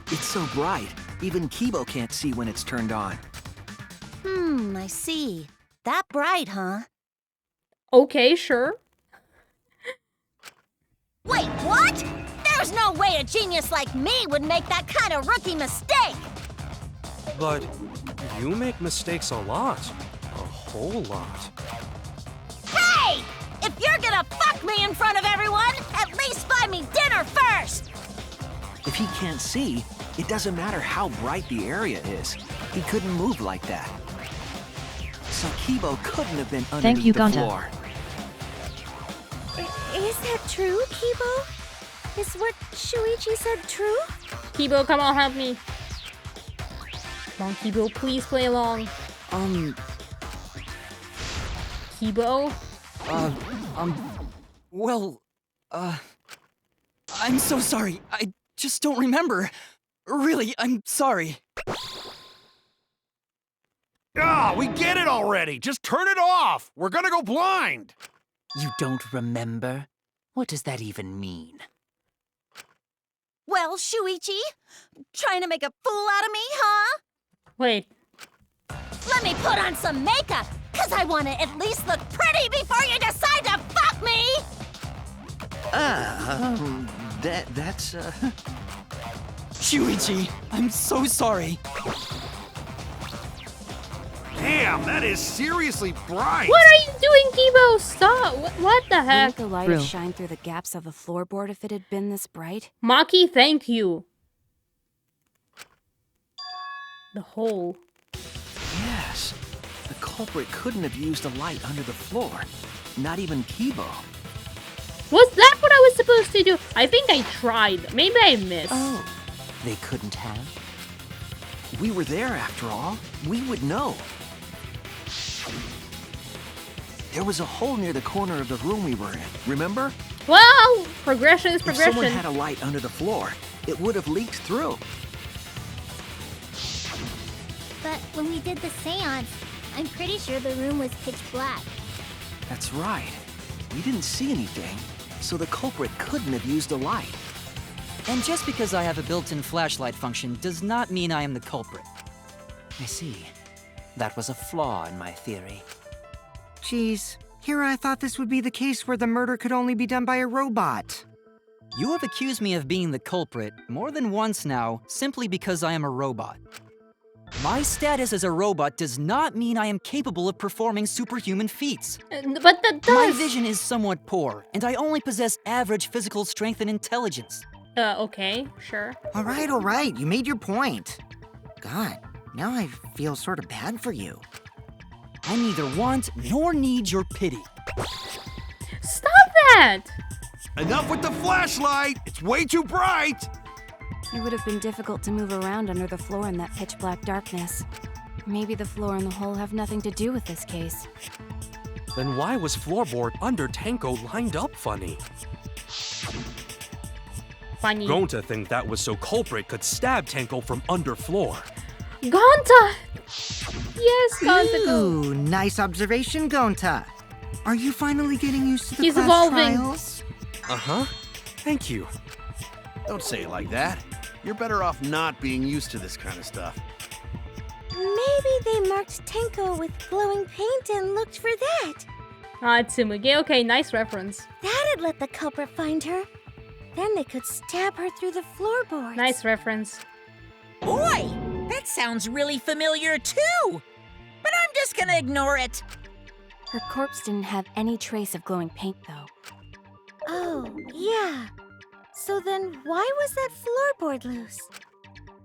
It's so bright, Even Kibo can't see when it's turned on. I see. That bright, huh? Okay, sure. Wait, what? There's no way a genius like me would make that kind of rookie mistake! But you make mistakes a lot. A whole lot. Hey! If you're gonna fuck me in front of everyone, at least buy me dinner first! If he can't see, it doesn't matter how bright the area is. He couldn't move like that. So Kibo couldn't have been underneath you, the Gonta. floor. Is that true, Kibo? Is what Shuichi said true? Kibo, come on, help me. Come on, Kibo, please play along. Kibo? Well, I'm so sorry. I just don't remember. Really, I'm sorry. Ah, we get it already! Just turn it off! We're gonna go blind! You don't remember? What does that even mean? Well, Shuichi, trying to make a fool out of me, huh? Wait. Let me put on some makeup, cause I want to at least look pretty before you decide to fuck me! That's Shuichi, I'm so sorry. Damn, that is seriously bright! What are you doing, Kibo? Stop! What the heck? Wouldn't the light have shined through the gaps of the floorboard if it had been this bright? Maki, thank you. The hole. Yes. The culprit couldn't have used a light under the floor. Not even Kibo. Was that what I was supposed to do? I think I tried. Maybe I missed. Oh, they couldn't have? We were there after all. We would know. There was a hole near the corner of the room we were in, remember? Well, progression is If progression. someone had a light under the floor, it would have leaked through. But when we did the seance, I'm pretty sure the room was pitch black. That's right. We didn't see anything, so the culprit couldn't have used a light. And just because I have a built-in flashlight function does not mean I am the culprit. I see. That was a flaw in my theory. Geez, here I thought this would be the case where the murder could only be done by a robot. You have accused me of being the culprit more than once now, simply because I am a robot. My status as a robot does not mean I am capable of performing superhuman feats. But that does. My vision is somewhat poor, and I only possess average physical strength and intelligence. Okay, sure. All right, you made your point. God, now I feel sort of bad for you. I neither want nor need your pity. Stop that! Enough with the flashlight! It's way too bright! It would have been difficult to move around under the floor in that pitch black darkness. Maybe the floor and the hole have nothing to do with this case. Then why was floorboard under Tenko lined up funny? Funny. Gonta think that was so culprit could stab Tenko from underfloor. Gonta! Yes, Gonta, go. Ooh, nice observation, Gonta. Are you finally getting used to the He's class evolving. trials? Uh-huh. Thank you. Don't say it like that. You're better off not being used to this kind of stuff. Maybe they marked Tenko with glowing paint and looked for that. Ah, Tsumugi. Okay, nice reference. That'd let the culprit find her. Then they could stab her through the floorboards. Nice reference. Boy, that sounds really familiar too. But I'm just gonna ignore it. Her corpse didn't have any trace of glowing paint, though. Oh, yeah. So then why was that floorboard loose?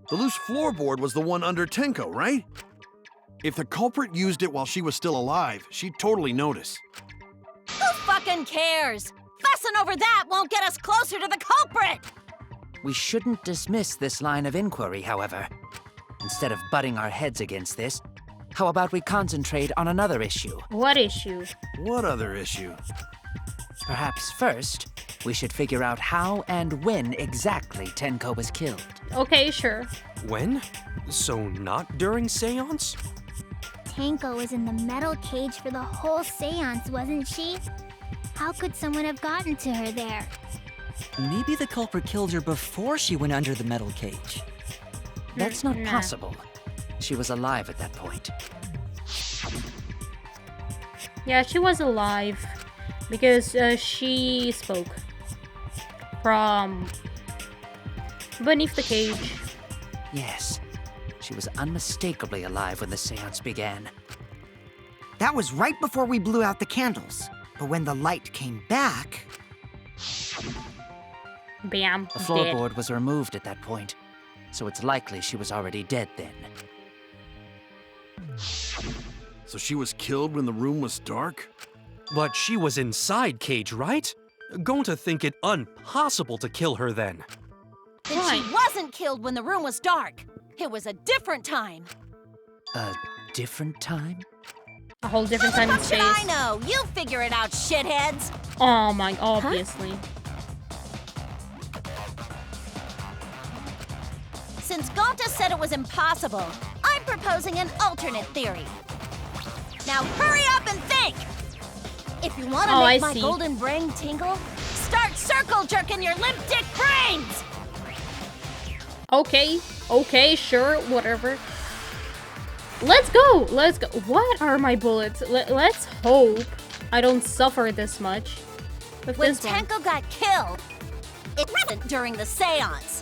The loose floorboard was the one under Tenko, right? If the culprit used it while she was still alive, she'd totally notice. Who fucking cares? Fussing over that won't get us closer to the culprit! We shouldn't dismiss this line of inquiry, however. Instead of butting our heads against this, how about we concentrate on another issue? What issue? What other issue? Perhaps first, we should figure out how and when exactly Tenko was killed. Okay, sure. When? So not during seance? Tenko was in the metal cage for the whole seance, wasn't she? How could someone have gotten to her there? Maybe the culprit killed her before she went under the metal cage. That's not Nah. possible. She was alive at that point. Yeah, she was alive because she spoke from beneath the cage. Yes, she was unmistakably alive when the seance began. That was right before we blew out the candles. But when the light came back... Bam. The Dead. floorboard was removed at that point, so it's likely she was already dead then. So she was killed when the room was dark? But she was inside Cage, right? Going to think it impossible to kill her then. Then she wasn't killed when the room was dark. It was a different time. A different time? A whole different time and What should space. I know? You figure it out, shitheads. Oh my, obviously. Since Gonta said it was impossible, I'm proposing an alternate theory. Now hurry up and think! If you want to Oh, make I my see. golden brain tingle, start circle jerking your limp dick brains! Okay, sure, whatever. Let's go! What are my bullets? Let's hope I don't suffer this much with When this one. Tenko got killed, it wasn't during the seance.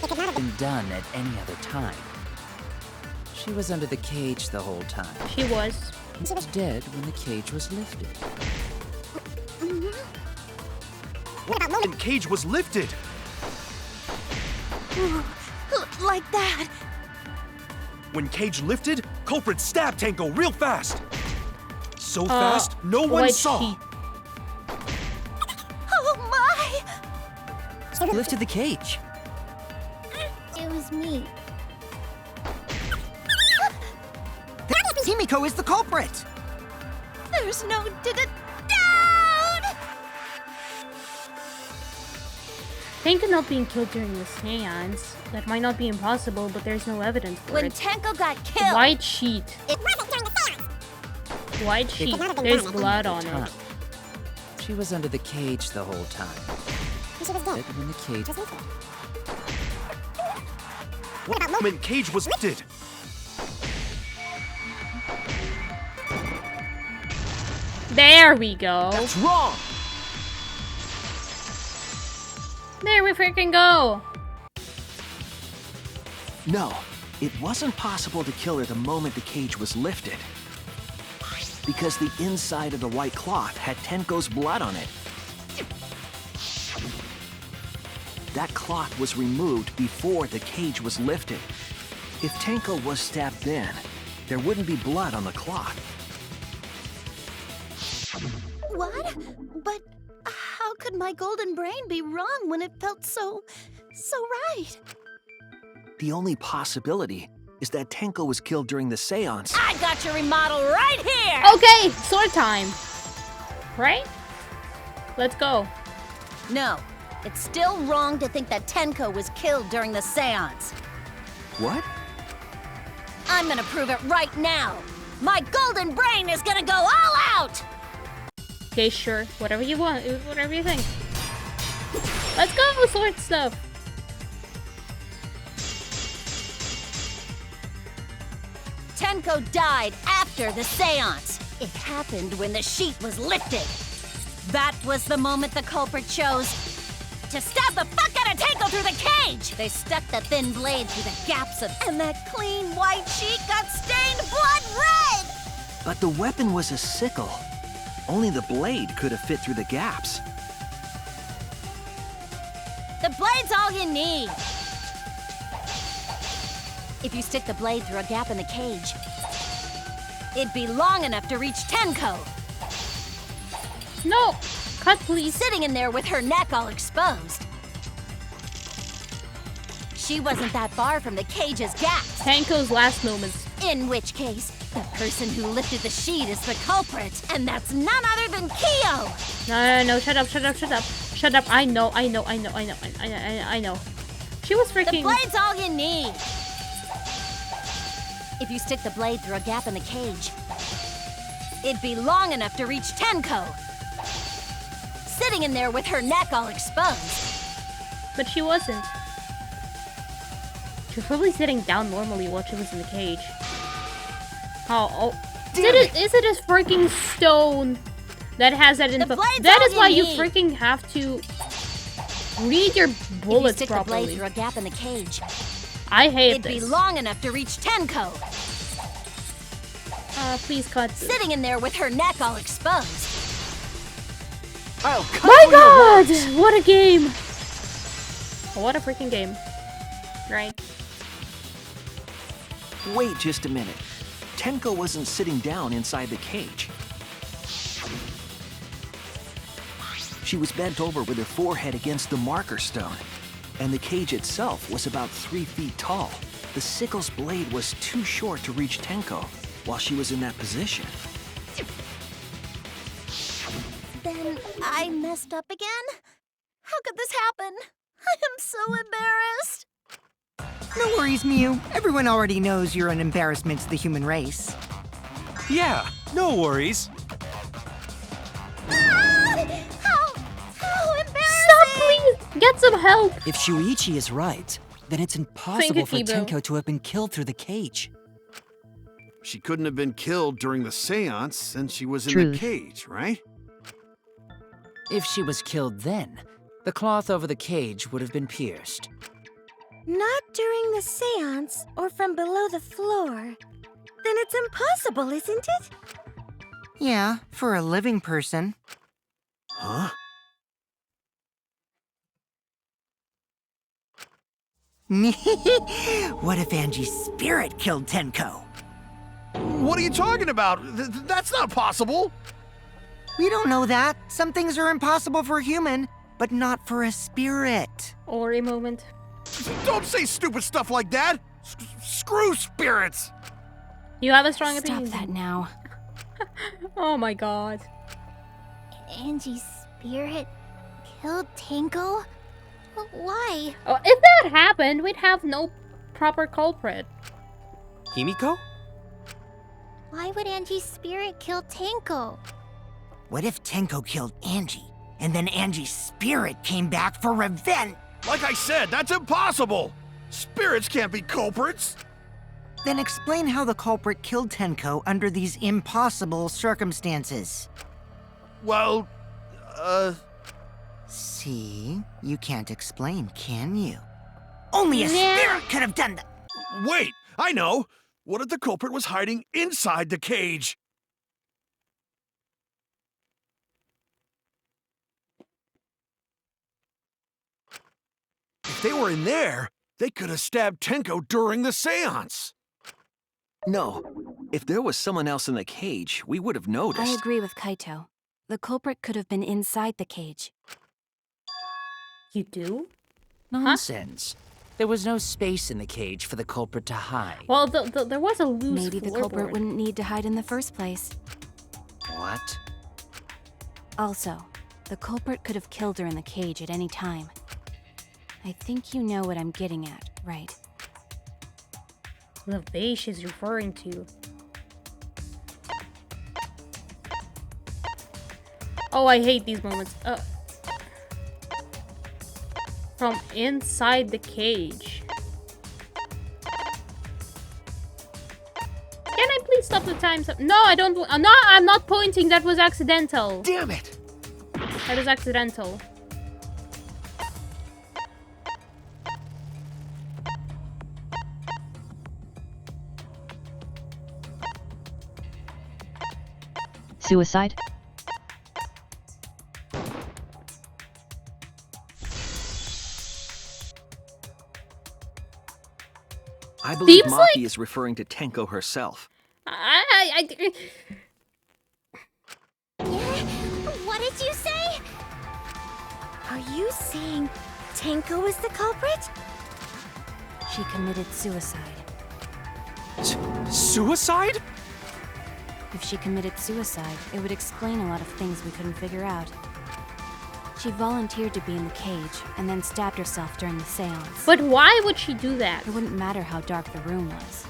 It could not have been done at any other time. She was under the cage the whole time. She was. She was dead when the cage was lifted. And Cage was lifted! Like that. When Cage lifted, culprit stabbed Tanko real fast! So fast, no one White saw! sheet. Oh my! She lifted the cage. It was me. Himiko is the culprit! There's no doubt! Tenko not being killed during the seance. That might not be impossible, but there's no evidence for When it. Tenko got killed, White sheet. it wasn't during the seance. White sheet. There's blood on it. She was under the cage the whole time. She was dead when the cage was lifted. When Cage was lifted! There we go. That's wrong! There we freaking go. No, it wasn't possible to kill her the moment the cage was lifted. Because the inside of the white cloth had Tenko's blood on it. That cloth was removed before the cage was lifted. If Tenko was stabbed then, there wouldn't be blood on the cloth. What? But how could my golden brain be wrong when it felt so right? The only possibility is that Tenko was killed during the seance. I got your remodel right here! Okay, sword time. Right? Let's go. No, it's still wrong to think that Tenko was killed during the seance. What? I'm gonna prove it right now. My golden brain is gonna go all out! Okay, sure. Whatever you want. Whatever you think. Let's go, sword stuff. Tenko died after the seance. It happened when the sheet was lifted. That was the moment the culprit chose to stab the fuck out of Tenko through the cage. They stuck the thin blade through the gaps of, and that clean white sheet got stained blood red. But the weapon was a sickle. Only the blade could have fit through the gaps. The blade's all you need. If you stick the blade through a gap in the cage, it'd be long enough to reach Tenko. No! Cut, please. Sitting in there with her neck all exposed. She wasn't that far from the cage's gaps. Tenko's last moments. In which case, the person who lifted the sheet is the culprit, and that's none other than Kyo! No, shut up. Shut up, I know. She was freaking... The blade's all you need. If you stick the blade through a gap in the cage, it'd be long enough to reach Tenko. Sitting in there with her neck all exposed. But she wasn't. She was probably sitting down normally while she was in the cage. Oh, Damn is it a freaking stone that has that info? That is why you freaking have to read your bullets if you stick properly. the blade through a gap in the cage, I hate it'd this. be long enough to reach Tenko. Please cut. Sitting in there with her neck all exposed. I'll cut My through your God! words. What a game! What a freaking game! Right? Wait just a minute. Tenko wasn't sitting down inside the cage. She was bent over with her forehead against the marker stone, and the cage itself was about 3 feet tall. The sickle's blade was too short to reach Tenko while she was in that position. Then I messed up again? How could this happen? I am so embarrassed. No worries, Mew. Everyone already knows you're an embarrassment to the human race. Yeah, no worries. How embarrassing! Stop, please! Get some help! If Shuichi is right, then it's impossible for Kibo. Tenko to have been killed through the cage. She couldn't have been killed during the seance since she was in Truth. the cage, right? If she was killed then, the cloth over the cage would have been pierced. Not during the seance or from below the floor. Then it's impossible, isn't it? Yeah, for a living person. Huh? What if Angie's spirit killed Tenko? What are you talking about? That's not possible. We don't know that. Some things are impossible for a human, but not for a spirit. Or a moment. Don't say stupid stuff like that. Screw spirits. You have a strong Stop opinion. that now. Oh my God. Angie's spirit killed Tenko? Why? Oh, if that happened, we'd have no proper culprit. Himiko? Why would Angie's spirit kill Tenko? What if Tenko killed Angie, and then Angie's spirit came back for revenge? Like I said, that's impossible. Spirits can't be culprits. Then explain how the culprit killed Tenko under these impossible circumstances. Well, See? You can't explain, can you? Only a spirit could have done that! Wait, I know. What if the culprit was hiding inside the cage? If they were in there, they could have stabbed Tenko during the seance. No, if there was someone else in the cage, we would have noticed. I agree with Kaito. The culprit could have been inside the cage. You do? Nonsense. There was no space in the cage for the culprit to hide. Well, there was a loose Maybe the culprit wouldn't need to hide in the first place. What? Also, the culprit could have killed her in the cage at any time. I think you know what I'm getting at, right? The vase is referring to. Oh, I hate these moments. From inside the cage. Can I please stop the time? No, I don't. No, I'm not pointing. That was accidental. Damn it! That was accidental. Suicide? I believe Seems Maki like- is referring to Tenko herself. What did you say? Are you saying Tenko is the culprit? She committed suicide. Suicide? If she committed suicide, it would explain a lot of things we couldn't figure out. She volunteered to be in the cage and then stabbed herself during the seance. But why would she do that? It wouldn't matter how dark the room was.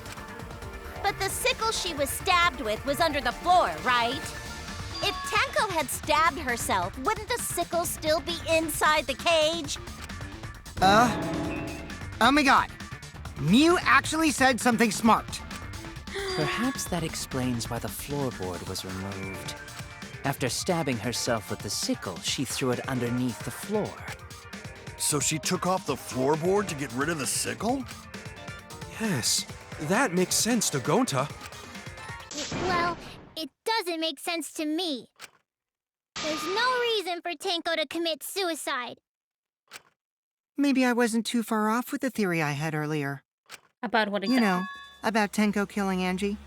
But the sickle she was stabbed with was under the floor, right? If Tenko had stabbed herself, wouldn't the sickle still be inside the cage? Oh my god. Mew actually said something smart. Perhaps that explains why the floorboard was removed. After stabbing herself with the sickle, she threw it underneath the floor. So she took off the floorboard to get rid of the sickle? Yes, that makes sense to Gonta. Well, it doesn't make sense to me. There's no reason for Tenko to commit suicide. Maybe I wasn't too far off with the theory I had earlier. About what exactly? You know, about Tenko killing Angie.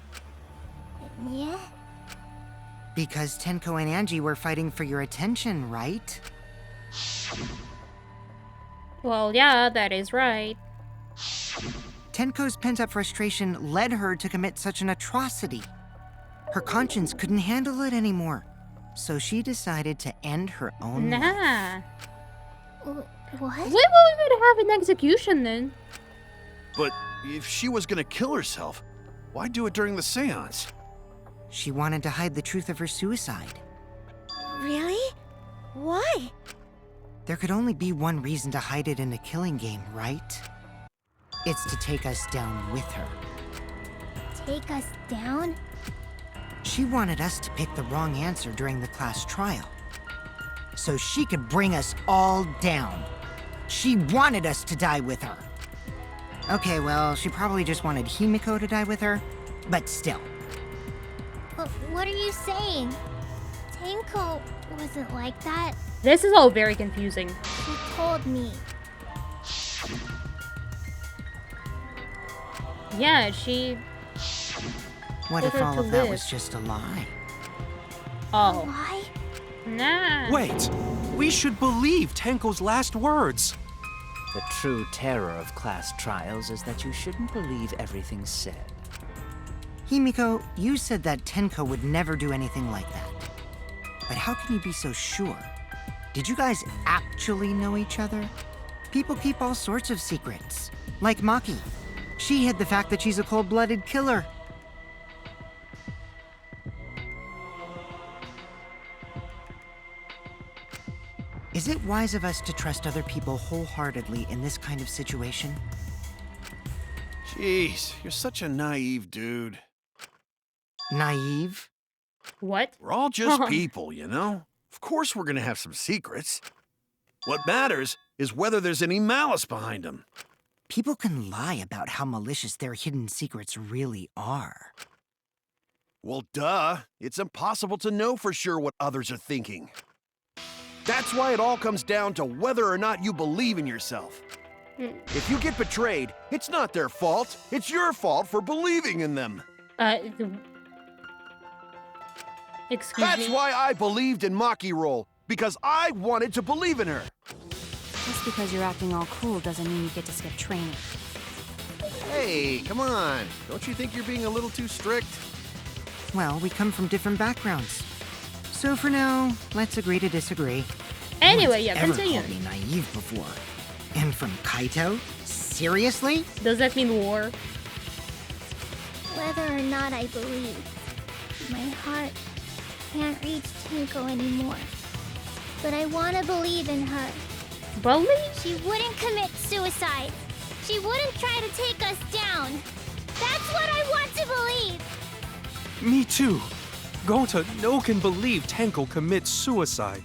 Yeah? Because Tenko and Angie were fighting for your attention, right? Well, yeah, that is right. Tenko's pent-up frustration led her to commit such an atrocity. Her conscience couldn't handle it anymore, so she decided to end her own life. Nah. What? Why would we have an execution then? But if she was gonna kill herself, why do it during the seance? She wanted to hide the truth of her suicide. Really? Why? There could only be one reason to hide it in a killing game, right? It's to take us down with her. Take us down? She wanted us to pick the wrong answer during the class trial, so she could bring us all down. She wanted us to die with her. Okay, well, she probably just wanted Himiko to die with her, but still. What are you saying? Tenko wasn't like that. This is all very confusing. She told me. Yeah, she... What if all of that was just a lie? Oh. Why? Nah. Wait, we should believe Tenko's last words. The true terror of class trials is that you shouldn't believe everything said. Himiko, you said that Tenko would never do anything like that. But how can you be so sure? Did you guys actually know each other? People keep all sorts of secrets. Like Maki. She hid the fact that she's a cold-blooded killer. Is it wise of us to trust other people wholeheartedly in this kind of situation? Jeez, you're such a naive dude. Naive? What? We're all just people, you know? Of course we're gonna have some secrets. What matters is whether there's any malice behind them. People can lie about how malicious their hidden secrets really are. Well, duh. It's impossible to know for sure what others are thinking. That's why it all comes down to whether or not you believe in yourself. If you get betrayed, it's not their fault. It's your fault for believing in them. Excuse me? That's why I believed in Maki Roll, because I wanted to believe in her. Just because you're acting all cool doesn't mean you get to skip training. Hey, come on. Don't you think you're being a little too strict? Well, we come from different backgrounds. So for now, let's agree to disagree. Anyway, yeah, no one's continue. ever called me naive before. And from Kaito? Seriously? Does that mean war? Whether or not I believe, my heart can't reach Tenko anymore. But I want to believe in her. Believe? She wouldn't commit suicide. She wouldn't try to take us down. That's what I want to believe. Me too. Gonta no can believe Tenko commits suicide.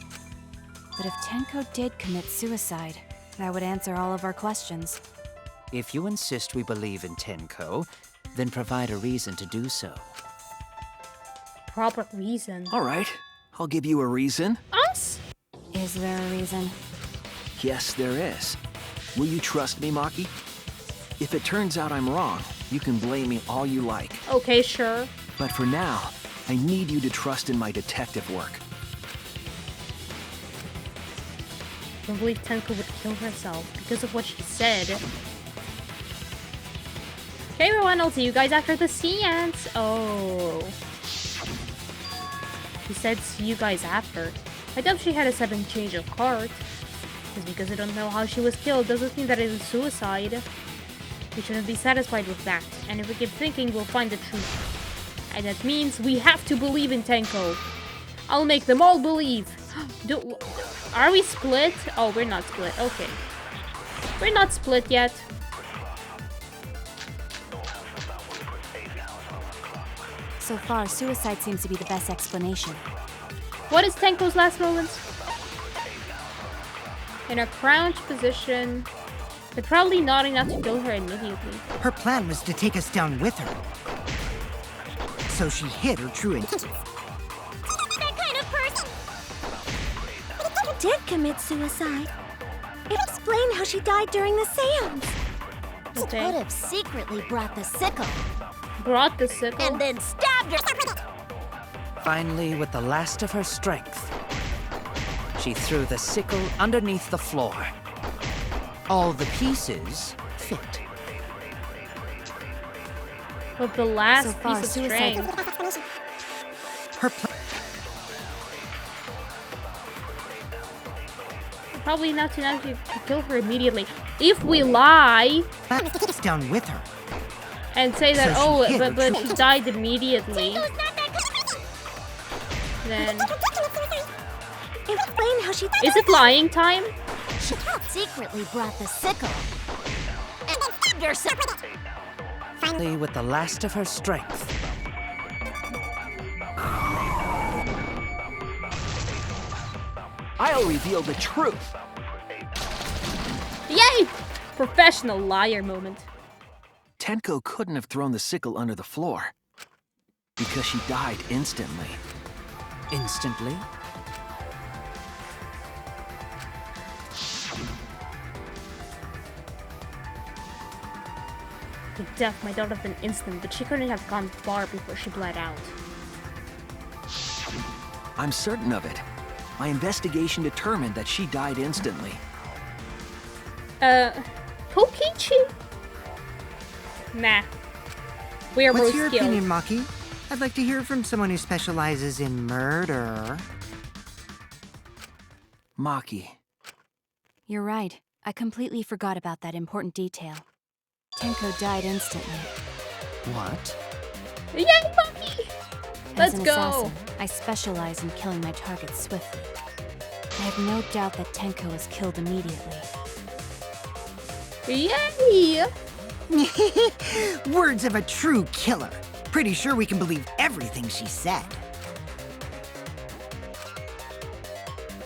But if Tenko did commit suicide, that would answer all of our questions. If you insist we believe in Tenko, then provide a reason to do so. Proper reason. All right, I'll give you a reason. Us? Is there a reason? Yes, there is. Will you trust me, Maki? If it turns out I'm wrong, you can blame me all you like. Okay, sure. But for now, I need you to trust in my detective work. I don't believe Tenko would kill herself because of what she said. Okay, everyone, I'll see you guys after the seance. Oh. He said see you guys after. I doubt she had a sudden change of heart. Just because I don't know how she was killed doesn't mean that it was suicide. We shouldn't be satisfied with that. And if we keep thinking, we'll find the truth. And that means we have to believe in Tenko. I'll make them all believe. Are we split? Oh, we're not split. Okay. We're not split yet. So far, suicide seems to be the best explanation. What is Tenko's last moment? In a crouched position, but probably not enough to kill her immediately. Her plan was to take us down with her. So she hid her true intent. That kind of person did commit suicide. It explained how she died during the seance. Okay. Could have secretly brought the sickle. Brought the sickle? And then stabbed her. Finally, with the last of her strength, she threw the sickle underneath the floor. All the pieces fit. With the last So far, piece of suicide- strength. Her plan. Probably not enough to kill her immediately. If we lie Down with her. and say that, So she hid her but true- she died immediately, then Explain how she is it lying time? Secretly brought the sickle. And stabbed herself. Finally, with the last of her strength, I'll reveal the truth. Yay! Professional liar moment. Tenko couldn't have thrown the sickle under the floor because she died instantly. instantly, The death might not have been instant, but she couldn't have gone far before she bled out. I'm certain of it. My investigation determined that she died instantly. Kokichi? Nah. We are What's both your skilled. opinion, Maki? I'd like to hear from someone who specializes in murder. Maki. You're right. I completely forgot about that important detail. Tenko died instantly. what? Yay, Maki! Let's As an go! assassin, I specialize in killing my targets swiftly. I have no doubt that Tenko was killed immediately. Yay! Words of a true killer. Pretty sure we can believe everything she said.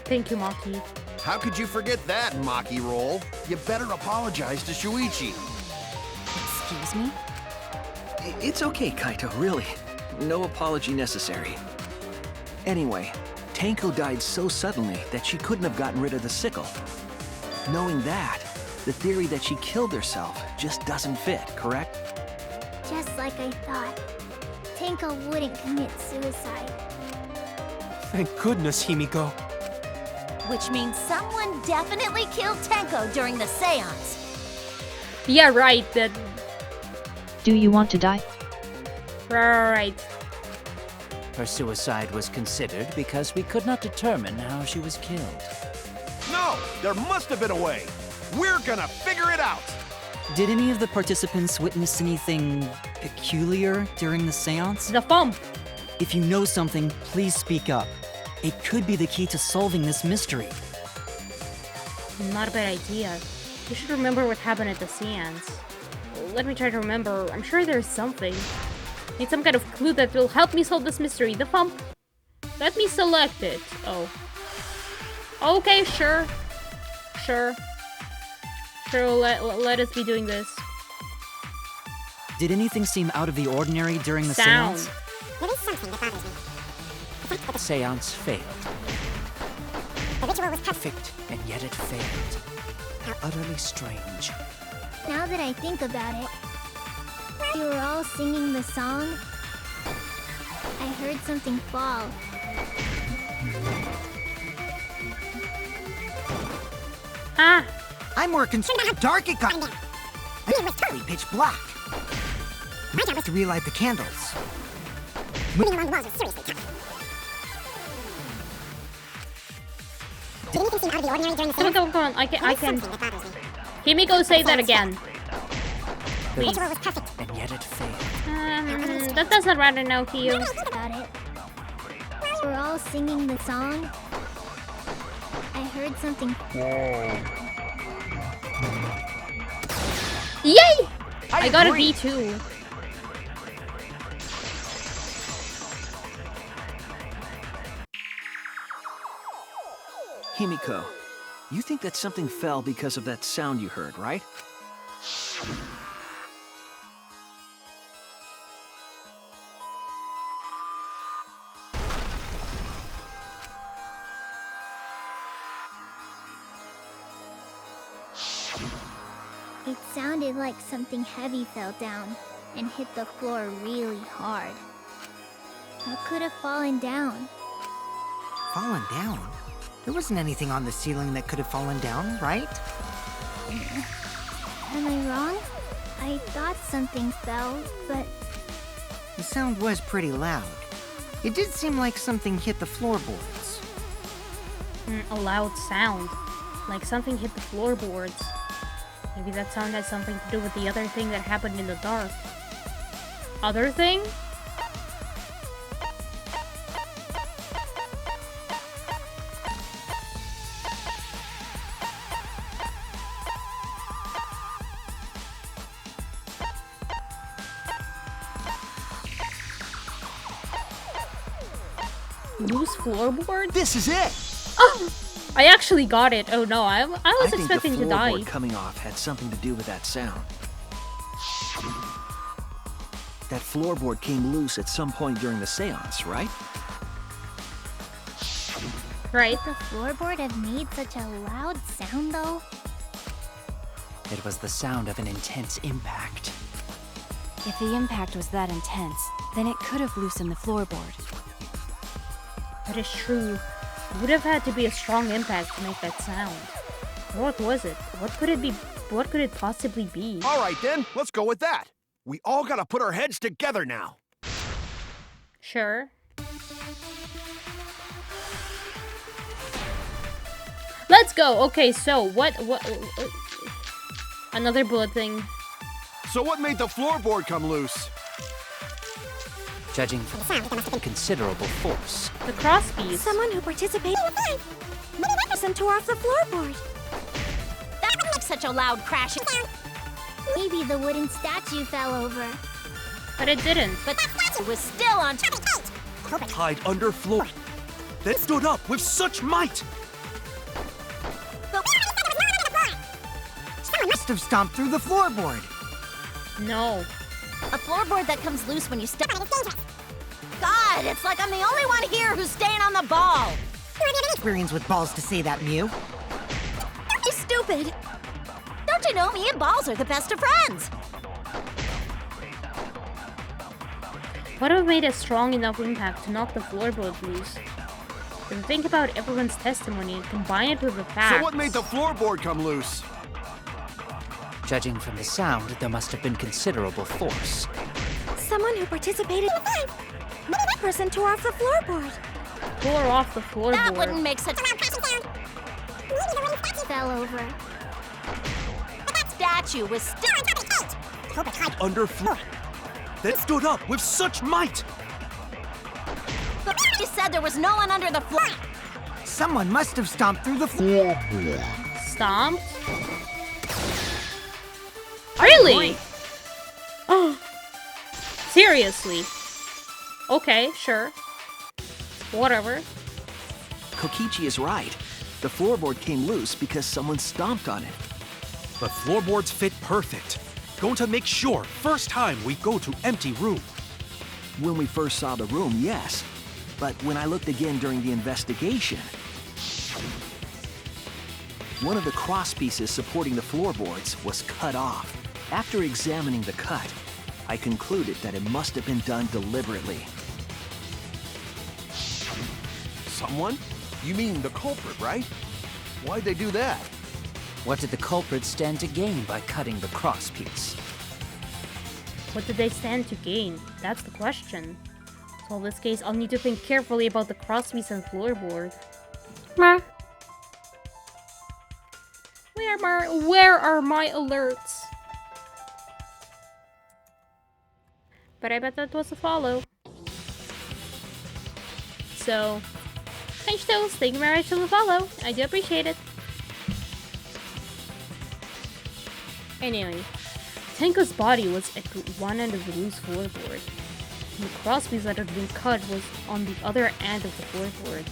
Thank you, Maki. How could you forget that, Maki Roll? You better apologize to Shuichi. Excuse me? It's okay, Kaito, really. No apology necessary. Anyway, Tenko died so suddenly that she couldn't have gotten rid of the sickle. Knowing that, the theory that she killed herself just doesn't fit, correct? Just like I thought. Tenko wouldn't commit suicide. Thank goodness, Himiko. Which means someone definitely killed Tenko during the seance. Yeah, right, that... Do you want to die? Right. Her suicide was considered because we could not determine how she was killed. No, there must have been a way. We're gonna figure it out. Did any of the participants witness anything peculiar during the seance? The thump. If you know something, please speak up. It could be the key to solving this mystery. Not a bad idea. You should remember what happened at the seance. Let me try to remember. I'm sure there's something. Need some kind of clue that will help me solve this mystery. The thump. Let me select it. Oh. Okay, sure. Sure. Sure, let us be doing this. Did anything seem out of the ordinary during the Sound. seance? There is something that bothers me. The seance failed. The ritual was perfect. Perfect, and yet it failed. How utterly strange. Now that I think about it, we were all singing the song. I heard something fall. Ah! I'm more concerned how dark it got. It was totally pitch black. My job is to relight the candles. Moving along the walls was seriously tough. Did anything seem out of the ordinary during the Come on, seance? come on, I can. There is something that bothers me. Himiko, say that again. The Please. ritual was perfect. And yet it failed. That doesn't rather know to you. About it. We're all singing the song. I heard something. Yay! I got a agree. V2. Himiko, you think that something fell because of that sound you heard, right? It sounded like something heavy fell down and hit the floor really hard. What could have fallen down? Fallen down? There wasn't anything on the ceiling that could have fallen down, right? Am I wrong? I thought something fell, but... The sound was pretty loud. It did seem like something hit the floorboards. A loud sound. Like something hit the floorboards. Maybe that sound has something to do with the other thing that happened in the dark. Other thing? Loose floorboard? This is it! Oh! I actually got it. Oh no, I was expecting to die. I think the floorboard coming off had something to do with that sound. That floorboard came loose at some point during the seance, right? Right. Could the floorboard have made such a loud sound though? It was the sound of an intense impact. If the impact was that intense, then it could have loosened the floorboard. That is true. It would have had to be a strong impact to make that sound. What was it? What could it be? What could it possibly be? All right then, let's go with that. We all gotta put our heads together now. Sure. Let's go. Okay, so what another bullet thing. So what made the floorboard come loose? Judging from the sound, there must have been considerable force. The crosspiece. Someone who participated in the fight. Person tore off the floorboard. That wasn't like such a loud crashing sound. Maybe the wooden statue fell over. But it didn't. But that statue was still on top of the Tied under floor. That stood up with such might. Someone must have stomped through the floorboard. No. A floorboard that comes loose when you step on it. God, it's like I'm the only one here who's staying on the ball. Experience with balls to say that, Mew. You're stupid. Don't you know me and Balls are the best of friends? What would have made a strong enough impact to knock the floorboard loose? Then think about everyone's testimony and combine it with the facts. So what made the floorboard come loose? Judging from the sound, there must have been considerable force. Someone who participated in the fight. That person tore off the floorboard. Tore off the floorboard. That wouldn't make such a loud crashing sound. Fell over. That statue was still on top of the Under floor. That stood up with such might. You said there was no one under the floor. Someone must have stomped through the floor. Stomped? Really? Oh. Seriously? Okay, sure. Whatever. Kokichi is right. The floorboard came loose because someone stomped on it. But floorboards fit perfect. Going to make sure first time we go to empty room. When we first saw the room, yes. But when I looked again during the investigation, one of the crosspieces supporting the floorboards was cut off. After examining the cut, I concluded that it must have been done deliberately. Someone? You mean the culprit, right? Why'd they do that? What did the culprit stand to gain by cutting the crosspiece? What did they stand to gain? That's the question. So in this case, I'll need to think carefully about the crosspiece and floorboard. Meh. Where are my alerts? But I bet that was a follow. So, thanks Toast, thank you very much for the follow. I do appreciate it. Anyway, Tenko's body was at one end of the loose floorboard. And the crosspiece that had been cut was on the other end of the floorboard.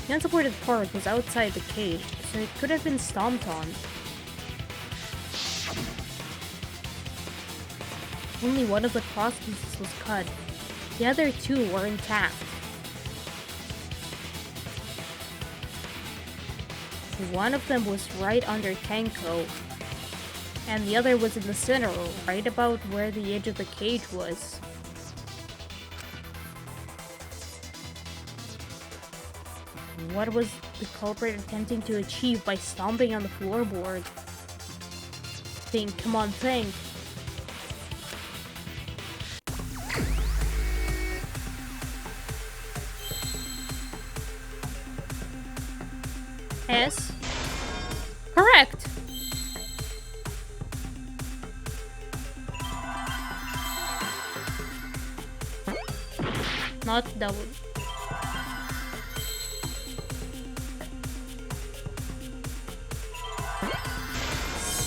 The unsupported part was outside the cage, so it could have been stomped on. Only one of the cross pieces was cut. The other two were intact. One of them was right under Tenko, and the other was in the center, right about where the edge of the cage was. What was the culprit attempting to achieve by stomping on the floorboard? Think, come on, think. S. Correct! Not double.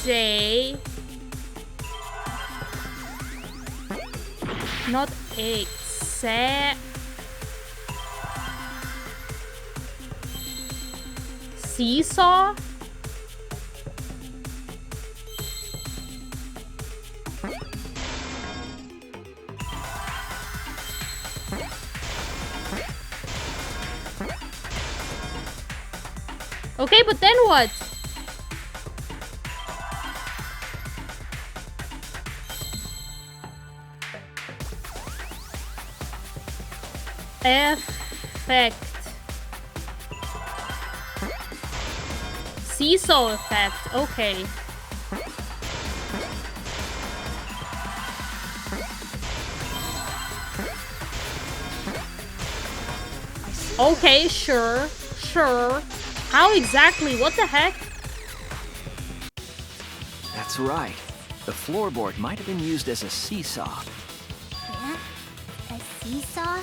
Say. Not a. Say. Seesaw? Okay, but then what? Effect. Seesaw effect, okay. Okay, sure. How exactly? What the heck? That's right. The floorboard might have been used as a seesaw. Yeah? A seesaw?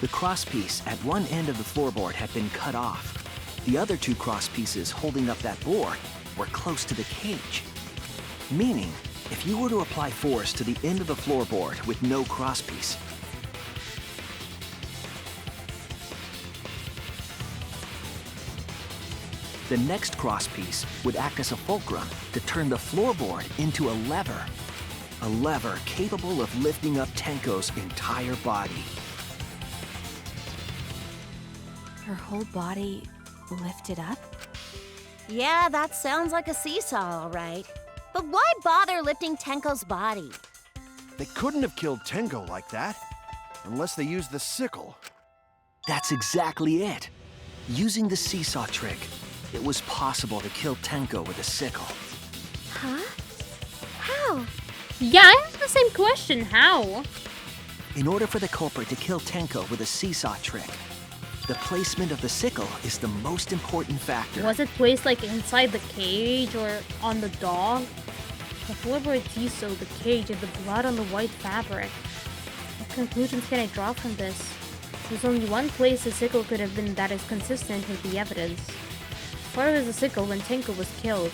The crosspiece at one end of the floorboard had been cut off. The other two crosspieces holding up that board were close to the cage. Meaning, if you were to apply force to the end of the floorboard with no crosspiece, the next crosspiece would act as a fulcrum to turn the floorboard into a lever. A lever capable of lifting up Tenko's entire body. Her whole body lifted up? Yeah, that sounds like a seesaw, all right. But why bother lifting Tenko's body? They couldn't have killed Tenko like that, unless they used the sickle. That's exactly it. Using the seesaw trick, it was possible to kill Tenko with a sickle. Huh? How? Yeah, I have the same question. How? In order for the culprit to kill Tenko with a seesaw trick, the placement of the sickle is the most important factor. Was it placed like inside the cage or on the dog? The floorboard seesaw, the cage, and the blood on the white fabric. What conclusions can I draw from this? There's only one place the sickle could have been that is consistent with the evidence. Where was the sickle when Tenko was killed?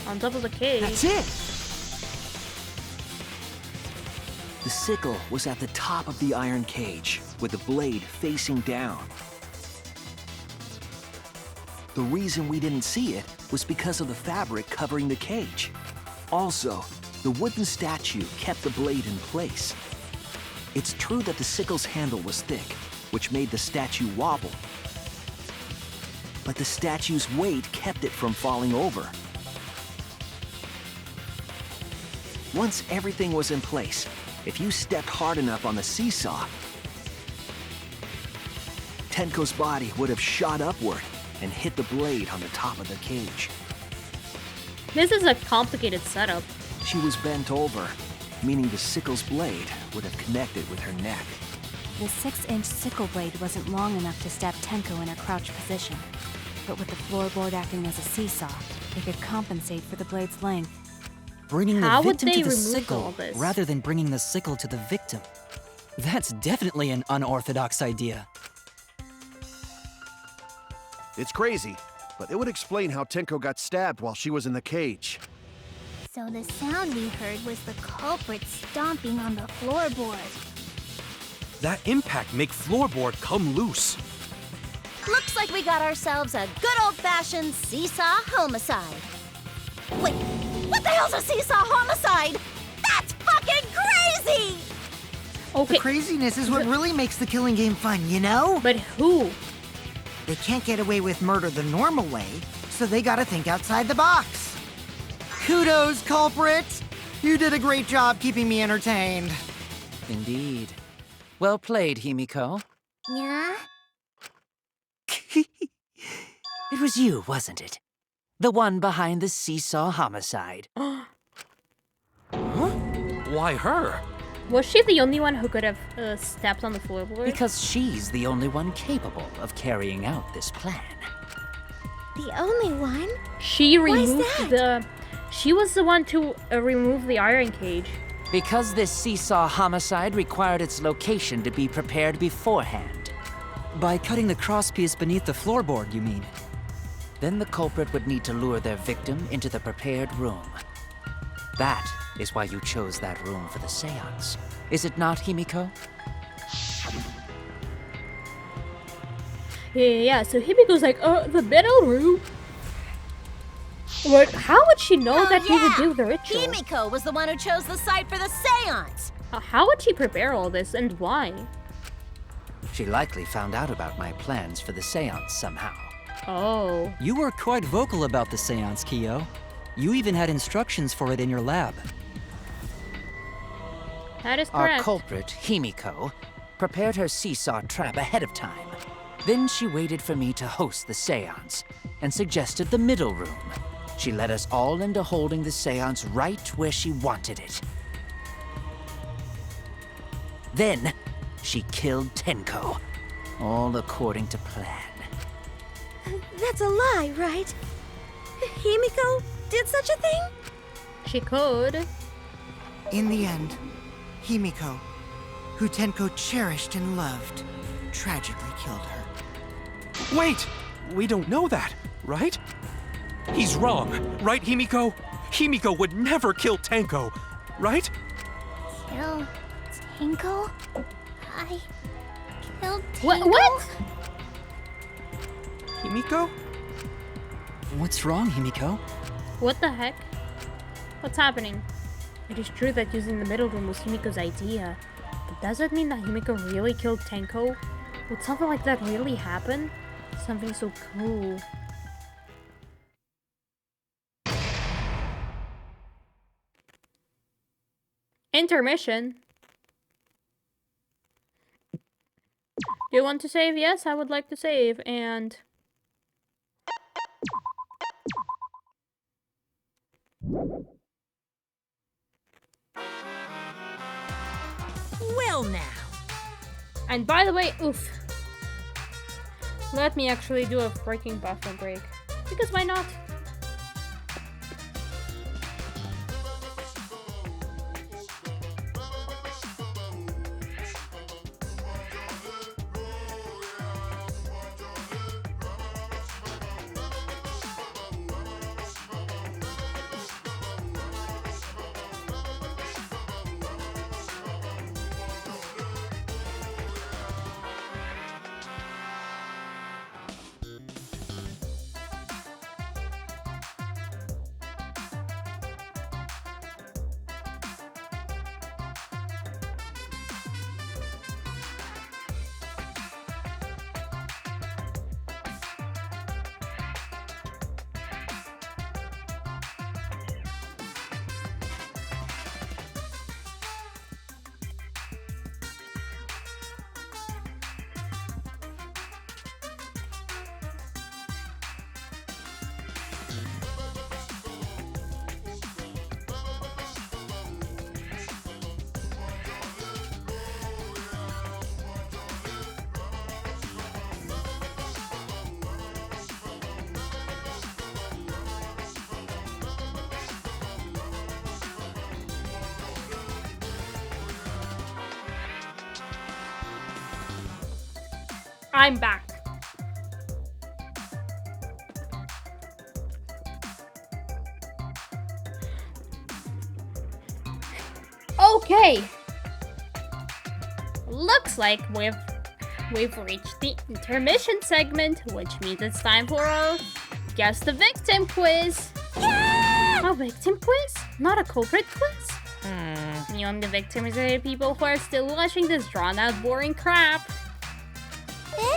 On top of the cage. That's it! The sickle was at the top of the iron cage, with the blade facing down. The reason we didn't see it was because of the fabric covering the cage. Also, the wooden statue kept the blade in place. It's true that the sickle's handle was thick, which made the statue wobble. But the statue's weight kept it from falling over. Once everything was in place, if you stepped hard enough on the seesaw, Tenko's body would have shot upward and hit the blade on the top of the cage. This is a complicated setup. She was bent over, meaning the sickle's blade would have connected with her neck. The 6-inch sickle blade wasn't long enough to stab Tenko in her crouch position. But with the floorboard acting as a seesaw, it could compensate for the blade's length. Bringing the How would victim they to the remove all sickle this? rather than bringing the sickle to the victim. That's definitely an unorthodox idea. It's crazy, but it would explain how Tenko got stabbed while she was in the cage. So the sound we heard was the culprit stomping on the floorboard. that impact make floorboard come loose. Looks like we got ourselves a good old-fashioned seesaw homicide. Wait, what the hell's a seesaw homicide? That's fucking crazy! Okay. The craziness is what really makes the killing game fun, you know? But who? They can't get away with murder the normal way, so they gotta think outside the box. Kudos, culprit! You did a great job keeping me entertained. Indeed. Well played, Himiko. Yeah? It was you, wasn't it? The one behind the seesaw homicide. Huh? Why her? Was she the only one who could have stepped on the floorboard? Because she's the only one capable of carrying out this plan. The only one? She Why is removed that? She was the one to remove the iron cage. Because this seesaw homicide required its location to be prepared beforehand. By cutting the crosspiece beneath the floorboard, you mean? Then the culprit would need to lure their victim into the prepared room. That is why you chose that room for the seance. Is it not, Himiko? Yeah, so Himiko's like, the middle room? But how would she know that he would do the ritual? Himiko was the one who chose the site for the seance. How would she prepare all this, and why? She likely found out about my plans for the seance somehow. Oh. You were quite vocal about the seance, Kyo. You even had instructions for it in your lab. That is Our correct. culprit, Himiko, prepared her seesaw trap ahead of time. Then she waited for me to host the seance and suggested the middle room. She led us all into holding the seance right where she wanted it. Then, she killed Tenko, all according to plan. That's a lie, right? Himiko did such a thing? She could. In the end, Himiko, who Tenko cherished and loved, tragically killed her. Wait! We don't know that, right? He's wrong, right, Himiko? Himiko would never kill Tenko, right? Kill Tenko? I killed Tenko? What? Himiko? What's wrong, Himiko? What the heck? What's happening? It is true that using the middle room was Himiko's idea, but does that mean that Himiko really killed Tenko? Would something like that really happen? Something so cool. Intermission. Do you want to save? Yes, I would like to save, and... Well now. And by the way, oof. Let me actually do a freaking buffer break. Because why not? I'm back. Okay. looks like we've reached the intermission segment, which means it's time for a Guess the Victim quiz. Yeah! A victim quiz? Not a culprit quiz? The only victims are the people who are still watching this drawn-out, boring crap.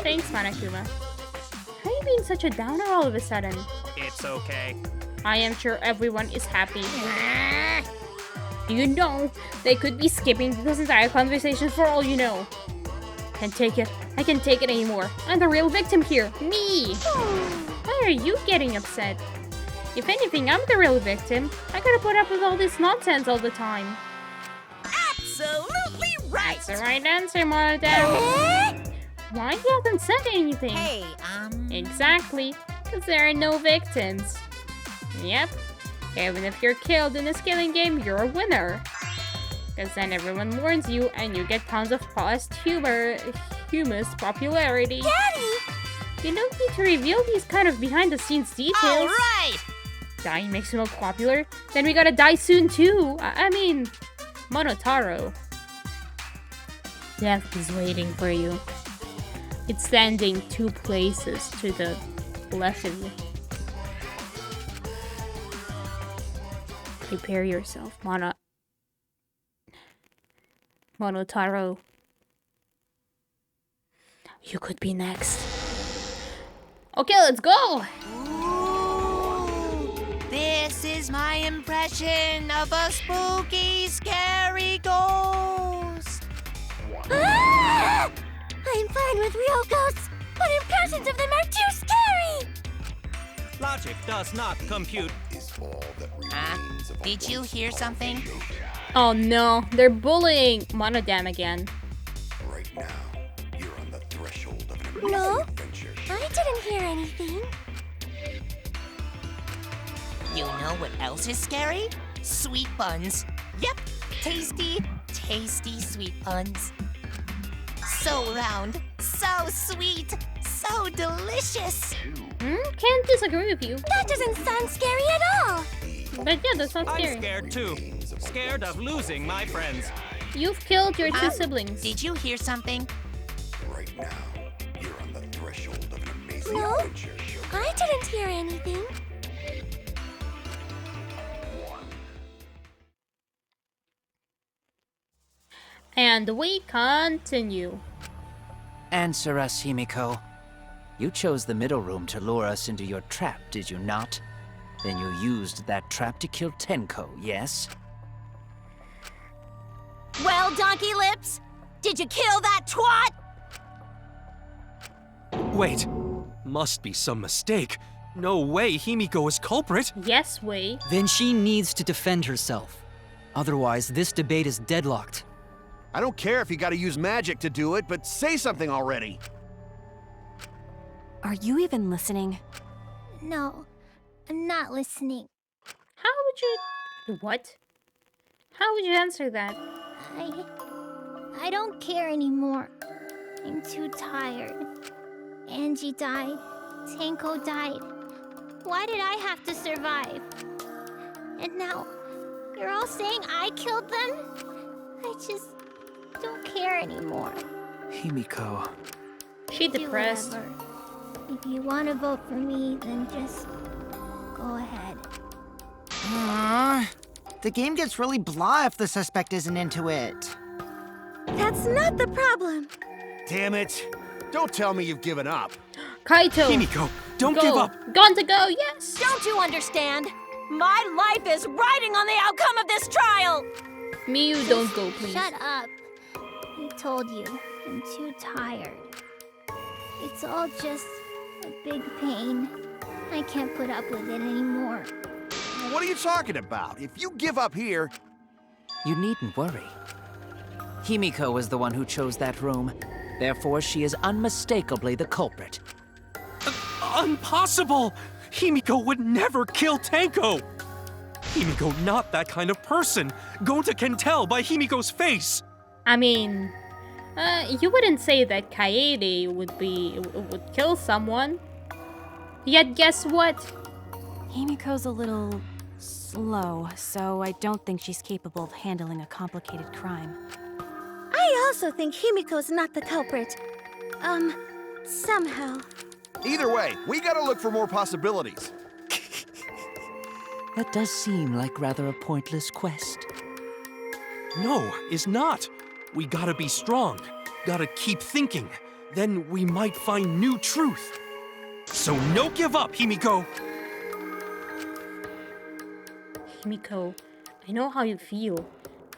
Thanks, Monokuma. How are you being such a downer all of a sudden? It's okay. I am sure everyone is happy. You know, they could be skipping this entire conversation for all you know. Can't take it. I can't take it anymore. I'm the real victim here. Me! Why are you getting upset? If anything, I'm the real victim. I gotta put up with all this nonsense all the time. Absolutely right! That's the right answer, Monodam. Why you haven't said anything? Hey, Exactly, because there are no victims. Yep. Even if you're killed in this killing game, you're a winner. Because then everyone mourns you and you get tons of posthumous popularity. Daddy! You don't need to reveal these kind of behind-the-scenes details. Alright! Dying makes you more popular? Then we gotta die soon too. I mean, Monotaro. Death is waiting for you. It's standing 2 places to the left of you. Prepare yourself, Monotaro. You could be next. Okay, let's go! Ooh, this is my impression of a spooky, scary ghost. Ah! I'm fine with real ghosts, but impressions of them are too scary! Logic does not compute. Did you hear something? Oh no, they're bullying Monodam again. Right now, you're on the threshold of an amazing No, adventure. I didn't hear anything. You know what else is scary? Sweet buns. Yep, tasty, tasty sweet buns. So round, so sweet, so delicious. Can't disagree with you. That doesn't sound scary at all. But yeah, that's not scary. I'm scared too. Scared of losing my friends. You've killed your 2 siblings. Did you hear something? Right now, you're on the threshold of an amazing No, adventure. I didn't hear anything. And we continue. Answer us, Himiko. You chose the middle room to lure us into your trap, did you not? Then you used that trap to kill Tenko, yes? Well, Donkey Lips, did you kill that twat? Wait, must be some mistake. No way Himiko is culprit. Yes, way. Then she needs to defend herself. Otherwise, this debate is deadlocked. I don't care if you gotta use magic to do it, but say something already. Are you even listening? No, I'm not listening. How would you... What? How would you answer that? I don't care anymore. I'm too tired. Angie died. Tenko died. Why did I have to survive? And now, you're all saying I killed them? I just don't care anymore. Himiko. She depressed. Do whatever. If you want to vote for me, then just go ahead. The game gets really blah if the suspect isn't into it. That's not the problem. Damn it. Don't tell me you've given up. Kaito! Himiko, don't go. give up! Gone to go, yes! Don't you understand? My life is riding on the outcome of this trial! Miyu, don't go, please. Shut up. I told you, I'm too tired. It's all just a big pain. I can't put up with it anymore. What are you talking about? If you give up here... You needn't worry. Himiko was the one who chose that room. Therefore, she is unmistakably the culprit. Impossible! Himiko would never kill Tenko! Himiko not that kind of person. Gonta can tell by Himiko's face. I mean, you wouldn't say that Kaede would kill someone. Yet guess what? Himiko's a little slow, so I don't think she's capable of handling a complicated crime. I I also think Himiko's not the culprit. Somehow. Either way, we gotta look for more possibilities. That does seem like rather a pointless quest. No, it's not. We gotta be strong. Gotta keep thinking. Then we might find new truth. So no give up, Himiko! Himiko, I know how you feel.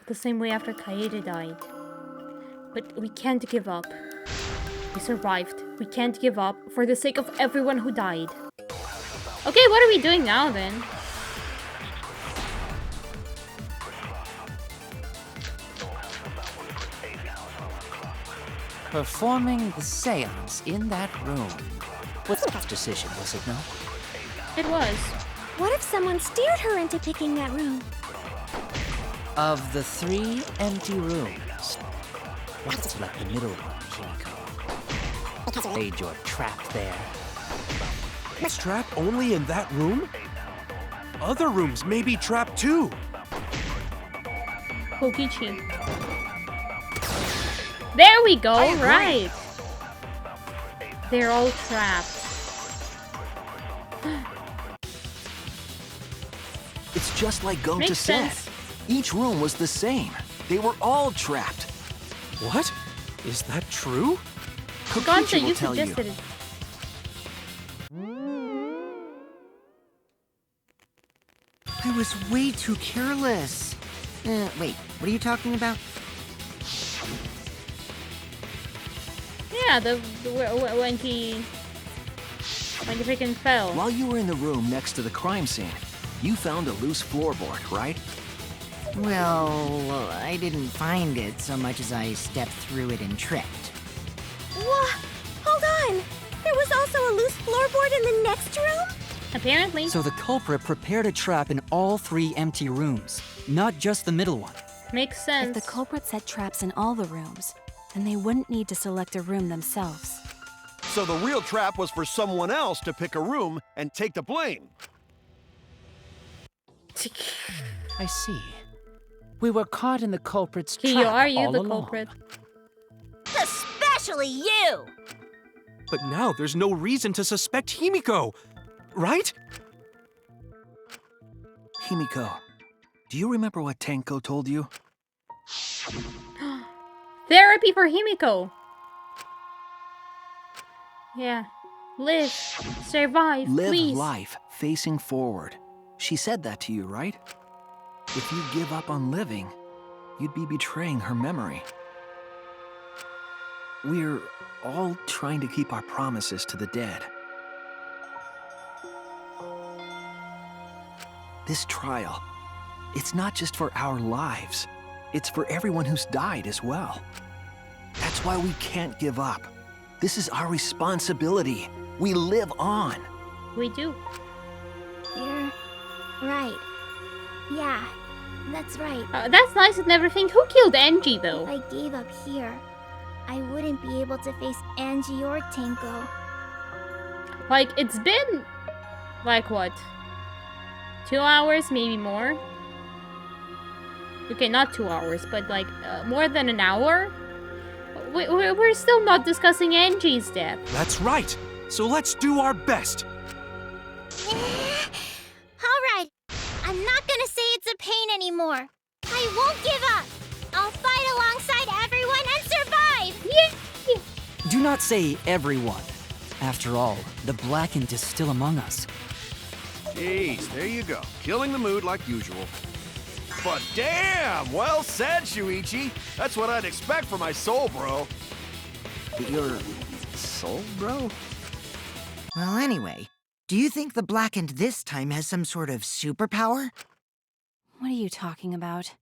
The same way after Kaede died. But we can't give up. We survived. We can't give up for the sake of everyone who died. Okay, what are we doing now then? Performing the seance in that room was a decision, was it not? It was. What if someone steered her into picking that room? Of the 3 empty rooms, what's like the middle one, Himiko? Laid your trap there. Trap only in that room? Other rooms may be trapped too. Kokichi. There we go, right. They're all trapped. It's just like Gonta Makes said. sense. Each room was the same. They were all trapped. What? Is that true? Gonta, Kokichi will you tell you. suggested it. I was way too careless. Wait, what are you talking about? Yeah, when he freaking fell. While you were in the room next to the crime scene, you found a loose floorboard, right? Well, I didn't find it so much as I stepped through it and tripped. What? Hold on! There was also a loose floorboard in the next room? Apparently. So the culprit prepared a trap in all 3 empty rooms, not just the middle one. Makes sense. If the culprit set traps in all the rooms, then they wouldn't need to select a room themselves. So the real trap was for someone else to pick a room and take the blame. I see. We were caught in the culprit's trap Kiyo, are you all the along. culprit? Especially you! But now there's no reason to suspect Himiko, right? Himiko, do you remember what Tenko told you? Therapy for Himiko. Yeah. Live. Survive, Live please. life facing forward. She said that to you, right? If you give up on living, you'd be betraying her memory. We're all trying to keep our promises to the dead. This trial, it's not just for our lives. It's for everyone who's died as well. That's why we can't give up. This is our responsibility. We live on. We do. You're right. Yeah, that's right. That's nice and everything. Who killed Angie, If though? I gave up here, I wouldn't be able to face Angie or Tenko. Like, it's been... Like, what? 2 hours, maybe more? Okay, not 2 hours, but like, more than an hour? We're still not discussing Angie's death. That's right. So let's do our best. Alright, I'm not gonna say it's a pain anymore. I won't give up. I'll fight alongside everyone and survive! Yay! Do not say everyone. After all, the Blackened is still among us. Jeez, there you go. Killing the mood like usual. But damn, well said, Shuichi. That's what I'd expect from my soul, bro. Your soul, bro? Well, anyway, do you think the Blackened this time has some sort of superpower? What are you talking about?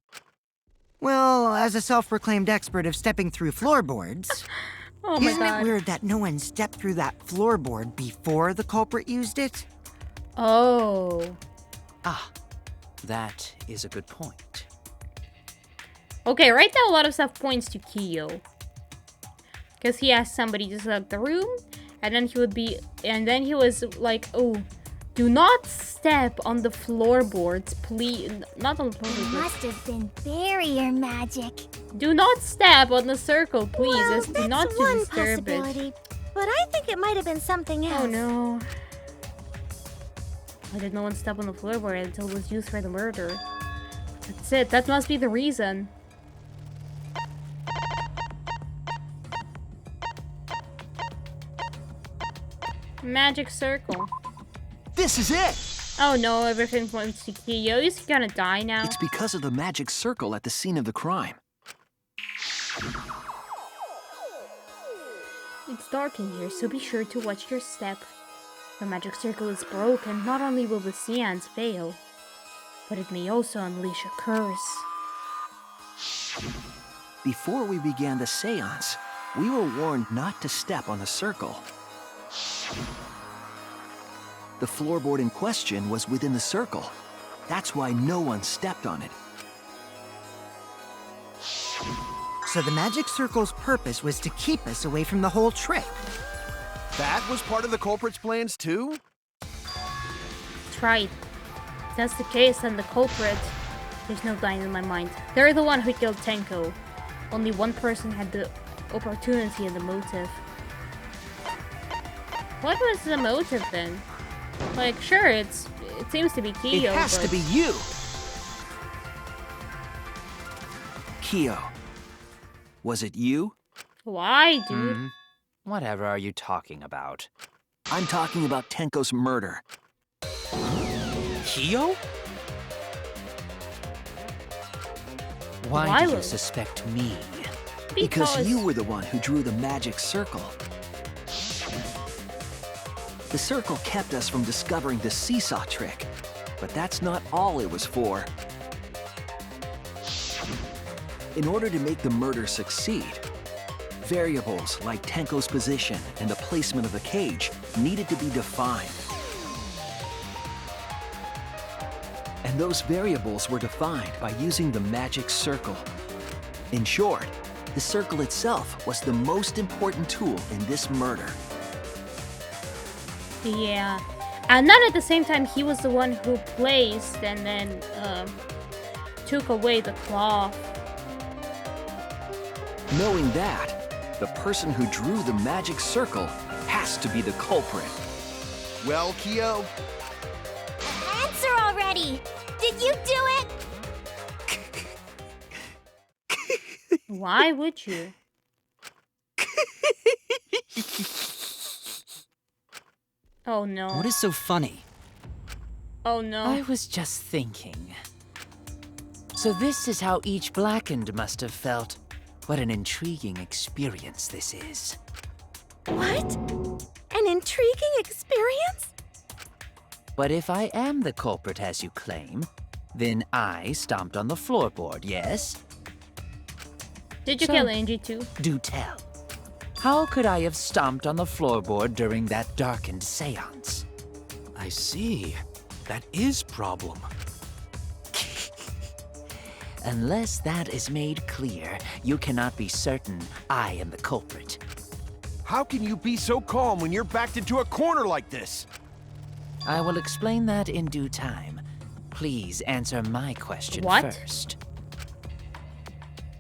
Well, as a self-proclaimed expert of stepping through floorboards, Oh my isn't god. it weird that no one stepped through that floorboard before the culprit used it? Oh. Ah, that is a good point. Okay, right now a lot of stuff points to Kiyo. Because he asked somebody to select the room, and then he would be... And then he was like, oh, Do not step on the floorboards, please. Not on the It floorboards. must have been barrier magic. Do not step on the circle, please. Well, Do that's not one disturb it. possibility, but I think it might have been something else. Oh no. Why did no one step on the floorboard until it was used for the murder? That's it. That must be the reason. Magic circle. This is it! Oh no, everything points to Kiyo. He's gonna die now. It's because of the magic circle at the scene of the crime. It's dark in here, so be sure to watch your step. The magic circle is broken. Not only will the seance fail, but it may also unleash a curse. Before we began the seance, we were warned not to step on the circle. The floorboard in question was within the circle. That's why no one stepped on it. So the magic circle's purpose was to keep us away from the whole trick. That was part of the culprit's plans too? That's right. If that's the case, then the culprit, there's no doubt in my mind. They're the one who killed Tenko. Only one person had the opportunity and the motive. What was the motive then? Like, sure, it seems to be Kiyo, It has to be you! Kiyo. Was it you? Why, dude? Whatever are you talking about? I'm talking about Tenko's murder. Kiyo? Why do you suspect me? Because you were the one who drew the magic circle. The circle kept us from discovering the seesaw trick, but that's not all it was for. In order to make the murder succeed, variables like Tenko's position and the placement of the cage needed to be defined. And those variables were defined by using the magic circle. In short, the circle itself was the most important tool in this murder. Yeah. And then at the same time, he was the one who placed and then took away the cloth. Knowing that, the person who drew the magic circle has to be the culprit. Well, Kiyo? Answer already! Did you do it? Why would you? Oh no. What is so funny? Oh no. I was just thinking. So this is how each blackened must have felt. What an intriguing experience this is. What? An intriguing experience? But if I am the culprit as you claim, then I stomped on the floorboard, yes? Did you kill Angie too? Do tell. How could I have stomped on the floorboard during that darkened seance? I see. That is problem. Unless that is made clear, you cannot be certain I am the culprit. How can you be so calm when you're backed into a corner like this? I will explain that in due time. Please answer my question first.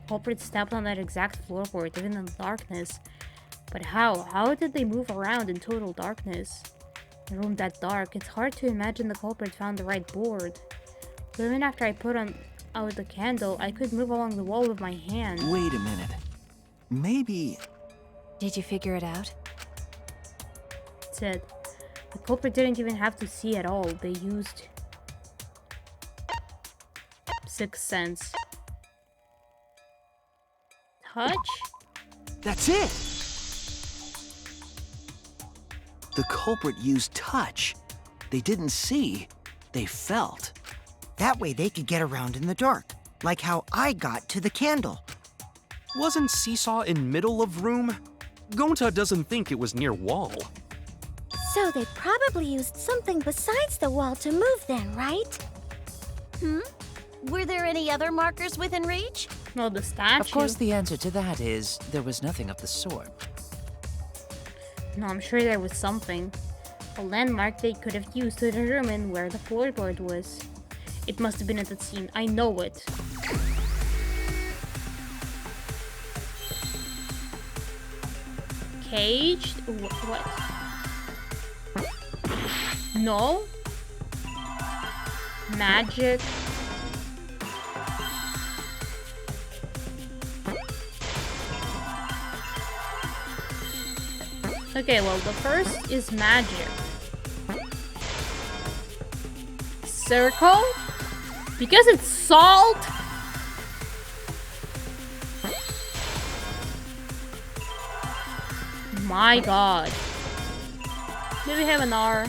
Culprit stepped on that exact floorboard, even in the darkness. But how? How did they move around in total darkness? A room that dark, it's hard to imagine the culprit found the right board. But even after I put out the candle, I could move along the wall with my hand. Wait a minute. Maybe... Did you figure it out? It said, the culprit didn't even have to see at all. They used... Sixth sense. Touch? That's it! The culprit used touch. They didn't see, they felt. That way they could get around in the dark, like how I got to the candle. Wasn't Seesaw in middle of room? Gonta doesn't think it was near wall. So they probably used something besides the wall to move then, right? Were there any other markers within reach? No, the statue. Of course, the answer to that is there was nothing of the sort. No, I'm sure there was something. A landmark they could have used to determine where the floorboard was. It must have been at that scene. I know it. Caged? What? No? Magic? Okay, well, the first is magic. Circle? Because it's salt? My god. Do we have an R?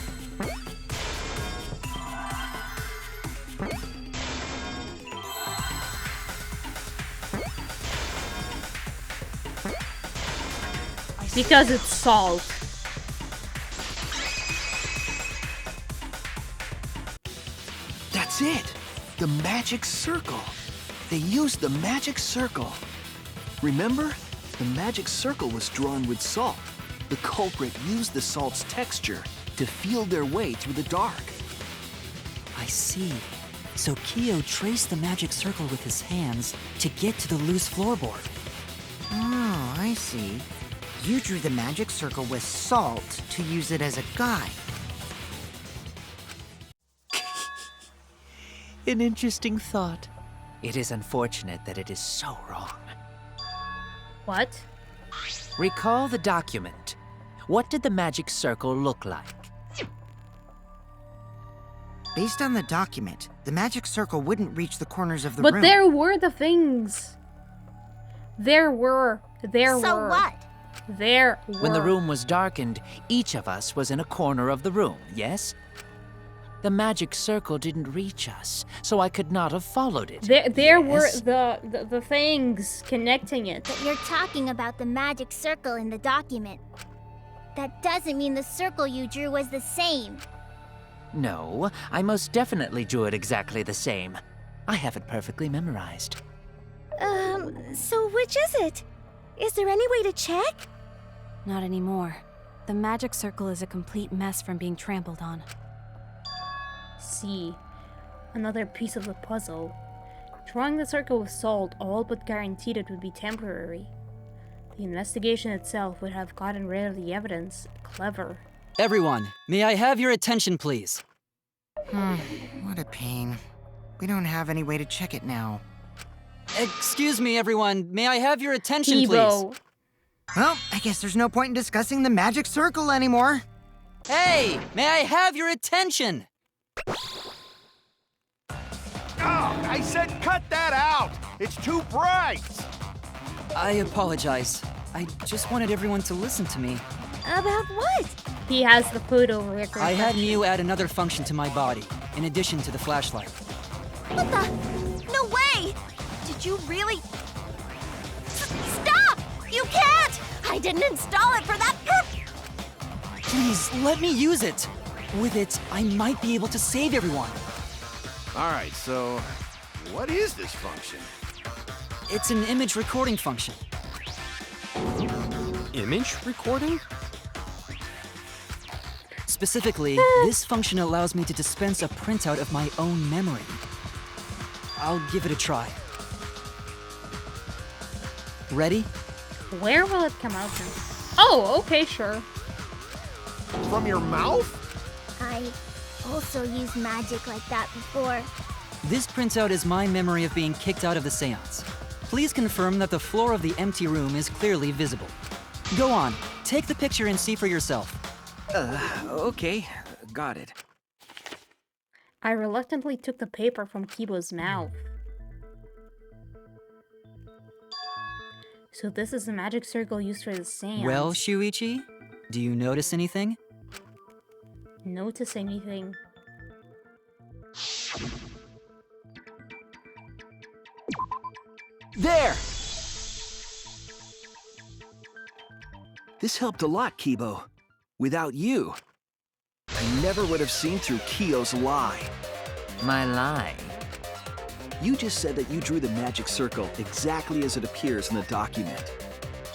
Because it's salt. That's it! The magic circle. They used the magic circle. Remember? The magic circle was drawn with salt. The culprit used the salt's texture to feel their way through the dark. I see. So Kyo traced the magic circle with his hands to get to the loose floorboard. Oh, I see. You drew the magic circle with salt to use it as a guide. An interesting thought. It is unfortunate that it is so wrong. What? Recall the document. What did the magic circle look like? Based on the document, the magic circle wouldn't reach the corners of the room. But there were the things. There were. So what? There were. When the room was darkened, each of us was in a corner of the room, yes? The magic circle didn't reach us, so I could not have followed it. There were yes? the things connecting it. But you're talking about the magic circle in the document. That doesn't mean the circle you drew was the same. No, I most definitely drew it exactly the same. I have it perfectly memorized. So which is it? Is there any way to check? Not anymore. The magic circle is a complete mess from being trampled on. See, another piece of the puzzle. Drawing the circle with salt all but guaranteed it would be temporary. The investigation itself would have gotten rid of the evidence. Clever. Everyone, may I have your attention, please? What a pain. We don't have any way to check it now. Excuse me, everyone. May I have your attention, Kibo. please? Well, I guess there's no point in discussing the magic circle anymore. Hey, may I have your attention? Oh, I said cut that out! It's too bright! I apologize. I just wanted everyone to listen to me. About what? He has the photo record. I had Mew add another function to my body, in addition to the flashlight. What the? No way! Did you really? Stop! You can't! I didn't install it for that purpose! Please, let me use it. With it, I might be able to save everyone. Alright, so what is this function? It's an image recording function. Image recording? Specifically, this function allows me to dispense a printout of my own memory. I'll give it a try. Ready? Where will it come out from? Oh, okay, sure. From your mouth? I also used magic like that before. This printout is my memory of being kicked out of the seance. Please confirm that the floor of the empty room is clearly visible. Go on, take the picture and see for yourself. Okay, got it. I reluctantly took the paper from Kibo's mouth. So this is the magic circle used for the seance. Well, Shuichi, do you notice anything? Notice anything? There! This helped a lot, Kibo. Without you, I never would have seen through Kyo's lie. My lie? You just said that you drew the magic circle exactly as it appears in the document.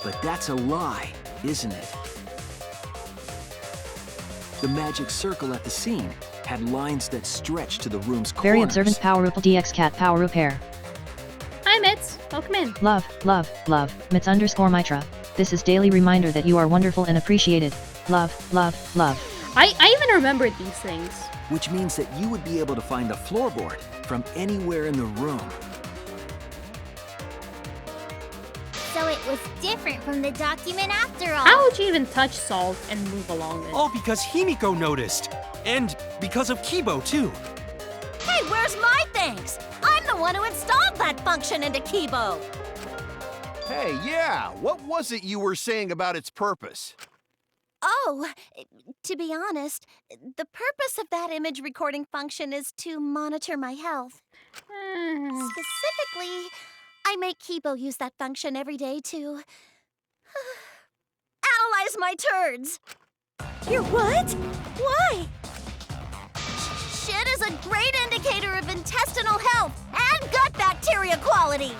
But that's a lie, isn't it? The magic circle at the scene had lines that stretched to the room's corners. Very observant Power Up DX Cat Power Repair. Hi, Mitz. Welcome in. Love, love, love, Mitz_Mitra. This is daily reminder that you are wonderful and appreciated. Love, love, love. I even remembered these things. Which means that you would be able to find the floorboard from anywhere in the room. So it was different from the document after all. How would you even touch salt and move along it? All because Himiko noticed. And because of Kibo, too. Hey, where's my thanks? I'm the one who installed that function into Kibo. Hey, yeah, what was it you were saying about its purpose? Oh, to be honest, the purpose of that image recording function is to monitor my health. Specifically, I make Kibo use that function every day to analyze my turds. Your what? Why? Shit is a great indicator of intestinal health and gut bacteria quality.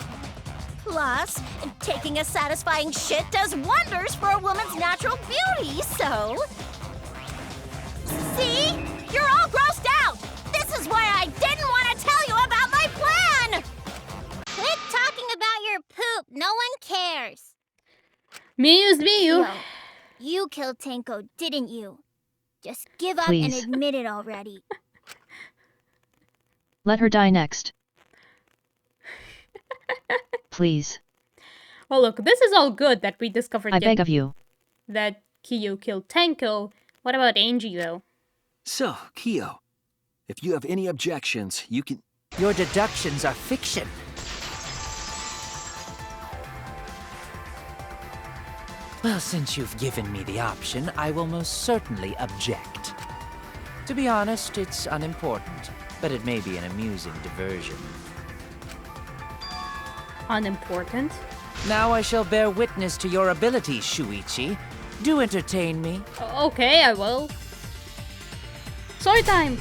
Plus, taking a satisfying shit does wonders for a woman's natural beauty, so... See? You're all grossed out! This is why I didn't want to tell you about my plan! Quit talking about your poop. No one cares. Miyu. Yo, you killed Tenko, didn't you? Just give up Please. and admit it already. Let her die next. Please. Well, look, this is all good that we discovered I beg of you. that Kiyo killed Tenko. What about Angie, though? So, Kyo, if you have any objections, you can... Your deductions are fiction. Well, since you've given me the option, I will most certainly object. To be honest, it's unimportant, but it may be an amusing diversion. Unimportant? Now I shall bear witness to your abilities, Shuichi. Do entertain me. Okay, I will. Sword time!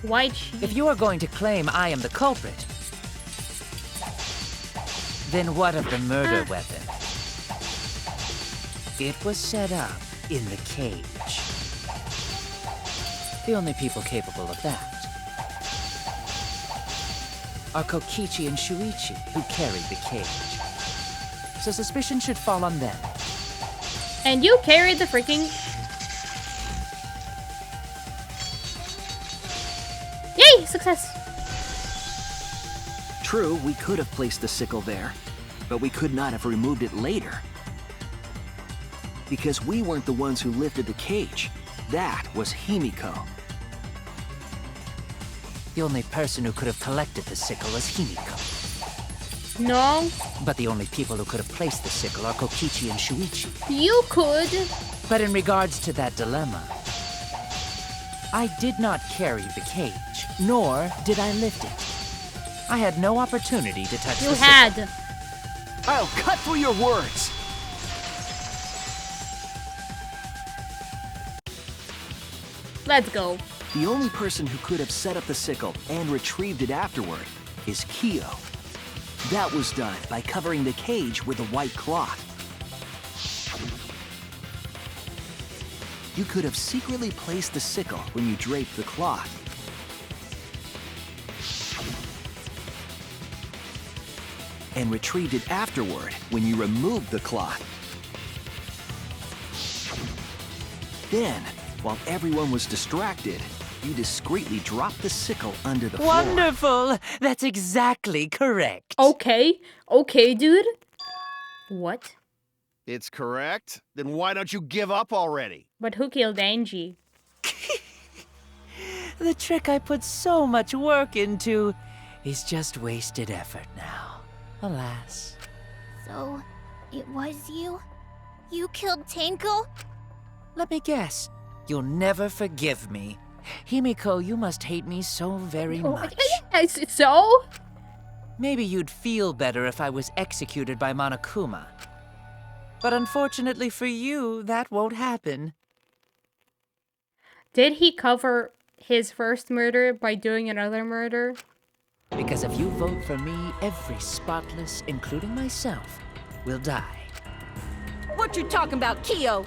White sheep. If you are going to claim I am the culprit, then what of the murder weapon? It was set up in the cage. The only people capable of that are Kokichi and Shuichi, who carried the cage. So suspicion should fall on them. And you carried the freaking... Yay! Success! True, we could have placed the sickle there, but we could not have removed it later. Because we weren't the ones who lifted the cage. That was Himiko. The only person who could have collected the sickle was Himiko. No. But the only people who could have placed the sickle are Kokichi and Shuichi. You could. But in regards to that dilemma, I did not carry the cage, nor did I lift it. I had no opportunity to touch the sickle. You had. I'll cut through your words! Let's go. The only person who could have set up the sickle and retrieved it afterward is Kyo. That was done by covering the cage with a white cloth. You could have secretly placed the sickle when you draped the cloth. And retrieved it afterward when you removed the cloth. Then, while everyone was distracted, you discreetly dropped the sickle under the floor. Wonderful! That's exactly correct. Okay. Okay, dude. What? It's correct? Then why don't you give up already? But who killed Angie? The trick I put so much work into is just wasted effort now. Alas. So, it was you? You killed Tenko? Let me guess. You'll never forgive me. Himiko, you must hate me so very much. Is it so? Maybe you'd feel better if I was executed by Monokuma. But unfortunately for you, that won't happen. Did he cover his first murder by doing another murder? Because if you vote for me, every spotless, including myself, will die. What you talking about, Kyo?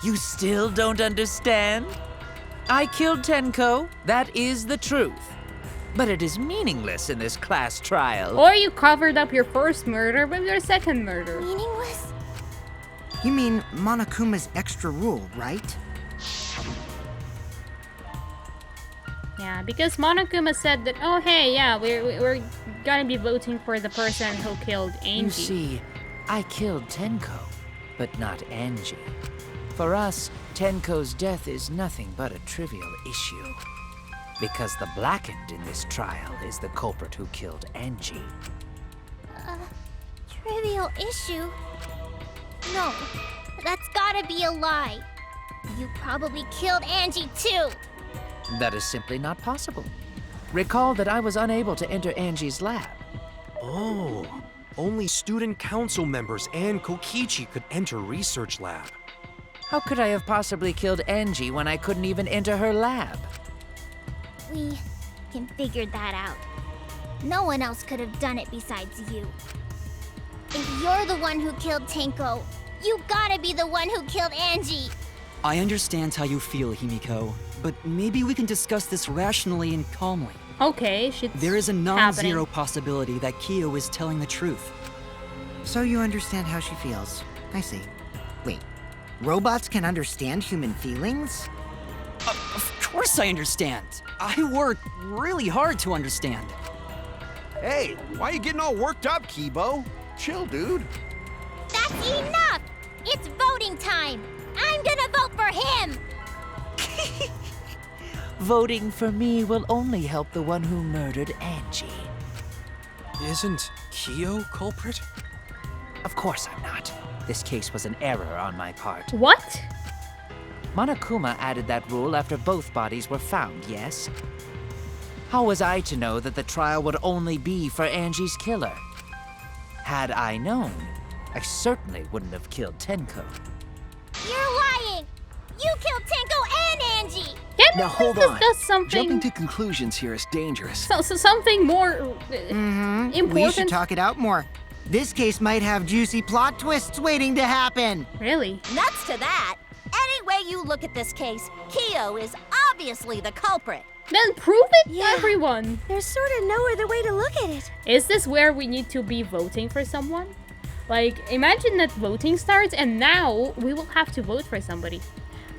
You still don't understand? I killed Tenko, that is the truth. But it is meaningless in this class trial. Or you covered up your first murder with your second murder. Meaningless? You mean Monokuma's extra rule, right? Yeah, because Monokuma said that, oh hey, yeah, we're gonna be voting for the person who killed Angie. You see, I killed Tenko, but not Angie. For us, Tenko's death is nothing but a trivial issue. Because the blackened in this trial is the culprit who killed Angie. Trivial issue? No, that's gotta be a lie. You probably killed Angie too. That is simply not possible. Recall that I was unable to enter Angie's lab. Oh, only student council members and Kokichi could enter research lab. How could I have possibly killed Angie when I couldn't even enter her lab? We can figure that out. No one else could have done it besides you. If you're the one who killed Tenko, you gotta be the one who killed Angie. I understand how you feel, Himiko, but maybe we can discuss this rationally and calmly. Okay, shit's There is a non-zero happening. possibility that Kyo is telling the truth. So you understand how she feels. I see. Wait, robots can understand human feelings? Of course I understand. I worked really hard to understand. Hey, why are you getting all worked up, Kibo? Chill, dude. That's enough! It's voting time! I'm gonna vote for him! Voting for me will only help the one who murdered Angie. Isn't Kyo culprit? Of course I'm not. This case was an error on my part. What? Monokuma added that rule after both bodies were found, yes? How was I to know that the trial would only be for Angie's killer? Had I known, I certainly wouldn't have killed Tenko. You're lying! You killed Tenko and Angie! Yeah, Now hold this on. does something. Jumping to conclusions here is dangerous. So something more important. We should talk it out more. This case might have juicy plot twists waiting to happen. Really? Nuts to that! Any way you look at this case, Kyo is obviously the culprit. Then prove it, everyone. There's sort of no other way to look at it. Is this where we need to be voting for someone? Like, imagine that voting starts and now we will have to vote for somebody.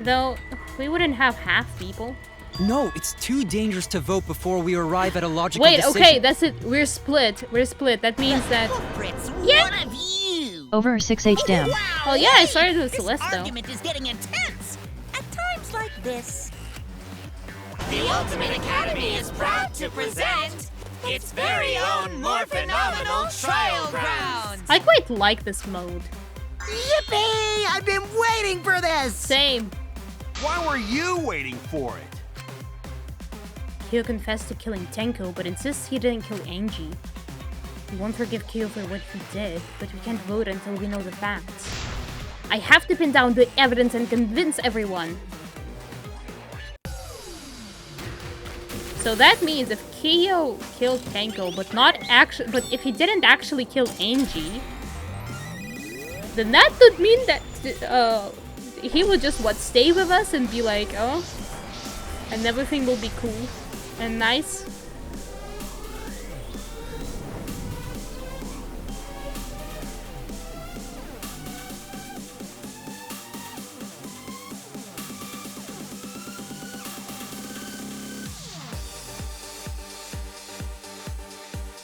Though, we wouldn't have half people. No, it's too dangerous to vote before we arrive at a logical Wait, decision. okay, that's it. We're split. We're split. That means that... One of you! Over 6H dam. Oh yeah, I started with Celeste This though. argument is getting intense. At times like this. The Ultimate Academy is proud to present its very own more phenomenal trial grounds. I quite like this mode. Yippee! I've been waiting for this! Same. Why were you waiting for it? Kyo confessed to killing Tenko, but insists he didn't kill Angie. We won't forgive Kyo for what he did, but we can't vote until we know the facts. I have to pin down the evidence and convince everyone. So that means if Kyo killed Tenko, but if he didn't actually kill Angie, then that would mean that he would just stay with us and be like, oh, and everything will be cool and nice.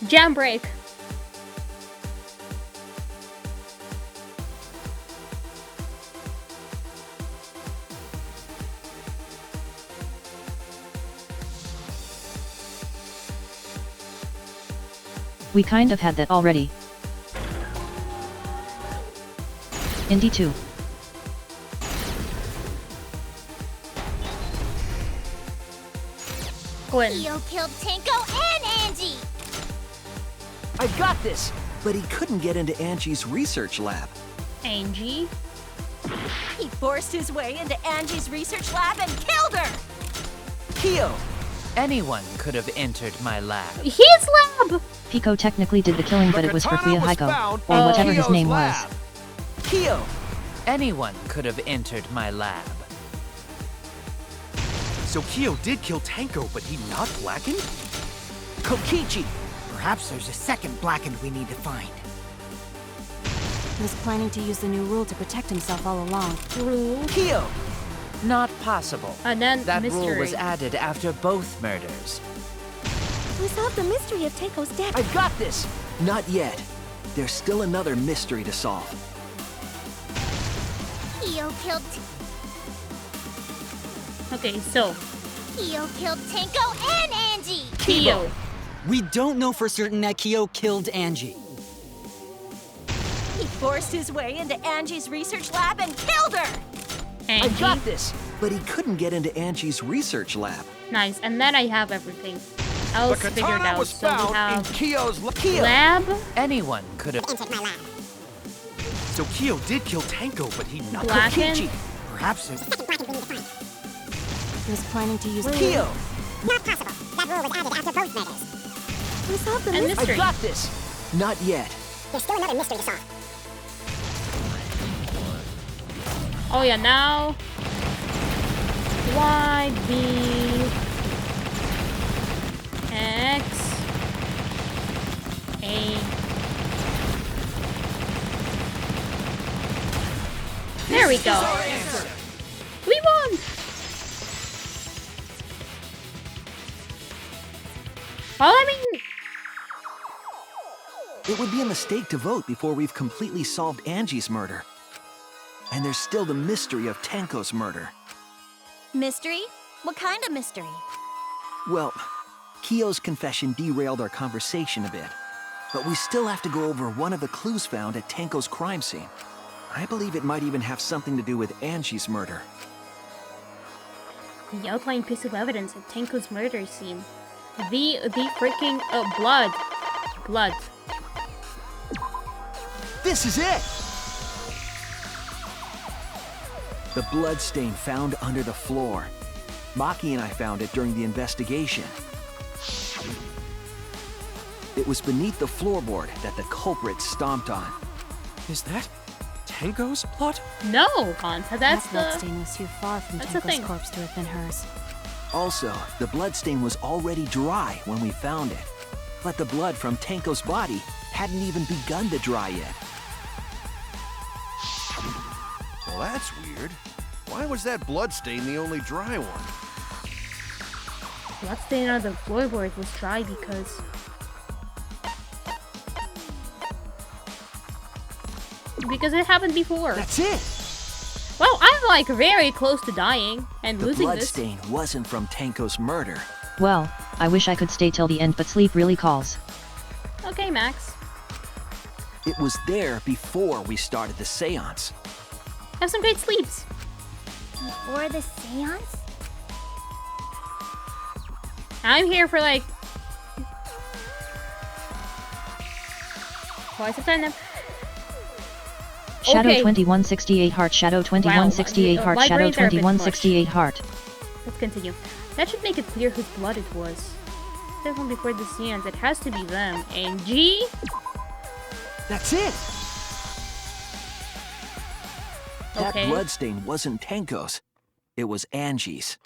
Jam break. We kind of had that already. Indy 2. Gwen. Kyo killed Tenko and Angie! I got this! But he couldn't get into Angie's research lab. Angie? He forced his way into Angie's research lab and killed her! Kyo! Anyone could have entered my lab. His lab! Pico technically did the killing, but it was for katana was Fuehiko, found or in whatever his Kyo's name lab. was. Kyo! Anyone could have entered my lab. So Kyo did kill Tenko, but he not blackened? Kokichi! Perhaps there's a second blackened we need to find. He was planning to use the new rule to protect himself all along. Rule? Kyo! Not possible. And then that mystery. rule was added after both murders. We solved the mystery of Tenko's death. I've got this! Not yet. There's still another mystery to solve. Kyo killed... Okay, so... Kyo killed Tenko and Angie! Kyo. We don't know for certain that Kyo killed Angie. He forced his way into Angie's research lab and killed her! Angie. I got this! But he couldn't get into Angie's research lab. Nice, and then I have everything else The figured katana out. was So we found in have Kyo's lab. Anyone could have entered my lab. So Kyo did kill Tenko, but he not Blackened. Kokichi. Perhaps there's... Second blackened we need to find. He was planning to use Kyo! Not possible. That rule was added after both murders. We solved the And mystery. mystery. I got this! Not yet. There's still another mystery to solve. Oh yeah, now... Y, B... X... A... There we go! We won! Well, I mean... It would be a mistake to vote before we've completely solved Angie's murder. And there's still the mystery of Tenko's murder. Mystery? What kind of mystery? Well, Kyo's confession derailed our conversation a bit. But we still have to go over one of the clues found at Tenko's crime scene. I believe it might even have something to do with Angie's murder. The outlying piece of evidence at Tenko's murder scene. The freaking blood. Blood. This is it! The blood stain found under the floor. Maki and I found it during the investigation. It was beneath the floorboard that the culprit stomped on. Is that Tenko's blood? No, Gonza, that's that the... bloodstain was too far from That's the Tenko's thing. corpse to have been hers. Also, the bloodstain was already dry when we found it. But the blood from Tenko's body hadn't even begun to dry yet. Well, that's weird. Why was that bloodstain the only dry one? Bloodstain on the floorboard was dry because... Because it happened before. That's it! Well, I'm like very close to dying and The losing this. bloodstain wasn't from Tenko's murder. Well, I wish I could stay till the end, but sleep really calls. Okay, Max. It was there before we started the seance. Have some great sleeps. Before the seance? I'm here for like... twice a time now. Shadow Okay. 2168 heart, Shadow 2168 heart, Shadow libraries are a bit 2168 heart. Let's continue. That should make it clear whose blood it was. Everyone before the seance, it has to be them. Angie? That's it! That Okay. bloodstain wasn't Tenko's. It was Angie's.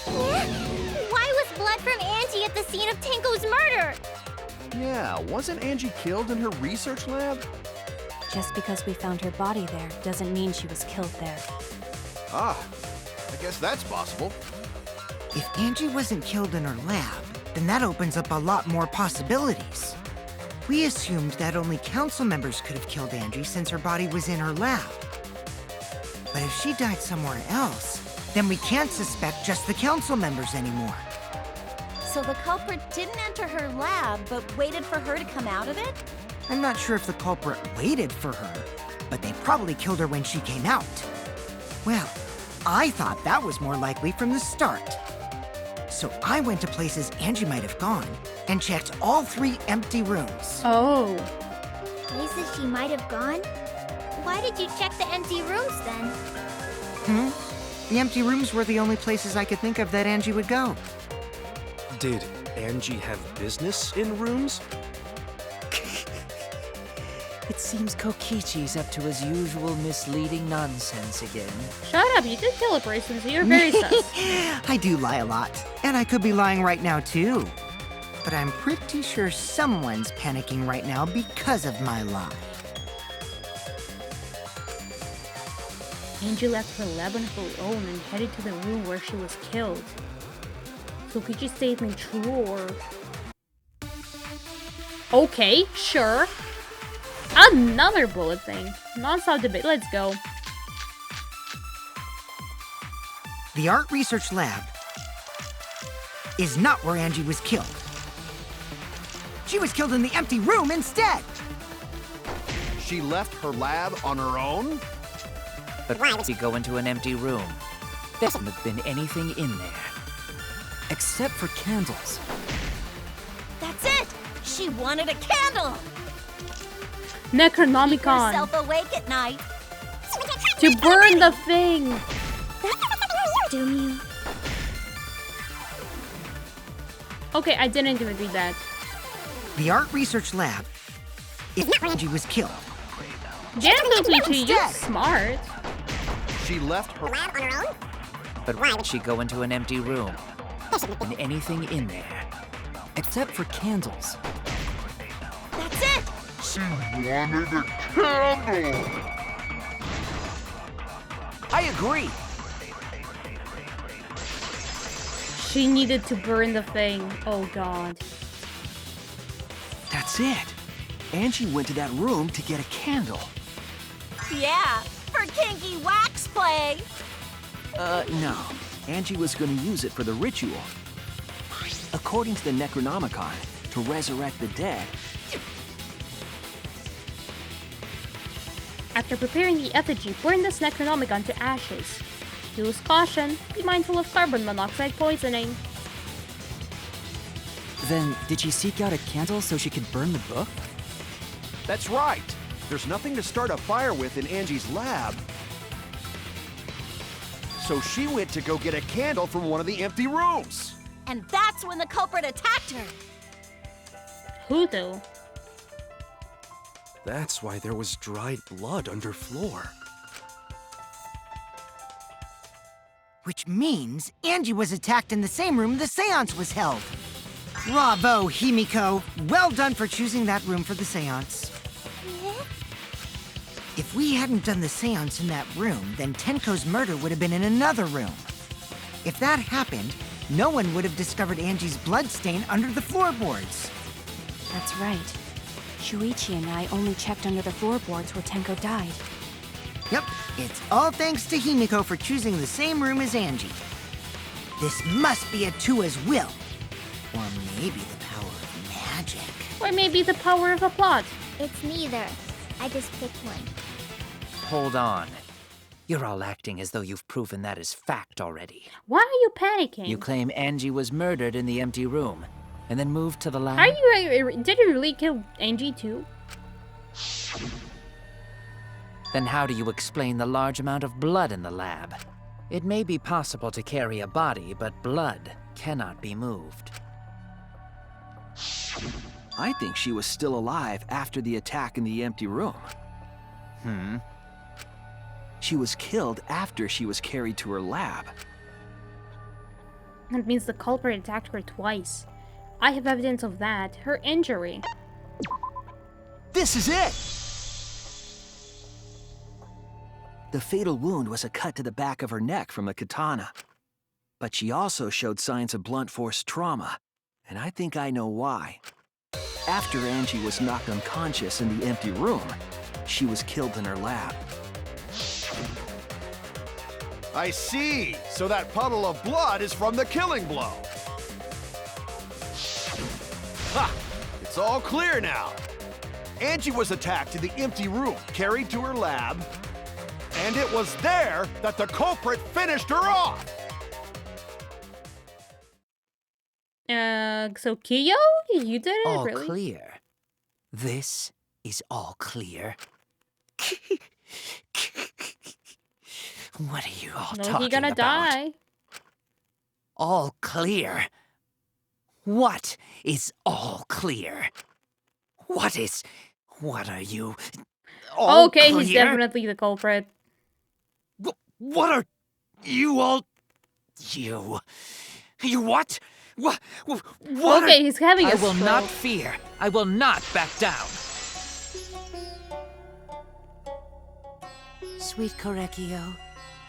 Why was blood from Angie at the scene of Tenko's murder? Yeah, wasn't Angie killed in her research lab? Just because we found her body there doesn't mean she was killed there. Ah, I guess that's possible. If Angie wasn't killed in her lab, then that opens up a lot more possibilities. We assumed that only council members could have killed Angie since her body was in her lab. But if she died somewhere else, then we can't suspect just the council members anymore. So the culprit didn't enter her lab, but waited for her to come out of it? I'm not sure if the culprit waited for her, but they probably killed her when she came out. Well, I thought that was more likely from the start. So I went to places Angie might have gone and checked all 3 empty rooms. Oh. Places she might have gone? Why did you check the empty rooms then? The empty rooms were the only places I could think of that Angie would go. Did Angie have business in rooms? It seems Kokichi's up to his usual misleading nonsense again. Shut up, you did kill a person, so you're very sus. I do lie a lot, and I could be lying right now too. But I'm pretty sure someone's panicking right now because of my lie. Angie left her lab on her own and headed to the room where she was killed. So could you statement true or... Okay, sure. Another bullet thing. Non-stop debate, let's go. The art research lab is not where Angie was killed. She was killed in the empty room instead. She left her lab on her own? But why would you go into an empty room? There doesn't have been anything in there. Except for candles. That's it! She wanted a candle! Necronomicon. Keep herself awake at night. To burn the thing! Doom you. Okay, I didn't even read that. The art research lab is where Angie was killed. Damn, Kokichi, you're smart. She left her Lab on her own? But why would she go into an empty room? There hasn't been anything in there. Except for candles. That's it! She wanted a candle! I agree. She needed to burn the thing. Oh god. That's it. Angie went to that room to get a candle. Yeah, for kinky wax play! No. Angie was going to use it for the ritual. According to the Necronomicon, to resurrect the dead. After preparing the effigy, burn this Necronomicon to ashes. Use caution. Be mindful of carbon monoxide poisoning. Then, did she seek out a candle so she could burn the book? That's right. There's nothing to start a fire with in Angie's lab. So she went to go get a candle from one of the empty rooms. And that's when the culprit attacked her. Who though? That's why there was dried blood under floor. Which means Angie was attacked in the same room the seance was held. Bravo, Himiko. Well done for choosing that room for the seance. If we hadn't done the seance in that room, then Tenko's murder would have been in another room. If that happened, no one would have discovered Angie's bloodstain under the floorboards. That's right. Shuichi and I only checked under the floorboards where Tenko died. Yep, it's all thanks to Himiko for choosing the same room as Angie. This must be Atua's will. Or maybe the power of magic. Or maybe the power of a plot. It's neither. I just picked one. Hold on. You're all acting as though you've proven that as fact already. Why are you panicking? You claim Angie was murdered in the empty room, and then moved to the lab? Are you... Did you really kill Angie too? Then how do you explain the large amount of blood in the lab? It may be possible to carry a body, but blood cannot be moved. I think she was still alive after the attack in the empty room. She was killed after she was carried to her lab. That means the culprit attacked her twice. I have evidence of that. Her injury. This is it! The fatal wound was a cut to the back of her neck from a katana. But she also showed signs of blunt force trauma, and I think I know why. After Angie was knocked unconscious in the empty room, she was killed in her lab. I see. So that puddle of blood is from the killing blow. Ha! It's all clear now. Angie was attacked in the empty room, carried to her lab, and it was there that the culprit finished her off. So Kiyo? You did it, All really? clear. This is all clear. What are you all No, talking he gonna about? die. All clear? What is all clear? What are you? All Okay, clear? he's definitely the culprit. What are you all? You what? What? Okay, he's having a I will not stroke. fear. I will not back down. Sweet Korekio,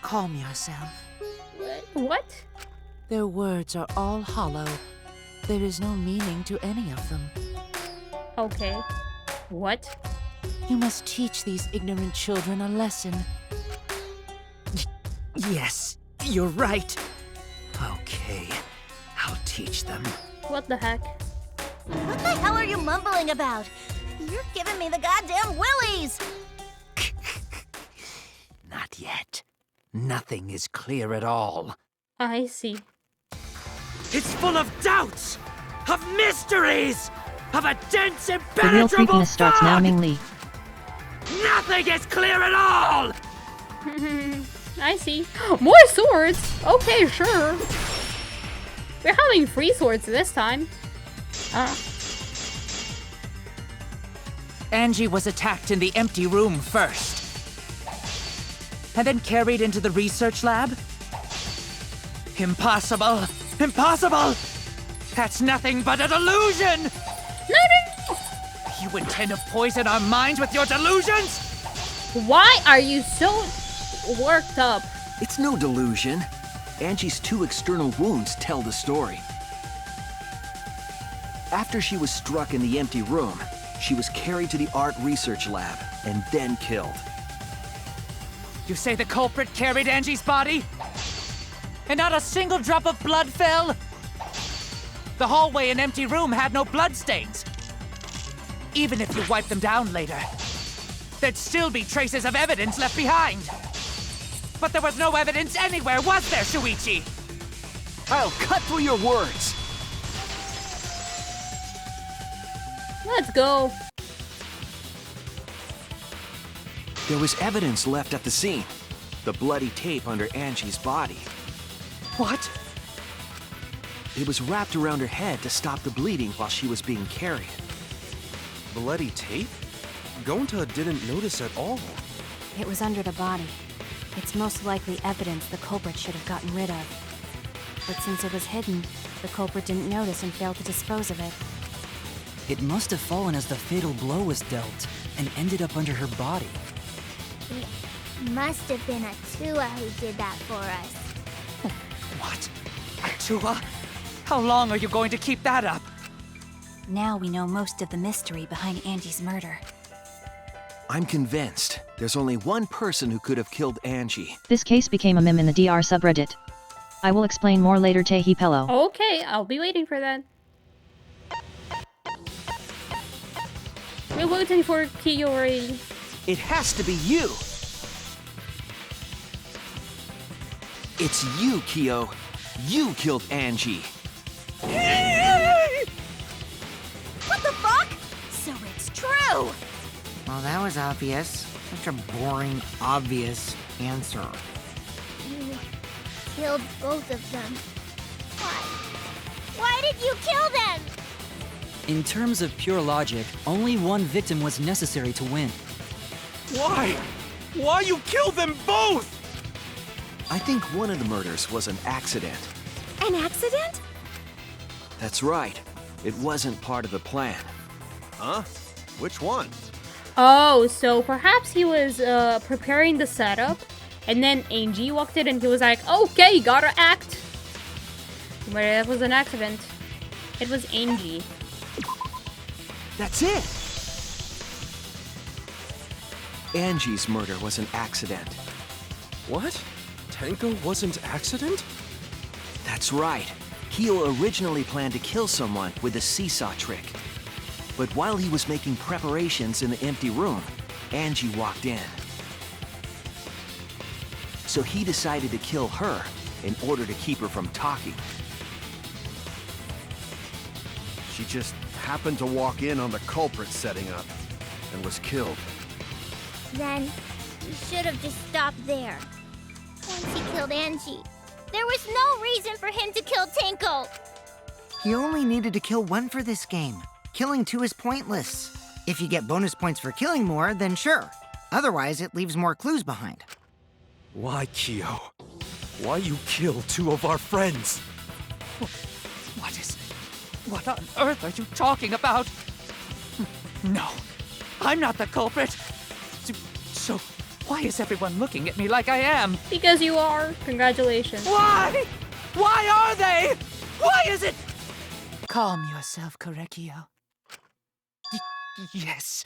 calm yourself. What? Their words are all hollow. There is no meaning to any of them. Okay. What? You must teach these ignorant children a lesson. Yes, you're right. Okay, I'll teach them. What the heck? What the hell are you mumbling about? You're giving me the goddamn willies! Not yet. Nothing is clear at all. I see. It's full of doubts, of mysteries, of a dense, The real impenetrable creepiness starts now, fog. Ming Li. Nothing is clear at all! I see. More swords? Okay, sure. We're having 3 swords this time. Angie was attacked in the empty room first. And then carried into the research lab? Impossible! Impossible! That's nothing but a delusion! No! You intend to poison our minds with your delusions? Why are you so worked up? It's no delusion. Angie's 2 external wounds tell the story. After she was struck in the empty room, she was carried to the art research lab and then killed. You say the culprit carried Angie's body? And not a single drop of blood fell? The hallway and empty room had no bloodstains. Even if you wipe them down later, there'd still be traces of evidence left behind. But there was no evidence anywhere, was there, Shuichi? I'll cut through your words. Let's go. There was evidence left at the scene. The bloody tape under Angie's body. What? It was wrapped around her head to stop the bleeding while she was being carried. Bloody tape? Gonta didn't notice at all. It was under the body. It's most likely evidence the culprit should have gotten rid of. But since it was hidden, the culprit didn't notice and failed to dispose of it. It must have fallen as the fatal blow was dealt, and ended up under her body. It must have been Atua who did that for us. What? Atua? How long are you going to keep that up? Now we know most of the mystery behind Angie's murder. I'm convinced there's only one person who could have killed Angie. This case became a meme in the DR subreddit. I will explain more later, Tehi Pello. Okay, I'll be waiting for that. We're waiting for Kiyori. It has to be you! It's you, Kyo. You killed Angie. What the fuck? So it's true! Well, that was obvious. Such a boring, obvious answer. You killed both of them. Why? Why did you kill them? In terms of pure logic, only one victim was necessary to win. Why? Why you killed them both? I think one of the murders was an accident. An accident? That's right. It wasn't part of the plan. Huh? Which one? Oh, so perhaps he was preparing the setup, and then Angie walked in and he was like, okay, gotta act. But it was an accident. It was Angie. That's it! Angie's murder was an accident. What? Tenko wasn't accident? That's right. Kyo originally planned to kill someone with a seesaw trick. But while he was making preparations in the empty room, Angie walked in. So he decided to kill her in order to keep her from talking. She just happened to walk in on the culprit setting up and was killed. Then you should have just stopped there. Once he killed Angie, there was no reason for him to kill Tenko. You only needed to kill one for this game. Killing 2 is pointless. If you get bonus points for killing more, then sure. Otherwise, it leaves more clues behind. Why, Kyo? Why you kill 2 of our friends? What on earth are you talking about? No, I'm not the culprit. So, why is everyone looking at me like I am? Because you are. Congratulations. Why? Why are they? Why is it? Calm yourself, Korekio. Yes.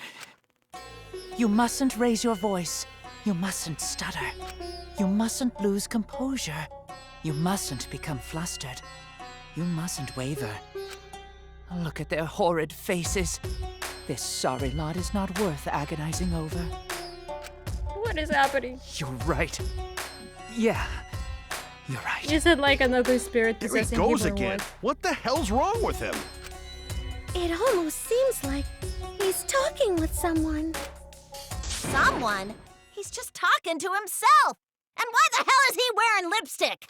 You mustn't raise your voice. You mustn't stutter. You mustn't lose composure. You mustn't become flustered. You mustn't waver. Look at their horrid faces. This sorry lot is not worth agonizing over. What is happening? You're right. Yeah, you're right. Is it like another spirit Here he possessing goes him or again. What the hell's wrong with him? It almost seems like he's talking with someone. Someone? He's just talking to himself. And why the hell is he wearing lipstick?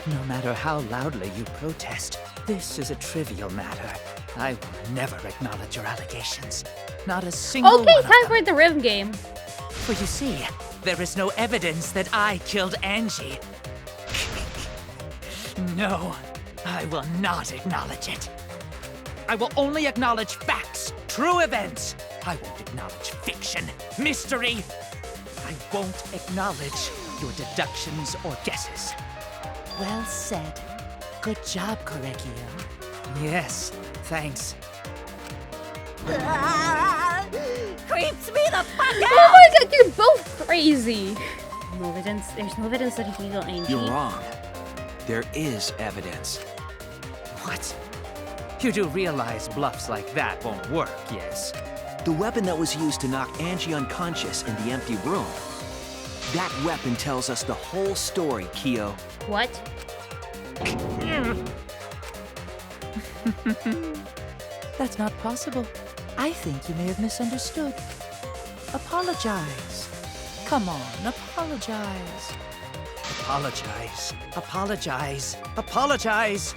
No matter how loudly you protest, this is a trivial matter. I will never acknowledge your allegations. Not a single Okay, one of time them. for the rhythm game. For you see, there is no evidence that I killed Angie. No, I will not acknowledge it. I will only acknowledge facts, true events. I won't acknowledge fiction, mystery. I won't acknowledge your deductions or guesses. Well said. Good job, Korekio. Yes, thanks. Creeps me the fuck out! Oh my god, you're both crazy. No evidence. There's no evidence that he killed Angie. You're wrong. There is evidence. What? You do realize bluffs like that won't work, yes? The weapon that was used to knock Angie unconscious in the empty room. That weapon tells us the whole story, Kyo. What? That's not possible. I think you may have misunderstood. Apologize. Come on, apologize. Apologize. Apologize. Apologize.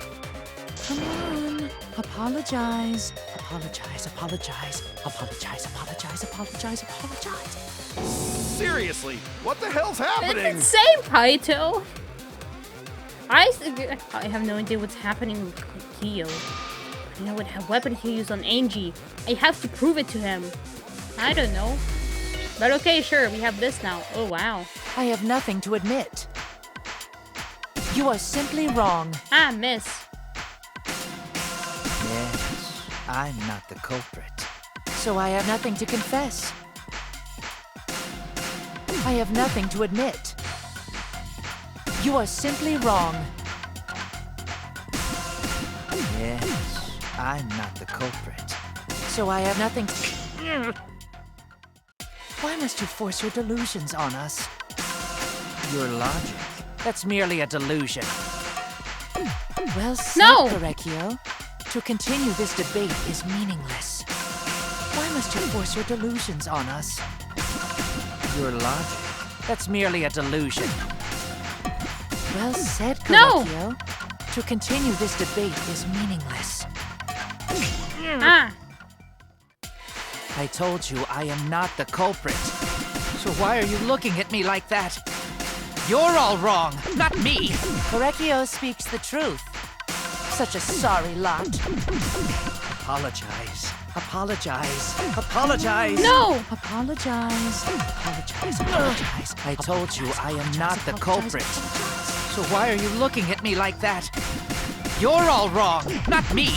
Come on. Apologize. Apologize. Apologize. Apologize. Apologize. Apologize. Apologize. Seriously, what the hell's happening? It's insane, Kaito. I have no idea what's happening with Kyo. I know what weapon he used on Angie. I have to prove it to him. I don't know. But okay, sure, we have this now. Oh, wow. I have nothing to admit. You are simply wrong. Ah, miss. Yes, I'm not the culprit. So I have nothing to confess. I have nothing to admit. You are simply wrong. Yes, I'm not the culprit. So I have nothing to... Why must you force your delusions on us? Your logic. That's merely a delusion. Well said, Korekio. To continue this debate is meaningless. Why must you force your delusions on us? Your logic. That's merely a delusion. Well said, Korekio. To continue this debate is meaningless. Ah. I told you I am not the culprit. So why are you looking at me like that? You're all wrong, not me. Korekio speaks the truth. Such a sorry lot. Apologize. Apologize. Apologize. No! Apologize. Apologize. Apologize. I told you I am not the culprit. So why are you looking at me like that? You're all wrong, not me.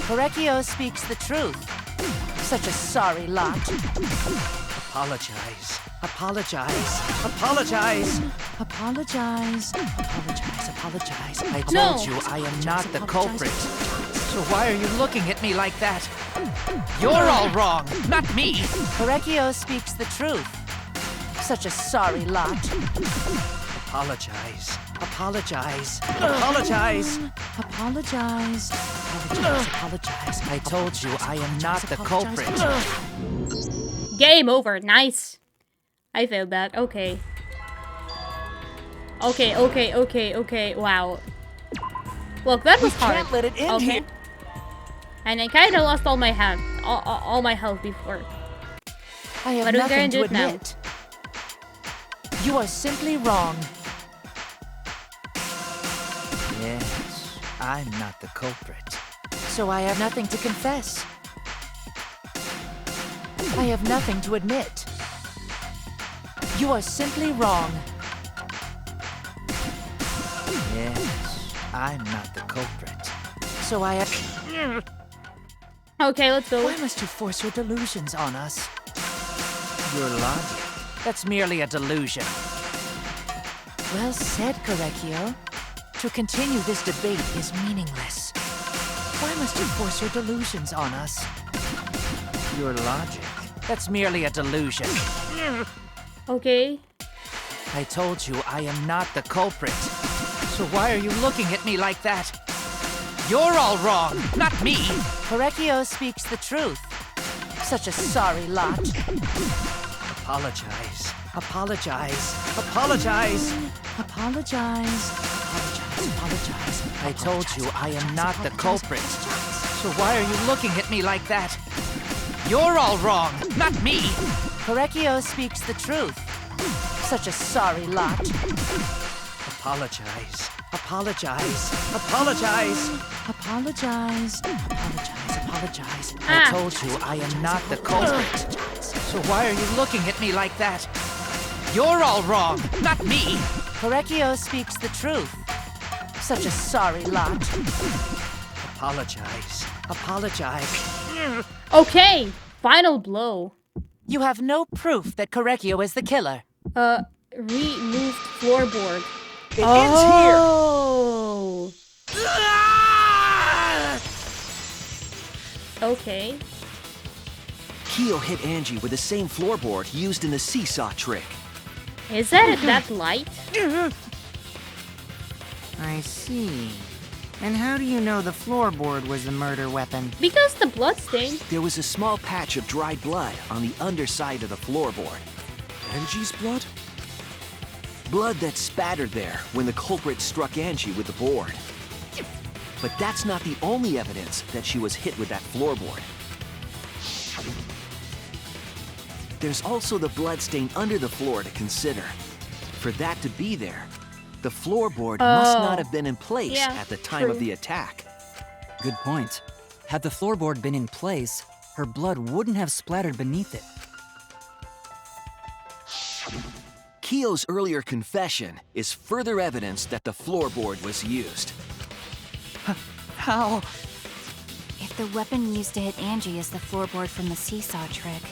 Korekio speaks the truth. Such a sorry lot. Apologize. Apologize. Apologize. Apologize. Apologize. Apologize. I told you I am not the culprit. So why are you looking at me like that? You're all wrong, not me. Korekio speaks the truth. Such a sorry lot. Apologize. Apologize. Apologize. Apologize. Apologize. Apologize. I told you I am not the culprit. Game over. Nice. I failed that. Okay. Okay. Wow. Look, that was hard. Can't let it end here. And I kind of lost all my health, all my health before. I have But we're nothing gonna do to it now. admit. You are simply wrong. Yes, I'm not the culprit. So I have nothing to confess. I have nothing to admit. You are simply wrong. Yes, I'm not the culprit. So I have... Okay, let's go. Why must you force your delusions on us? Your logic. That's merely a delusion. Well said, Correcchio. To continue this debate is meaningless. Why must you force your delusions on us? Your logic. That's merely a delusion. Okay. I told you I am not the culprit. So why are you looking at me like that? You're all wrong, not me. Correcchio speaks the truth. Such a sorry lot. Apologize. Apologize. Apologize. Apologize. Apologize. I told you I am not the culprit. So why are you looking at me like that? You're all wrong, not me. Correcchio speaks the truth. Such a sorry lot. Apologize. Apologize. Apologize. Apologize. Apologize. Apologize. I told you I am not the culprit. So why are you looking at me like that? You're all wrong, not me. Correcchio speaks the truth. Such a sorry lot. Apologize. Apologize. Okay, final blow. You have no proof that Correcchio is the killer. Removed floorboard. It ends here. Oh. Okay. Kyo hit Angie with the same floorboard used in the seesaw trick. Is that light? I see. And how do you know the floorboard was the murder weapon? Because the blood stain. There was a small patch of dried blood on the underside of the floorboard. Angie's blood? Blood that spattered there when the culprit struck Angie with the board. But that's not the only evidence that she was hit with that floorboard. There's also the bloodstain under the floor to consider. For that to be there, the floorboard must not have been in place at the time of the attack. Good point. Had the floorboard been in place, her blood wouldn't have splattered beneath it. Kyo's earlier confession is further evidence that the floorboard was used. How? If the weapon used to hit Angie is the floorboard from the seesaw trick,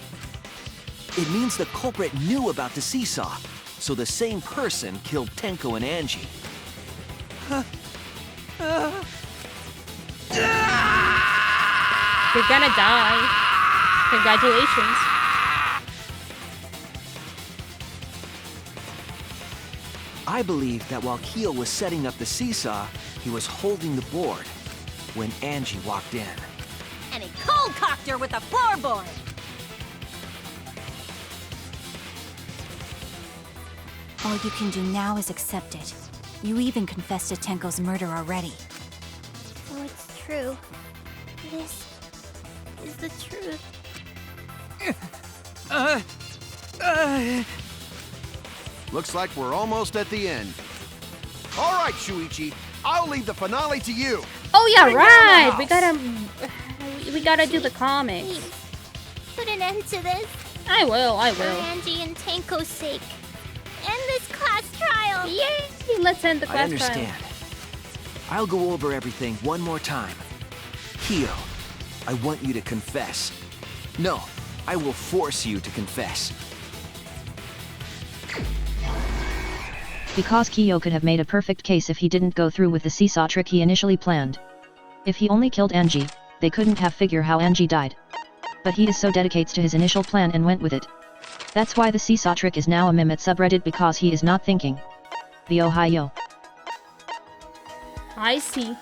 It means the culprit knew about the seesaw, so the same person killed Tenko and Angie. You're gonna die. Congratulations. I believe that while Kyo was setting up the seesaw, he was holding the board when Angie walked in. And he cold-cocked her with the floorboard. all you can do now is accept it. You even confessed to Tenko's murder already. So it's true. This is the truth. Looks like we're almost at the end. All right, Shuichi, I'll leave the finale to you. Oh yeah, right. We gotta do the comics. Please, put an end to this. I will. For Angie and Tenko's sake. End this class trial. Yay! Let's end the class I understand. I'll go over everything one more time. Kyo, I want you to confess. No, I will force you to confess. Because Kyo could have made a perfect case if he didn't go through with the seesaw trick he initially planned. If he only killed Angie, they couldn't have figured how Angie died. But he is so dedicates to his initial plan and went with it. That's why the seesaw trick is now a meme at subreddit, because he is not thinking. The Ohio. I see.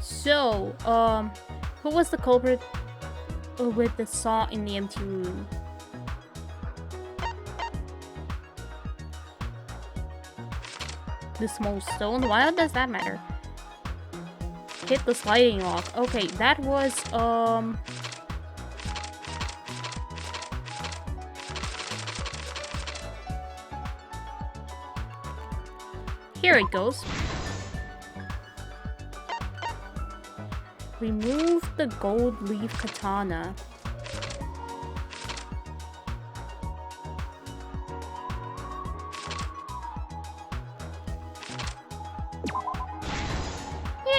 So, who was the culprit with the saw in the empty room? The small stone? Why does that matter? Hit the sliding lock. Okay, that was, here it goes. Remove the gold leaf katana.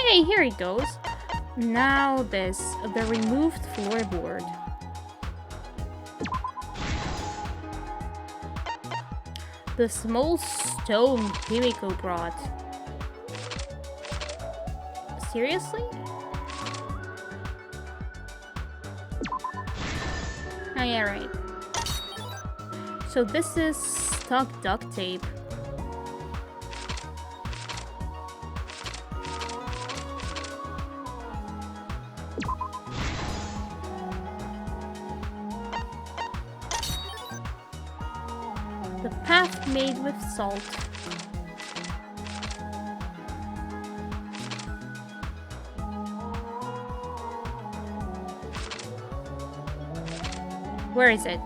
Yay, here it goes. Now this, the removed floorboard. The small stone Himiko brought. Seriously? Oh yeah, right. So this is stuck duct tape. The path made with salt. Where is it?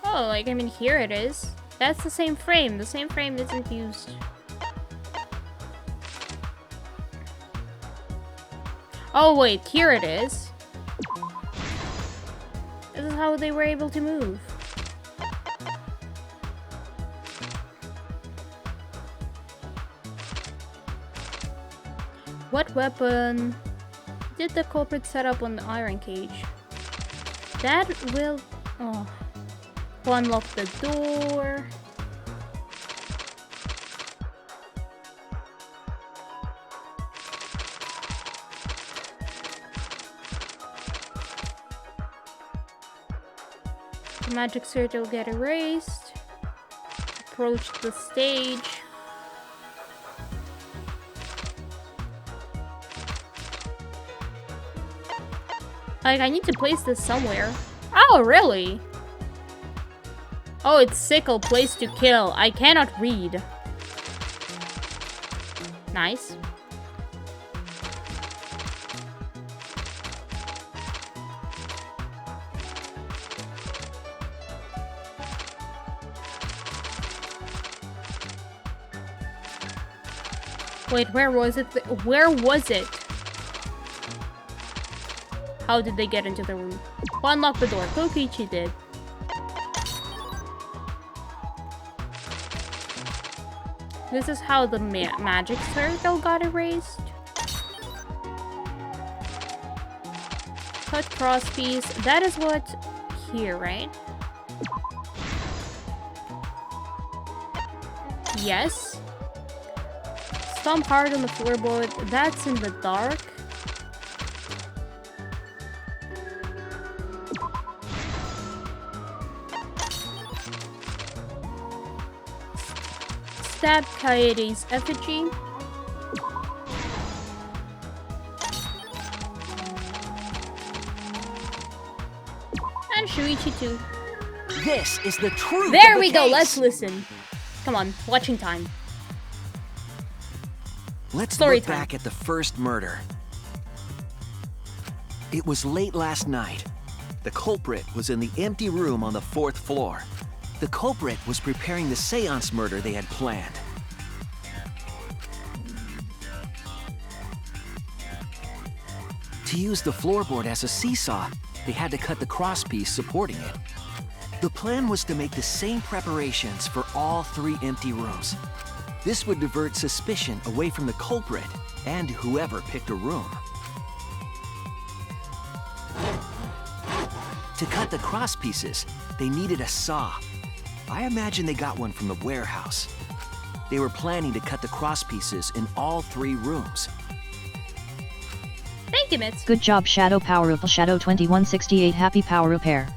Oh, like, I mean, here it is. That's the same frame. The same frame isn't used. Oh, wait, here it is. This is how they were able to move. What weapon did the culprit set up on the iron cage? That will... oh. Unlock the door. The magic circle will get erased. Approach the stage. Like, I need to place this somewhere. Oh, really? Oh, it's sickle, place to kill. I cannot read. Nice. Wait, where was it? Where was it? How did they get into the room? Who unlocked the door? Kokichi did. This is how the magic circle got erased. Cut crosspiece. That is what here, right? Yes. Stomp hard on the floorboard. That's in the dark. Stab Kaede's effigy. And Shuichi too. This is the truth. There we go, let's listen. Come on, watching time. Let's look back at the first murder. It was late last night. The culprit was in the empty room on the 4th floor. The culprit was preparing the seance murder they had planned. To use the floorboard as a seesaw, they had to cut the crosspiece supporting it. The plan was to make the same preparations for all 3 empty rooms. This would divert suspicion away from the culprit and whoever picked a room. To cut the crosspieces, they needed a saw. I imagine they got one from the warehouse. They were planning to cut the crosspieces in all 3 rooms. Thank you, Mitz. Good job, Shadow Power Up, Shadow 2168. Happy Power Repair.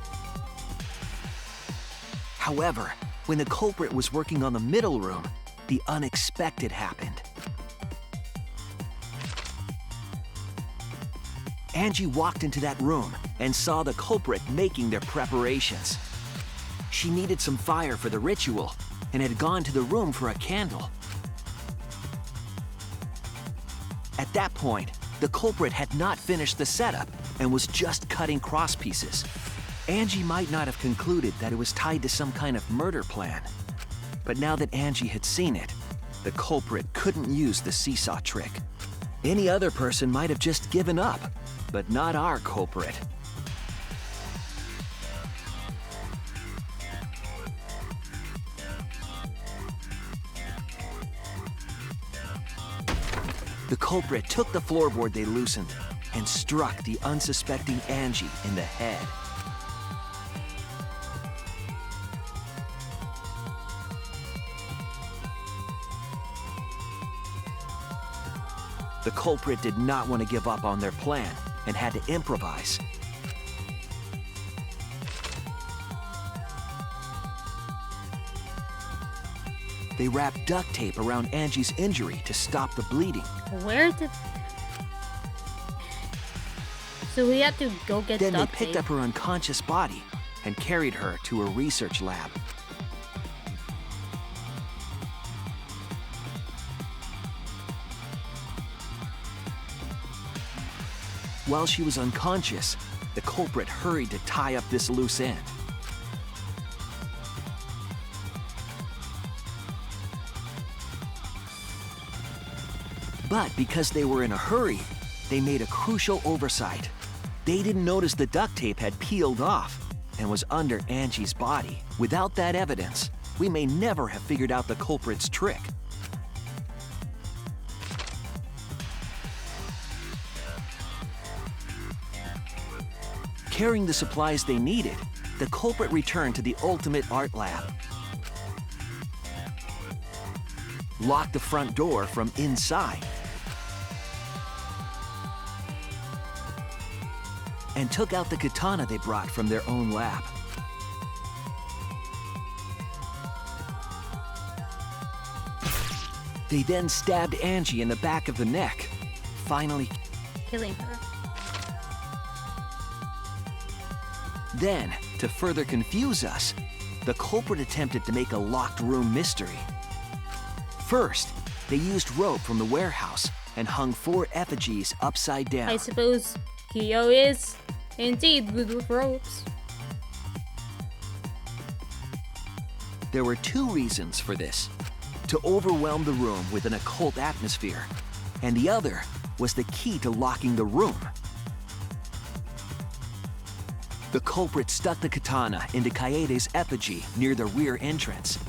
However, when the culprit was working on the middle room, the unexpected happened. Angie walked into that room and saw the culprit making their preparations. She needed some fire for the ritual and had gone to the room for a candle. At that point, the culprit had not finished the setup and was just cutting cross pieces. Angie might not have concluded that it was tied to some kind of murder plan. But now that Angie had seen it, the culprit couldn't use the seesaw trick. Any other person might have just given up, but not our culprit. The culprit took the floorboard they loosened and struck the unsuspecting Angie in the head. The culprit did not want to give up on their plan and had to improvise. They wrapped duct tape around Angie's injury to stop the bleeding. Where did... So we had to go get Then they duct picked tape. up her unconscious body and carried her to a research lab. While she was unconscious, the culprit hurried to tie up this loose end. But because they were in a hurry, they made a crucial oversight. They didn't notice the duct tape had peeled off and was under Angie's body. Without that evidence, we may never have figured out the culprit's trick. Carrying the supplies they needed, the culprit returned to the ultimate art lab. Locked the front door from inside. And took out the katana they brought from their own lab. They then stabbed Angie in the back of the neck, finally Killing her. Then, to further confuse us, the culprit attempted to make a locked room mystery. First, they used rope from the warehouse and hung 4 effigies upside down. I suppose Kyo is indeed good with ropes. There were 2 reasons for this: to overwhelm the room with an occult atmosphere, and the other was the key to locking the room. The culprit stuck the katana into Kaede's effigy near the rear entrance.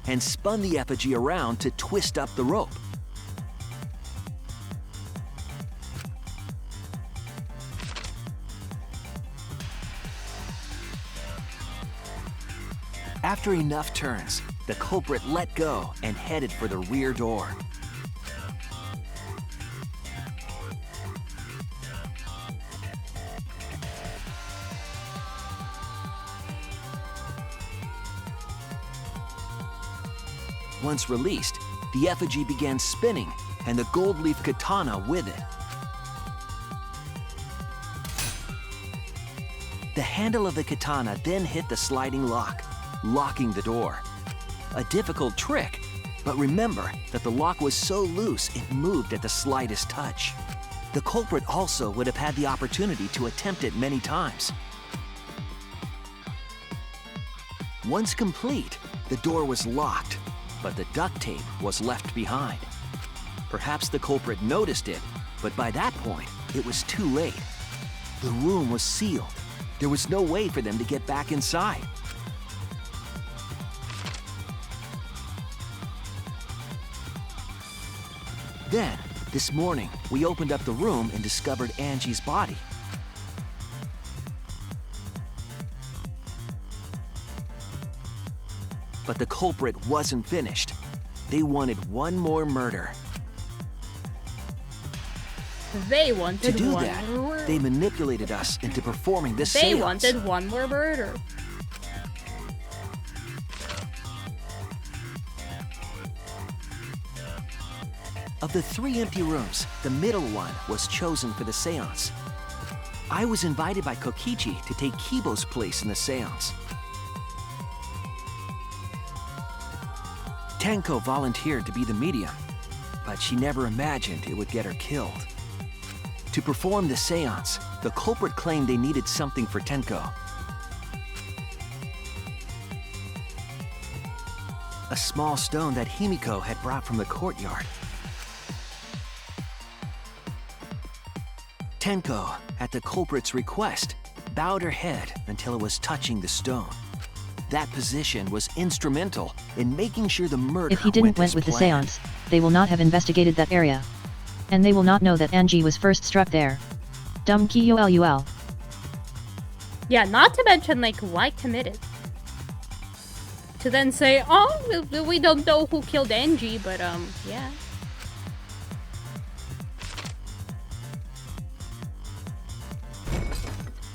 And spun the effigy around to twist up the rope. After enough turns, the culprit let go and headed for the rear door. Once released, the effigy began spinning, and the gold leaf katana with it. The handle of the katana then hit the sliding lock, locking the door. A difficult trick, but remember that the lock was so loose it moved at the slightest touch. The culprit also would have had the opportunity to attempt it many times. Once complete, the door was locked, but the duct tape was left behind. Perhaps the culprit noticed it, but by that point, it was too late. The room was sealed. There was no way for them to get back inside. Then, this morning, we opened up the room and discovered Angie's body. But the culprit wasn't finished. They wanted one more murder. They wanted To do one that, more murder. they manipulated us into performing this They seance. wanted one more murder. Of the 3 empty rooms, the middle one was chosen for the seance. I was invited by Kokichi to take Kibo's place in the seance. Tenko volunteered to be the medium, but she never imagined it would get her killed. To perform the seance, the culprit claimed they needed something for Tenko. A small stone that Himiko had brought from the courtyard. Tenko, at the culprit's request, bowed her head until it was touching the stone. That position was instrumental in making sure the murder If he didn't went with the seance, they will not have investigated that area. And they will not know that Angie was first struck there. Dumb Kyolul. Yeah, not to mention, like, why commit it? To then say, oh, we don't know who killed Angie, but, yeah.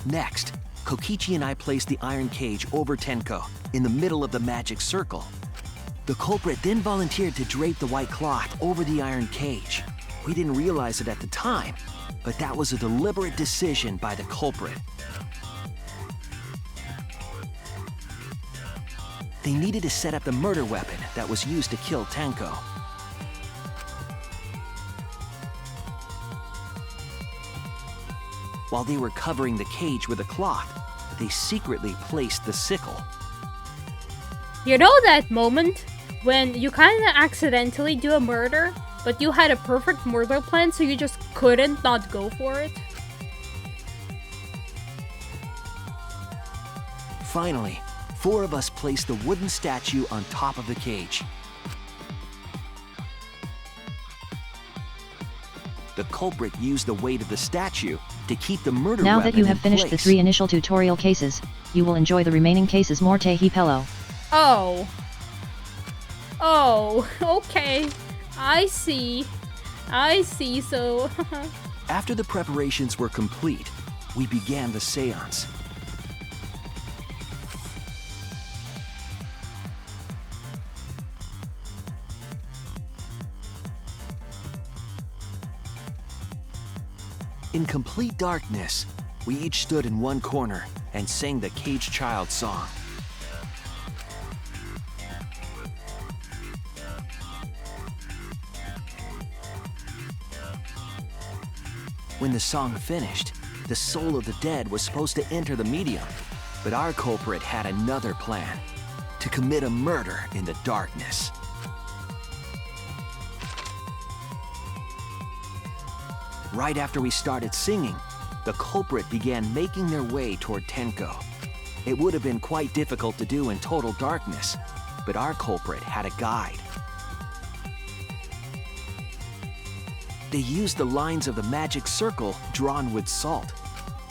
Next, Kokichi and I placed the iron cage over Tenko, in the middle of the magic circle. The culprit then volunteered to drape the white cloth over the iron cage. We didn't realize it at the time, but that was a deliberate decision by the culprit. They needed to set up the murder weapon that was used to kill Tenko. While they were covering the cage with a cloth, they secretly placed the sickle. You know that moment when you kind of accidentally do a murder, but you had a perfect murder plan, so you just couldn't not go for it? Finally, 4 of us placed the wooden statue on top of the cage. The culprit used the weight of the statue to keep the murder Now weapon that you have in finished the place. 3 initial tutorial cases, you will enjoy the remaining cases more Tehipello. Oh. Oh, okay. I see. I see, so... After the preparations were complete, we began the seance. In complete darkness, we each stood in one corner and sang the Cage Child song. When the song finished, the soul of the dead was supposed to enter the medium, but our culprit had another plan: to commit a murder in the darkness. Right after we started singing, the culprit began making their way toward Tenko. It would have been quite difficult to do in total darkness, but our culprit had a guide. They used the lines of the magic circle drawn with salt.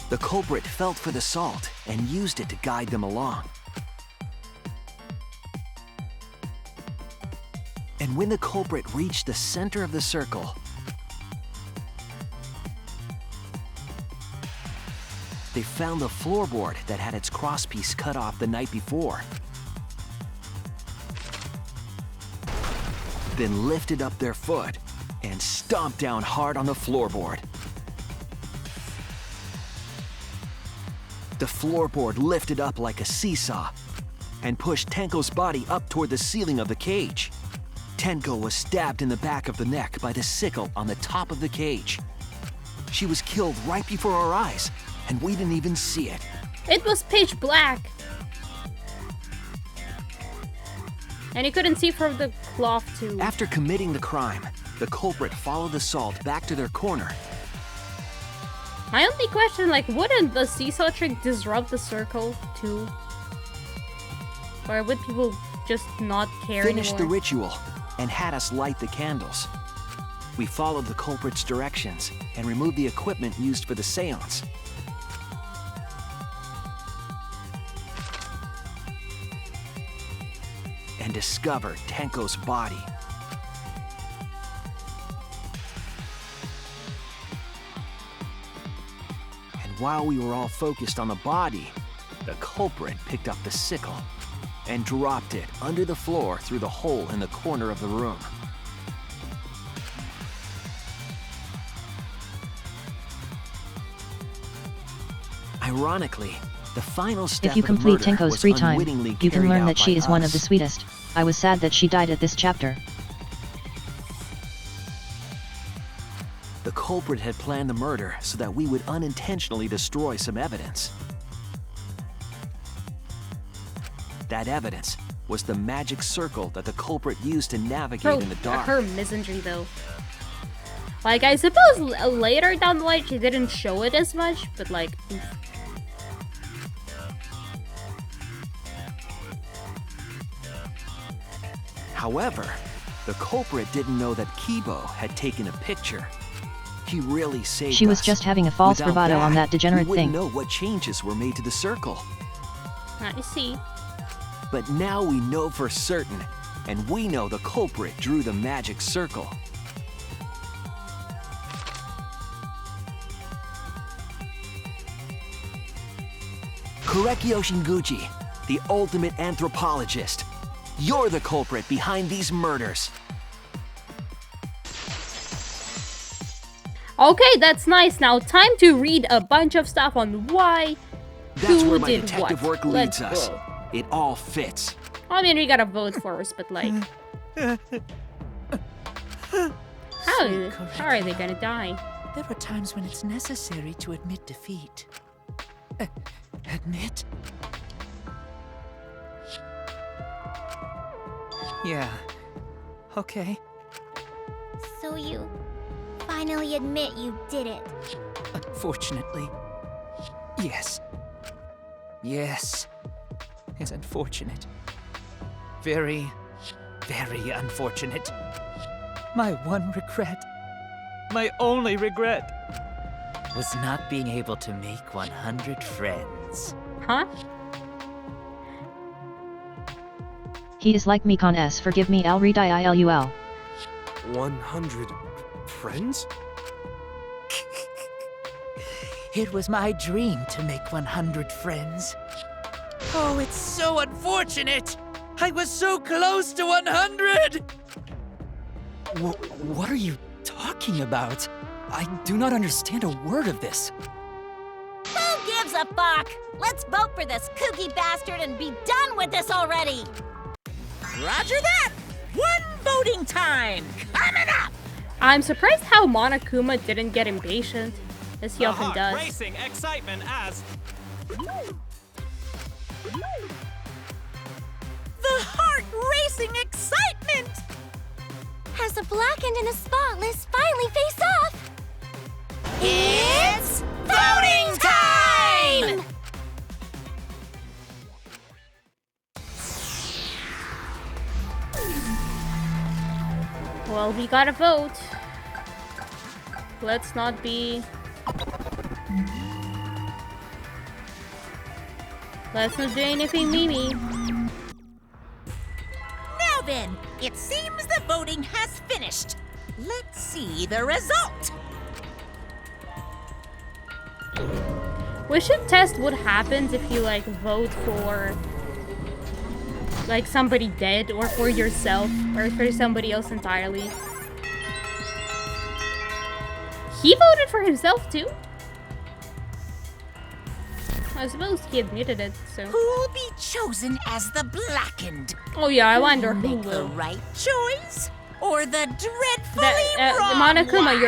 The culprit felt for the salt and used it to guide them along. And when the culprit reached the center of the circle, they found the floorboard that had its crosspiece cut off the night before. Then lifted up their foot and stomped down hard on the floorboard. The floorboard lifted up like a seesaw and pushed Tenko's body up toward the ceiling of the cage. Tenko was stabbed in the back of the neck by the sickle on the top of the cage. She was killed right before our eyes, and we didn't even see it. It was pitch black. And you couldn't see from the cloth too. After committing the crime, the culprit followed the salt back to their corner. My only question, like, wouldn't the seesaw trick disrupt the circle too? Or would people just not care Finished the anymore? ritual and had us light the candles. We followed the culprit's directions and removed the equipment used for the seance. And discovered Tenko's body. And while we were all focused on the body, the culprit picked up the sickle and dropped it under the floor through the hole in the corner of the room. Ironically, the final step If you of the complete murder Tenko's was free time, unwittingly you can carried learn out that she by is one of us. the sweetest. I was sad that she died at this chapter. The culprit had planned the murder so that we would unintentionally destroy some evidence. That evidence was the magic circle that the culprit used to navigate in the dark. Her misandry though. Like, I suppose later down the line she didn't show it as much, but like... oof. However, the culprit didn't know that Kibo had taken a picture. He really saved us. She was just having a false Without bravado on that degenerate we wouldn't thing. know what changes were made to the circle. I see. But now we know for certain, and we know the culprit drew the magic circle. Korekio Shinguchi, the ultimate anthropologist. You're the culprit behind these murders. Okay, that's nice. Now time to read a bunch of stuff on why, That's who where my did detective what. work leads Let's us. go. It all fits. I mean, we gotta vote first, but like... How are they gonna die? There are times when it's necessary to admit defeat. Admit? Yeah. Okay. So you finally admit you did it. Unfortunately. Yes. Yes. It's unfortunate. Very, very unfortunate. My one regret, my only regret, was not being able to make 100 friends. Huh? He is like me con S. Forgive me, I'll read IILUL. 100 friends? It was my dream to make 100 friends. Oh, it's so unfortunate! I was so close to 100! What are you talking about? I do not understand a word of this. Who gives a fuck? Let's vote for this kooky bastard and be done with this already! Roger that! One voting time coming up! I'm surprised how Monokuma didn't get impatient, as he often does. Racing excitement as... The heart-racing excitement! As a blackened and a spotless finally face off! It's voting time! Well, we gotta vote. Let's not be... Let's not do anything Mimi. Now then, it seems the voting has finished. Let's see the result. We should test what happens if you like vote for like somebody dead or for yourself or for somebody else entirely. He voted for himself too? I suppose he admitted it, so... Who'll be chosen as the blackened? Oh yeah, I wonder who Make the will. right choice or the dreadfully wrong Monokuma, one?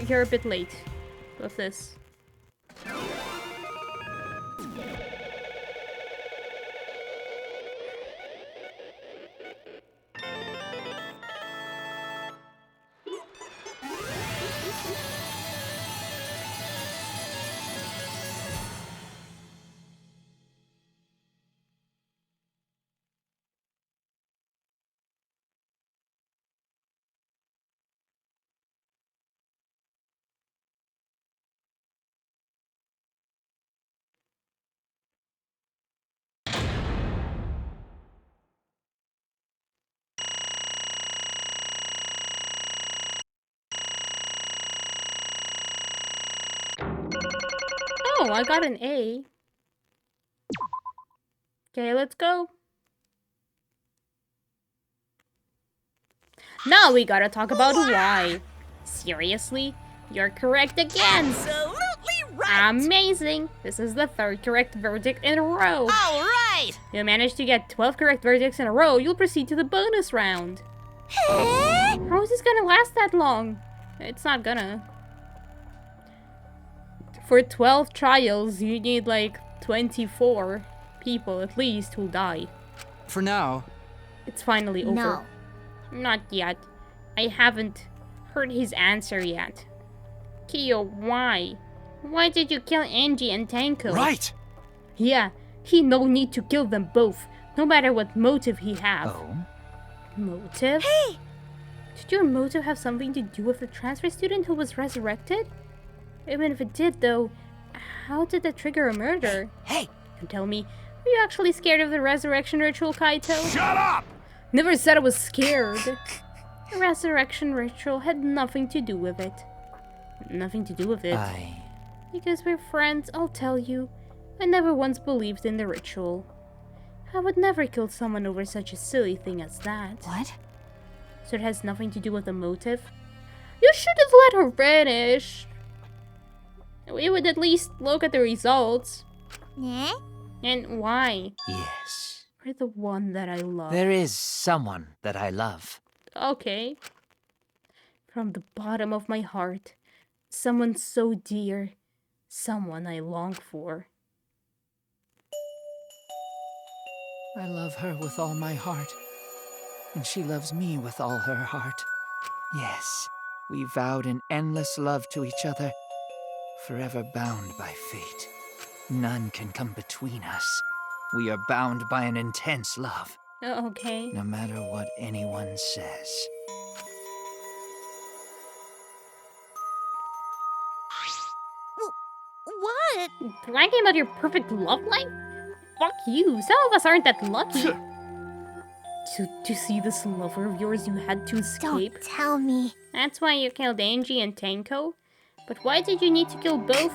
you're a bit late with this. Oh, I got an A. Okay, let's go. Now we gotta talk about why. Seriously? You're correct again! Absolutely right! Amazing! This is the 3rd correct verdict in a row. All right! You managed to get 12 correct verdicts in a row, you'll proceed to the bonus round. How is this gonna last that long? It's not gonna. For 12 trials, you need like 24 people at least who'll die. For now. It's finally over. No. Not yet. I haven't heard his answer yet. Kyo, why? Why did you kill Angie and Tanko? Right! Yeah, he no need to kill them both, no matter what motive he have. Oh? Motive? Hey! Did your motive have something to do with the transfer student who was resurrected? Even if it did, though, how did that trigger a murder? Hey! And tell me, are you actually scared of the resurrection ritual, Kaito? Shut up! Never said I was scared. The resurrection ritual had nothing to do with it. Nothing to do with it. Because we're friends, I'll tell you. I never once believed in the ritual. I would never kill someone over such a silly thing as that. What? So it has nothing to do with the motive? You should have let her finish. We would at least look at the results. Yeah? And why? Yes. You're the one that I love. There is someone that I love. Okay. From the bottom of my heart. Someone so dear. Someone I long for. I love her with all my heart. And she loves me with all her heart. Yes, we vowed an endless love to each other. Forever bound by fate. None can come between us. We are bound by an intense love. Okay. No matter what anyone says. What? Bragging about your perfect love life? Fuck you. Some of us aren't that lucky. To see this lover of yours you had to escape. Don't tell me. That's why you killed Angie and Tanko? But why did you need to kill both?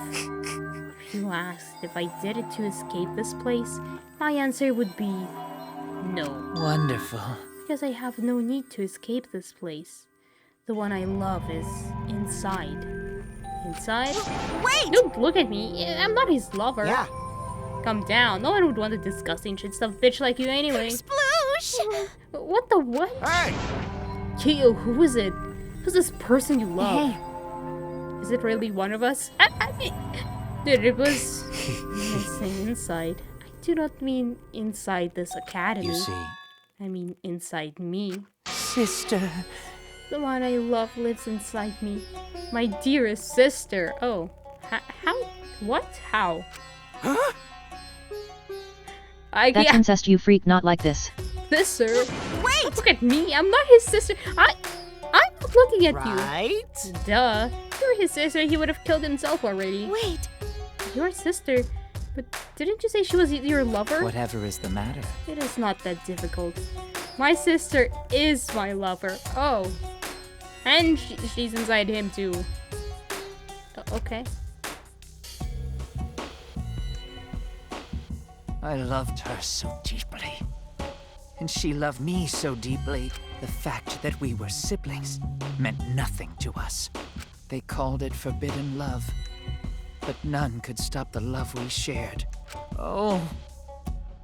If you asked if I did it to escape this place, my answer would be no. Wonderful. Because I have no need to escape this place. The one I love is inside. Inside? Wait! Don't look at me. I'm not his lover. Yeah. Calm down. No one would want a disgusting shit stuff bitch like you anyway. Sploosh! What the what? Hey! Kyo, who is it? Who's this person you love? Hey. Is it really one of us? I mean, dude, it was... I say inside. I do not mean inside this academy. You see? I mean inside me. Sister. The one I love lives inside me. My dearest sister. Oh. How? What? How? Huh? That's incest, you freak, not like this. Sister? Wait! Don't look at me. I'm not his sister. I'm not looking at you. Right? Duh. If you were his sister, he would have killed himself already. Wait! Your sister? But didn't you say she was your lover? Whatever is the matter? It is not that difficult. My sister is my lover. Oh. And she's inside him too. Okay. I loved her so deeply. And she loved me so deeply. The fact that we were siblings meant nothing to us. They called it forbidden love. But none could stop the love we shared. Oh,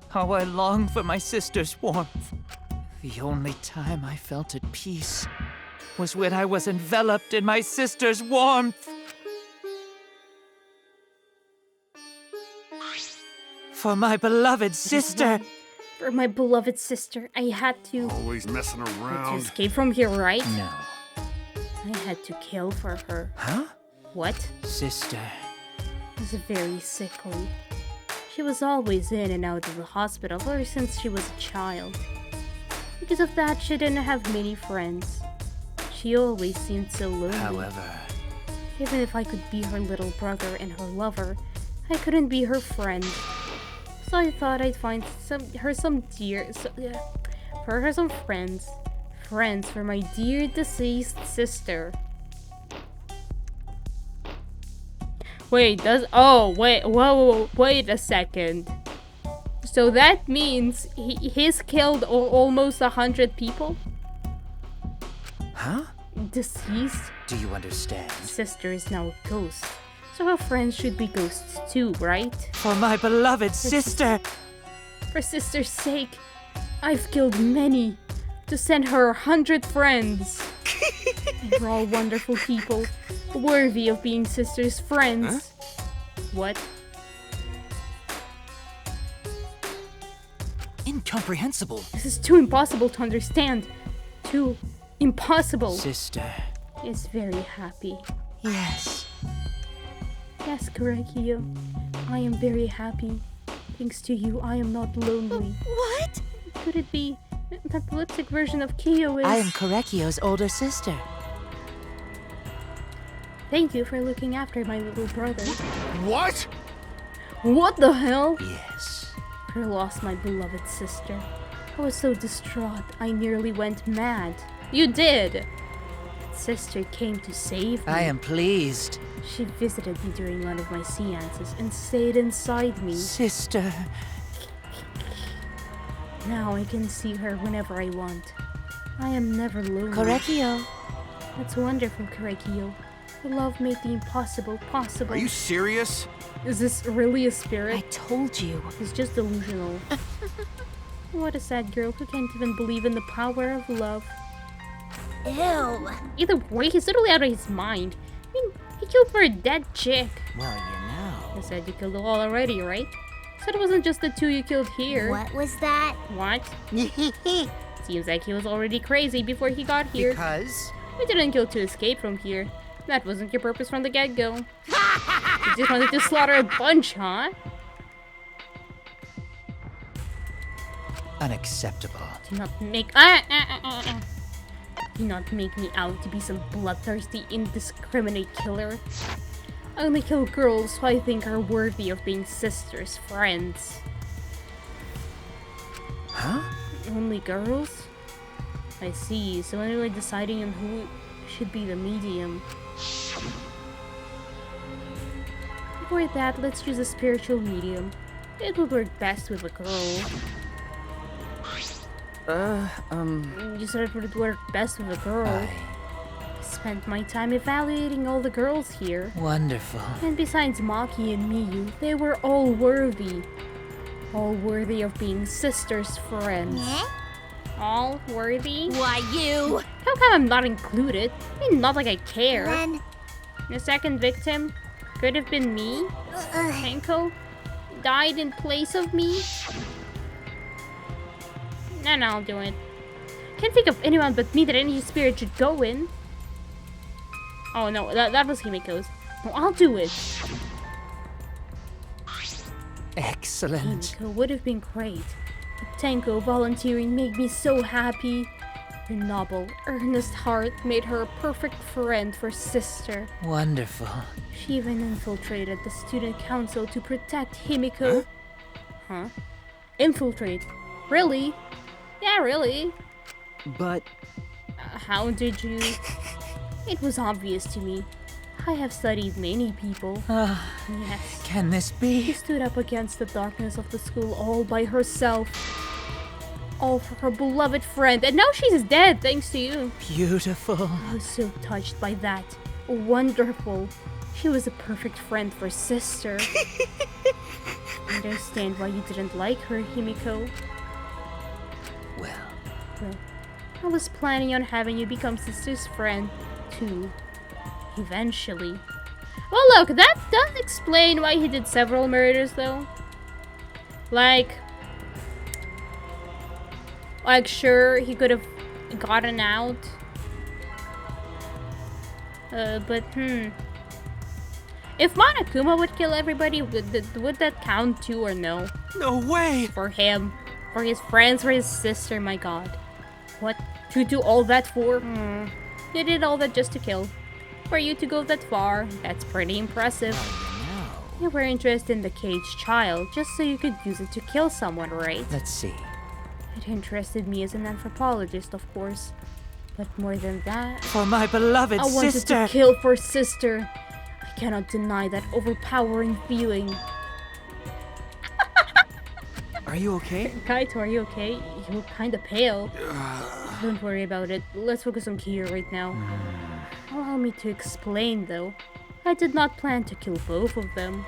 how I long for my sister's warmth. The only time I felt at peace was when I was enveloped in my sister's warmth. For my beloved sister. For my beloved sister, I had to... Always messing around. To escape from here, right? No. I had to kill for her. Huh? What? Sister. Was very sickly. She was always in and out of the hospital ever since she was a child. Because of that, she didn't have many friends. She always seemed so lonely. However... Even if I could be her little brother and her lover, I couldn't be her friend. So I thought I'd find some friends. Friends for my dear deceased sister. Wait, wait a second. So that means he's killed almost 100 people? Huh? Deceased? Do you understand? Sister is now a ghost. So her friends should be ghosts too, right? For my beloved sister! For sister's sake, I've killed many to send her 100 friends. They're all wonderful people, worthy of being sister's friends. Huh? What? Incomprehensible. This is too impossible to understand. Too impossible. Sister is very happy. Yes. Yes, Korekio. I am very happy. Thanks to you, I am not lonely. What? Could it be that the lipstick version of Kyo is... I am Korekio's older sister. Thank you for looking after my little brother. What? What the hell? Yes. I lost my beloved sister. I was so distraught, I nearly went mad. You did! Sister came to save me. I am pleased. She visited me during one of my seances and stayed inside me. Sister. Now I can see her whenever I want. I am never lonely. Korekio. That's wonderful, Korekio. Your love made the impossible possible. Are you serious? Is this really a spirit? I told you. It's just delusional. What a sad girl who can't even believe in the power of love. Ew. Either way, he's literally out of his mind. I mean, he killed for a dead chick. Well, you know. You said you killed them all already, right? Said it wasn't just the two you killed here. What was that? What? Seems like he was already crazy before he got here. Because? We didn't kill to escape from here. That wasn't your purpose from the get-go. You just wanted to slaughter a bunch, huh? Unacceptable. Do not make... Do not make me out to be some bloodthirsty, indiscriminate killer. I only kill girls who I think are worthy of being sisters' friends. Huh? Only girls? I see, so I'm really deciding on who should be the medium. Before that, let's choose a spiritual medium. It would work best with a girl. You said it would work best with a girl. I spent my time evaluating all the girls here. Wonderful. And besides Maki and Miyu, they were all worthy. All worthy of being sisters' friends. Yeah? All worthy? Why you? How come I'm not included? I mean, not like I care. Then... The second victim could have been me. Tenko died in place of me. No, I'll do it. Can't think of anyone but me that any spirit should go in. Oh no, that was Himiko's. No, I'll do it. Excellent. Himiko would have been great. But Tenko volunteering made me so happy. Her noble, earnest heart made her a perfect friend for sister. Wonderful. She even infiltrated the student council to protect Himiko. Huh? Infiltrate? Really? Yeah, really. But... how did you... It was obvious to me. I have studied many people. Yes. Can this be? She stood up against the darkness of the school all by herself. All for her beloved friend. And now she's dead, thanks to you. Beautiful. I was so touched by that. Wonderful. She was a perfect friend for sister. I understand why you didn't like her, Himiko. Well, I was planning on having you become sister's friend, too. Eventually. Well, look, that does explain why he did several murders, though. Like, sure, he could have gotten out. But, If Monokuma would kill everybody, would that count too or no? No way! For him. For his friends, for his sister, my god. What? To do all that for? You did all that just to kill. For you to go that far, that's pretty impressive. You were interested in the caged child, just so you could use it to kill someone, right? Let's see. It interested me as an anthropologist, of course. But more than that... For my beloved sister! I wanted sister. To kill for sister. I cannot deny that overpowering feeling. Are you okay? Kaito, are you okay? You look kinda pale. Don't worry about it. Let's focus on Kyo right now. Allow me to explain, though. I did not plan to kill both of them.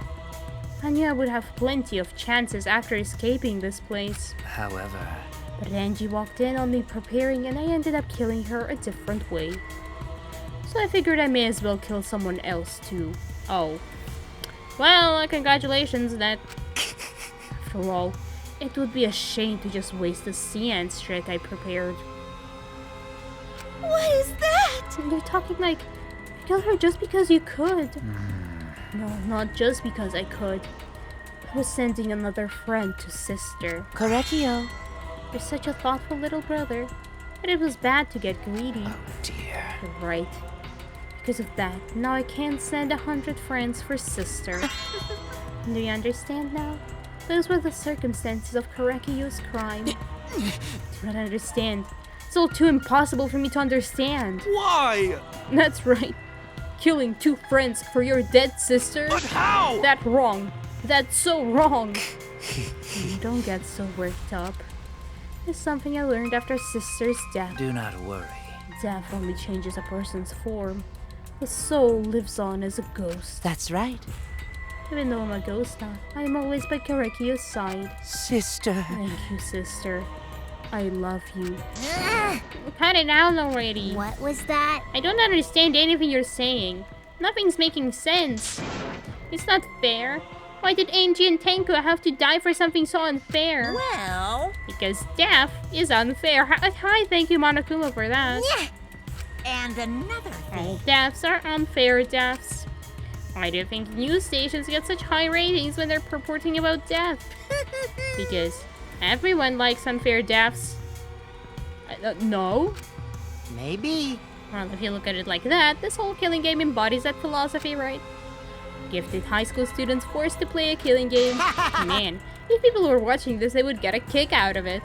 I knew I would have plenty of chances after escaping this place. However... But Angie walked in on me preparing and I ended up killing her a different way. So I figured I may as well kill someone else too. Oh. Well, congratulations that... After all, it would be a shame to just waste the seance trick I prepared. What is that? You're talking like... You killed her just because you could. No, not just because I could. I was sending another friend to sister. Correcchio. You're such a thoughtful little brother. But it was bad to get greedy. Oh dear. You're right. Because of that, now I can't send 100 friends for sister. Do you understand now? Those were the circumstances of Correcchio's crime. Do not understand. It's all too impossible for me to understand. Why? That's right. Killing 2 friends for your dead sister? But how? That's wrong. That's so wrong. Don't get so worked up. It's something I learned after sister's death. Do not worry. Death only changes a person's form. The soul lives on as a ghost. That's right. Even though I'm a ghost now, I am always by Correcchio's side. Sister. Thank you, sister. I love you. Cut it out already. What was that? I don't understand anything you're saying. Nothing's making sense. It's not fair. Why did Angie and Tenko have to die for something so unfair? Well... Because death is unfair. Hi, thank you, Monokuma, for that. Yeah. And another thing. All deaths are unfair deaths. Why do you think news stations get such high ratings when they're purporting about death? Because everyone likes unfair deaths. No? Maybe. Well, if you look at it like that, this whole killing game embodies that philosophy, right? Gifted high school students forced to play a killing game. Man, if people were watching this, they would get a kick out of it.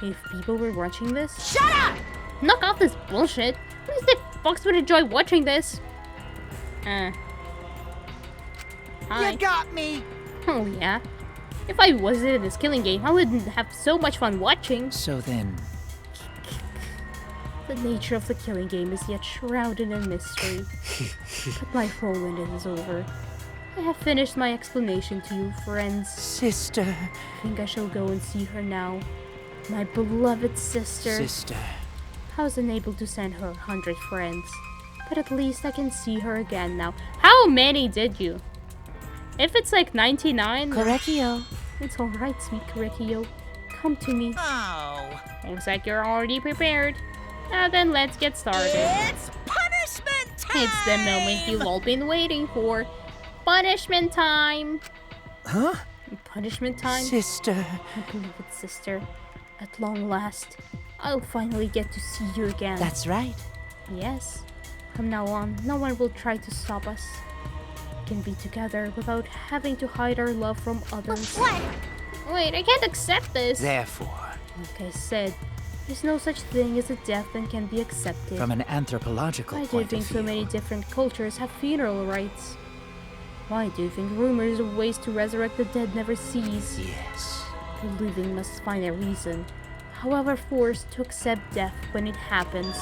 If people were watching this? Shut up! Knock off this bullshit. Who the fucks would enjoy watching this? Hi. You got me. Oh yeah. If I wasn't in this killing game, I wouldn't have so much fun watching. So then... The nature of the killing game is yet shrouded in mystery. But my role in it is over. I have finished my explanation to you, friends. Sister. I think I shall go and see her now. My beloved sister. Sister. I was unable to send her 100 friends. But at least I can see her again now. How many did you? If it's like 99... Correcchio. It's alright, sweet Correcchio. Come to me. Oh. Looks like you're already prepared. Now then, let's get started. It's punishment time! It's the moment you've all been waiting for. Punishment time! Huh? Punishment time? Sister. My beloved sister. At long last, I'll finally get to see you again. That's right. Yes. From now on, no one will try to stop us. We can be together without having to hide our love from others. What? Wait, I can't accept this. Therefore... Like I said, there's no such thing as a death that can be accepted. From an anthropological Why do you point think of so view... many different cultures have funeral rites? Why do you think rumors of ways to resurrect the dead never cease? Yes. The living must find a reason, however forced, to accept death when it happens.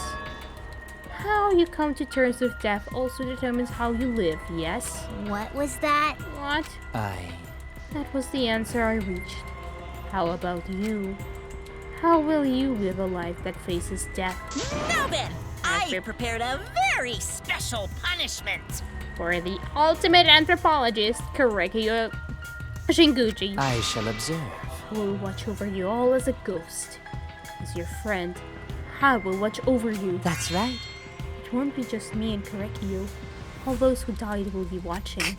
How you come to terms with death also determines how you live, yes? What was that? What? That was the answer I reached. How about you? How will you live a life that faces death? Now then, I prepared a very special punishment. For the ultimate anthropologist, Correcchio Shinguchi. I shall observe. I will watch over you all as a ghost. As your friend, I will watch over you. That's right. It won't be just me and Correcchio. All those who died will be watching.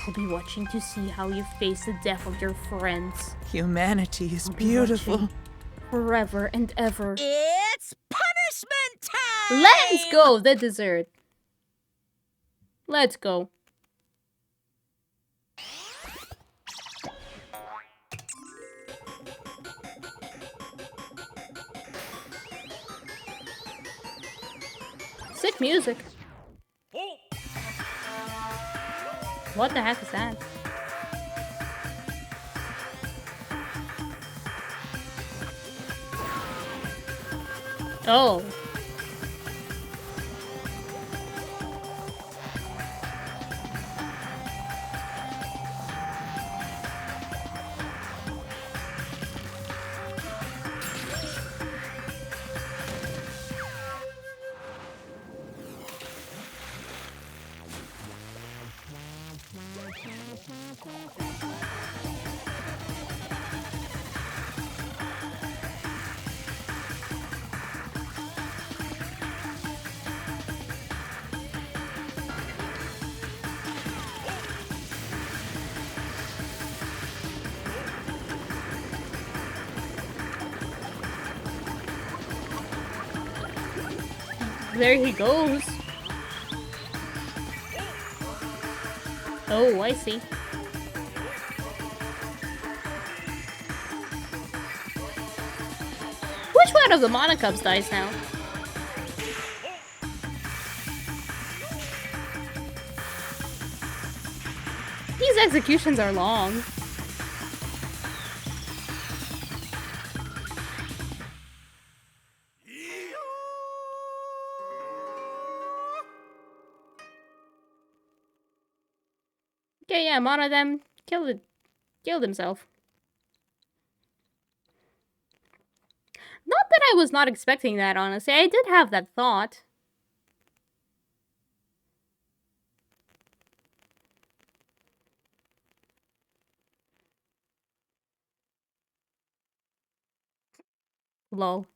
I'll be watching to see how you face the death of your friends. Humanity is beautiful. Forever and ever. It's punishment time! Let's go, the dessert. Let's go. Sick music. What the heck is that? Oh. There he goes. Oh, I see. Which one of the Monocubs dies now? These executions are long. Okay, yeah, one of them killed himself. Not that I was not expecting that, honestly. I did have that thought. Lol.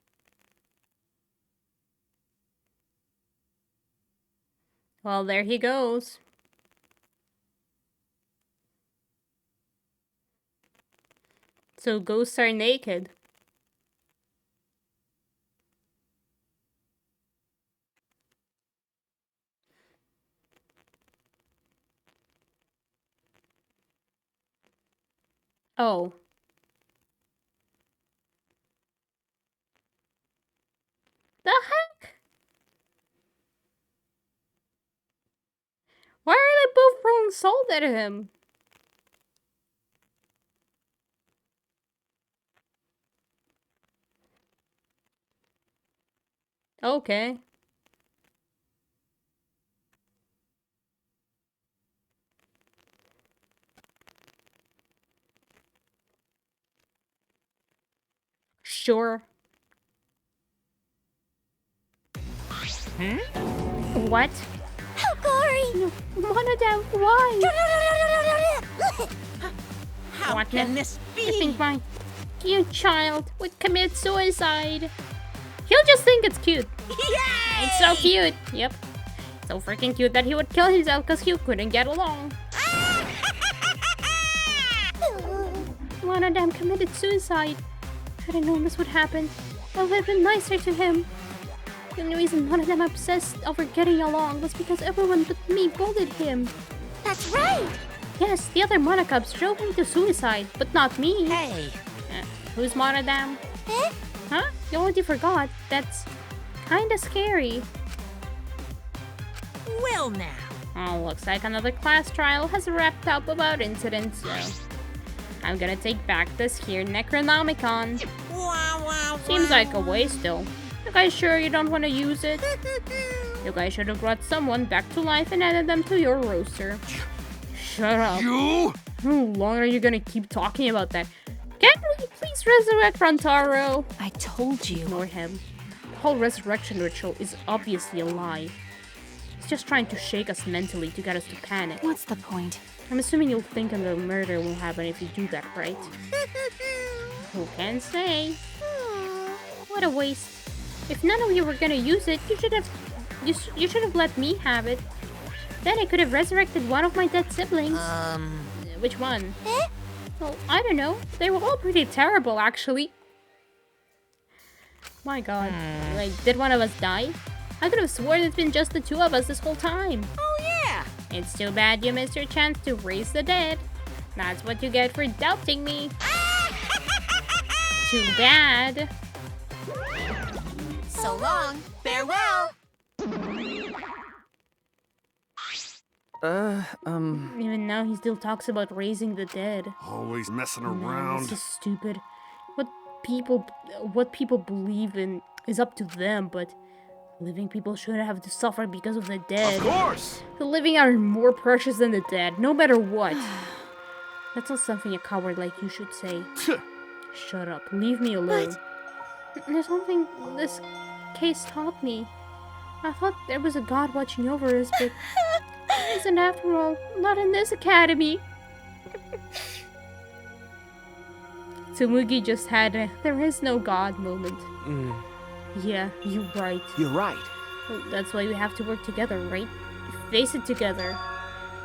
Well, there he goes. So ghosts are naked. Oh. The heck? Why are they both throwing salt at him? Okay. Sure. What? How gory! No, Monodam, why? How What can the- this You think be? my cute child would commit suicide? He'll just think it's cute. Yay! It's so cute. Yep. So freaking cute that he would kill himself because he couldn't get along. One of them committed suicide. Had I known this would happen, I would have been nicer to him. The only reason one of them obsessed over getting along was because everyone but me bullied him. That's right! Yes, the other Monocubs drove him to suicide, but not me. Hey! Who's Monodam? Eh? Huh? You already forgot. That's kinda scary. Well now. Oh, looks like another class trial has wrapped up about incidents, so I'm gonna take back this here Necronomicon. Wow, wow, Seems like a waste though. You guys sure you don't want to use it? You guys should have brought someone back to life and added them to your roster. Shut up. You? How long are you gonna keep talking about that? Can't we please resurrect Rantaro? I told you. Ignore him. The whole resurrection ritual is obviously a lie. He's just trying to shake us mentally to get us to panic. What's the point? I'm assuming you'll think another murder will happen if you do that, right? Who can say? What a waste. If none of you were gonna use it, you should have let me have it. Then I could have resurrected one of my dead siblings. Which one? Well, I don't know. They were all pretty terrible, actually. My god. Like, did one of us die? I could have sworn it's been just the two of us this whole time. Oh yeah! It's too bad you missed your chance to raise the dead. That's what you get for doubting me. Too bad. So long. Farewell. Even now, he still talks about raising the dead. Always messing Man, around. this is stupid. What people believe in is up to them, but living people shouldn't have to suffer because of the dead. Of course! The living are more precious than the dead, no matter what. That's not something a coward like you should say. Shut up. Leave me alone. There's something this case taught me. I thought there was a god watching over us, but there isn't after all. Not in this academy. Tsumugi just had a "there is no god" moment. Yeah, you're right. You're right. Well, that's why we have to work together, right? Face it together.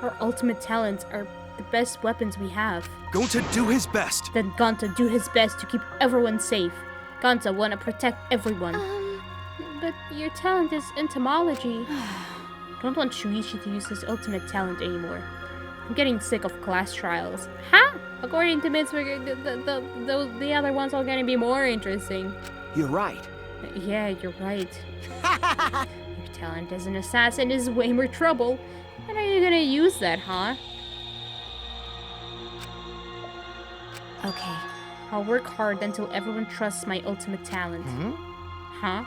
Our ultimate talents are the best weapons we have. Going to do his best. Then Gonta do his best to keep everyone safe. Gonta wanna protect everyone. But your talent is entomology. Don't want Shuichi to use his ultimate talent anymore. I'm getting sick of class trials. Ha! According to Mitz, the other ones are gonna be more interesting. You're right. Yeah, you're right. Your talent as an assassin is way more trouble. When are you gonna use that, huh? Okay. I'll work hard until everyone trusts my ultimate talent. Huh?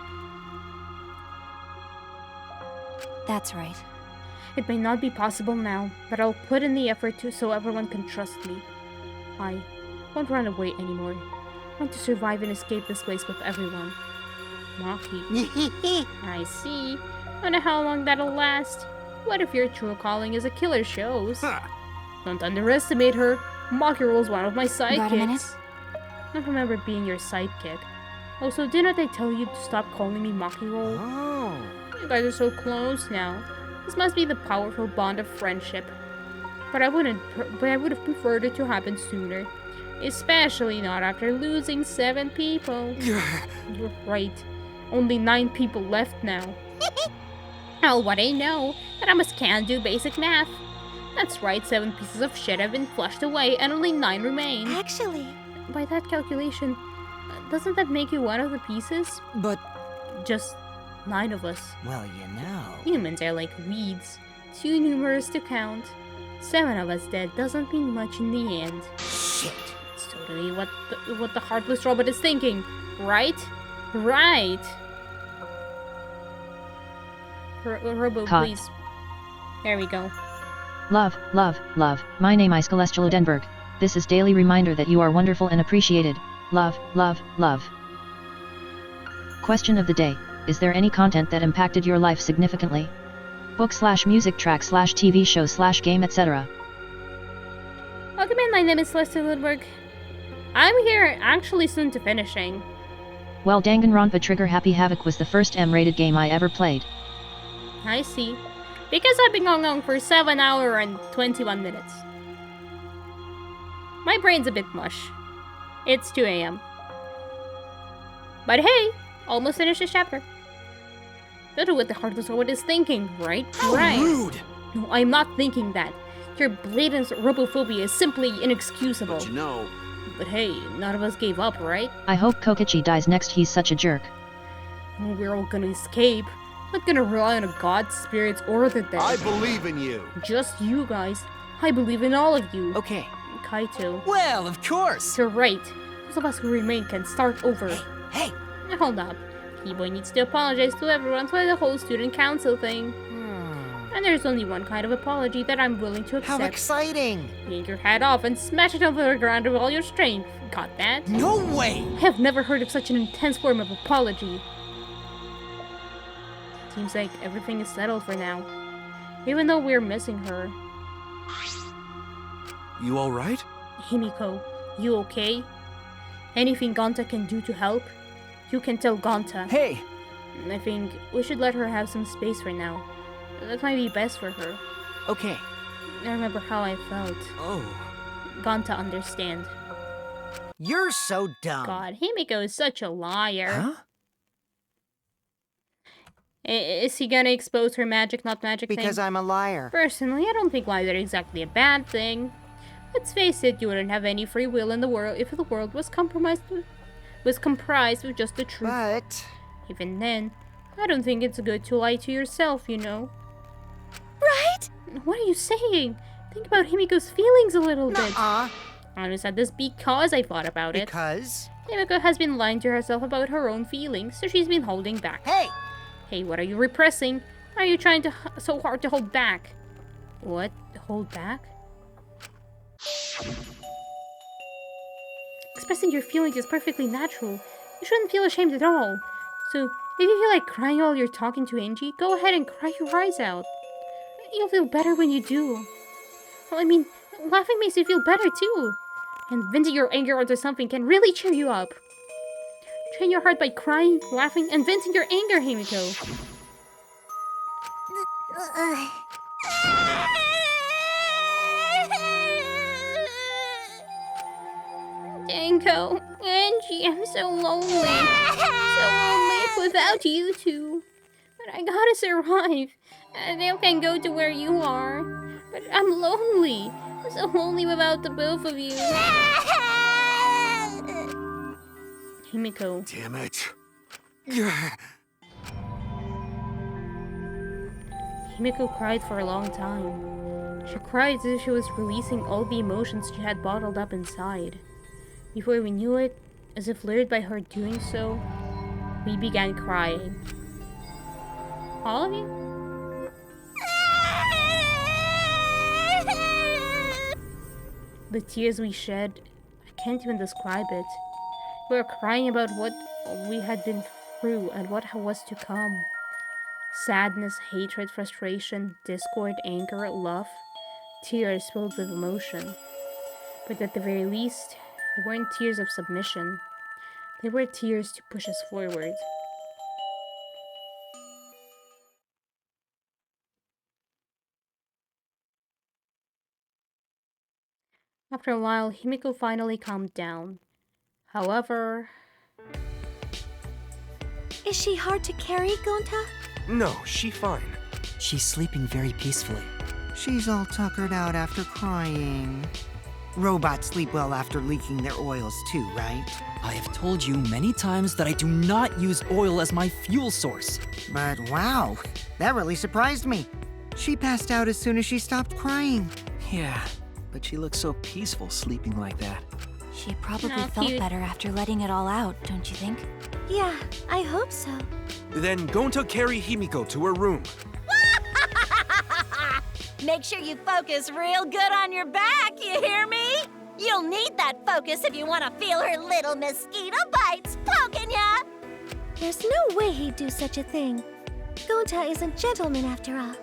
That's right. It may not be possible now, but I'll put in the effort so everyone can trust me. I won't run away anymore. I want to survive and escape this place with everyone. Maki. I see. Wonder how long that'll last. What if your true calling is a killer shows? Don't underestimate her. Maki Roll's one of my Got a minute? sidekicks. I don't remember being your sidekick. Also, didn't I tell you to stop calling me Maki Roll? Oh. You guys are so close now. This must be the powerful bond of friendship. But I would have preferred it to happen sooner. Especially not after losing 7 people. You're right. Only 9 people left now. Oh, what I know, that I can't do basic math. That's right, 7 pieces of shit have been flushed away and only 9 remain. Actually, By that calculation, doesn't that make you one of the pieces? But Just 9 of us. well, you know. Humans are like weeds, too numerous to count. 7 of us dead doesn't mean much in the end. Shit. It's totally what the heartless robot is thinking, right? Right. Robo, Caught. please. There we go. Love, love, love. My name is Celeste Ludenberg. This is daily reminder that you are wonderful and appreciated. Love, love, love. Question of the day. Is there any content that impacted your life significantly? Book/music track/TV show/game etc. Welcome in, my name is Celeste Lindbergh. I'm here actually soon to finishing. Well, Danganronpa Trigger Happy Havoc was the first M-rated game I ever played. I see. Because I've been going on for 7 hours and 21 minutes. My brain's a bit mush. It's 2 a.m. But hey, almost finished this chapter. Don't know what the heartless robot is thinking, right? Right. Rude! No, I'm not thinking that. Your blatant robophobia is simply inexcusable. But you know, But hey, none of us gave up, right? I hope Kokichi dies next, he's such a jerk. We're all gonna escape. Not gonna rely on a god, spirits, or the dead. I believe in you. Just you guys. I believe in all of you. Okay. Kaito. Well, of course! You're right. Those of us who remain can start over. Hey! Hold up. Keyboy needs to apologize to everyone for the whole student council thing. And there's only one kind of apology that I'm willing to accept. How exciting! Yank your head off and smash it over the ground with all your strength. Got that? No way! I have never heard of such an intense form of apology. Seems like everything is settled for now. Even though we're missing her. You alright? Himiko, you okay? Anything Gonta can do to help? You can tell Gonta. Hey! I think we should let her have some space for now. That might be best for her. Okay. I remember how I felt. Oh. Gonta understand. You're so dumb. God, Himiko is such a liar. Huh? Is he gonna expose her magic, not magic thing? Because I'm a liar. Personally, I don't think lies are exactly a bad thing. Let's face it, you wouldn't have any free will in the world if the world was comprised with just the truth. But Even then, I don't think it's good to lie to yourself, you know. right? What are you saying? Think about Himiko's feelings a little bit. nuh-uh. I only said this because I thought about it. Because Himiko has been lying to herself about her own feelings, so she's been holding back. hey, Hey, what are you repressing? Why are you trying so hard to hold back? What? Hold back? Expressing your feelings is perfectly natural. You shouldn't feel ashamed at all. So, if you feel like crying while you're talking to Angie, go ahead and cry your eyes out. You'll feel better when you do. Well, I mean, laughing makes you feel better too. And venting your anger onto something can really cheer you up. Train your heart by crying, laughing, and venting your anger, Himiko. Danko, Angie, I'm so lonely. So lonely without without you two. But I gotta survive. They can go to where you are. But I'm lonely. I'm so lonely without the both of you. Himiko. Damn it. Himiko cried for a long time. She cried as if she was releasing all the emotions she had bottled up inside. Before we knew it, as if lured by her doing so, we began crying. All of you? The tears we shed, I can't even describe it. We were crying about what we had been through and what was to come. Sadness, hatred, frustration, discord, anger, love. Tears filled with emotion. But at the very least, they weren't tears of submission. They were tears to push us forward. After a while, Himiko finally calmed down. However... Is she hard to carry, Gonta? No, she fine. She's sleeping very peacefully. She's all tuckered out after crying. Robots sleep well after leaking their oils too, right? I have told you many times that I do not use oil as my fuel source. But wow, that really surprised me. She passed out as soon as she stopped crying. Yeah, but she looks so peaceful sleeping like that. She probably felt better after letting it all out, don't you think? Yeah, I hope so. Then Gonta carry Himiko to her room. Make sure you focus real good on your back, you hear me? You'll need that focus if you want to feel her little mosquito bites poking ya! There's no way he'd do such a thing. Gonta is a gentleman after all.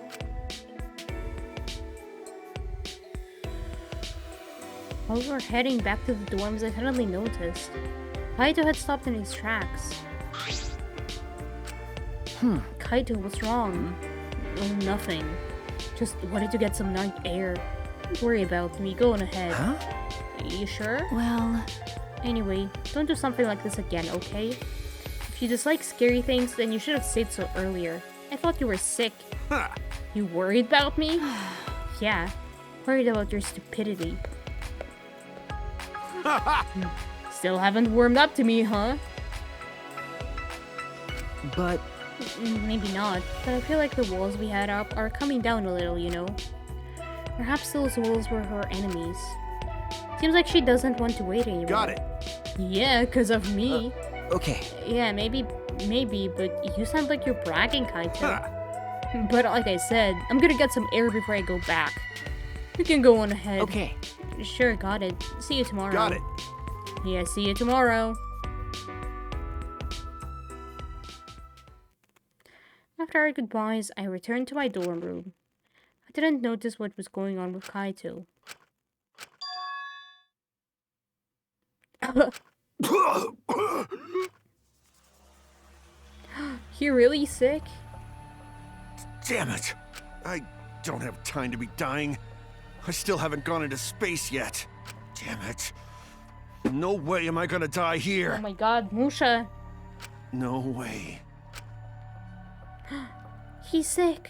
While we were heading back to the dorms, I suddenly noticed Kaito had stopped in his tracks. Kaito, what's wrong? Oh, nothing. Just wanted to get some night air. Don't worry about me. Go on ahead. Huh? You sure? Well... Anyway, don't do something like this again, okay? If you dislike scary things, then you should have said so earlier. I thought you were sick. You worried about me? Yeah, worried about your stupidity. Still haven't warmed up to me, huh? But... Maybe not, but I feel like the walls we had up are coming down a little, you know? Perhaps those walls were her enemies. Seems like she doesn't want to wait anymore. Got it. Yeah, because of me. Okay. Yeah, maybe, but you sound like you're bragging, Kaito. But like I said, I'm gonna get some air before I go back. You can go on ahead. Okay. Sure, got it. See you tomorrow. Got it. Yeah, see you tomorrow. After our goodbyes, I returned to my dorm room. I didn't notice what was going on with Kaito. You really sick? Damn it! I don't have time to be dying. I still haven't gone into space yet. Damn it. No way am I gonna die here. Oh my god, Musha. No way. He's sick.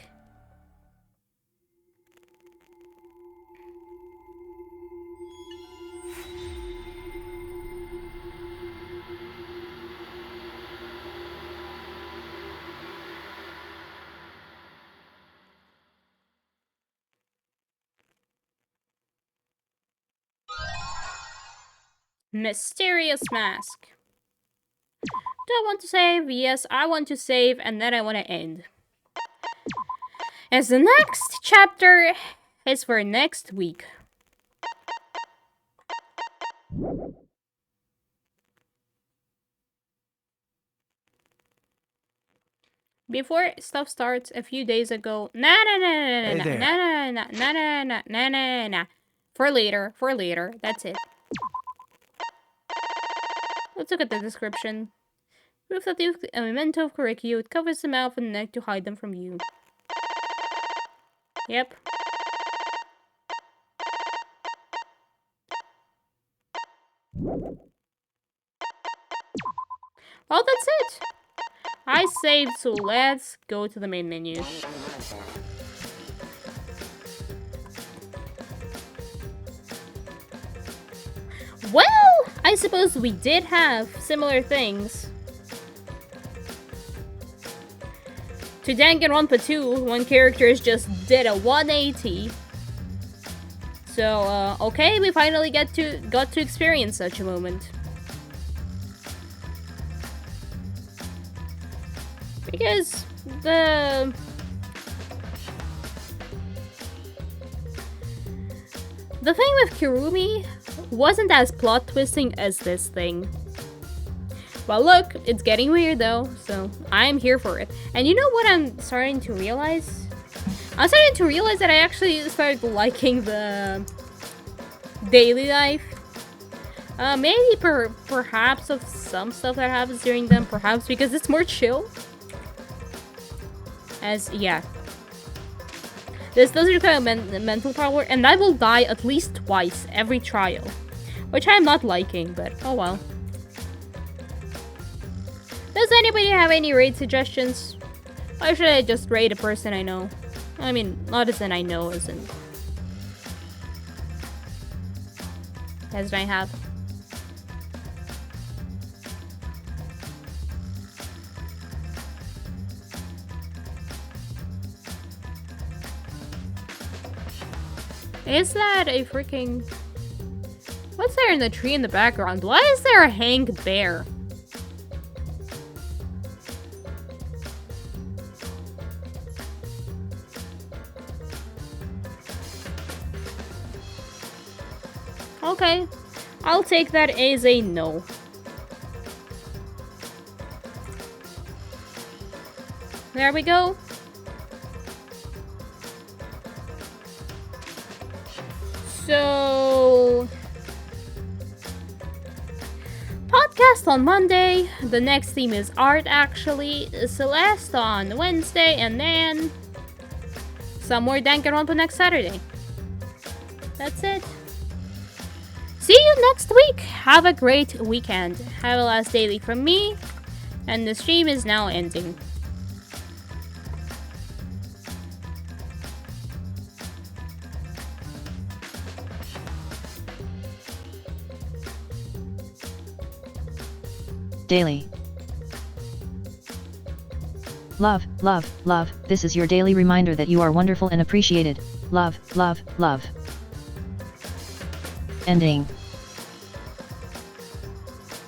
Mysterious mask. Do I want to save? Yes, I want to save, and then I want to end. As the next chapter is for next week. Before stuff starts, a few days ago, For later, that's it. Let's look at the description. Proof that the memento of Kurikyo, it covers the mouth and neck to hide them from you. Yep. Well, that's it. I saved, so let's go to the main menu. Well, I suppose we did have similar things. To Danganronpa 2, one character just did a 180. So, okay, we finally got to experience such a moment. Because the thing with Kirumi wasn't as plot twisting as this thing. Well, look, it's getting weird though, so I'm here for it. And you know what I'm starting to realize? I'm starting to realize that I actually started liking the daily life. Maybe perhaps of some stuff that happens during them, perhaps because it's more chill. Yeah. This does require mental power, and I will die at least twice every trial. Which I'm not liking, but oh well. Does anybody have any raid suggestions? Or should I just raid a person I know? I mean, not as in I know, as in... as I have. Is that a freaking... What's there in the tree in the background? Why is there a hanged bear? Okay, I'll take that as a no. There we go. So... podcast on Monday. The next theme is art, actually. Celeste on Wednesday, and then... some more Danganronpa next Saturday. That's it. See you next week. Have a great weekend. Have a last daily from me. And the stream is now ending. Daily. Love, love, love, this is your daily reminder that you are wonderful and appreciated. Love, love, love. Ending.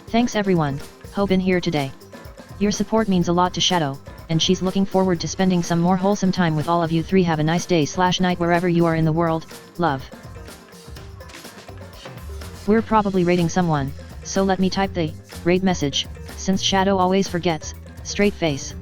Thanks everyone, who've been here today. Your support means a lot to Shadow, and she's looking forward to spending some more wholesome time with all of you three. Have a nice day/night wherever you are in the world. Love. We're probably raiding someone, so let me type the raid message, since Shadow always forgets. Straight face.